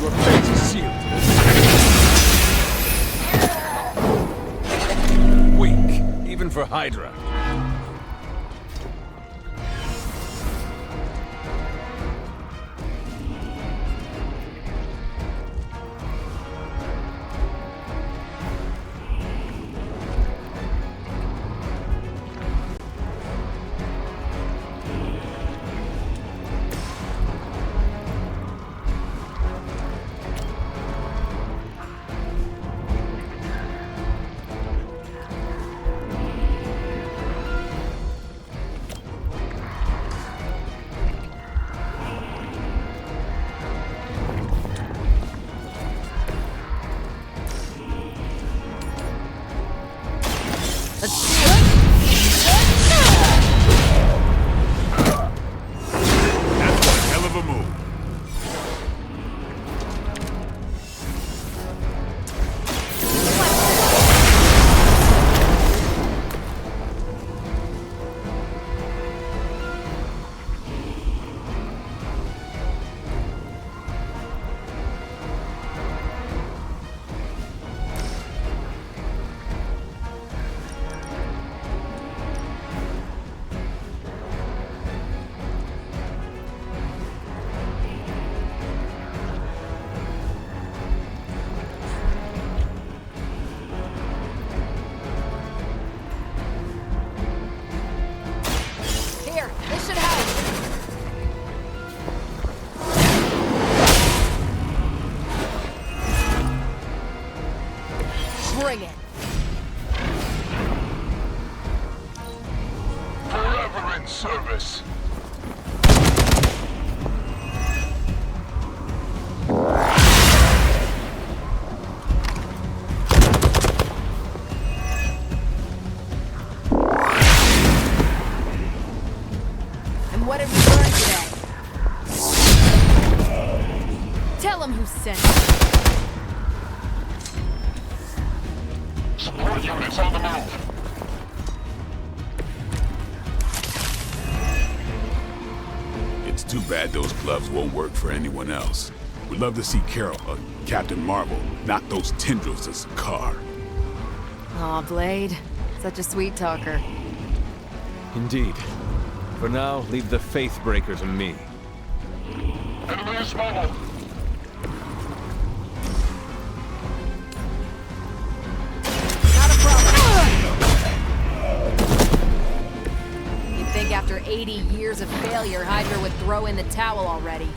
S11: Your fate is sealed. Weak, even for Hydra.
S5: Bring it.
S10: Forever in service.
S5: And what have we learned today? Tell him who sent you.
S10: Support units on the move.
S8: It's too bad those gloves won't work for anyone else. We'd love to see Carol, Captain Marvel, knock those tendrils of Sakaar.
S7: Aw, Blade. Such a sweet talker.
S2: Indeed. For now, leave the Faithbreaker to me.
S10: Enemy is mobile.
S7: You'd think after 80 years of failure, Hydra would throw in the towel already.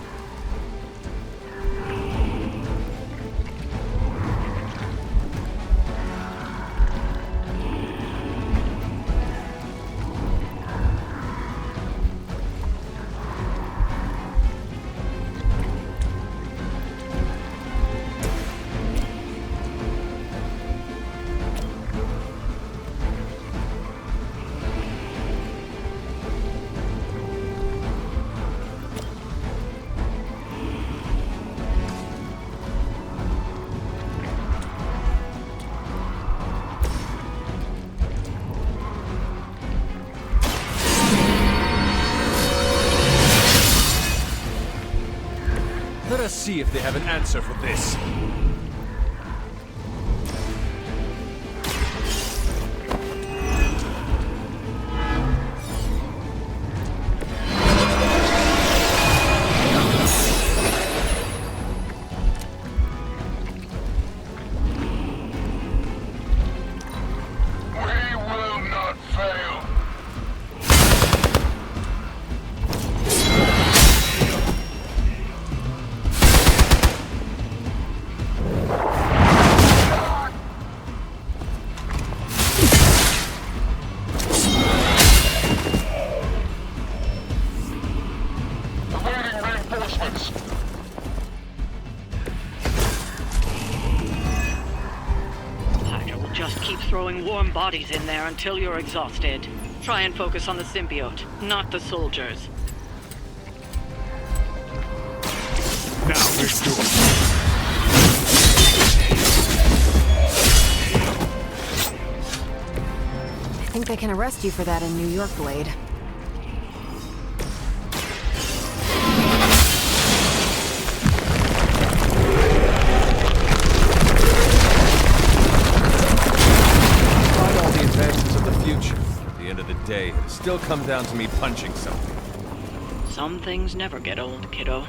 S11: Let us see if they have an answer for this.
S10: We will not fail. Awaiting reinforcements.
S15: Hydra will just keep throwing warm bodies in there until you're exhausted. Try and focus on the symbiote, not the soldiers.
S8: Now, let's do it.
S7: I think they can arrest you for that in New York, Blade.
S2: still come down to me punching something.
S15: Some things never get old, kiddo.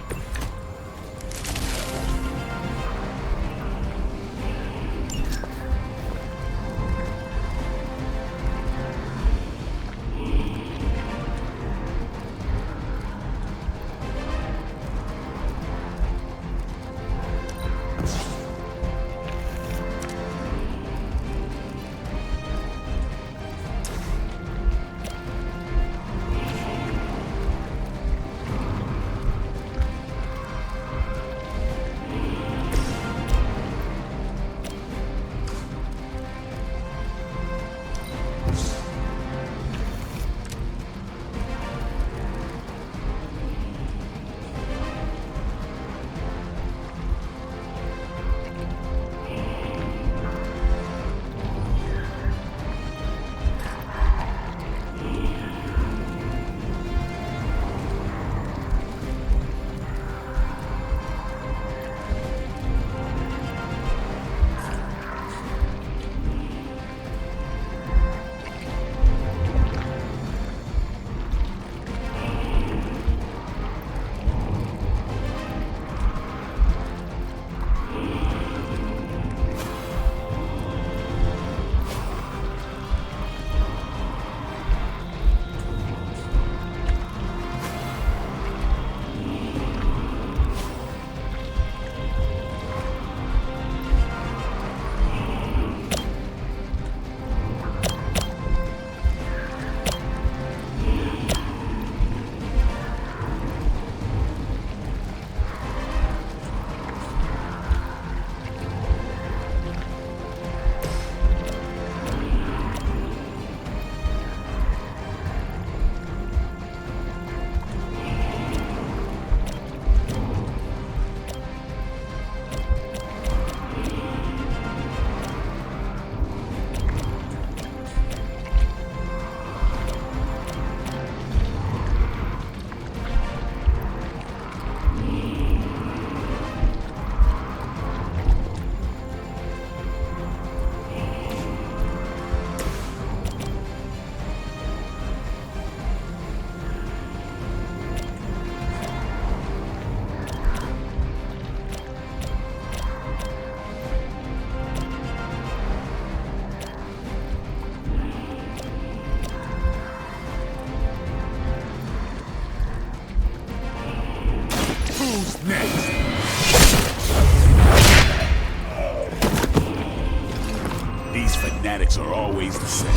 S8: Fanatics are always the same.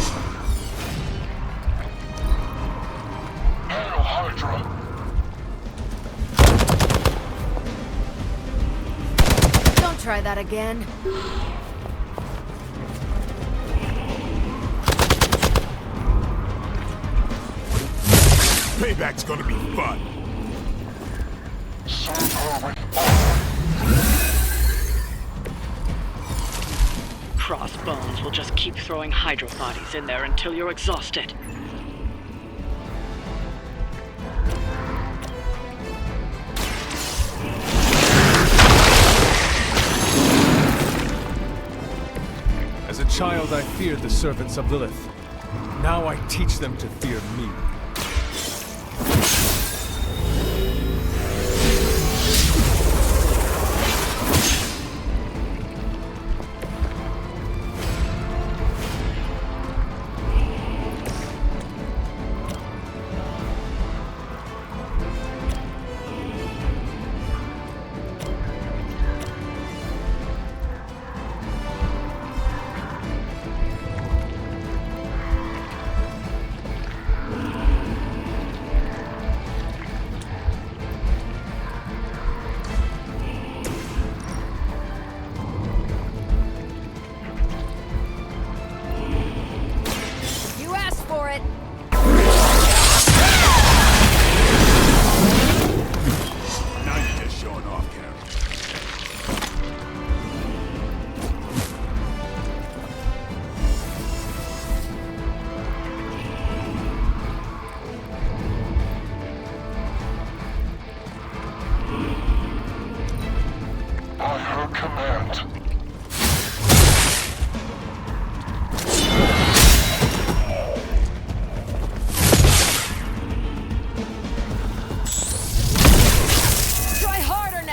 S10: Hail Hydra!
S7: Don't try that again.
S8: Payback's gonna be fun.
S10: Serve her with honor.
S15: Crossbones will just keep throwing Hydra bodies in there until you're exhausted.
S11: As a child, I feared the servants of Lilith. Now I teach them to fear me.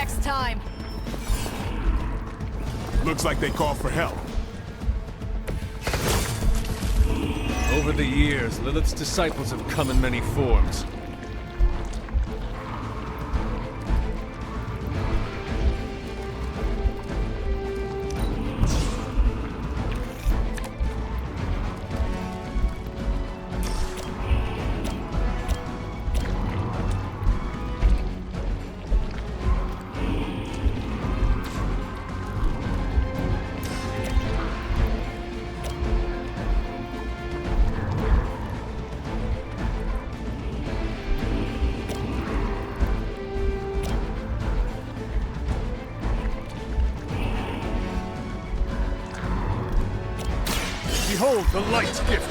S5: next time.
S8: Looks like they called for help.
S11: Over the years, Lilith's disciples have come in many forms. Behold the light's gift!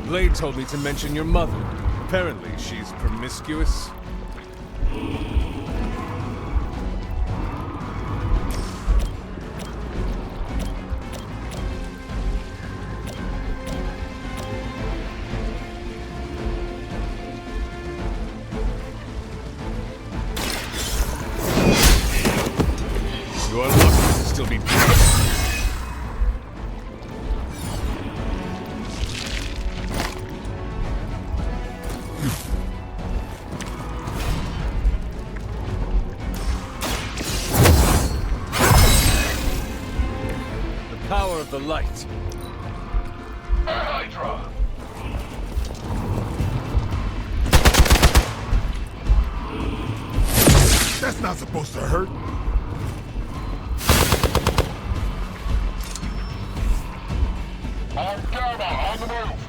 S11: Blade told me to mention your mother. Apparently, she's promiscuous. You are lucky to still be the power of the light.
S10: Hydra!
S8: That's not supposed to hurt.
S10: I'm Gamma, on the move!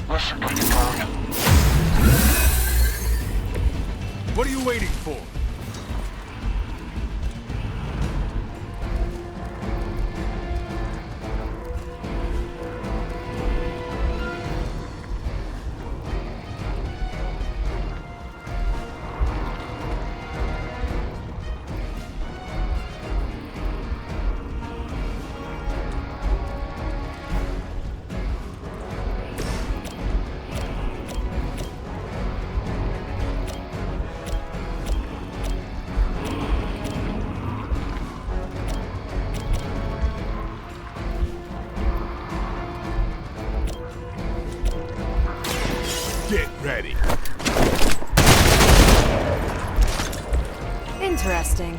S10: Listen, Gettysburg.
S11: What are you waiting for?
S8: Get ready.
S7: Interesting.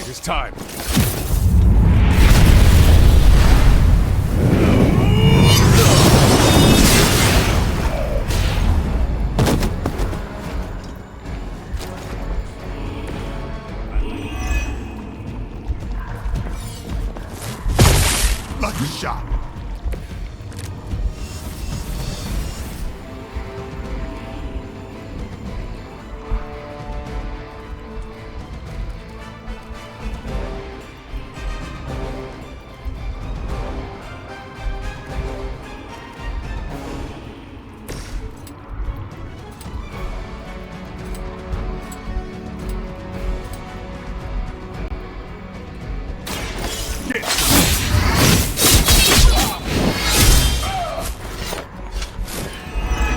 S11: It is time.
S8: Lucky shot.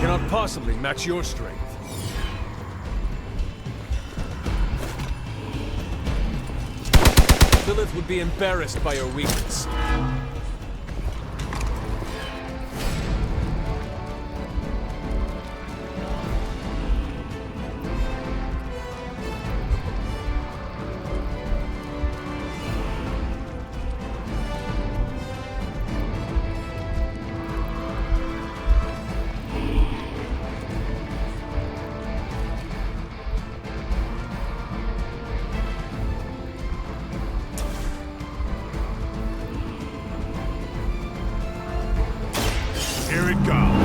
S11: Cannot possibly match your strength. Lilith would be embarrassed by your weakness.
S8: Here it comes.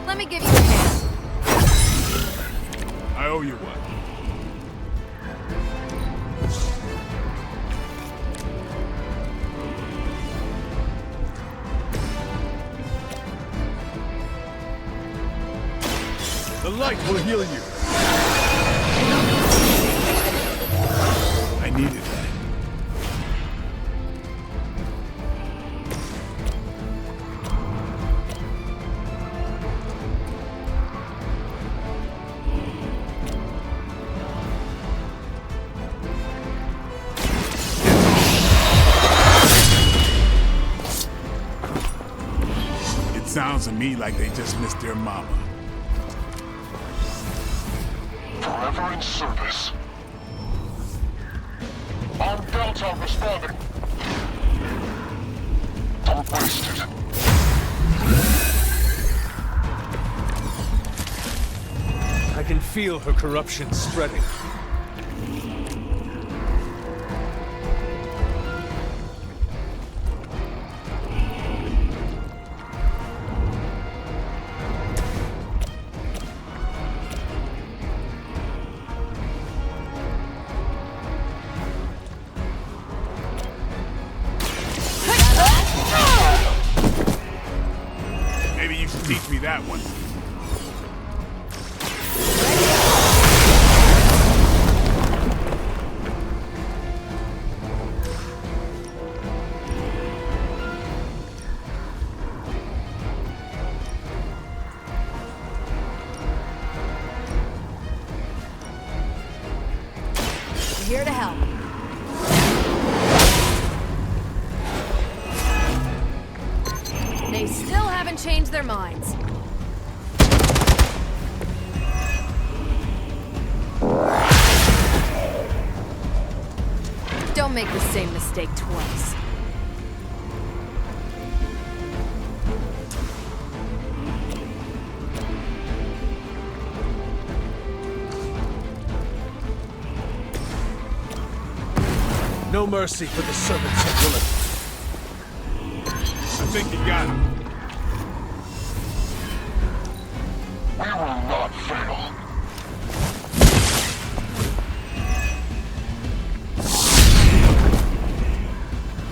S7: Let me give you a hand.
S8: I owe you one.
S11: The light will heal you.
S8: I needed that. It sounds to me like they just missed their mama.
S10: Forever in service. On Delta responding. Don't waste it.
S11: I can feel her corruption spreading.
S8: Maybe you should teach me that one.
S7: We're here to help. They still haven't changed their minds. Don't make the same mistake twice.
S11: No mercy for the servants of Lilith.
S8: I think you got him.
S10: We will not fail.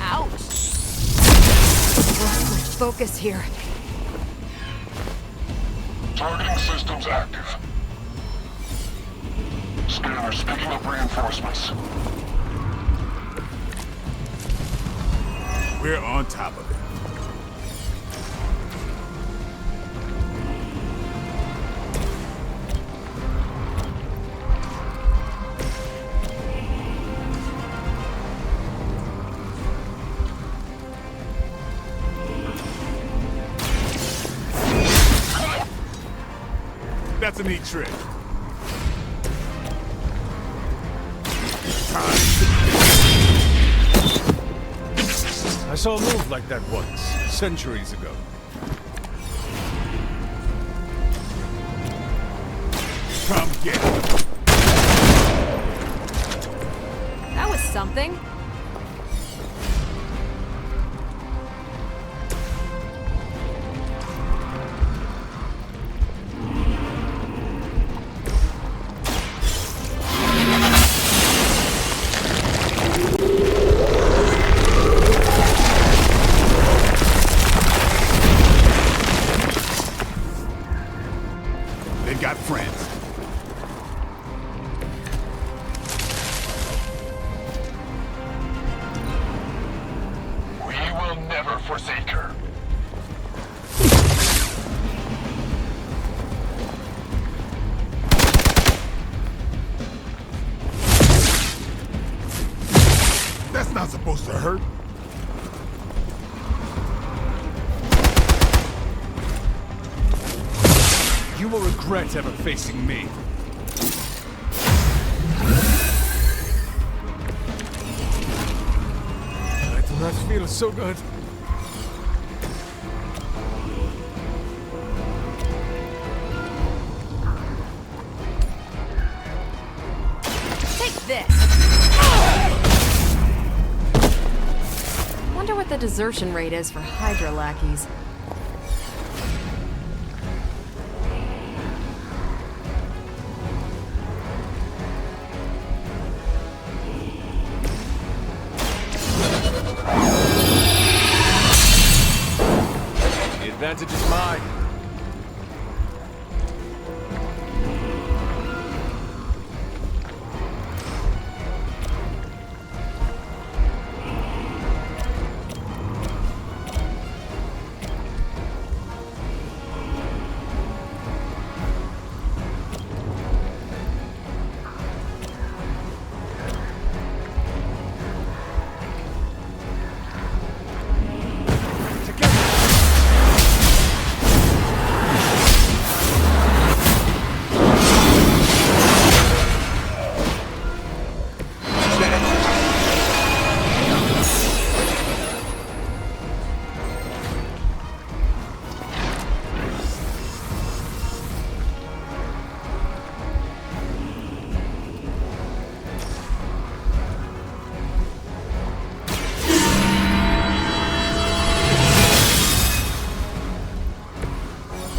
S7: Ouch! Let's switch focus here.
S10: Targeting systems active. Scanners picking up reinforcements.
S8: We're on top of it. That's a neat trick.
S11: I saw a move like that once, centuries ago.
S8: Come get it.
S7: That was something.
S8: They've got friends.
S10: We will never forsake her.
S8: That's not supposed to hurt.
S11: You will regret ever facing me. I do not feel so good.
S7: Take this! Wonder what the desertion rate is for Hydra lackeys.
S2: The advantage is mine.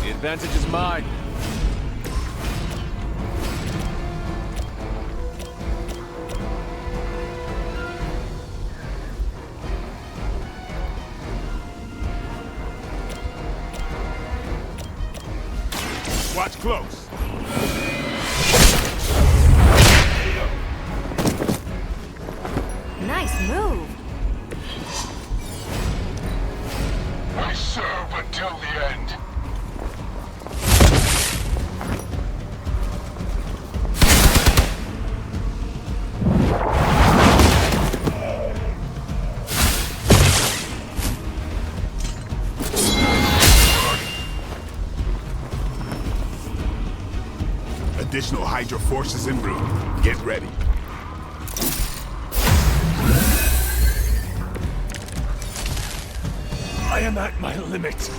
S2: The advantage is mine.
S8: Watch close.
S7: Nice move.
S10: We serve until the end.
S8: Additional Hydra forces en route. Get ready.
S11: I am at my limit.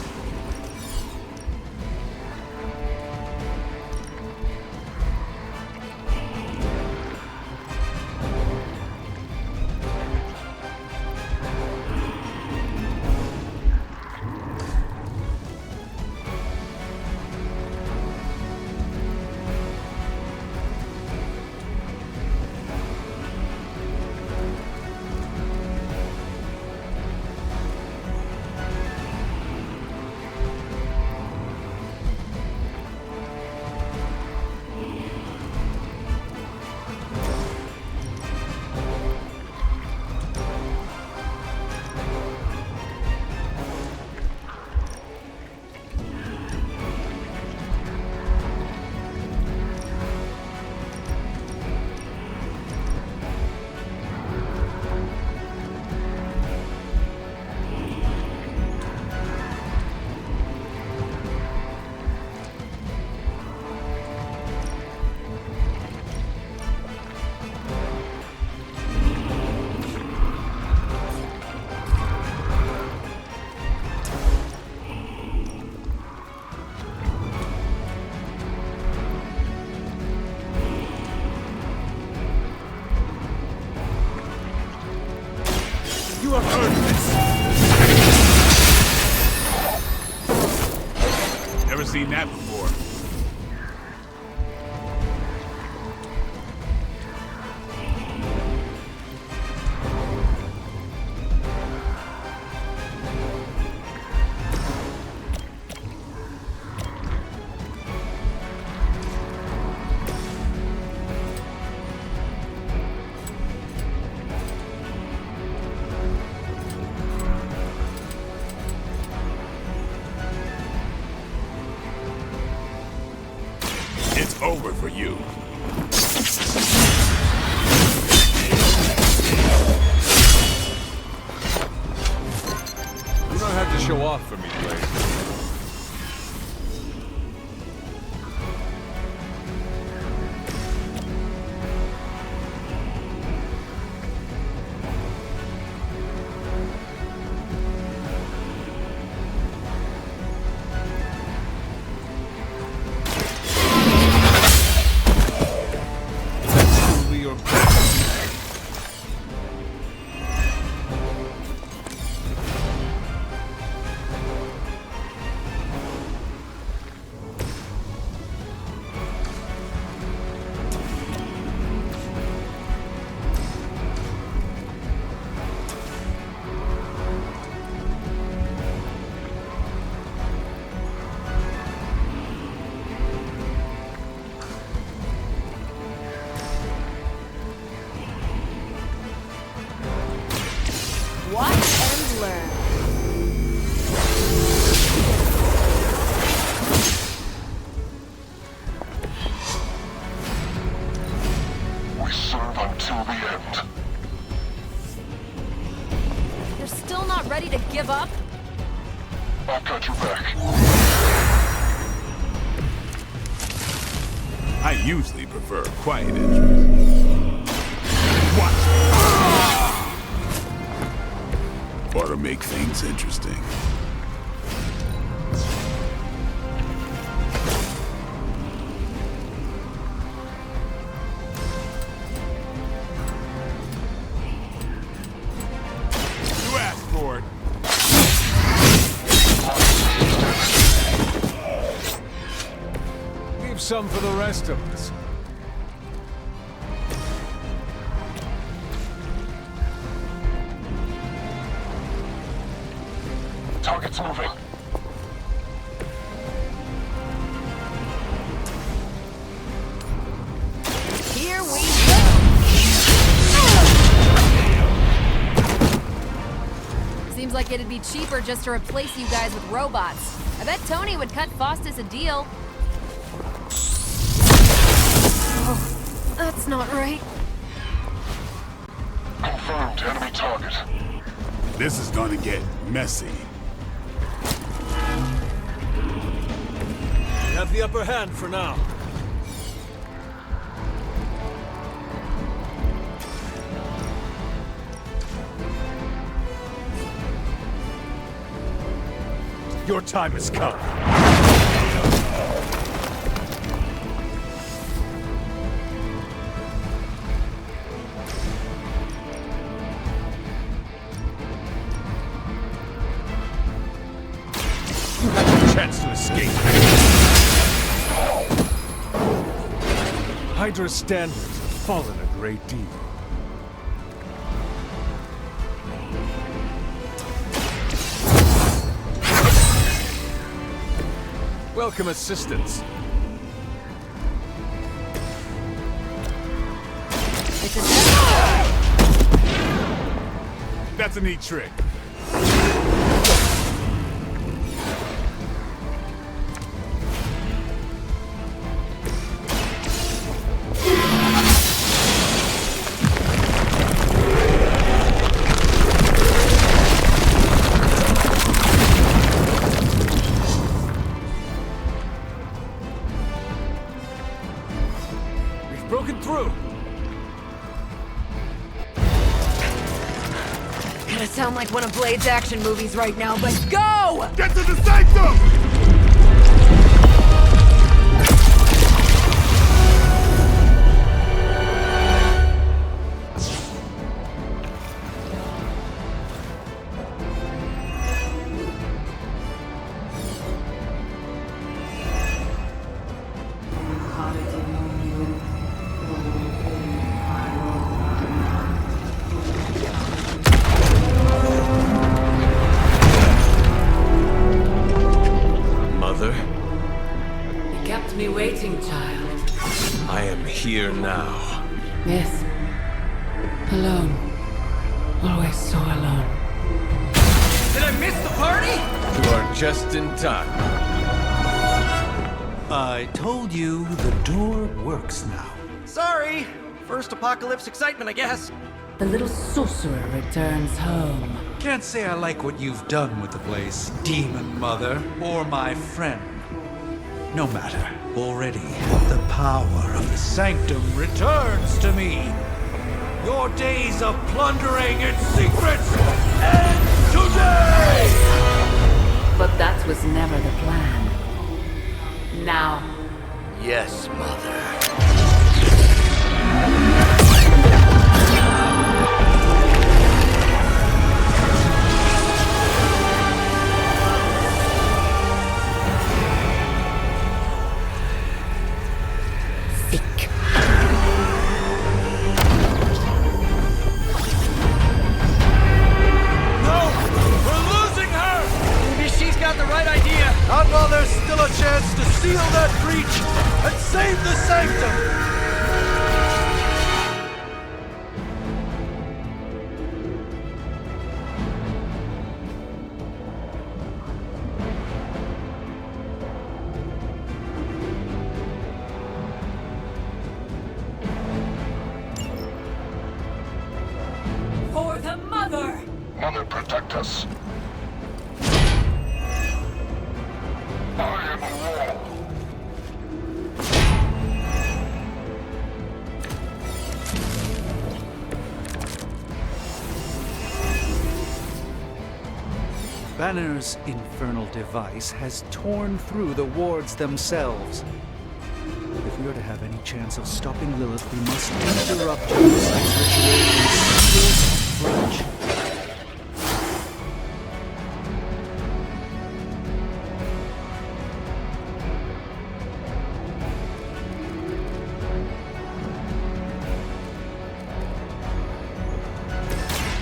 S8: seen that before. It's over for you.
S11: You don't have to show off for me, Blade.
S5: Watch and learn.
S10: We serve until the end.
S5: You're still not ready to give up?
S10: I've got your back.
S8: I usually prefer quiet entries. Watch! Or to make things interesting. You asked for it.
S11: Leave some for the rest of us.
S10: Target's moving.
S5: Here we go!
S7: Seems like it'd be cheaper just to replace you guys with robots. I bet Tony would cut Faustus a deal. Oh, that's not right.
S10: Confirmed enemy target.
S8: This is gonna get messy.
S11: You have the upper hand for now. Your time has come. Chance to escape. Hydra's standards have fallen a great deal. Welcome assistance.
S8: That's a neat trick.
S11: Broken through.
S7: Gonna sound like one of Blade's action movies right now, but go!
S8: Get to the sanctum!
S3: it's the party?
S11: You are just in time.
S9: I told you the door works now.
S3: Sorry. First apocalypse excitement, I guess.
S6: The little sorcerer returns home.
S9: Can't say I like what you've done with the place, Demon Mother, or my friend. No matter. Already, the power of the Sanctum returns to me. Your days of plundering its secrets end today!
S4: But that was never the plan. Now,
S12: Yes, Mother.
S9: Not while there's still a chance to seal that breach and save the Sanctum!
S4: for the Mother!
S10: Mother, protect us. I am a wall.
S9: Banner's infernal device has torn through the wards themselves. If we are to have any chance of stopping Lilith, we must interrupt Genocide's ritual in steel and flesh.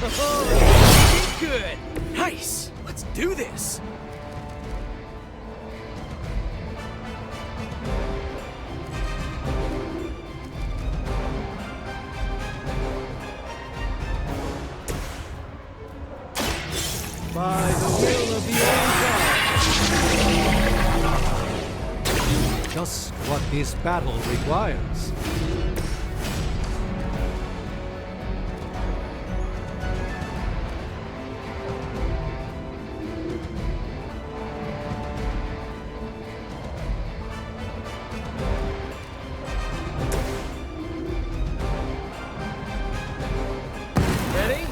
S3: Oh, good. Nice. Let's do this.
S9: By the will of the old God. Just what this battle requires.
S3: Ready?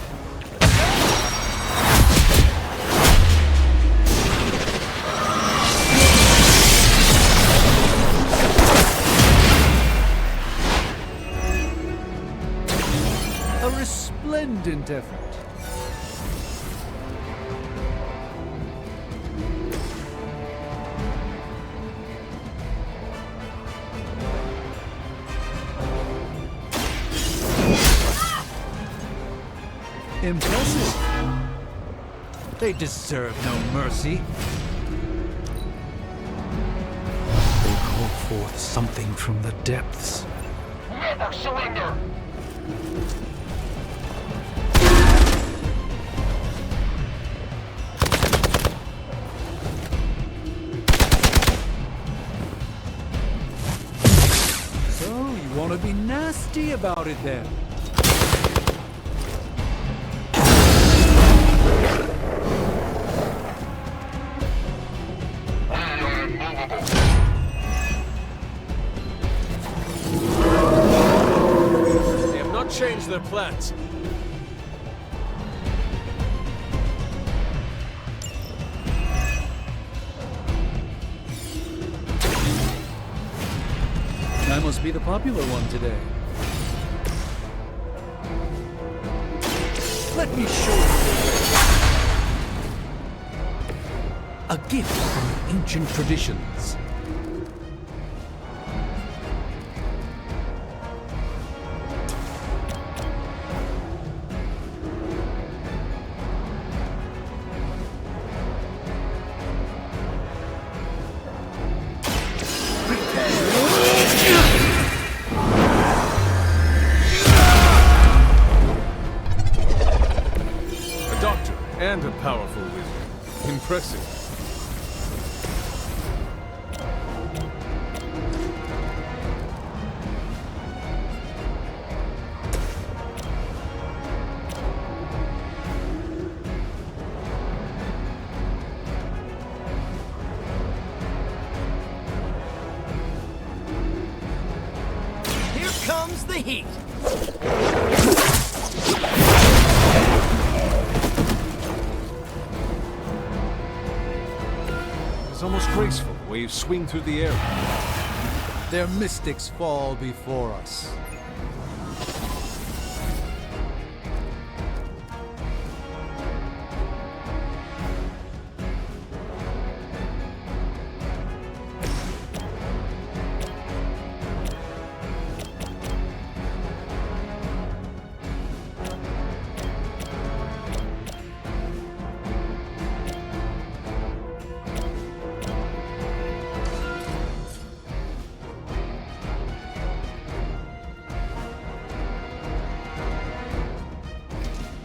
S9: A resplendent effort. Impressive. They deserve no mercy. They call forth something from the depths.
S10: Never surrender!
S9: So, you want to be nasty about it then?
S11: They have not changed their plans.
S9: I must be the popular one today. Let me show you the way. A gift from ancient traditions.
S11: A doctor and a powerful wizard. impressive.
S3: Here comes the heat.
S11: It's almost graceful, the way you swing through the air.
S16: Their mystics fall before us.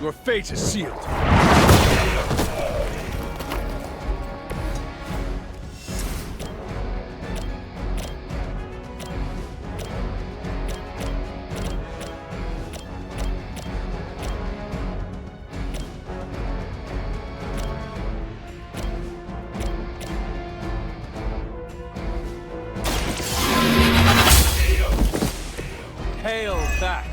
S11: Your fate is sealed. Hail that!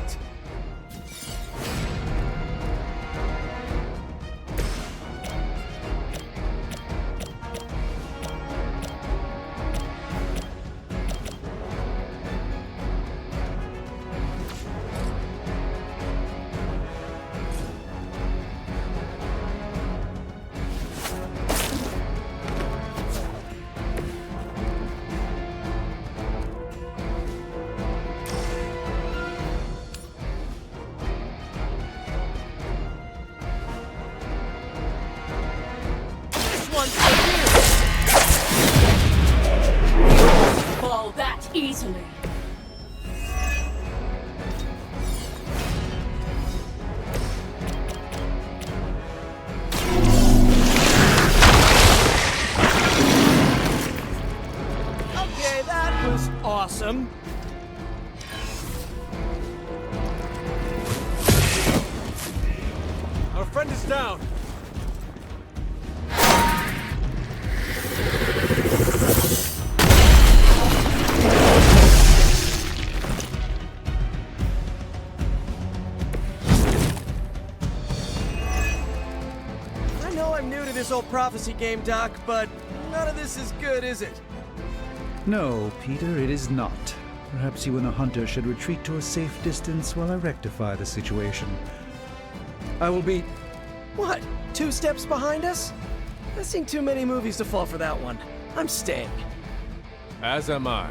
S4: Fall that easily.
S3: Okay, that was awesome.
S11: Our friend is down.
S3: I know I'm new to this old prophecy game, Doc, but none of this is good, is it?
S9: No, Peter, it is not. Perhaps you and the hunter should retreat to a safe distance while I rectify the situation. I will be...
S3: What? 2 steps behind us? I've seen too many movies to fall for that one. I'm staying.
S11: As am I.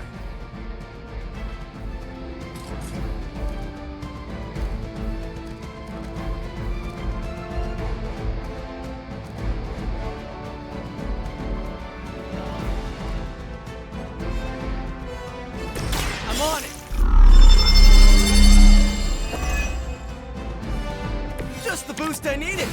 S3: I'm on it! Just the boost I needed!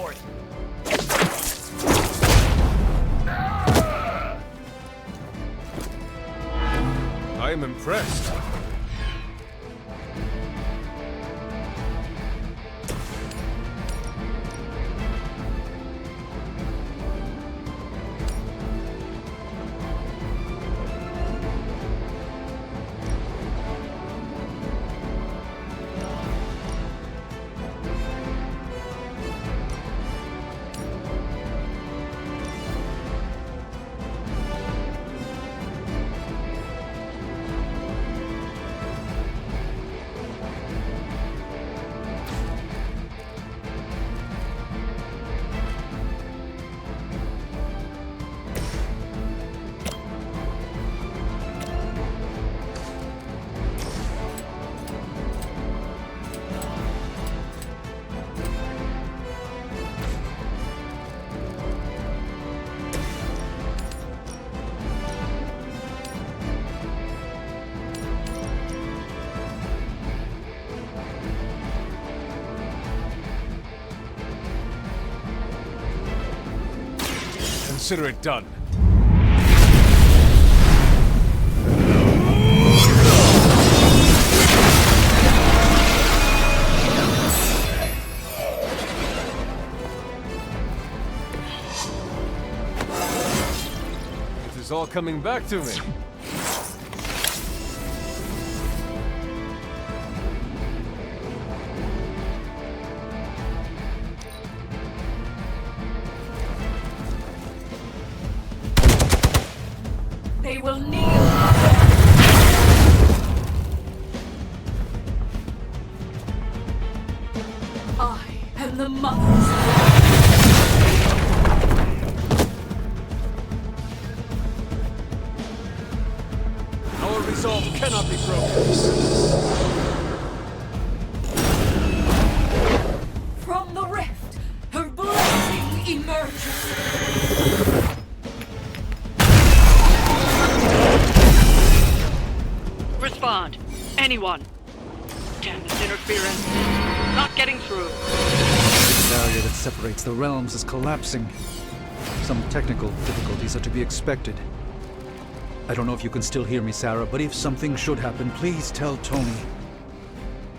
S3: sword!
S11: I am impressed. Consider it done. It is all coming back to me.
S4: They will kneel. I am the mother's.
S11: Our resolve cannot be broken.
S4: From the rift, her blessing emerges.
S15: Respond. Anyone. Damn this interference. Not getting through.
S9: The barrier that separates the realms is collapsing. Some technical difficulties are to be expected. I don't know if you can still hear me, Sarah, but if something should happen, please tell Tony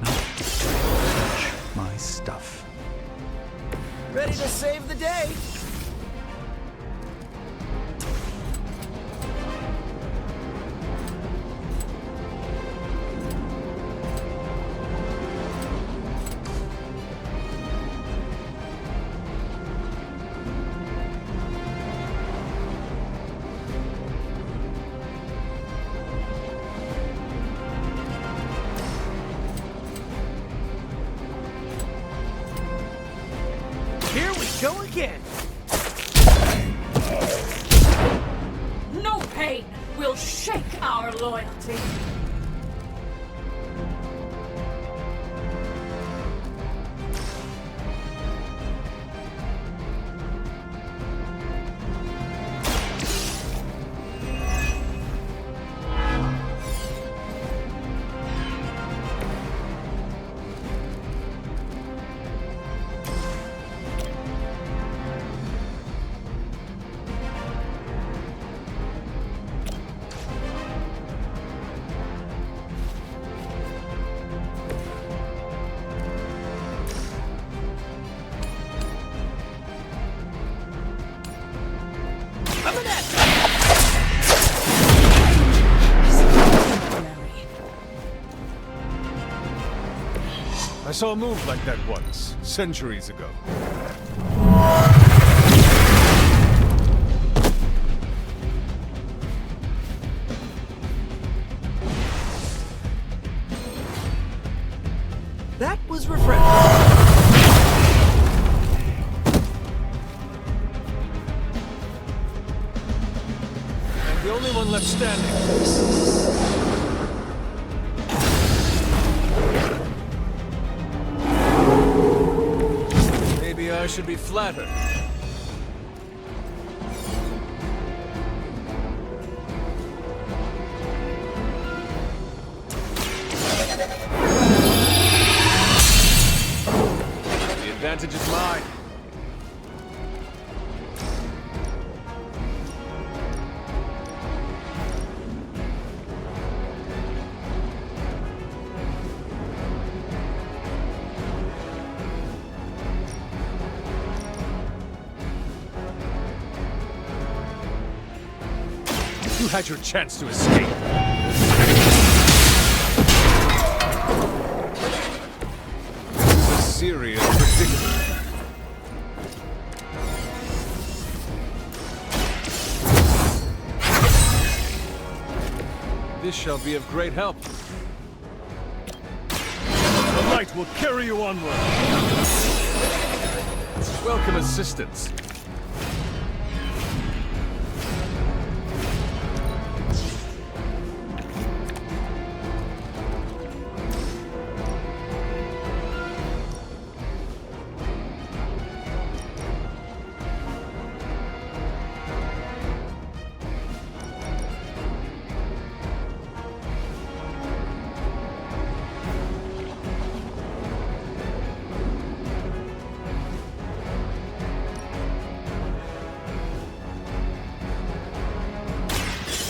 S9: not to touch my stuff.
S3: Ready to save the day! Here we go again!
S4: No pain will shake our loyalty.
S11: I saw a move like that once, centuries ago.
S3: That was refreshing.
S11: I'm the only one left standing. Maybe I should be flattered. The advantage is mine. You had your chance to escape. This is a serious predicament. This shall be of great help. The light will carry you onward. Welcome assistance.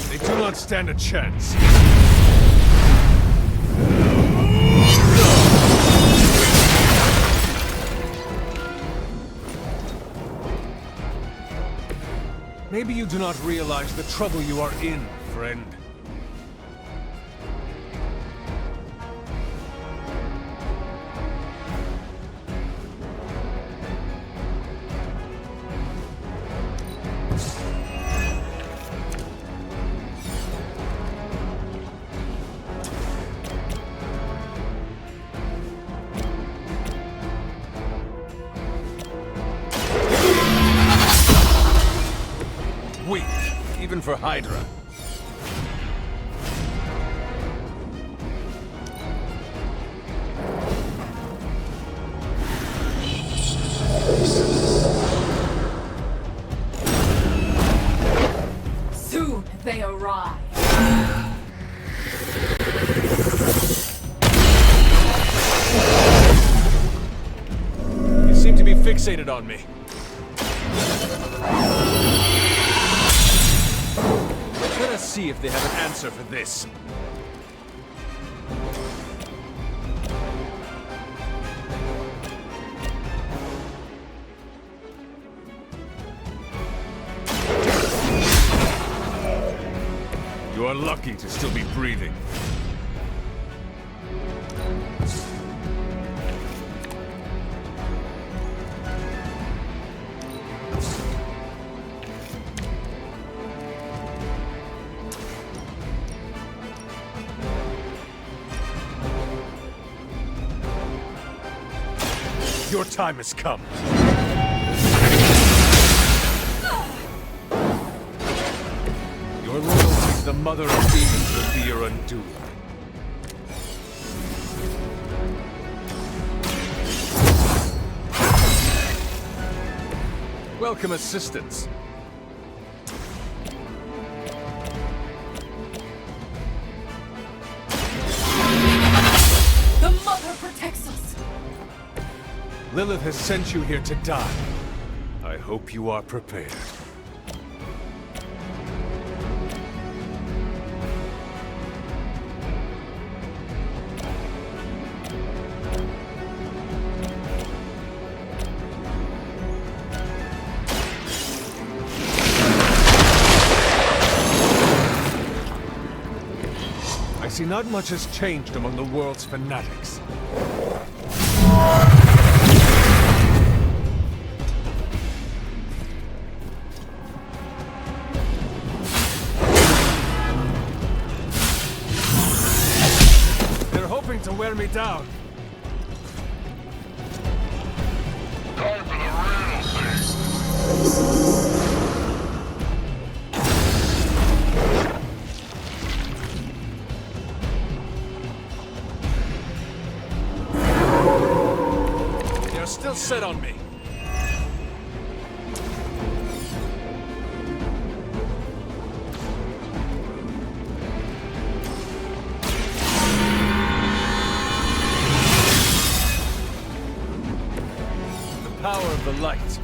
S11: They do not stand a chance. Maybe you do not realize the trouble you are in, friend. Weak, even for Hydra.
S17: Soon they arrive.
S11: You seem to be fixated on me. Let us see if they have an answer for this. You are lucky to still be breathing. Your time has come. Your loyalty to the Mother of Demons will be your undoing. Welcome assistance.
S17: The Mother protects us.
S11: Lilith has sent you here to die. I hope you are prepared. I see not much has changed among the world's fanatics. They're hoping to wear me down.
S10: Time for the real thing.
S11: They're still set on me. The power of the light.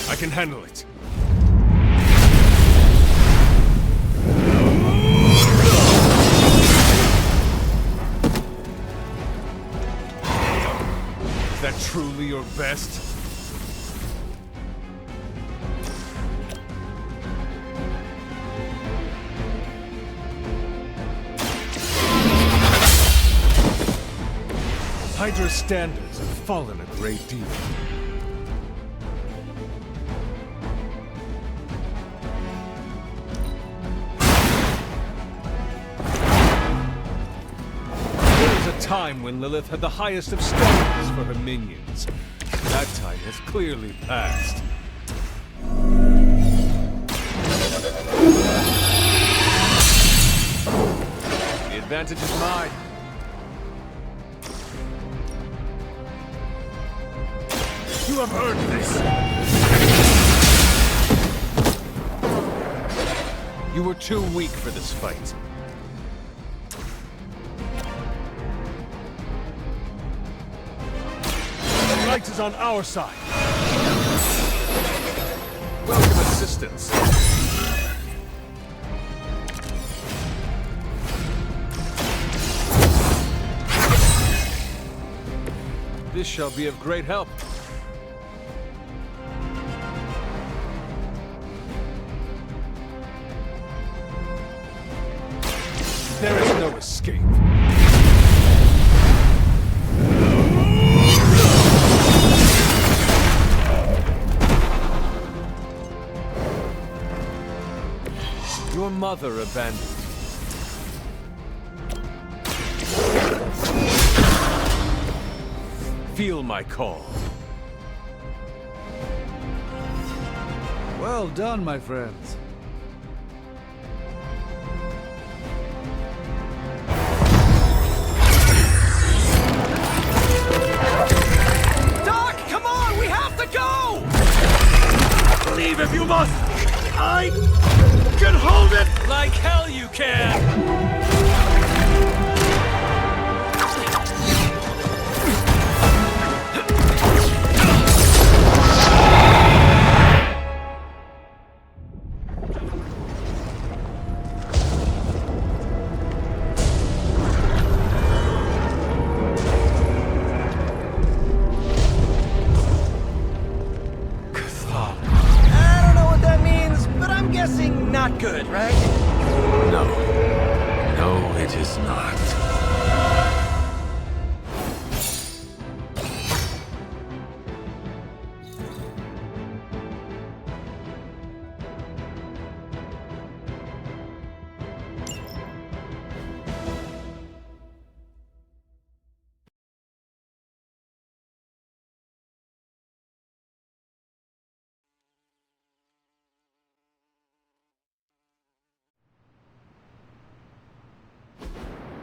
S11: I can handle it. truly your best? Hydra's standards have fallen a great deal. There was a time when Lilith had the highest of standards for her minions. That time has clearly passed. The advantage is mine. You have heard this! You were too weak for this fight. The light is on our side. Welcome assistance. This shall be of great help. There is no escape. Your mother abandoned you. Feel my call.
S16: Well done, my friends.
S12: Doc, come on! We have to go! Leave if you must! I can hold it!
S11: Like hell you can!
S12: Not good, right?
S2: No. No, it is not.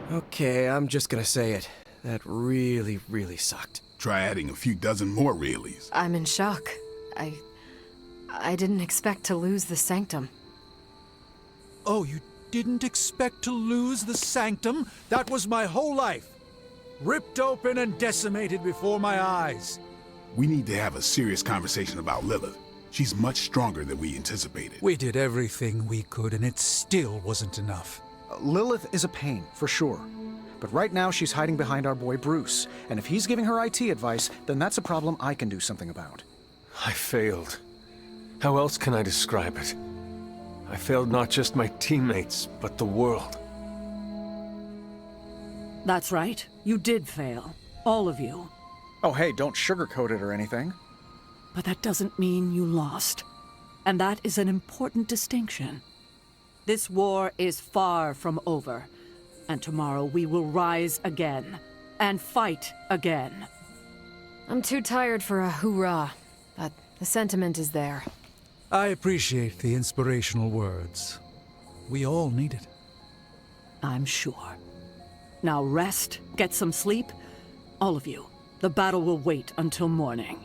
S3: Okay, I'm just gonna say it. That really, really sucked.
S8: Try adding a few dozen more reallys.
S7: I'm in shock. I didn't expect to lose the Sanctum.
S9: Oh, you didn't expect to lose the Sanctum? That was my whole life. Ripped open and decimated before my eyes.
S8: We need to have a serious conversation about Lilith. She's much stronger than we anticipated.
S9: We did everything we could, and it still wasn't enough.
S1: Lilith is a pain, for sure. But right now she's hiding behind our boy Bruce, and if he's giving her IT advice, then that's a problem I can do something about.
S2: I failed. How else can I describe it? I failed not just my teammates, but the world.
S4: That's right. You did fail. All of you.
S1: Oh hey, don't sugarcoat it or anything.
S4: But that doesn't mean you lost. And that is an important distinction. This war is far from over, and tomorrow we will rise again, and fight again.
S7: I'm too tired for a hoorah, but the sentiment is there.
S9: I appreciate the inspirational words. We all need it.
S4: I'm sure. Now rest, get some sleep. All of you. The battle will wait until morning.